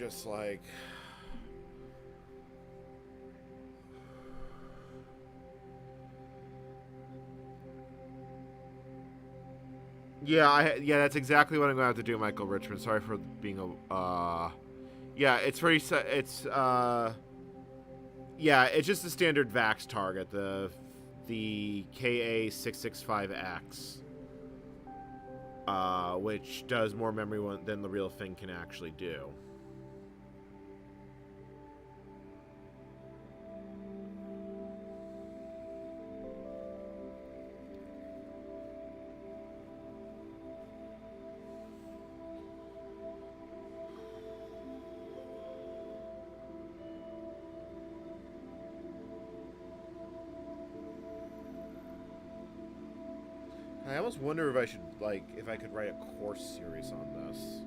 Speaker 1: just like... Yeah, that's exactly what I'm going to have to do, Michael Richmond. Sorry for being a... yeah, it's pretty... yeah, it's just the standard VAX target, the KA665X, which does more memory than the real thing can actually do. I almost wonder if I should, like, if I could write a course series on this.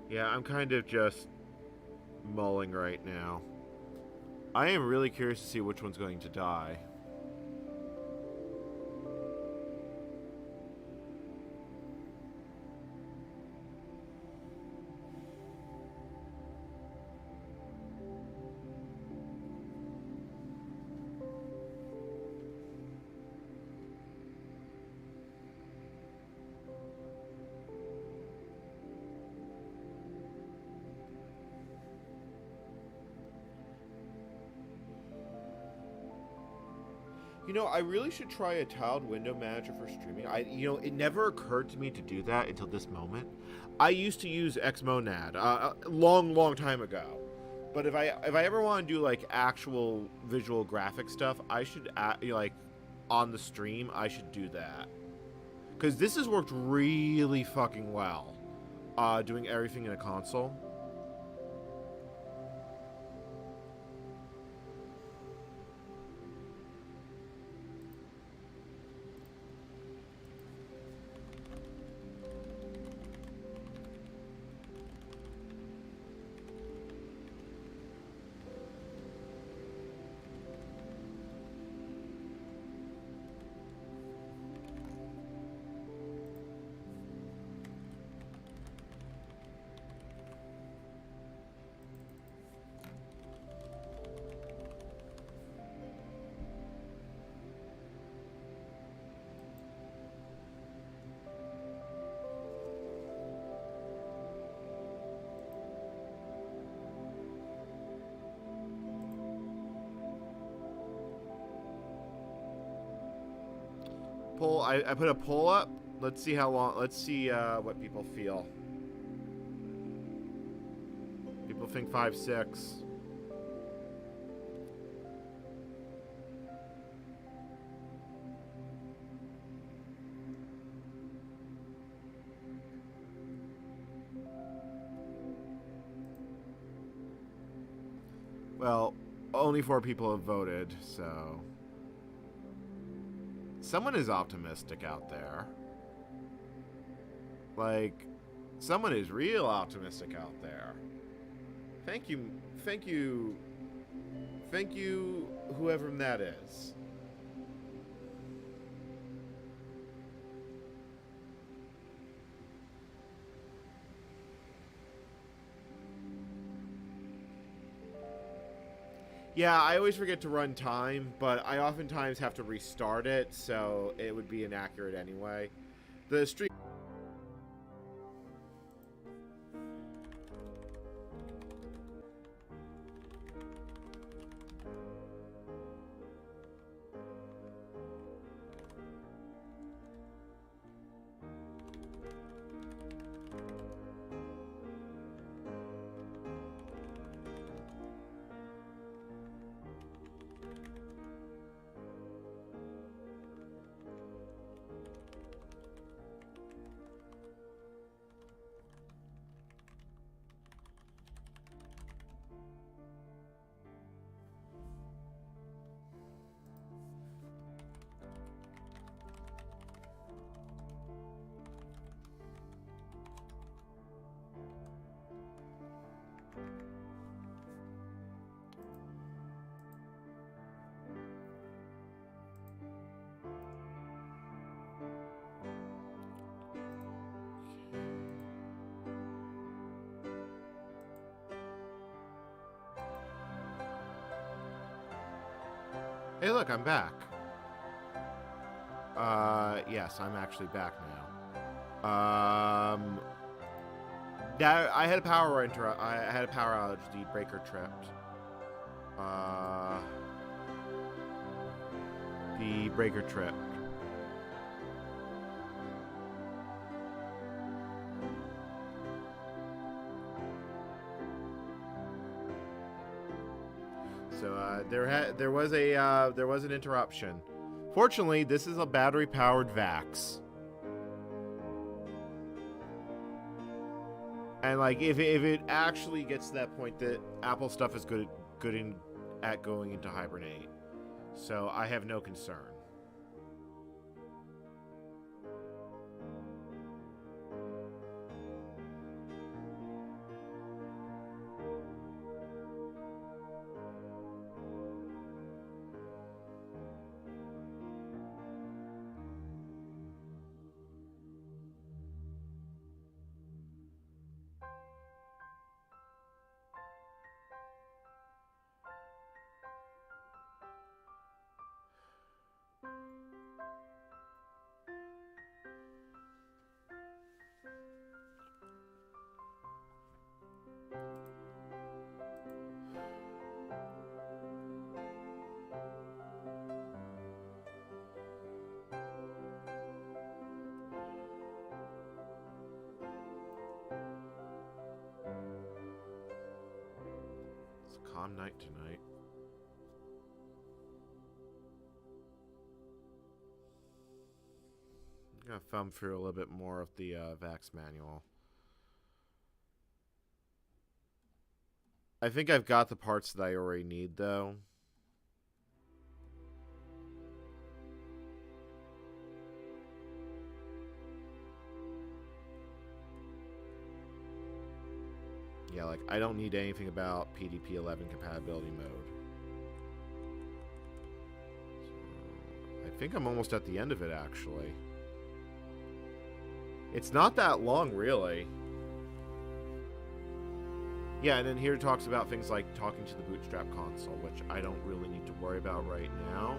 Speaker 1: Yeah, I'm kind of just mulling right now. I am really curious to see which one's going to die. You know, I really should try a tiled window manager for streaming. It never occurred to me to do that until this moment. I used to use Xmonad a long time ago. But if I ever want to do like actual visual graphic stuff, I should like on the stream, I should do that. Cuz this has worked really fucking well. Doing everything in a console. I put a poll up. Let's see how long. Let's see what people feel. People think 5.6. Well, only 4 people have voted, so Someone is optimistic out there. Like, someone is real optimistic out there. Thank you, whoever that is. Yeah, I always forget to run time, but I oftentimes have to restart it, so it would be inaccurate anyway. The stream... Hey, look, I'm back. Yes, I'm actually back now. Yeah, I had a power outage. The breaker tripped. The breaker tripped. So there was an interruption. Fortunately, this is a battery-powered VAX. And like, if it actually gets to that point, that Apple stuff is good at going into hibernate, so I have no concern. Calm night tonight. I'm gonna thumb through a little bit more of the VAX manual. I think I've got the parts that I already need, though. Yeah, like, I don't need anything about PDP-11 compatibility mode. So, I think I'm almost at the end of it, actually. It's not that long, really. Yeah, and then here it talks about things like talking to the Bootstrap console, which I don't really need to worry about right now.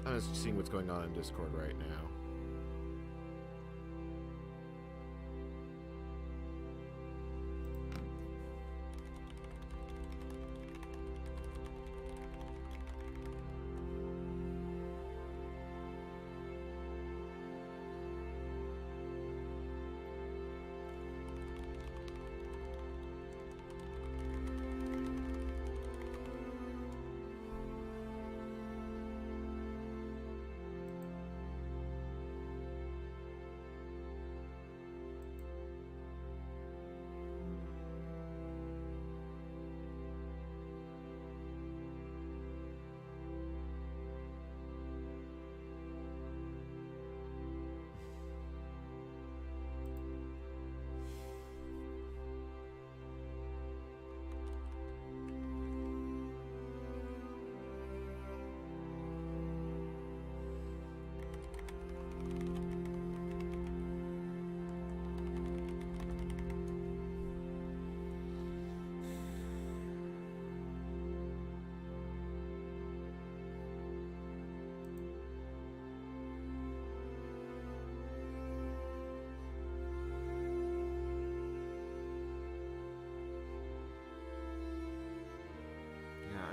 Speaker 1: I'm just seeing what's going on in Discord right now.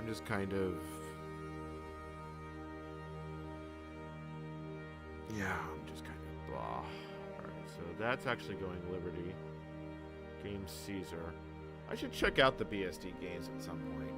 Speaker 1: I'm just kind of... Yeah, I'm just kind of blah. Alright, so that's actually going Liberty. Game Caesar. I should check out the BSD games at some point.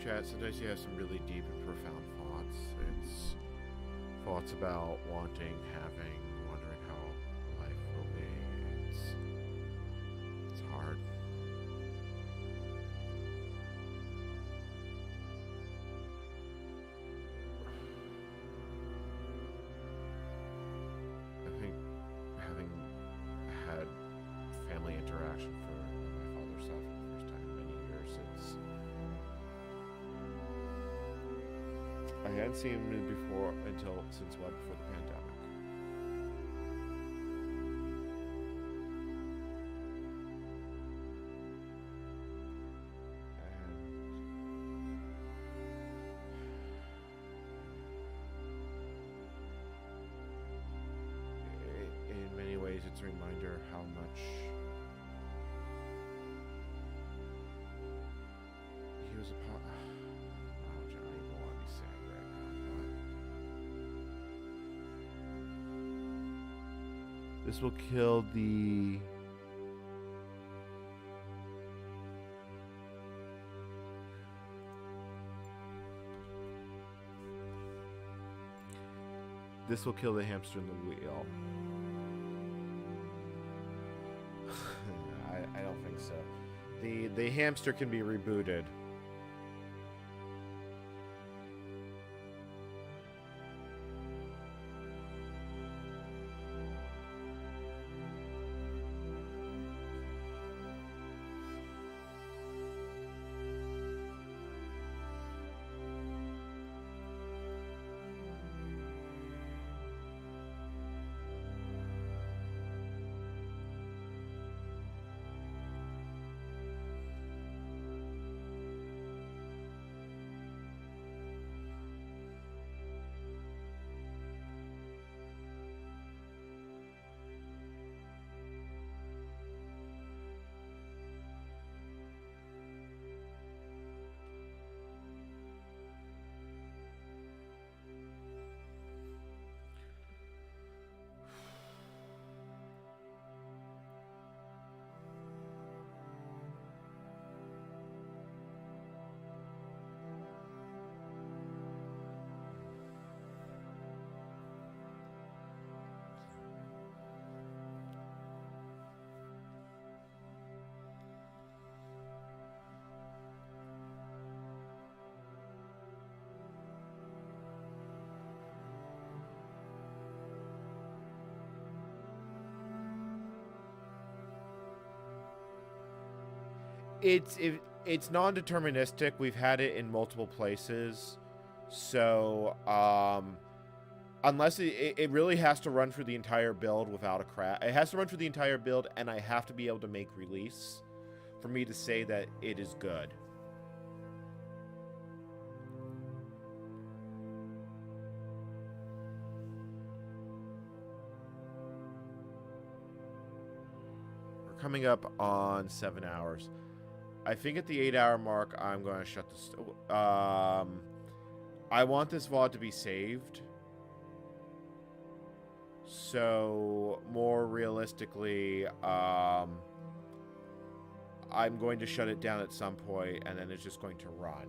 Speaker 1: Chat, sometimes you have some really deep and profound thoughts. It's thoughts about wanting, having, wondering how life will be. It's hard. I think having had family interaction for my father's side for the first time in many years, I hadn't seen him before since well before the pandemic. And in many ways, it's a reminder how much he was a part. This will kill the... This will kill the hamster in the wheel. I don't think so. The hamster can be rebooted. It's non-deterministic. We've had it in multiple places, so unless it really has to run for the entire build without a crash. It has to run for the entire build, and I have to be able to make release for me to say that it is good. We're coming up on 7 hours. I think at the 8-hour mark, I'm going to shut this. I want this VOD to be saved. So, more realistically, I'm going to shut it down at some point, and then it's just going to run.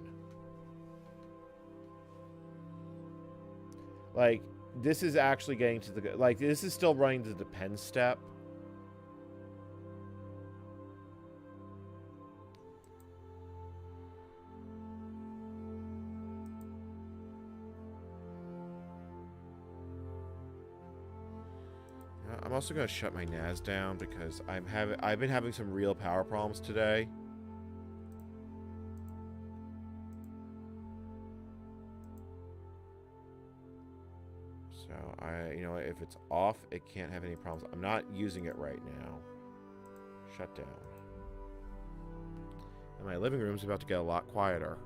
Speaker 1: Like, this is actually getting to the... Like, this is still running to the depend step. I'm also going to shut my NAS down because I've been having some real power problems today. So if it's off, it can't have any problems. I'm not using it right now. Shut down. And my living room's about to get a lot quieter.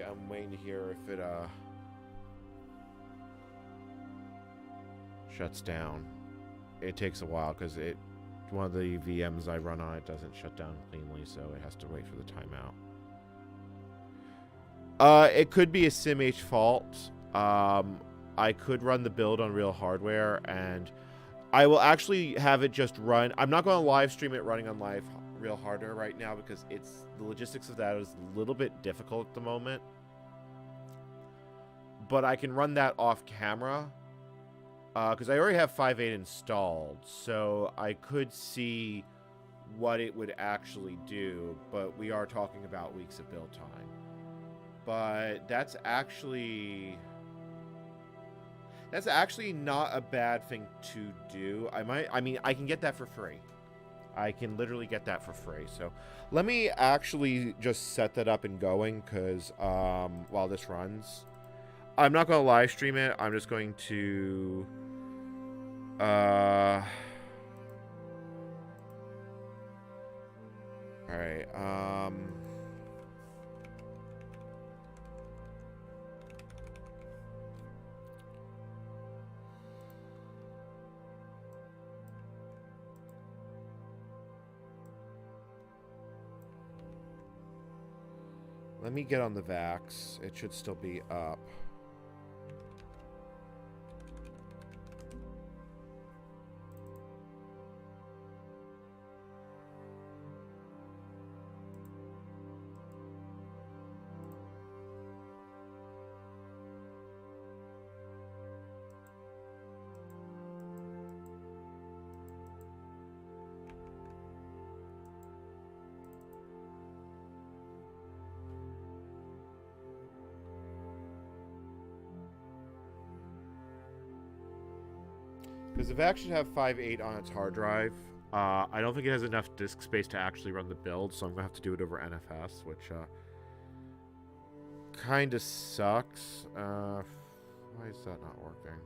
Speaker 1: I'm waiting to hear if it shuts down. It takes a while because one of the VMs I run on it doesn't shut down cleanly, so it has to wait for the timeout. It could be a SimH fault. I could run the build on real hardware, and I will actually have it just run. I'm not going to live stream it running on real hardware right now because the logistics of that is a little bit difficult at the moment. But I can run that off camera because I already have 5.8 installed, so I could see what it would actually do, but we are talking about weeks of build time. But that's actually... That's actually not a bad thing to do. I mean, I can get that for free. I can literally get that for free. So let me actually just set that up and going, because while this runs, I'm not going to live stream it. I'm just going to all right. Let me get on the VAX. It should still be up. Because the VAX should have 5.8 on its hard drive. I don't think it has enough disk space to actually run the build, so I'm going to have to do it over NFS, which kind of sucks. Why is that not working?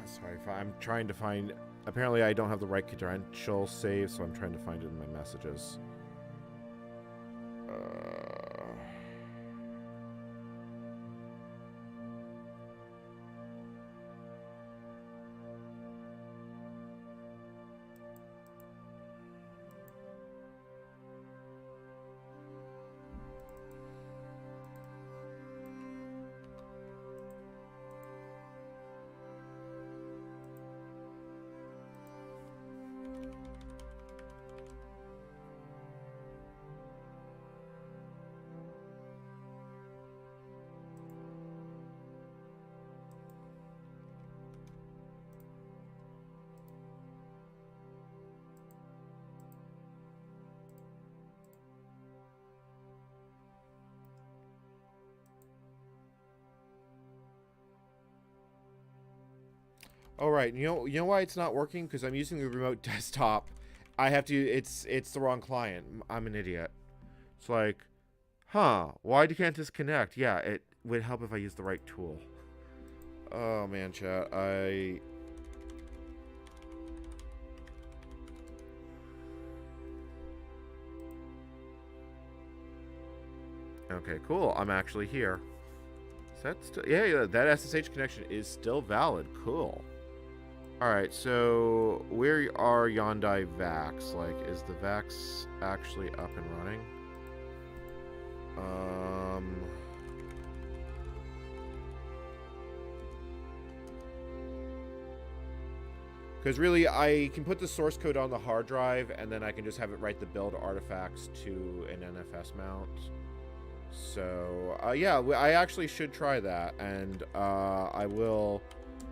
Speaker 1: Sorry, I'm trying to find... Apparently I don't have the right credential saved, so I'm trying to find it in my messages. Oh, right. You know why it's not working? Because I'm using the remote desktop. I have to... It's the wrong client. I'm an idiot. It's like, huh, why can't this connect? Yeah, it would help if I used the right tool. Oh, man, chat. Okay, cool. I'm actually here. Is that still... Yeah, that SSH connection is still valid. Cool. Alright, so where are Yondai VAX? Like, is the VAX actually up and running? Because really, I can put the source code on the hard drive, and then I can just have it write the build artifacts to an NFS mount. So, yeah, I actually should try that, and I will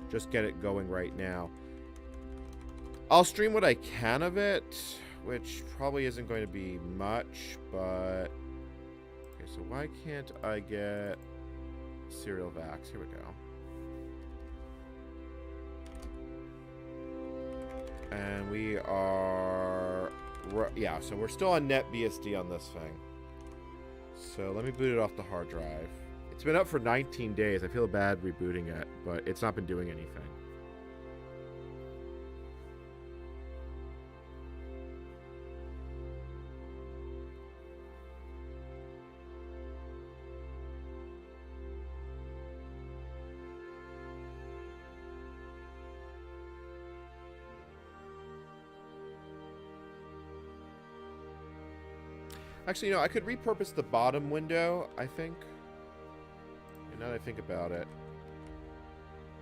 Speaker 1: just get it going right now. I'll stream what I can of it, which probably isn't going to be much, but... Okay, so why can't I get serial VAX? Here we go. And we are... Yeah, so we're still on NetBSD on this thing. So let me boot it off the hard drive. It's been up for 19 days. I feel bad rebooting it, but it's not been doing anything. Actually, you know, I could repurpose the bottom window, I think. And now that I think about it.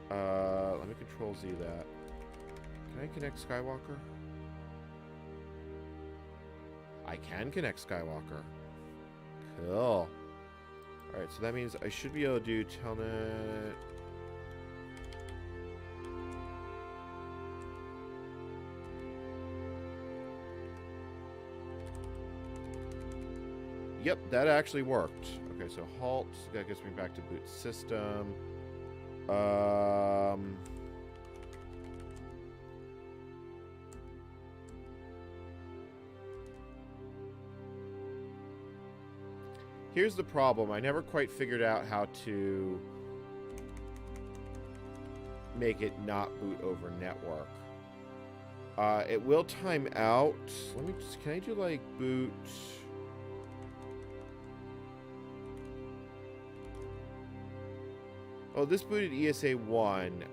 Speaker 1: Let me Control Z that. Can I connect Skywalker? I can connect Skywalker. Cool. Alright, so that means I should be able to do telnet. Yep, that actually worked. Okay, so halt. That gets me back to boot system. Here's the problem. I never quite figured out how to make it not boot over network. It will time out. Let me just, can I do like boot? Oh, this booted ESA 1.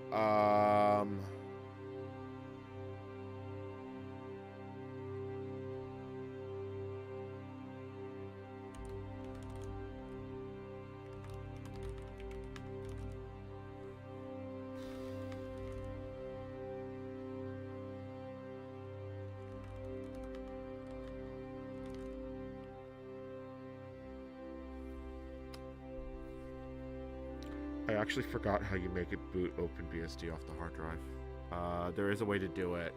Speaker 1: I actually forgot how you make it boot OpenBSD off the hard drive. There is a way to do it.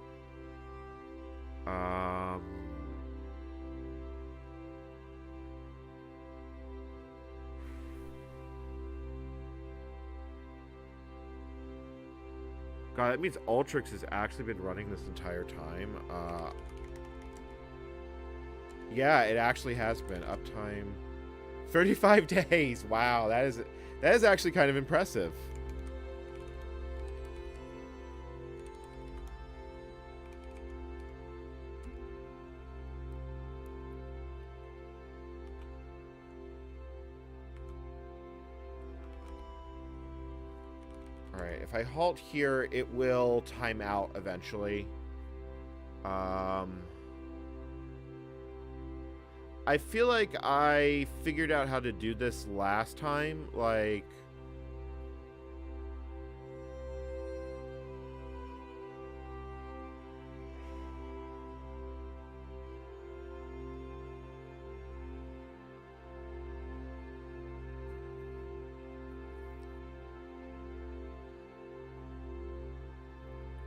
Speaker 1: I God, that means Ultrix has actually been running this entire time. Yeah, it actually has been. Uptime 35 days. Wow, that is actually kind of impressive. Alright, if I halt here, it will time out eventually. I feel like I figured out how to do this last time, like...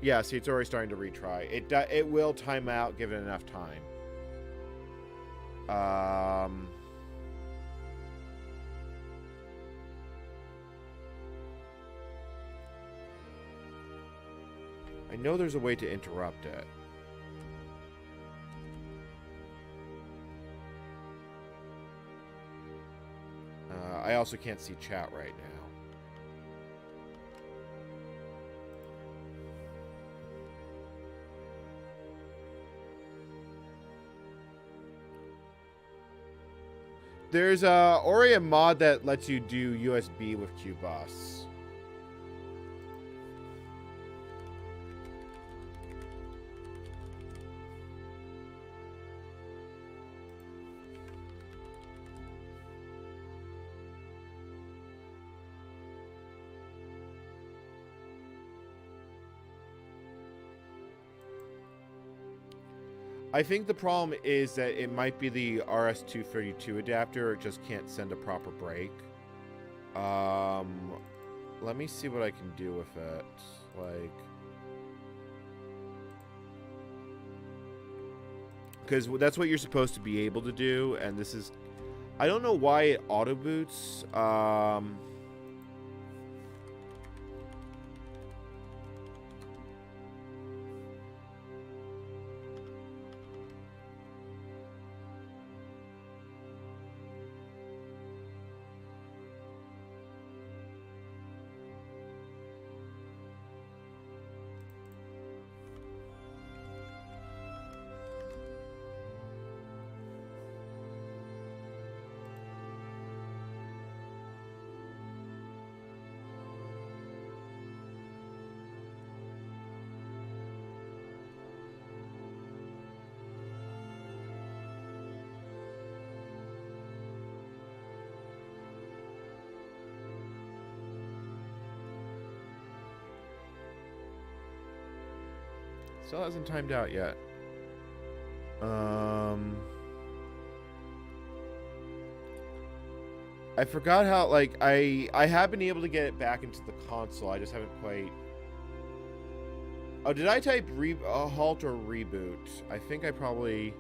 Speaker 1: Yeah, see, it's already starting to retry. It will time out given enough time. I know there's a way to interrupt it. I also can't see chat right now. There's already a mod that lets you do USB with QBus. I think the problem is that it might be the RS-232 adapter. It just can't send a proper break. Let me see what I can do with it. Like... because that's what you're supposed to be able to do, and this is... I don't know why it auto-boots. Still hasn't timed out yet. I forgot how, like, I have been able to get it back into the console. I just haven't quite... Oh, did I type halt or reboot? I think I probably...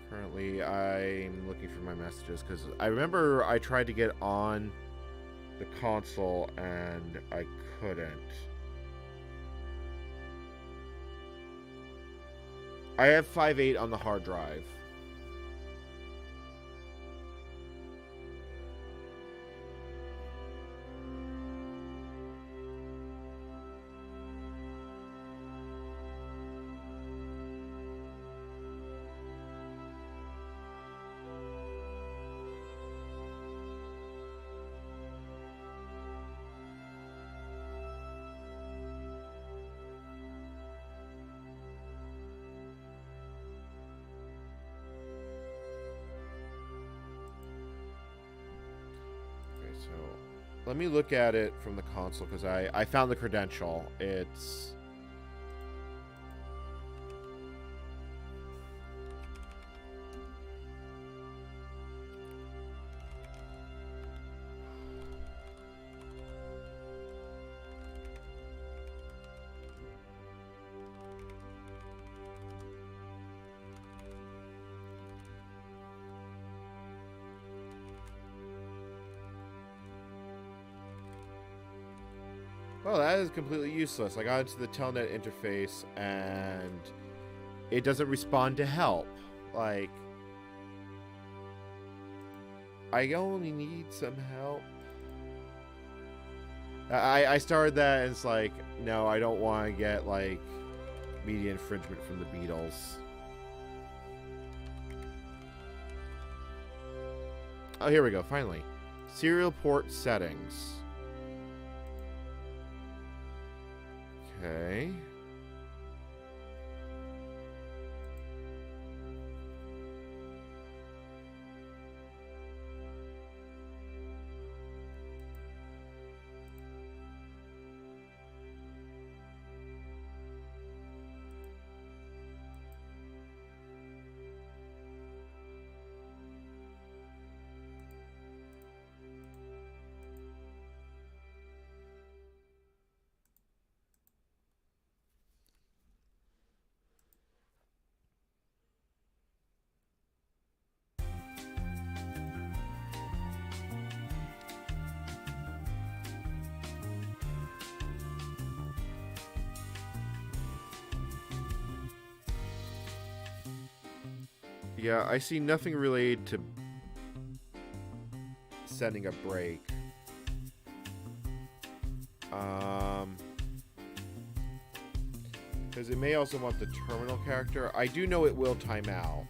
Speaker 1: Currently, I'm looking for my messages, because I remember I tried to get on the console, and I couldn't. I have 5.8 on the hard drive. Let me look at it from the console, because I found the credential. It's... Well, that is completely useless. I got into the telnet interface, and it doesn't respond to help. Like, I only need some help. I started that, and it's like, no, I don't want to get, like, media infringement from the Beatles. Oh, here we go, finally. Serial port settings. Okay. Yeah, I see nothing related to sending a break. Because it may also want the terminal character. I do know it will time out.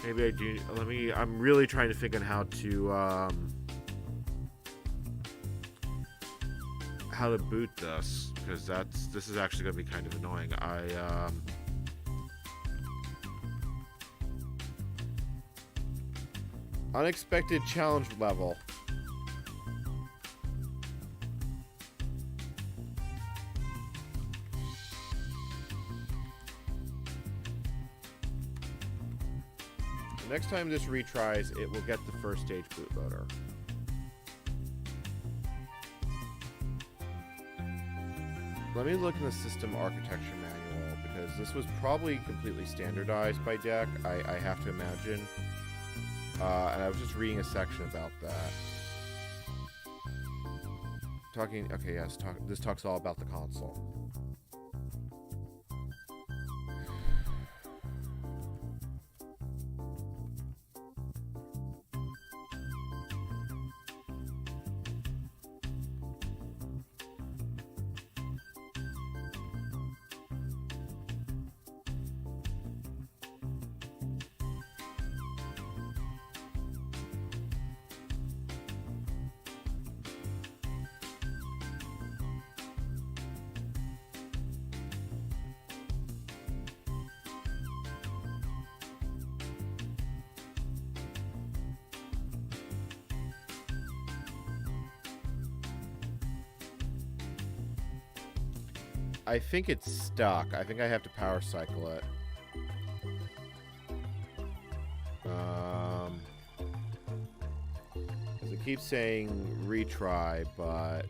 Speaker 1: Maybe I do. I'm really trying to figure out how to boot this, because this is actually going to be kind of annoying. Unexpected challenge level. next time this retries, it will get the first stage bootloader. Let me look in the system architecture manual, because this was probably completely standardized by DEC, I have to imagine. And I was just reading a section about that. Okay, yes, this talks all about the console. I think it's stuck. I think I have to power cycle it. Because it keeps saying retry, but...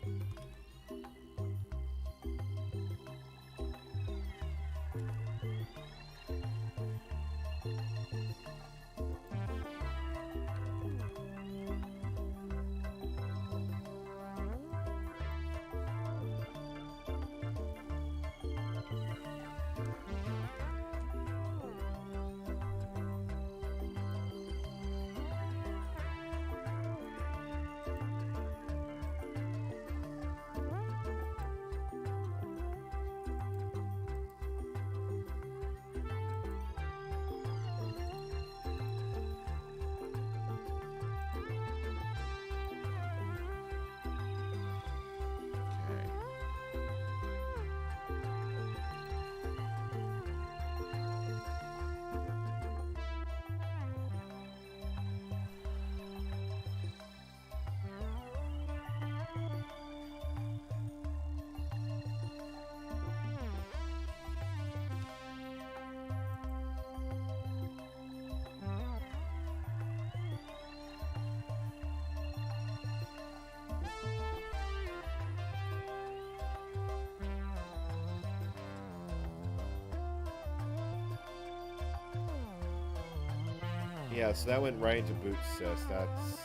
Speaker 1: Yeah, so that went right into boot sys.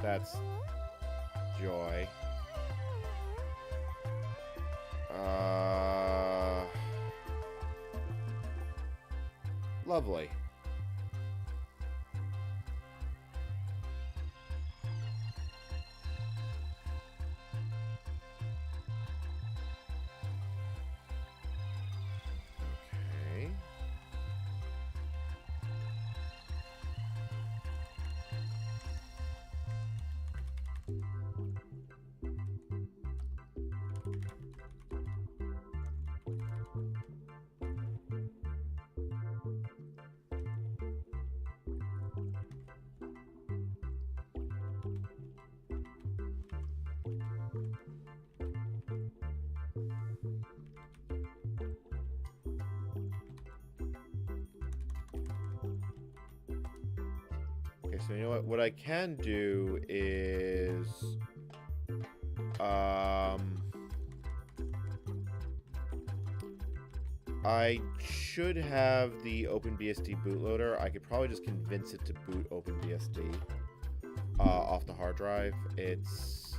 Speaker 1: That's joy. Lovely. So you know what I can do is I should have the OpenBSD bootloader. I could probably just convince it to boot OpenBSD off the hard drive. It's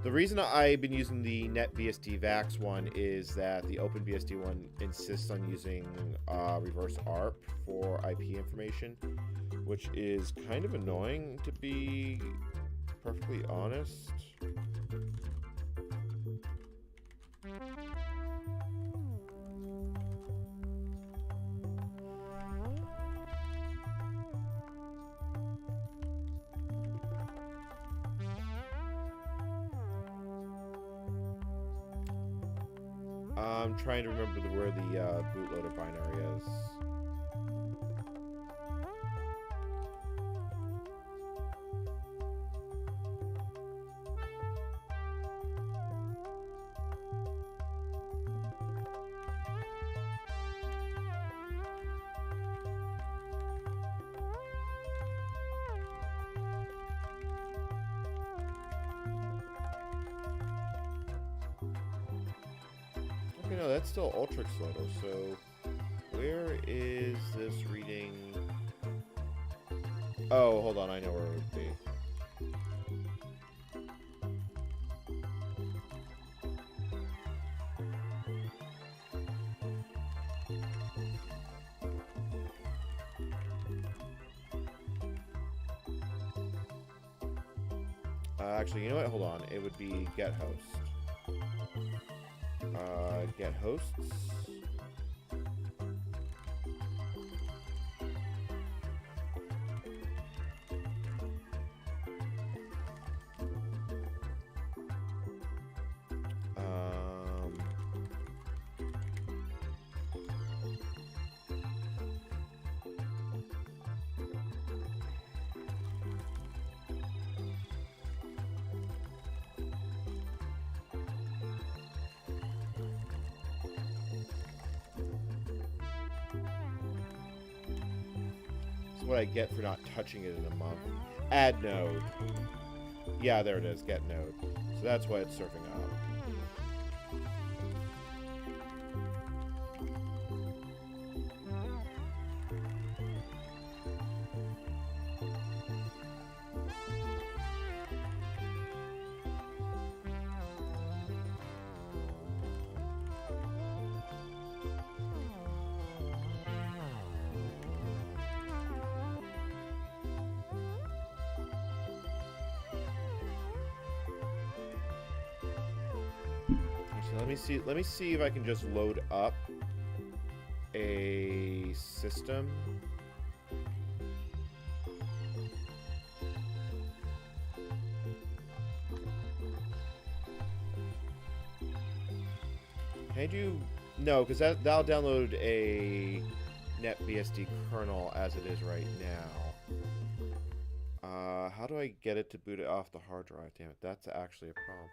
Speaker 1: the reason I've been using the NetBSD VAX one is that the OpenBSD one insists on using reverse ARP for IP information, which is kind of annoying, to be perfectly honest. I'm trying to remember where the bootloader binary is. Actually, no, that's still Ultrix loader. So, where is this reading? Oh, hold on. I know where it would be. Actually, you know what? Hold on. It would be get host. Get hosts. What I get for not touching it in a month. Add node. Yeah, there it is. Get node. So that's why it's surfing up. Let me see if I can just load up a system. Can I do... No, because that'll download a NetBSD kernel as it is right now. How do I get it to boot it off the hard drive? Damn it, that's actually a problem.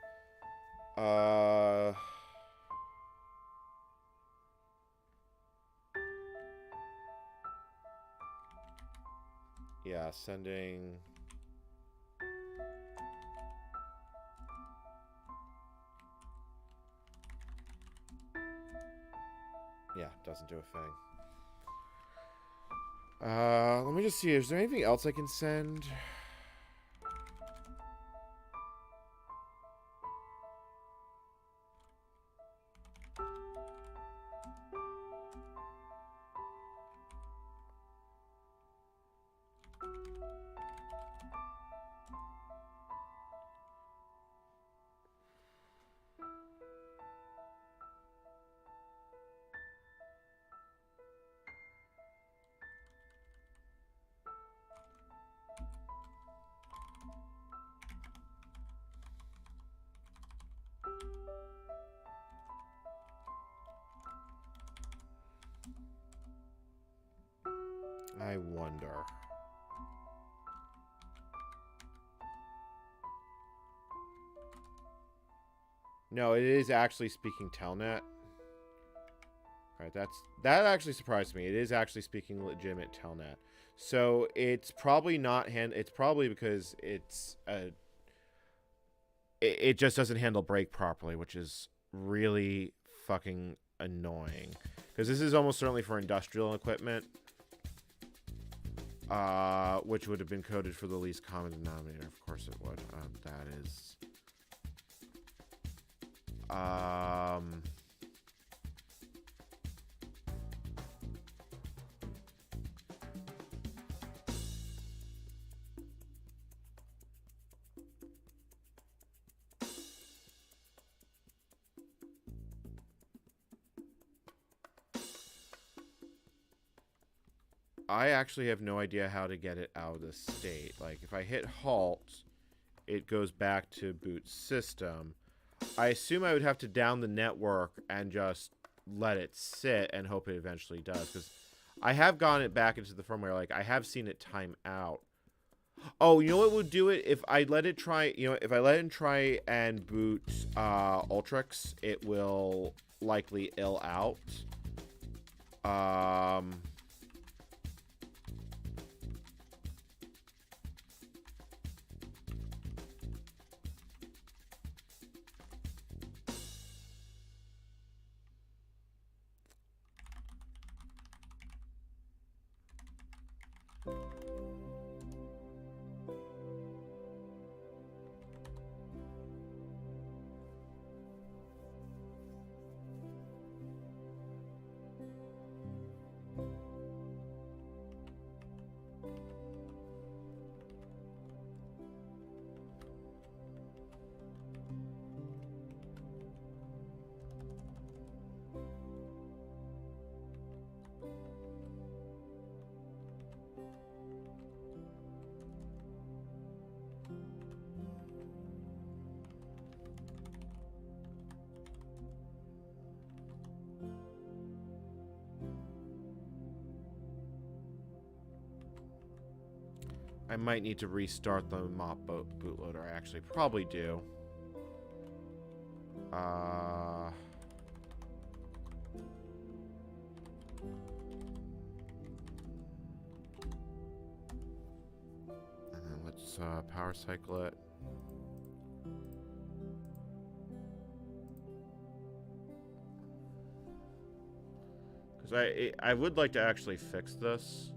Speaker 1: Yeah, sending... Yeah, doesn't do a thing. Let me just see, is there anything else I can send? I wonder. No, it is actually speaking Telnet. Alright, that actually surprised me. It is actually speaking legitimate Telnet. So it's probably not it's probably because it's it just doesn't handle break properly, which is really fucking annoying. Because this is almost certainly for industrial equipment. Which would have been coded for the least common denominator. Of course it would. That is... I actually have no idea how to get it out of this state. Like, if I hit halt, it goes back to boot system. I assume I would have to down the network and just let it sit and hope it eventually does. Because I have gotten it back into the firmware. Like, I have seen it time out. Oh, you know what would do it? If I let it try, if I let it try and boot Ultrix, it will likely ill out. I might need to restart the mop bootloader. I actually probably do. And then let's power cycle it. Because I would like to actually fix this.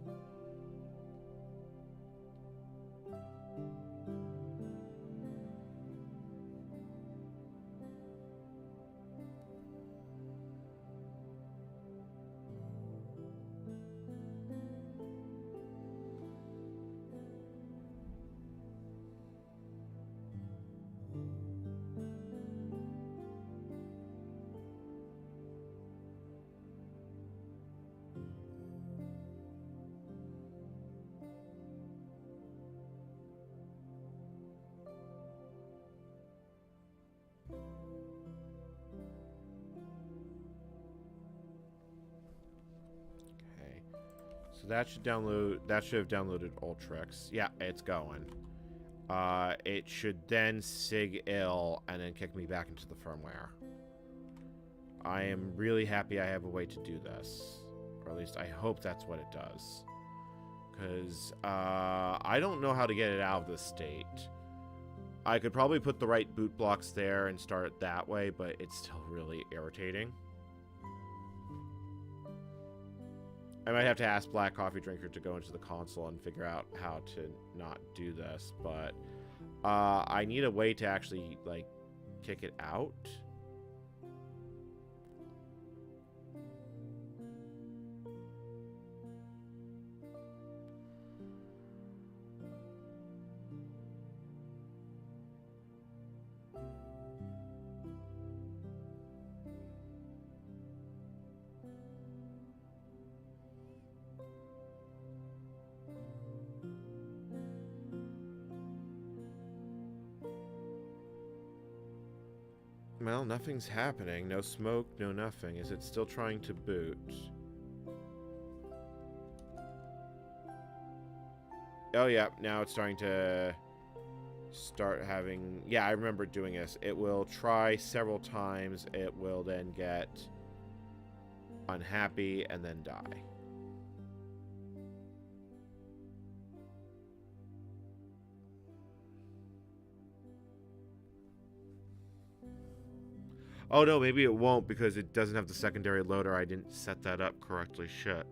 Speaker 1: So that should download. That should have downloaded Ultrix. Yeah, it's going. It should then sig ill and then kick me back into the firmware. I am really happy I have a way to do this, or at least I hope that's what it does. Because I don't know how to get it out of this state. I could probably put the right boot blocks there and start it that way, but it's still really irritating. I might have to ask Black Coffee Drinker to go into the console and figure out how to not do this, but I need a way to actually, like, kick it out. Well, nothing's happening. No smoke, no nothing. Is it still trying to boot? Oh, yeah. Now it's starting to start having... Yeah, I remember doing this. It will try several times. It will then get unhappy and then die. Oh, no, maybe it won't because it doesn't have the secondary loader. I didn't set that up correctly. Shit.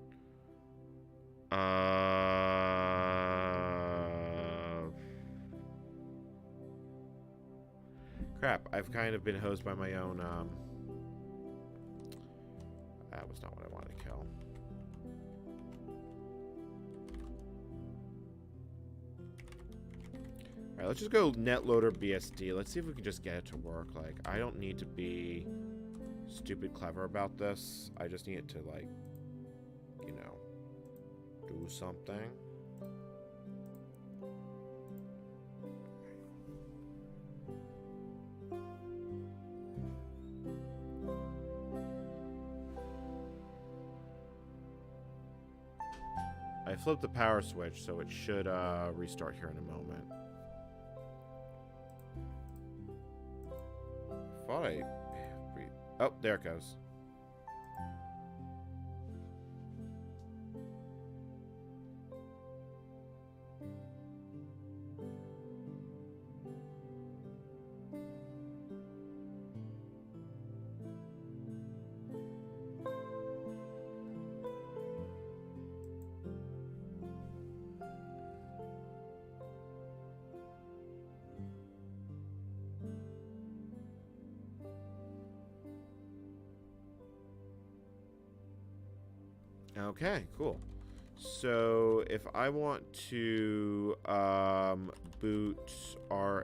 Speaker 1: Crap, I've kind of been hosed by my own, That was not what I wanted to kill. Alright, let's just go netloader BSD. Let's see if we can just get it to work. Like, I don't need to be stupid clever about this. I just need it to, like, you know, do something. I flipped the power switch, so it should restart here in a moment. Thought I... Oh, there it goes. Okay, cool. So if I want to boot RA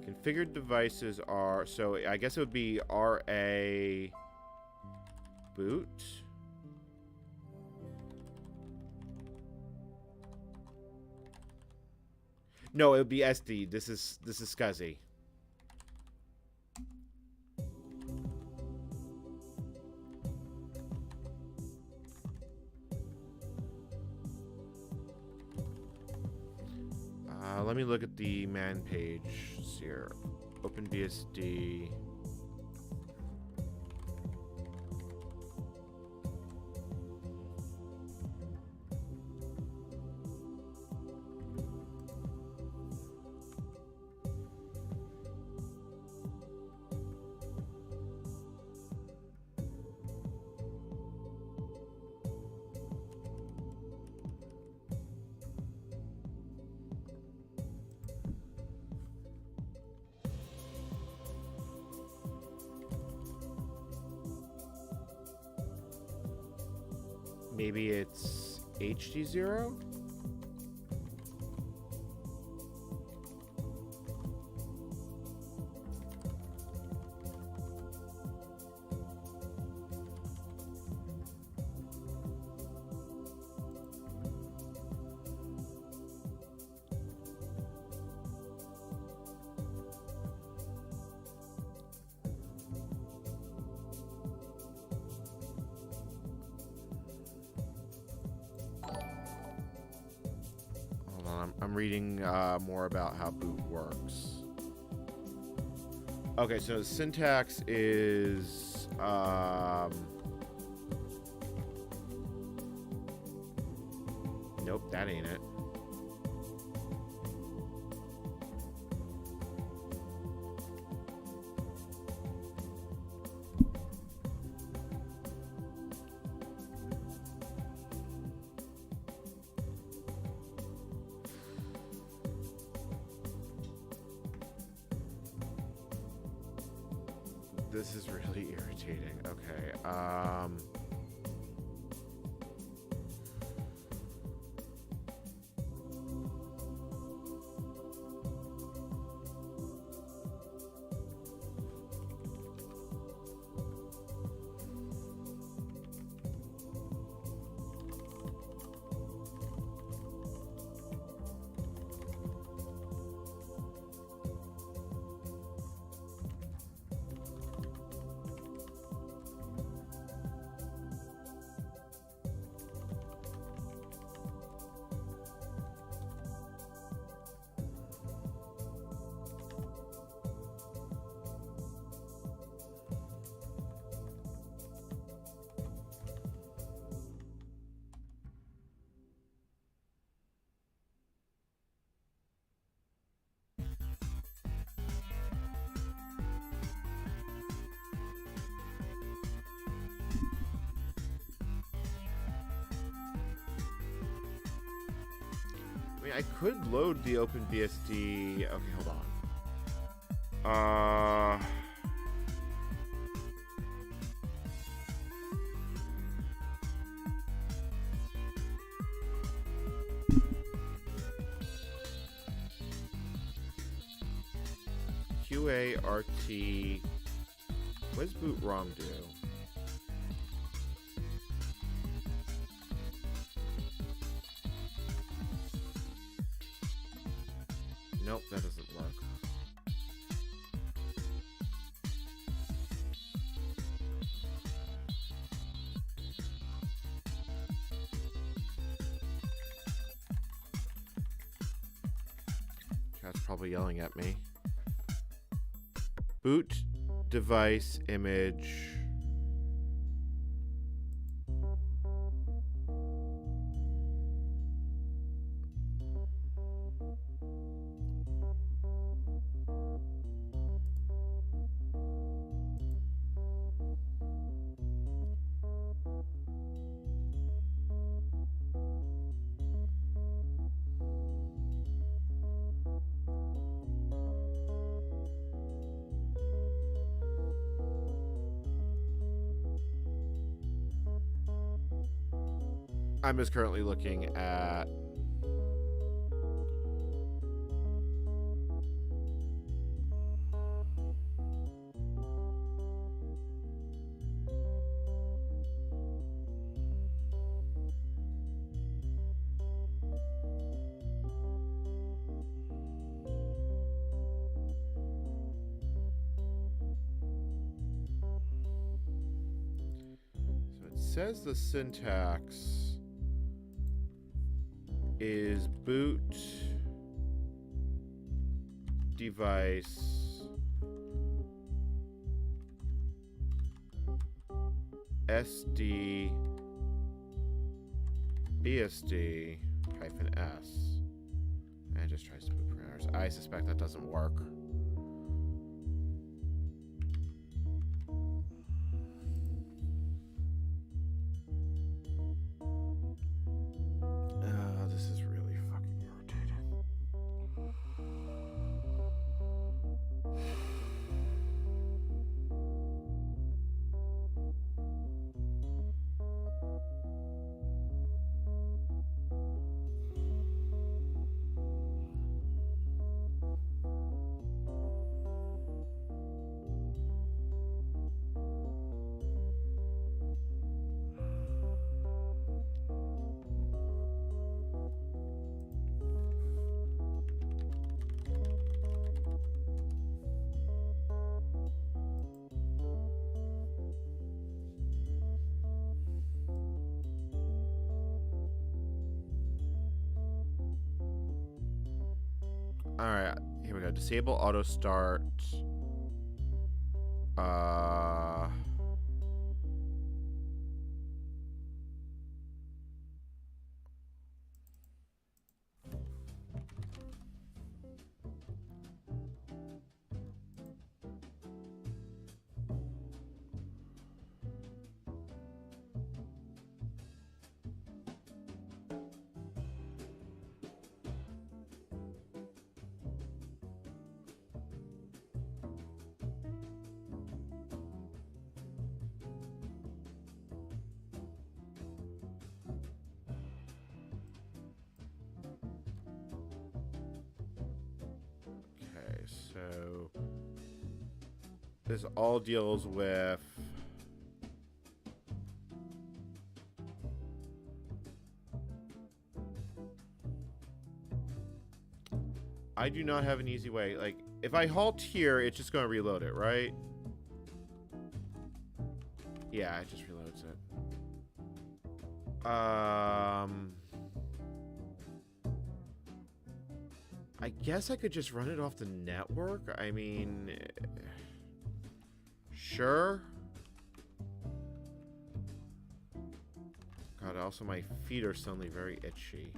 Speaker 1: configured devices are, so I guess it would be RA boot. No, it would be SD. This is SCSI. Let me look at the man page here. OpenBSD. Maybe it's HD0? I'm reading more about how boot works. Okay, so syntax is nope, that ain't it. This is really irritating. Okay. I could load the OpenBSD. Okay, hold on. QART. What does boot ROM do? Nope, that doesn't work. Chat's probably yelling at me. Boot device image. I'm just currently looking at says the syntax is boot device SD BSD -S, and it just tries to put parameters. I suspect that doesn't work. This is really fucking irritating. Alright, here we go. Disable auto start. So this all deals with I do not have an easy way. Like, if I halt here, it's just going to reload it, right? Yeah, it just reloads it. I guess I could just run it off the network. I mean, sure. God, also my feet are suddenly very itchy.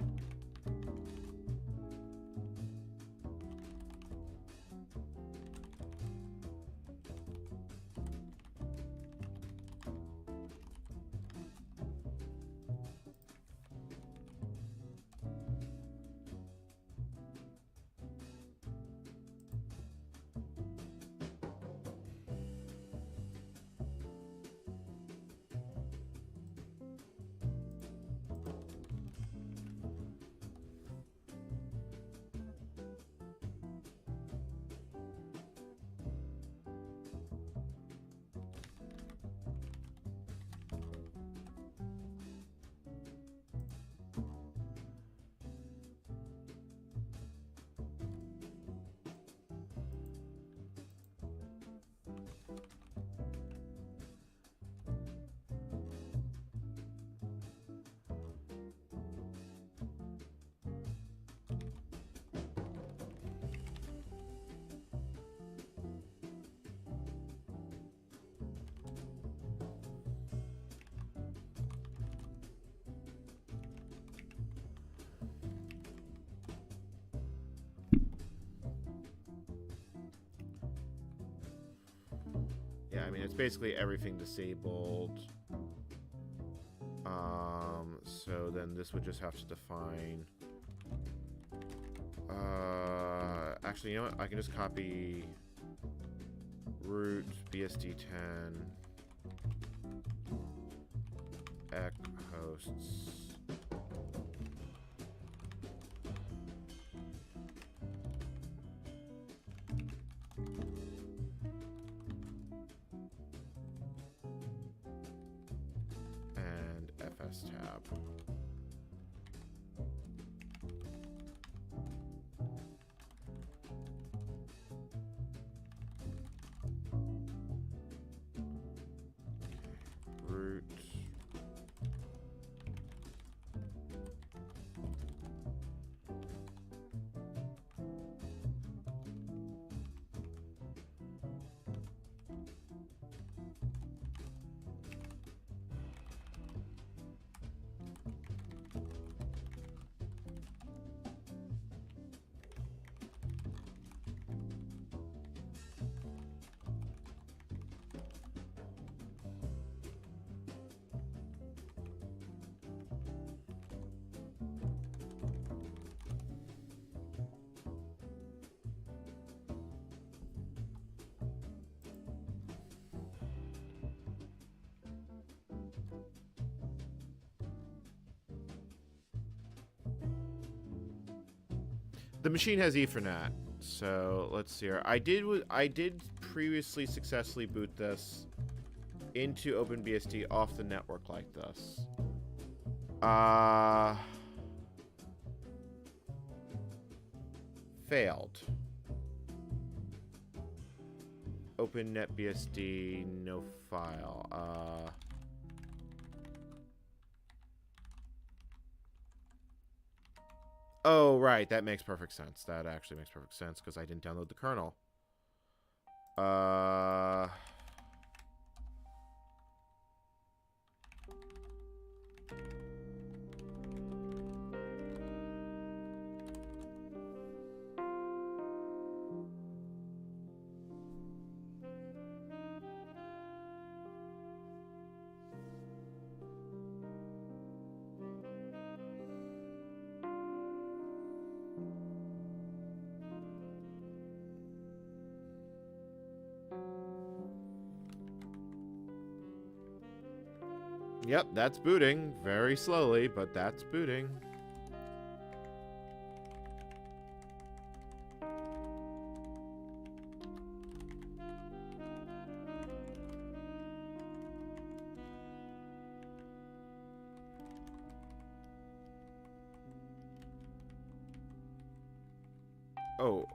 Speaker 1: Yeah, I mean, it's basically everything disabled. So then this would just have to define... actually, you know what? I can just copy root BSD 10 ec hosts. Tab. Root. The machine has Ethernet, so let's see here. I did previously successfully boot this into OpenBSD off the network like this. Failed. Open NetBSD, no file. Oh, right. That makes perfect sense. That actually makes perfect sense because I didn't download the kernel. Yep, that's booting. Very slowly, but that's booting. Oh.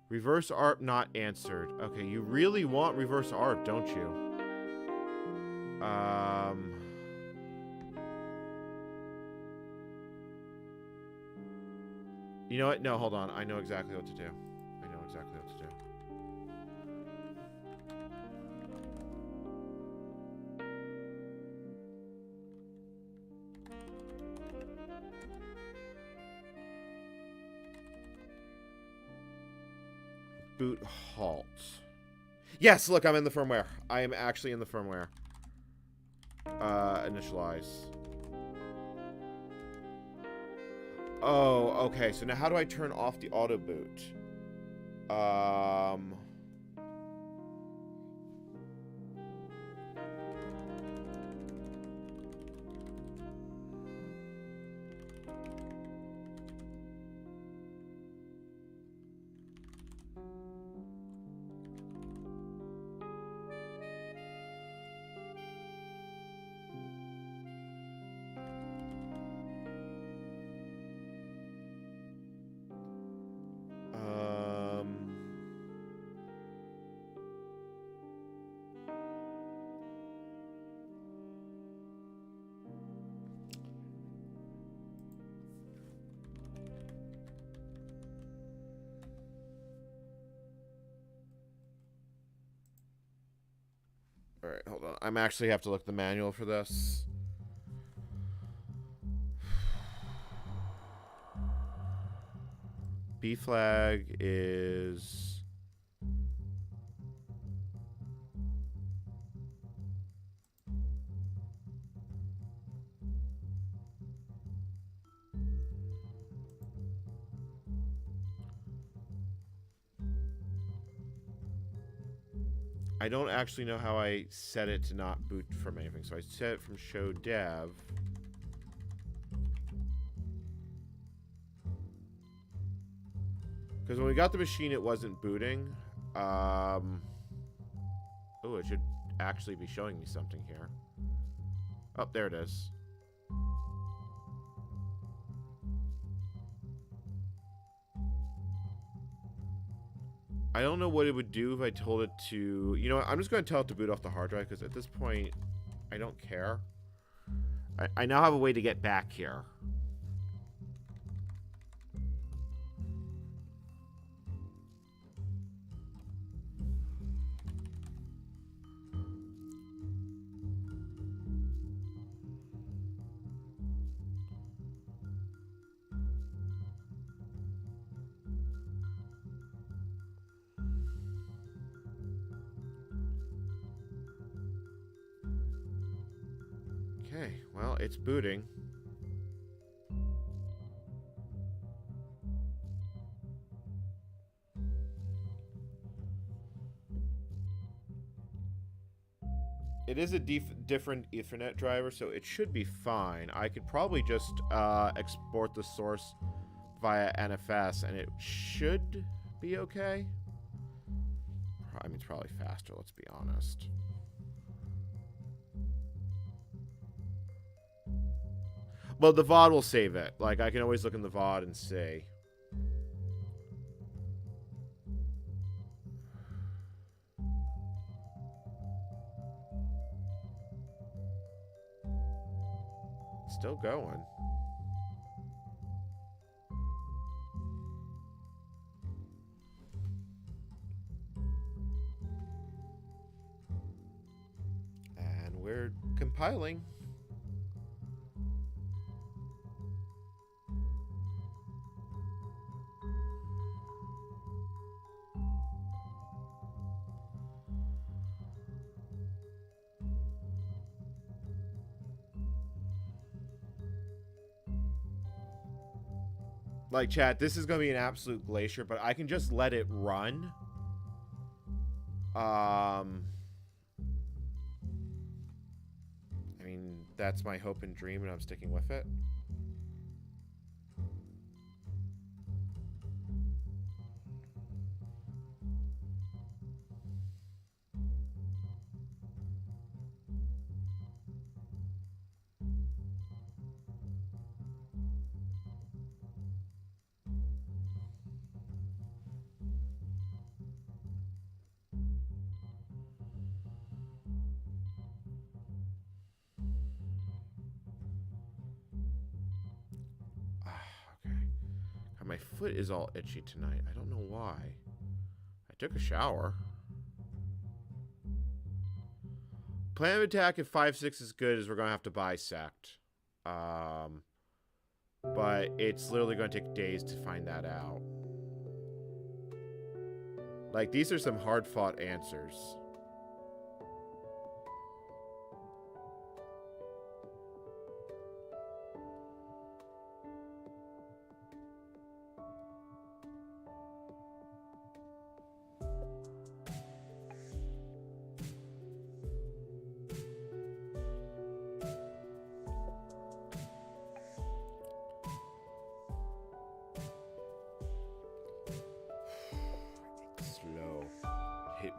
Speaker 1: Reverse ARP not answered. Okay, you really want reverse ARP, don't you? You know what? No, hold on. I know exactly what to do. I know exactly what to do. Boot halt. Yes, look, I'm in the firmware. I am actually in the firmware. Initialize. Oh, okay. So now how do I turn off the auto boot? All right, hold on. I'm actually have to look at the manual for this. B flag is I don't actually know how I set it to not boot from anything. So I set it from show dev. Because when we got the machine, it wasn't booting. Oh, it should actually be showing me something here. Oh, there it is. I don't know what it would do if I told it to... You know what? I'm just going to tell it to boot off the hard drive, because at this point, I don't care. I now have a way to get back here. Okay, well, it's booting. it is a different Ethernet driver, so it should be fine. I could probably just export the source via NFS, and it should be okay. I mean, it's probably faster, let's be honest. Well, the VOD will save it. Like, I can always look in the VOD and see. Still going. And we're compiling. Like, chat, this is going to be an absolute glacier, but I can just let it run. I mean, that's my hope and dream, and I'm sticking with it. My foot is all itchy tonight. I don't know why. I took a shower. Plan of attack if 5.6 is good is we're going to have to bisect. But it's literally going to take days to find that out. Like, these are some hard-fought answers.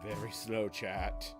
Speaker 1: Very slow, chat.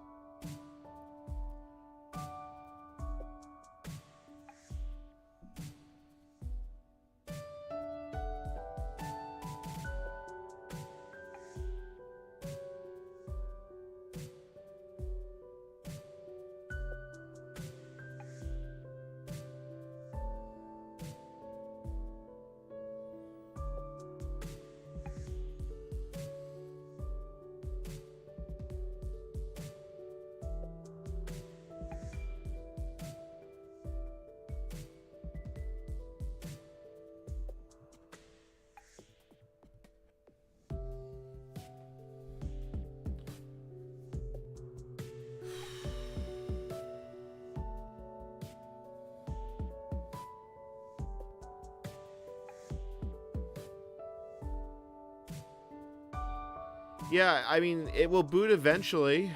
Speaker 1: Yeah, I mean, it will boot eventually.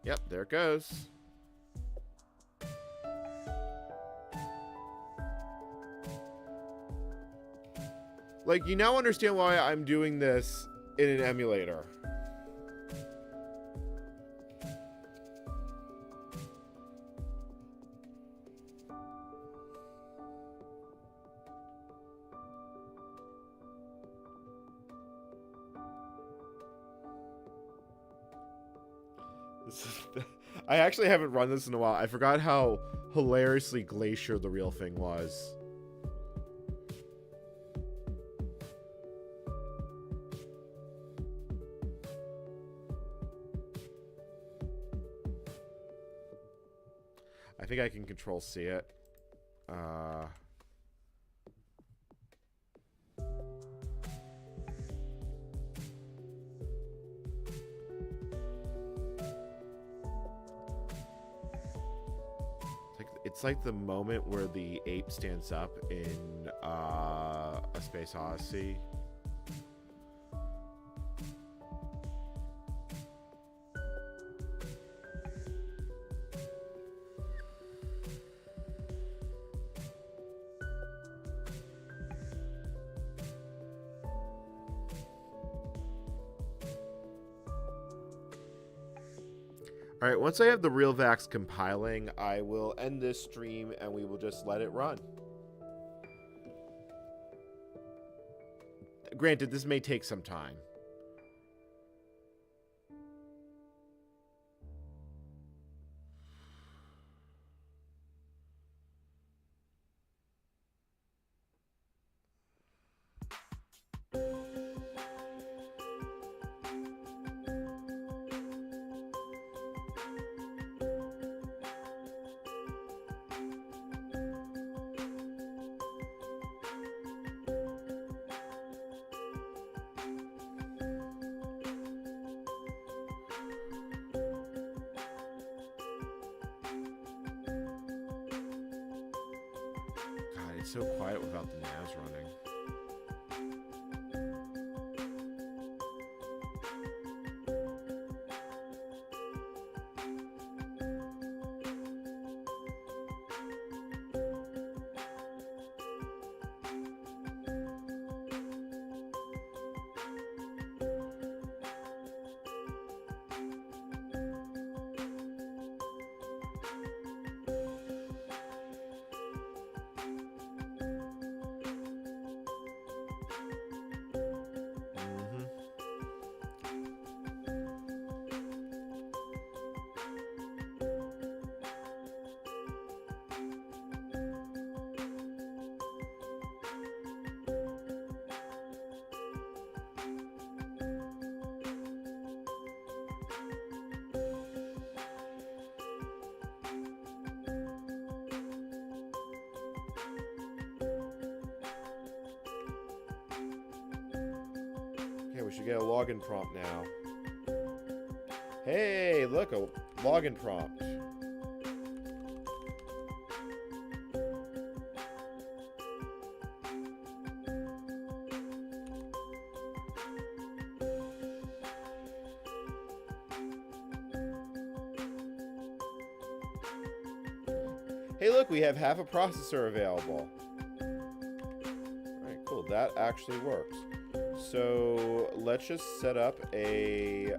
Speaker 1: Yep, there it goes. Like, you now understand why I'm doing this in an emulator. I actually haven't run this in a while. I forgot how hilariously glacier the real thing was. I think I can control C it. It's like the moment where the ape stands up in A Space Odyssey. All right, once I have the RealVax compiling, I will end this stream and we will just let it run. Granted, this may take some time. It's so quiet without the NAS running. We should get a login prompt now. Hey, look, a login prompt. Hey, look, we have half a processor available. All right, cool. That actually works. So let's just set up a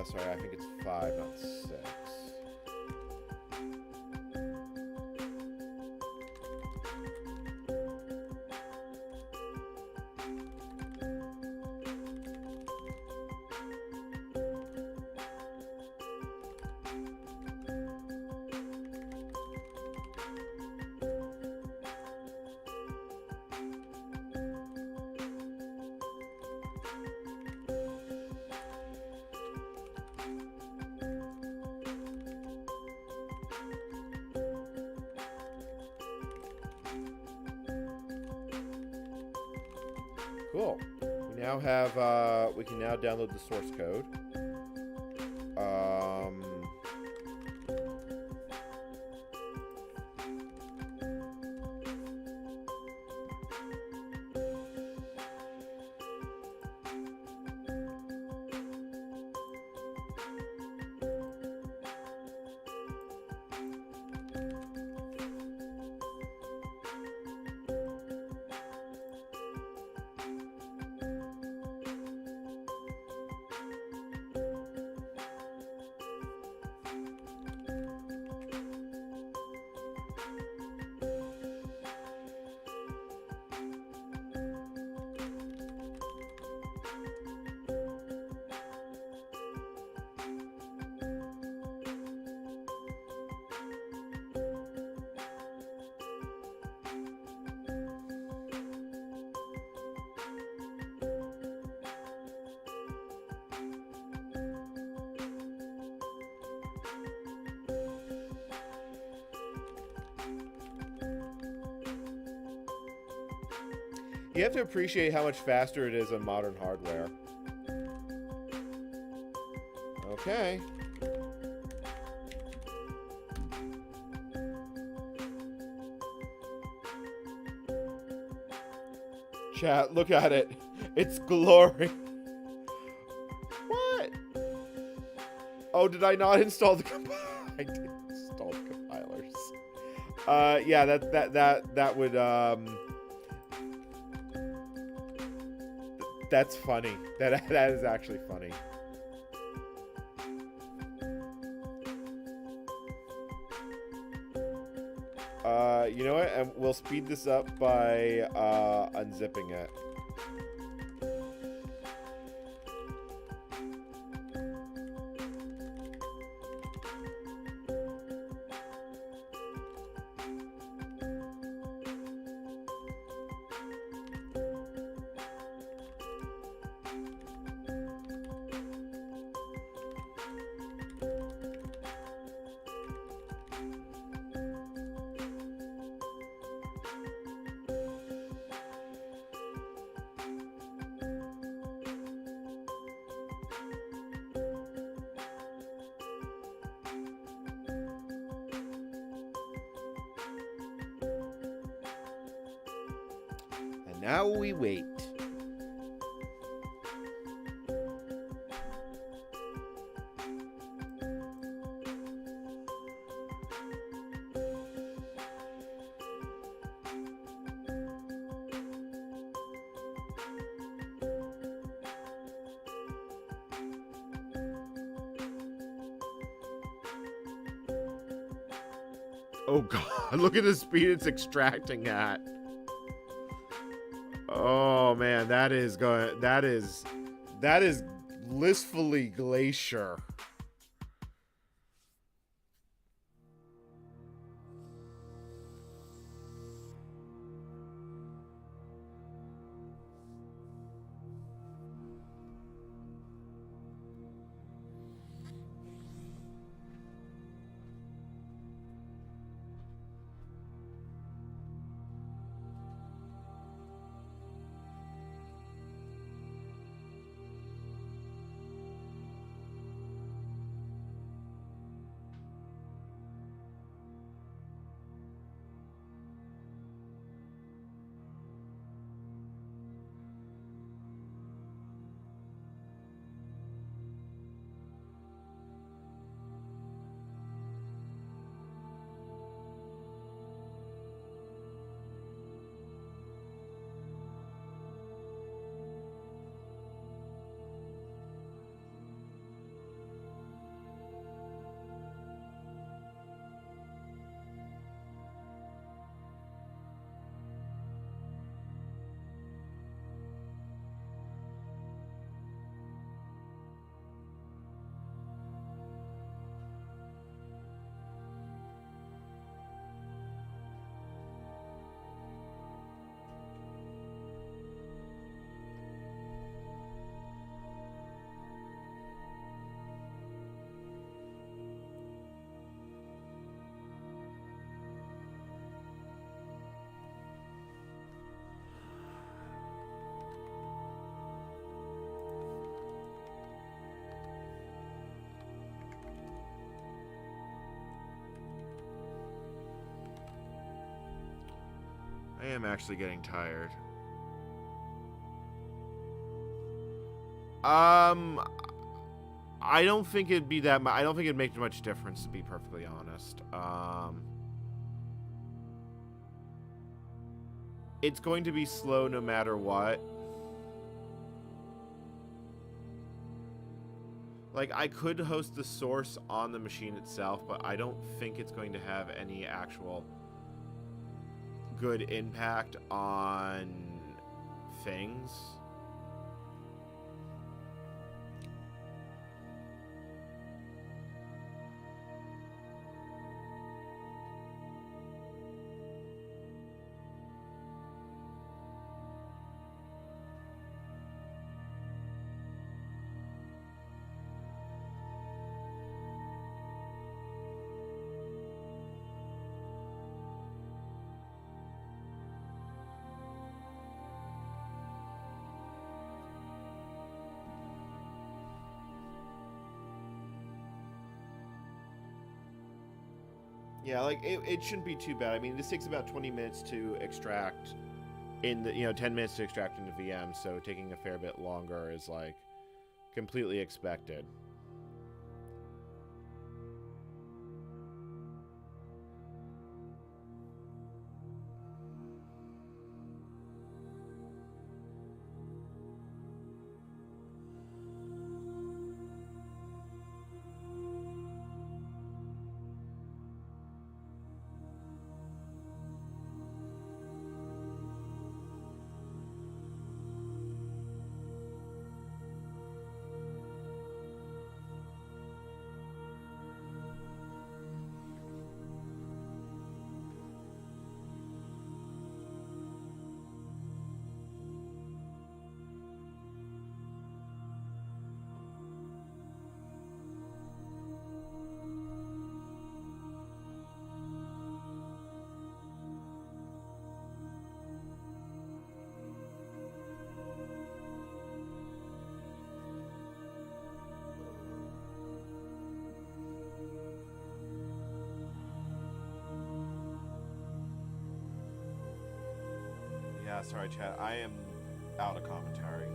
Speaker 1: sorry, I think it's 5, not 6. Cool. We now have, we can now download the source code. You have to appreciate how much faster it is on modern hardware. Okay. Chat, look at it. It's glory. What? Oh, did I not install the compiler? I did install the compilers. Yeah, that would that's funny. That is actually funny. You know what? And we'll speed this up by unzipping it. Now we wait. Oh god, look at the speed it's extracting at. Oh man, that is blissfully glacier. I am actually getting tired. I don't think it'd be that I don't think it'd make much difference, to be perfectly honest. It's going to be slow no matter what. Like, I could host the source on the machine itself, but I don't think it's going to have any actual good impact on things. Yeah, like it shouldn't be too bad. I mean, this takes about 20 minutes to extract in the 10 minutes to extract into VM, so taking a fair bit longer is like completely expected. Yeah, sorry, chat. I am out of commentary.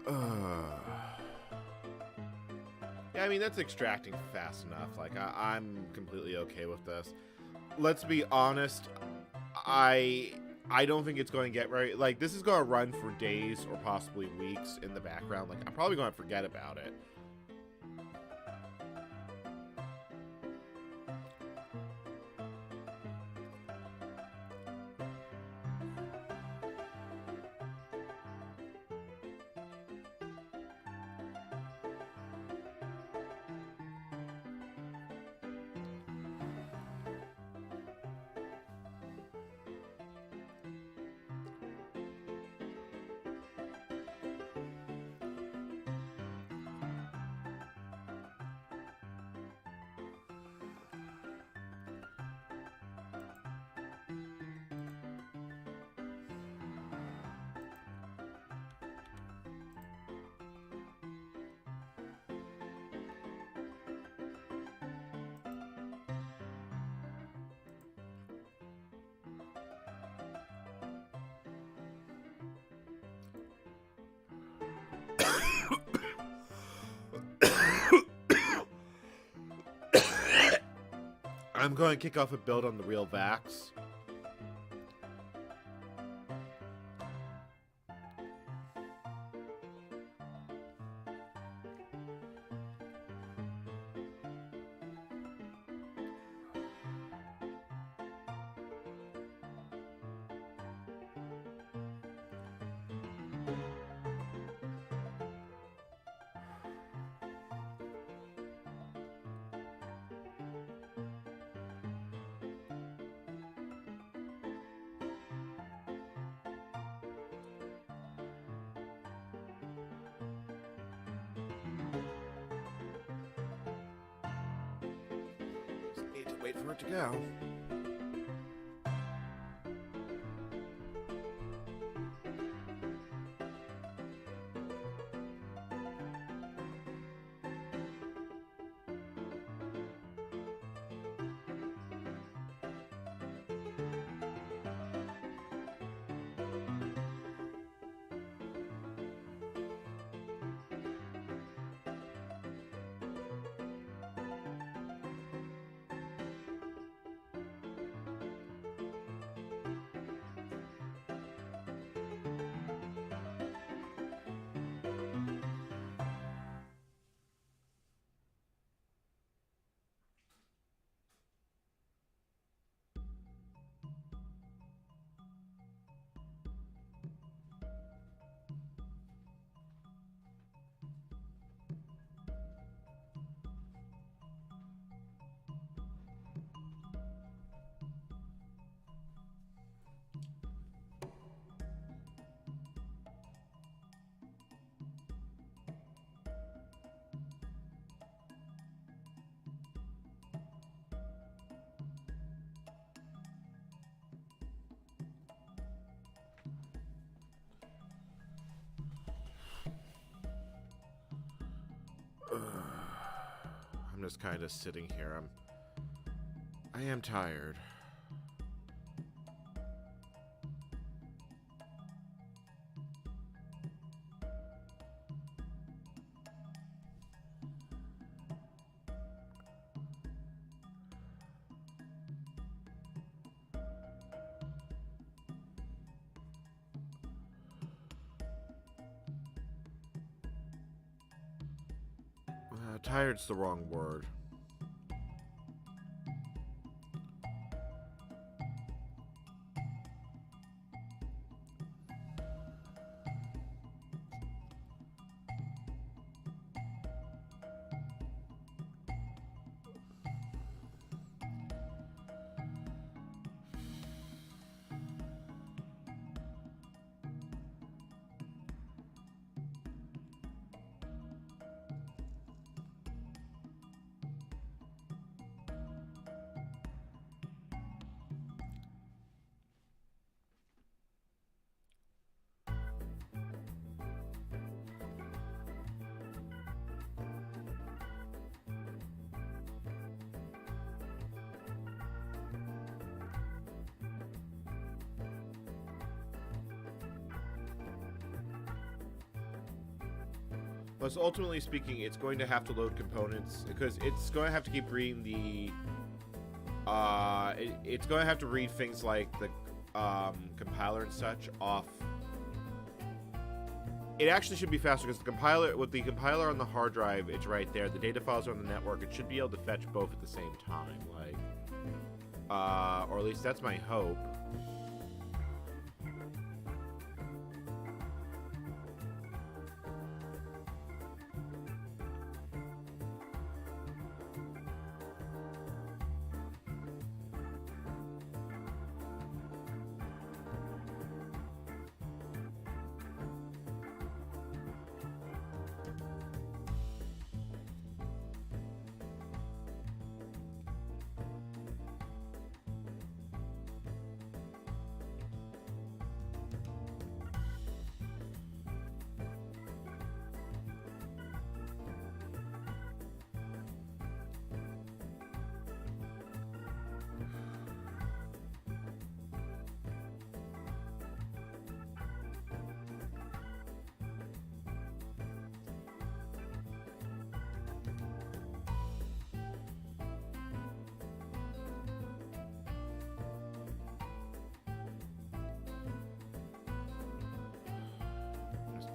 Speaker 1: Yeah, I mean, that's extracting fast enough. Like, I'm completely okay with this. Let's be honest, I don't think it's going to get very... Like, this is going to run for days or possibly weeks in the background. Like, I'm probably going to forget about it. I'm going to kick off a build on the real Vax. Need to wait for it to go. I'm just kind of sitting here. I am tired. Tired's the wrong word. Plus, ultimately speaking, it's going to have to load components because it's going to have to keep reading the. It's going to have to read things like the compiler and such off. It actually should be faster because the compiler, with the compiler on the hard drive, it's right there. The data files are on the network. It should be able to fetch both at the same time, or at least that's my hope.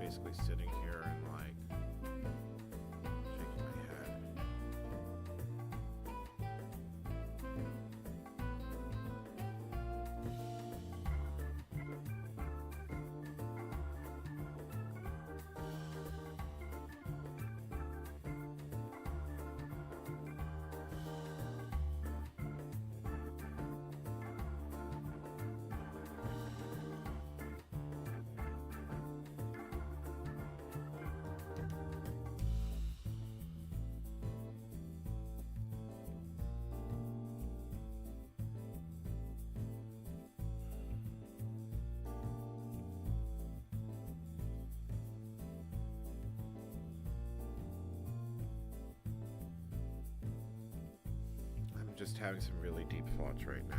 Speaker 1: Basically sitting here and shaking my head. Just having some really deep thoughts right now.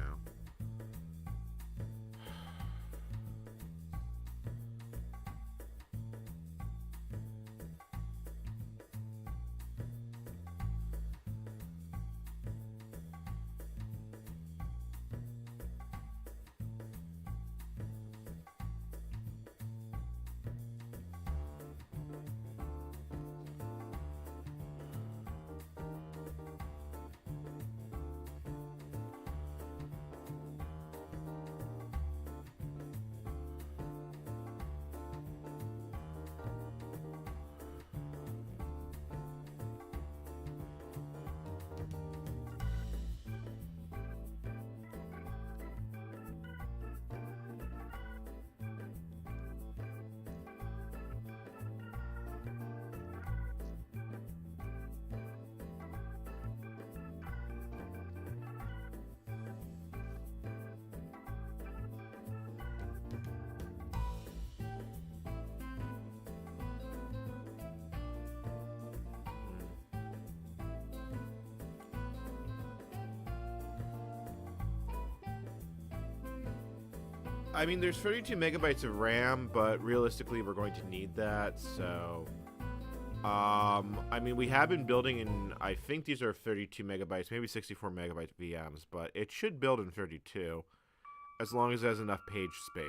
Speaker 1: I mean, there's 32 megabytes of RAM, but realistically, we're going to need that, so... I mean, we have been building in... I think these are 32 megabytes, maybe 64 megabyte VMs, but it should build in 32, as long as it has enough page space.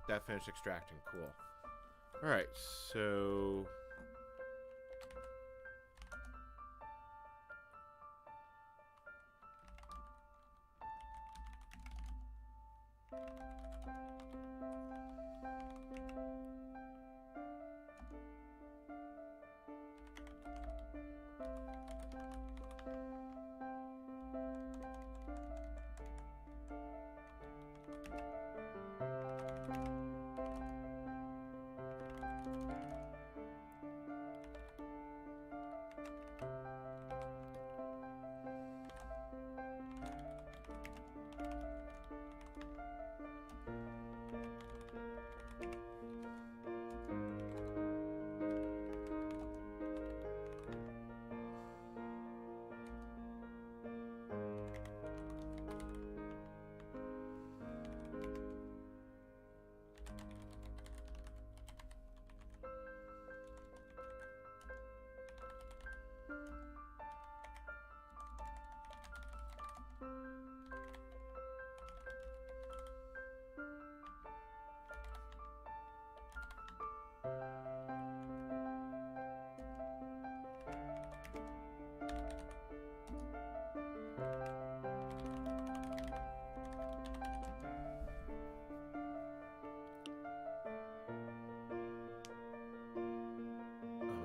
Speaker 1: that finished extracting. Cool. All right, so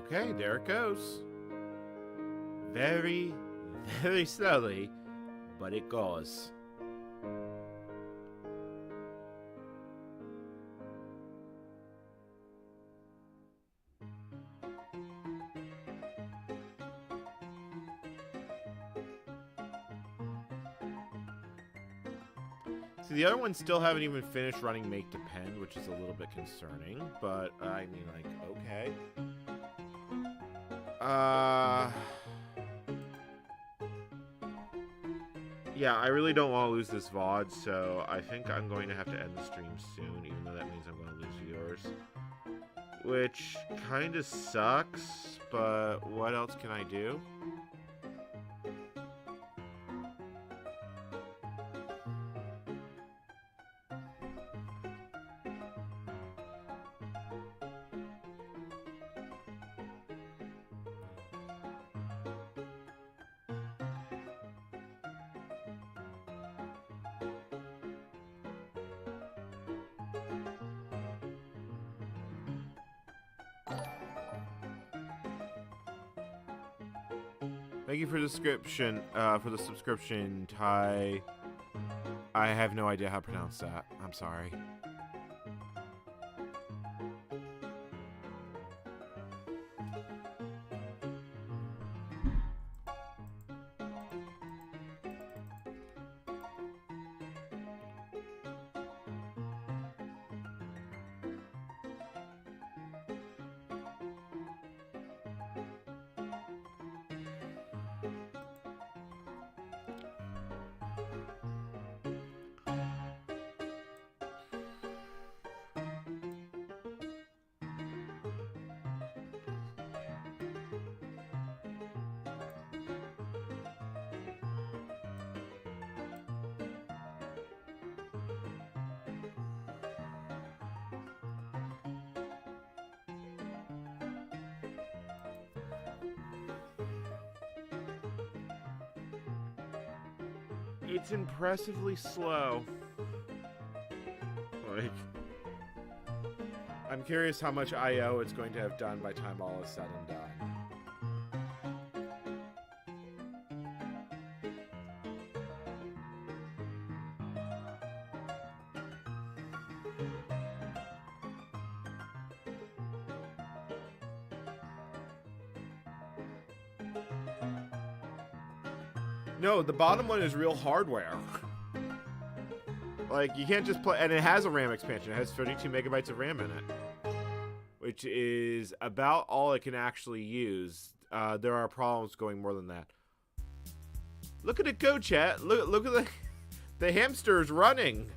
Speaker 1: okay, there it goes. Very, very slowly, but it goes. See, the other ones still haven't even finished running make depend, which is a little bit concerning, but I mean, like, okay. Yeah, I really don't want to lose this VOD, so I think I'm going to have to end the stream soon, even though that means I'm going to lose viewers. Which kind of sucks, but what else can I do? Thank you for the subscription, Ty. I have no idea how to pronounce that. I'm sorry. It's impressively slow. Like, I'm curious how much I/O it's going to have done by the time all is said and done. No, the bottom one is real hardware. Like, you can't just play... And it has a RAM expansion. It has 32 megabytes of RAM in it. Which is about all it can actually use. There are problems going more than that. Look at it go, chat. Look at the hamster's running.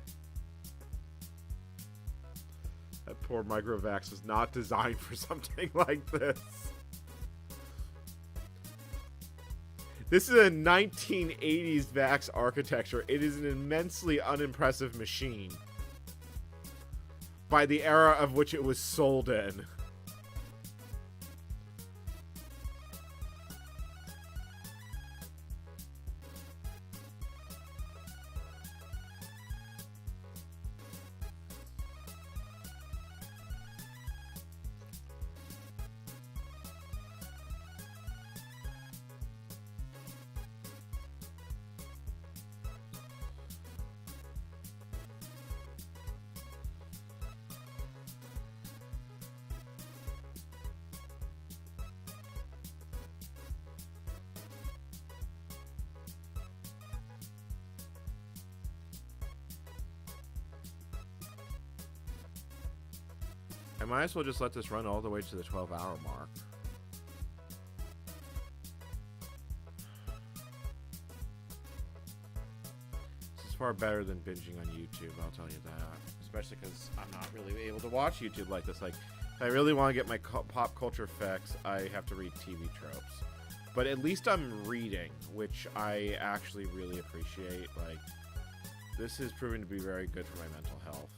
Speaker 1: That poor Microvax was not designed for something like this. This is a 1980s VAX architecture. It is an immensely unimpressive machine. by the era of which it was sold in. I might as well just let this run all the way to the 12-hour mark. This is far better than binging on YouTube, I'll tell you that. Especially because I'm not really able to watch YouTube like this. Like, if I really want to get my pop culture fix, I have to read TV tropes. But at least I'm reading, which I actually really appreciate. Like, this has proven to be very good for my mental health.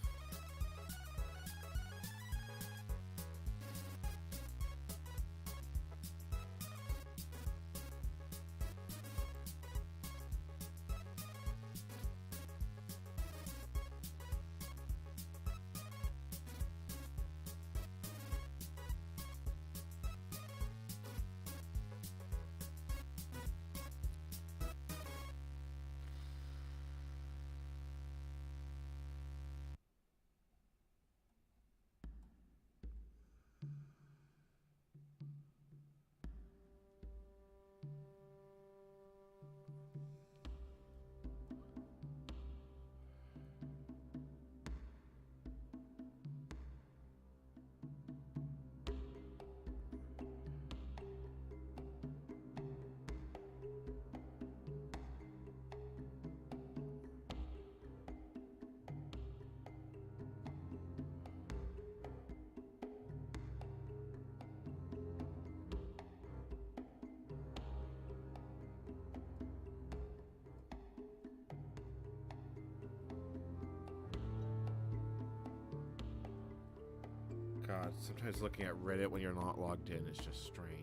Speaker 1: God, sometimes looking at Reddit when you're not logged in is just strange.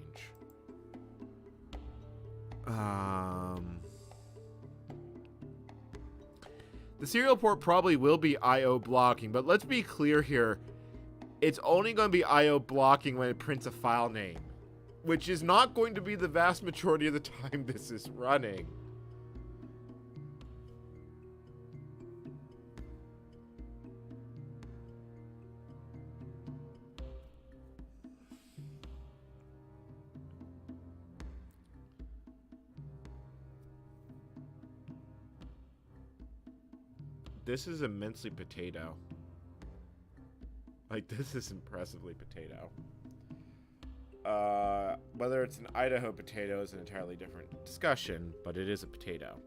Speaker 1: The serial port probably will be I/O blocking, but let's be clear here. It's only going to be I/O blocking when it prints a file name, which is not going to be the vast majority of the time this is running. This is immensely potato. Like, this is impressively potato. Whether it's an Idaho potato is an entirely different discussion, but it is a potato.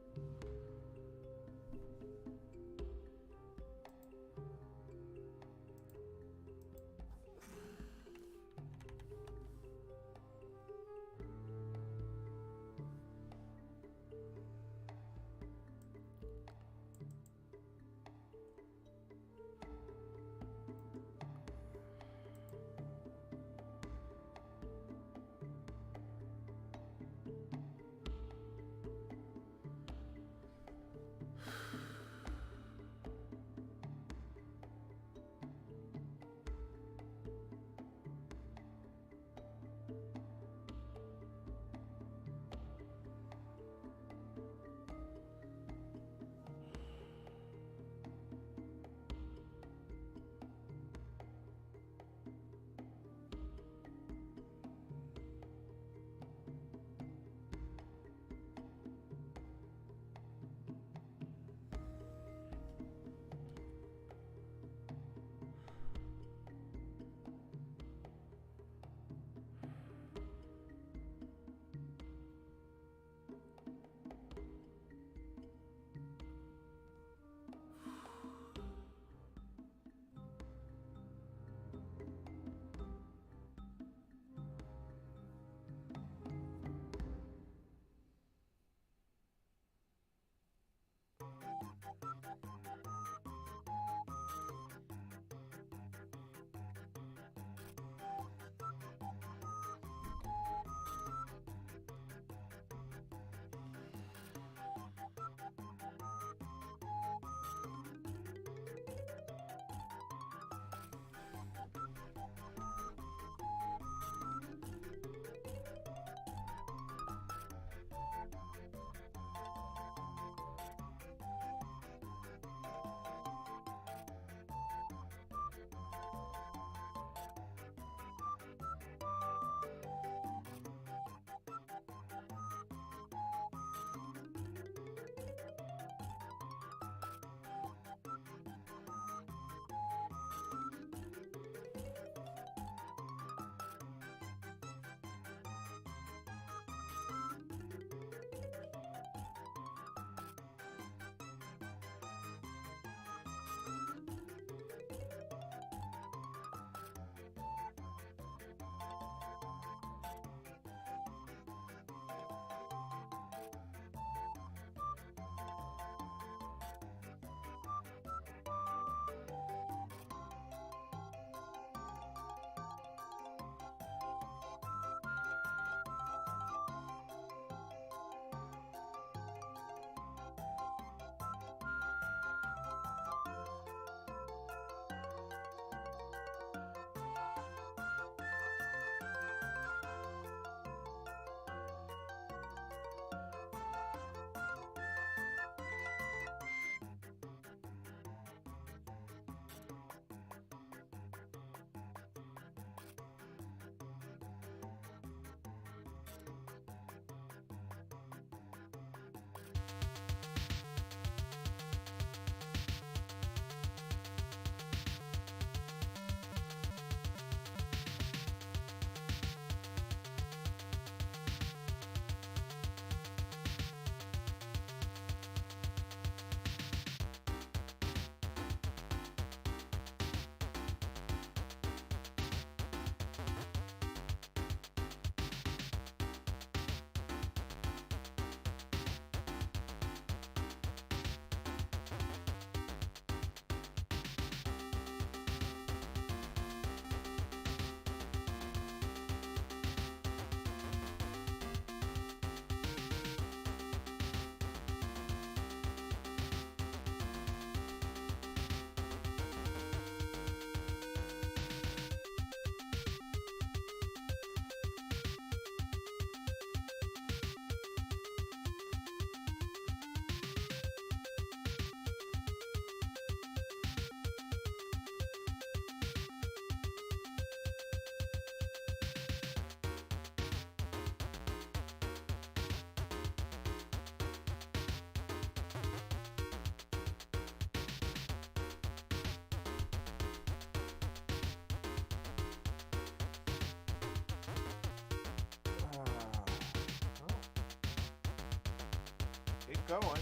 Speaker 1: going.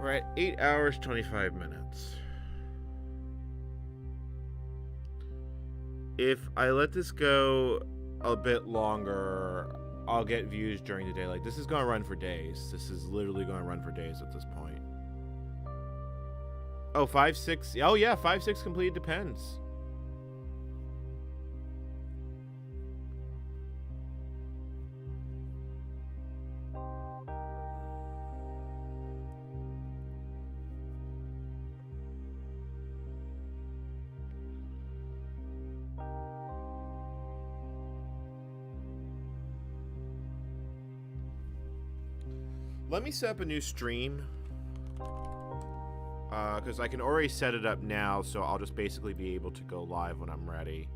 Speaker 1: We're at 8 hours, 25 minutes. If I let this go a bit longer, I'll get views during the day. Like, this is going to run for days. This is literally going to run for days at this point. Oh, 5, 6. Oh, yeah, 5, 6 completed depends. Let me set up a new stream, because I can already set it up now, so I'll just basically be able to go live when I'm ready.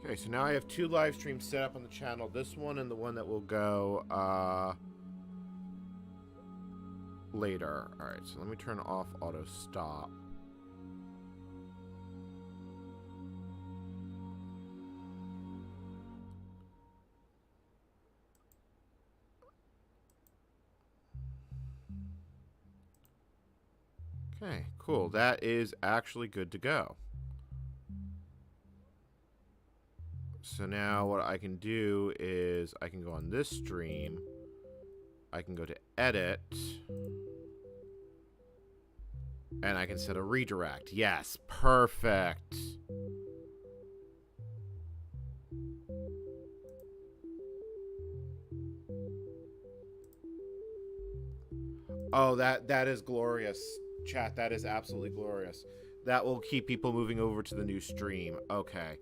Speaker 1: Okay, so now I have 2 live streams set up on the channel. This one and the one that will go later. Alright, so let me turn off auto stop. Okay, cool. That is actually good to go. So now what I can do is I can go on this stream. I can go to edit. And I can set a redirect. Yes, perfect. Oh, that is glorious. Chat, that is absolutely glorious. That will keep people moving over to the new stream. Okay.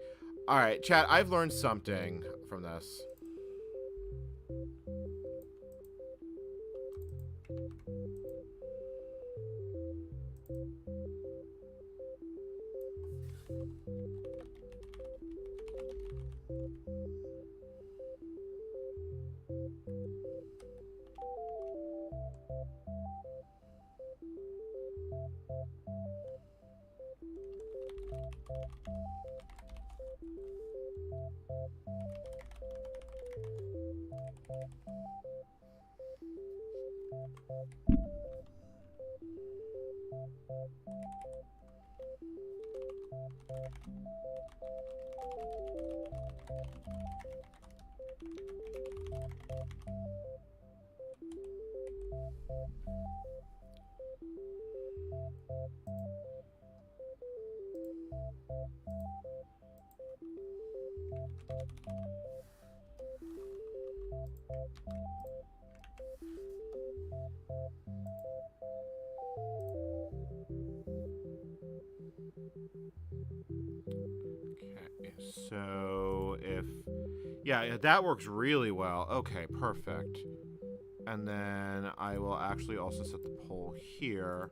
Speaker 1: All right, chat, I've learned something from this. Okay, so if... Yeah, that works really well. Okay, perfect. And then I will actually also set the poll here.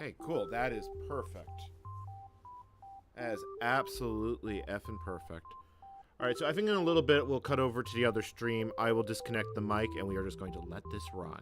Speaker 1: Okay, cool. That is perfect. That is absolutely effing perfect. Alright, so I think in a little bit we'll cut over to the other stream. I will disconnect the mic and we are just going to let this run.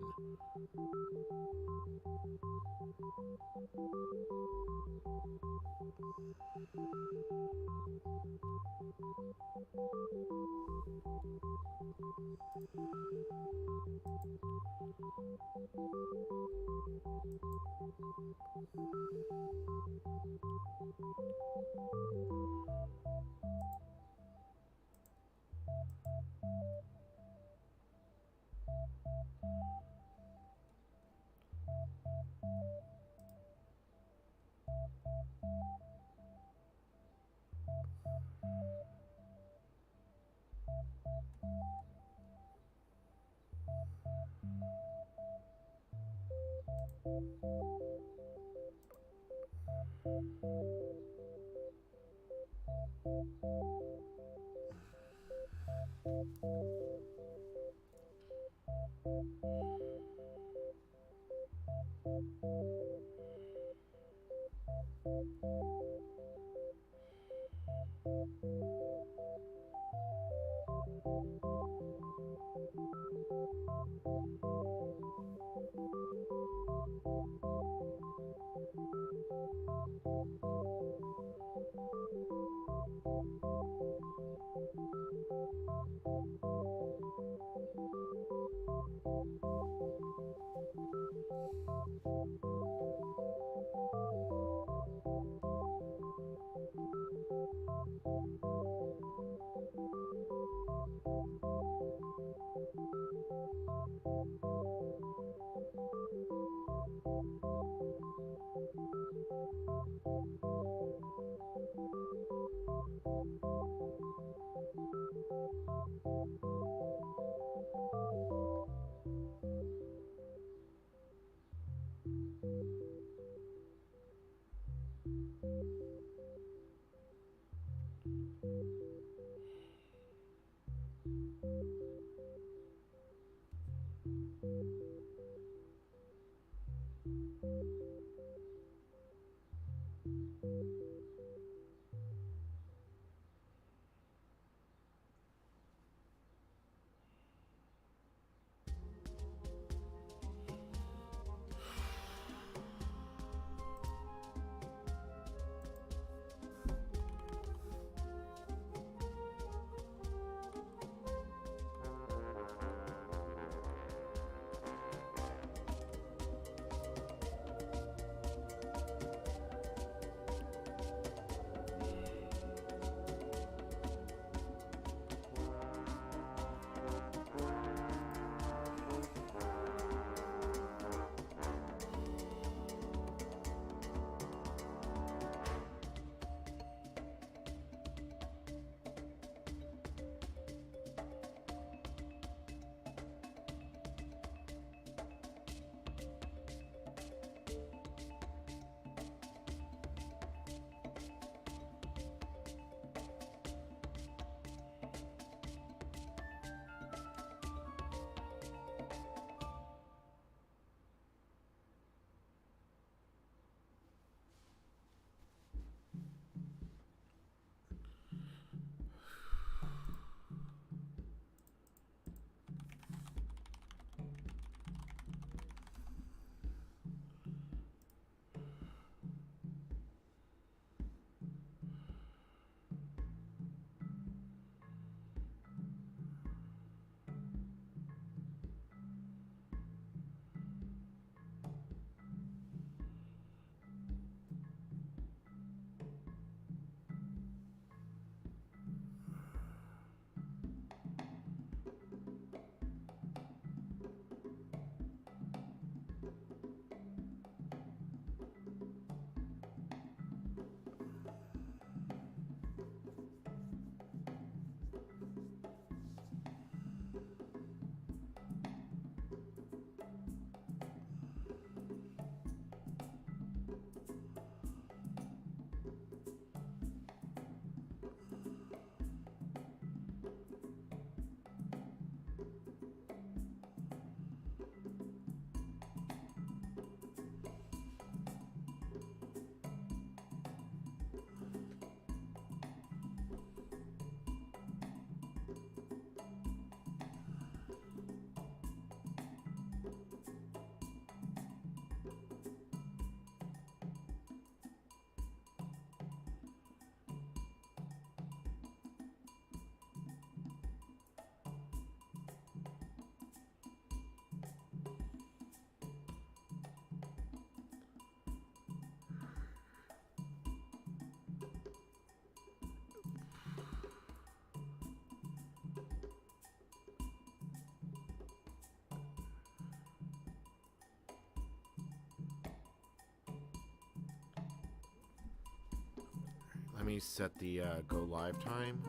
Speaker 1: Let me set the go live time.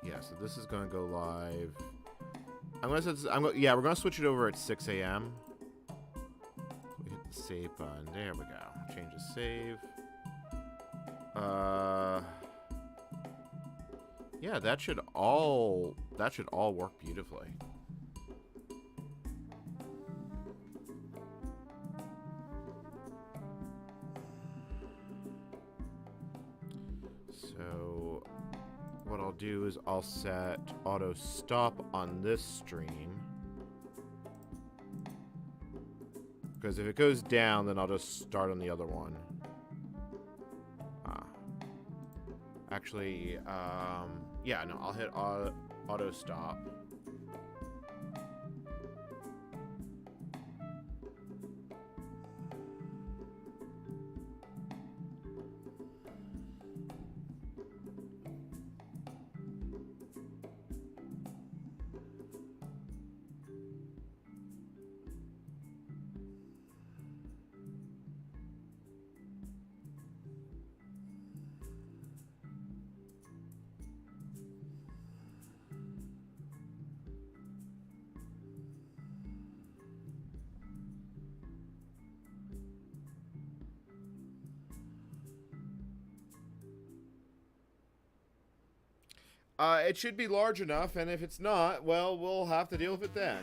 Speaker 1: Yeah, so this is gonna go live. I'm gonna set this, yeah, we're gonna switch it over at 6 a.m. We hit the save button. There we go. Change the save. Yeah, that should all work beautifully. So what I'll do is I'll set auto stop on this stream, because if it goes down, then I'll just start on the other one. Actually, yeah, no, I'll hit auto stop. It should be large enough, and if it's not, well, we'll have to deal with it then.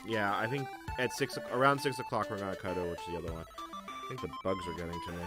Speaker 1: Yeah, I think at around 6 o'clock we're gonna cut over to the other one. I think the bugs are getting to me.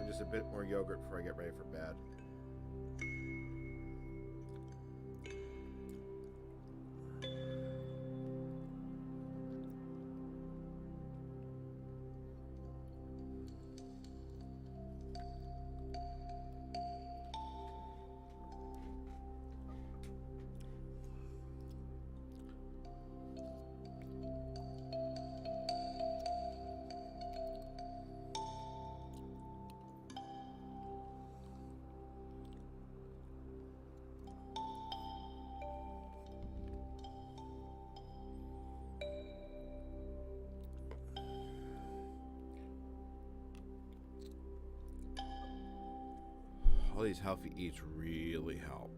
Speaker 1: Just a bit more yogurt before I get ready for bed. All these healthy eats really help.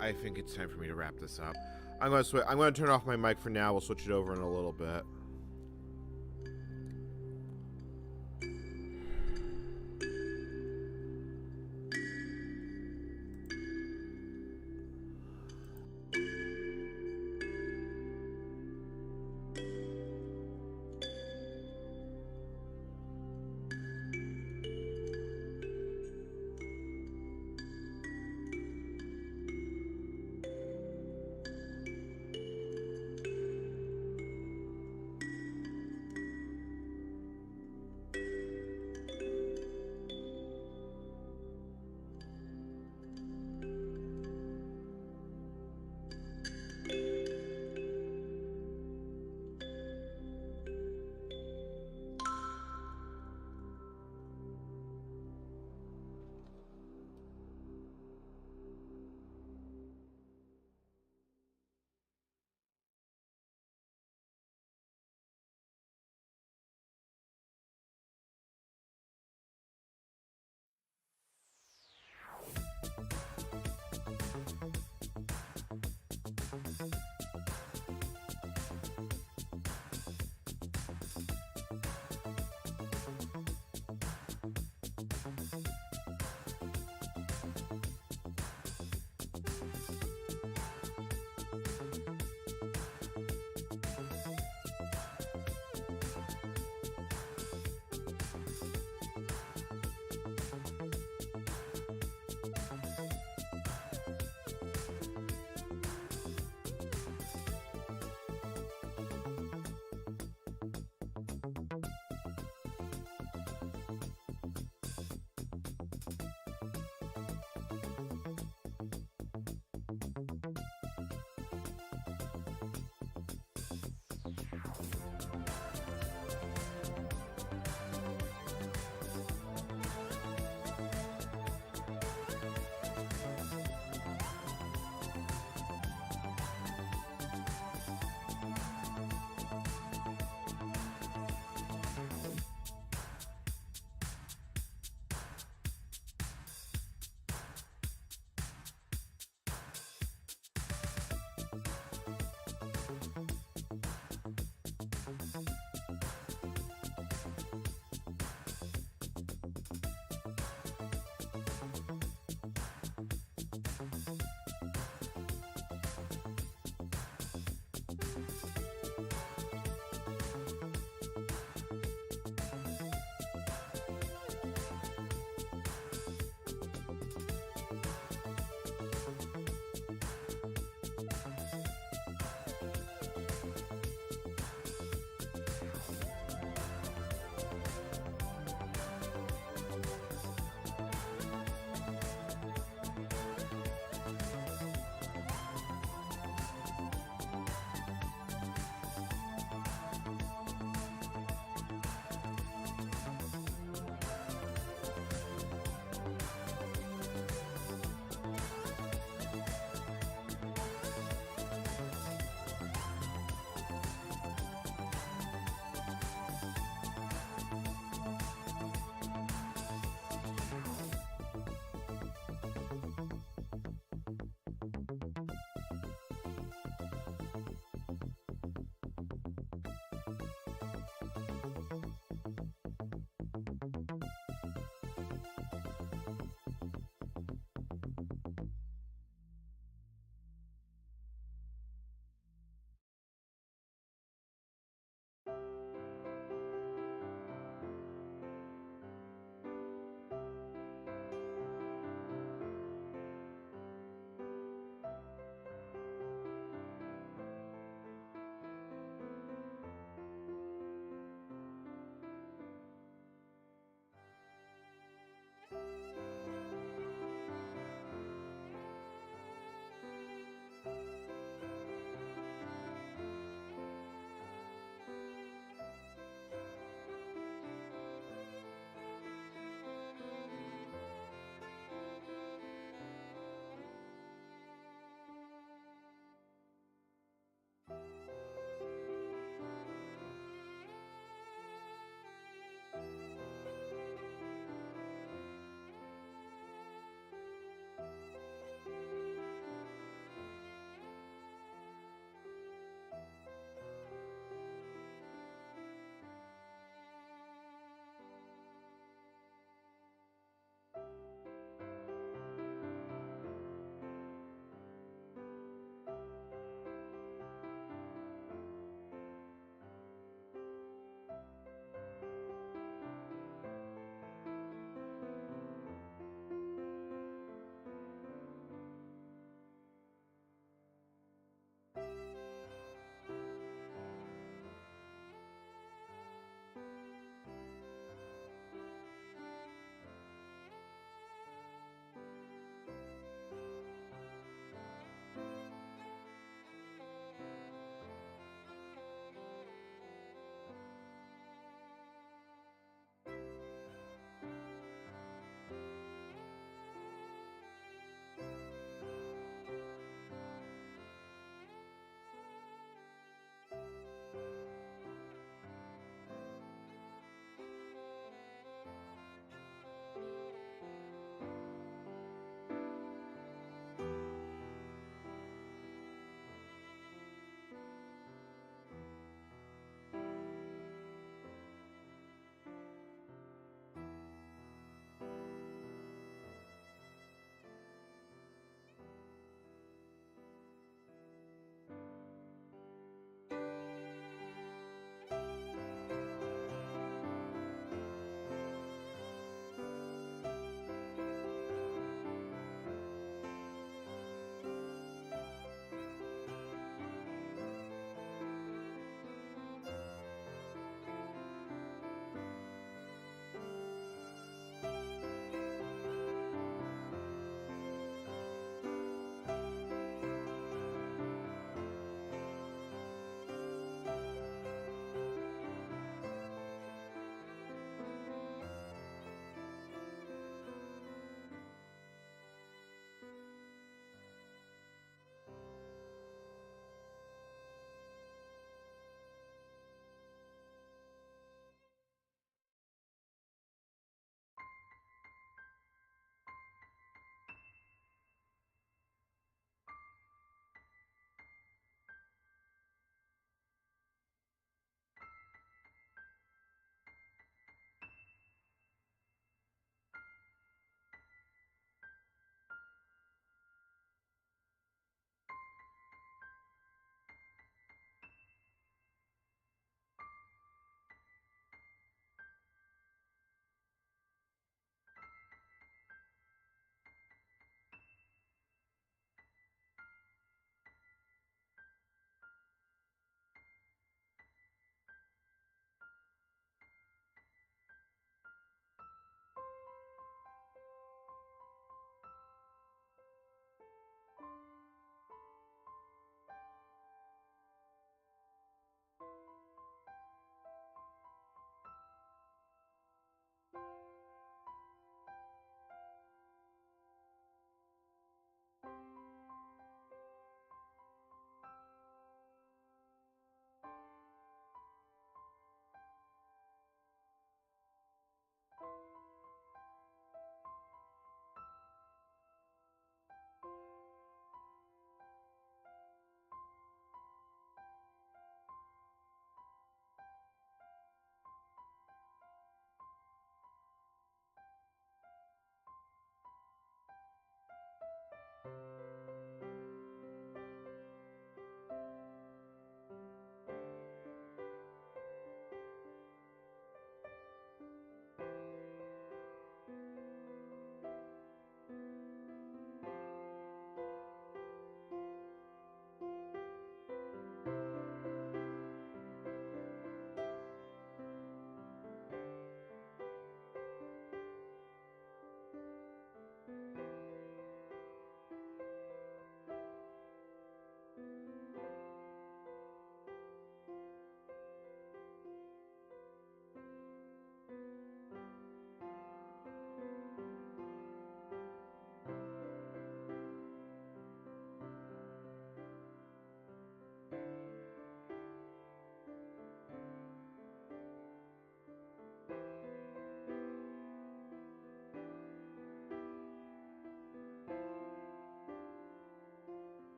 Speaker 1: I think it's time for me to wrap this up. I'm going to turn off my mic for now. We'll switch it over in a little bit.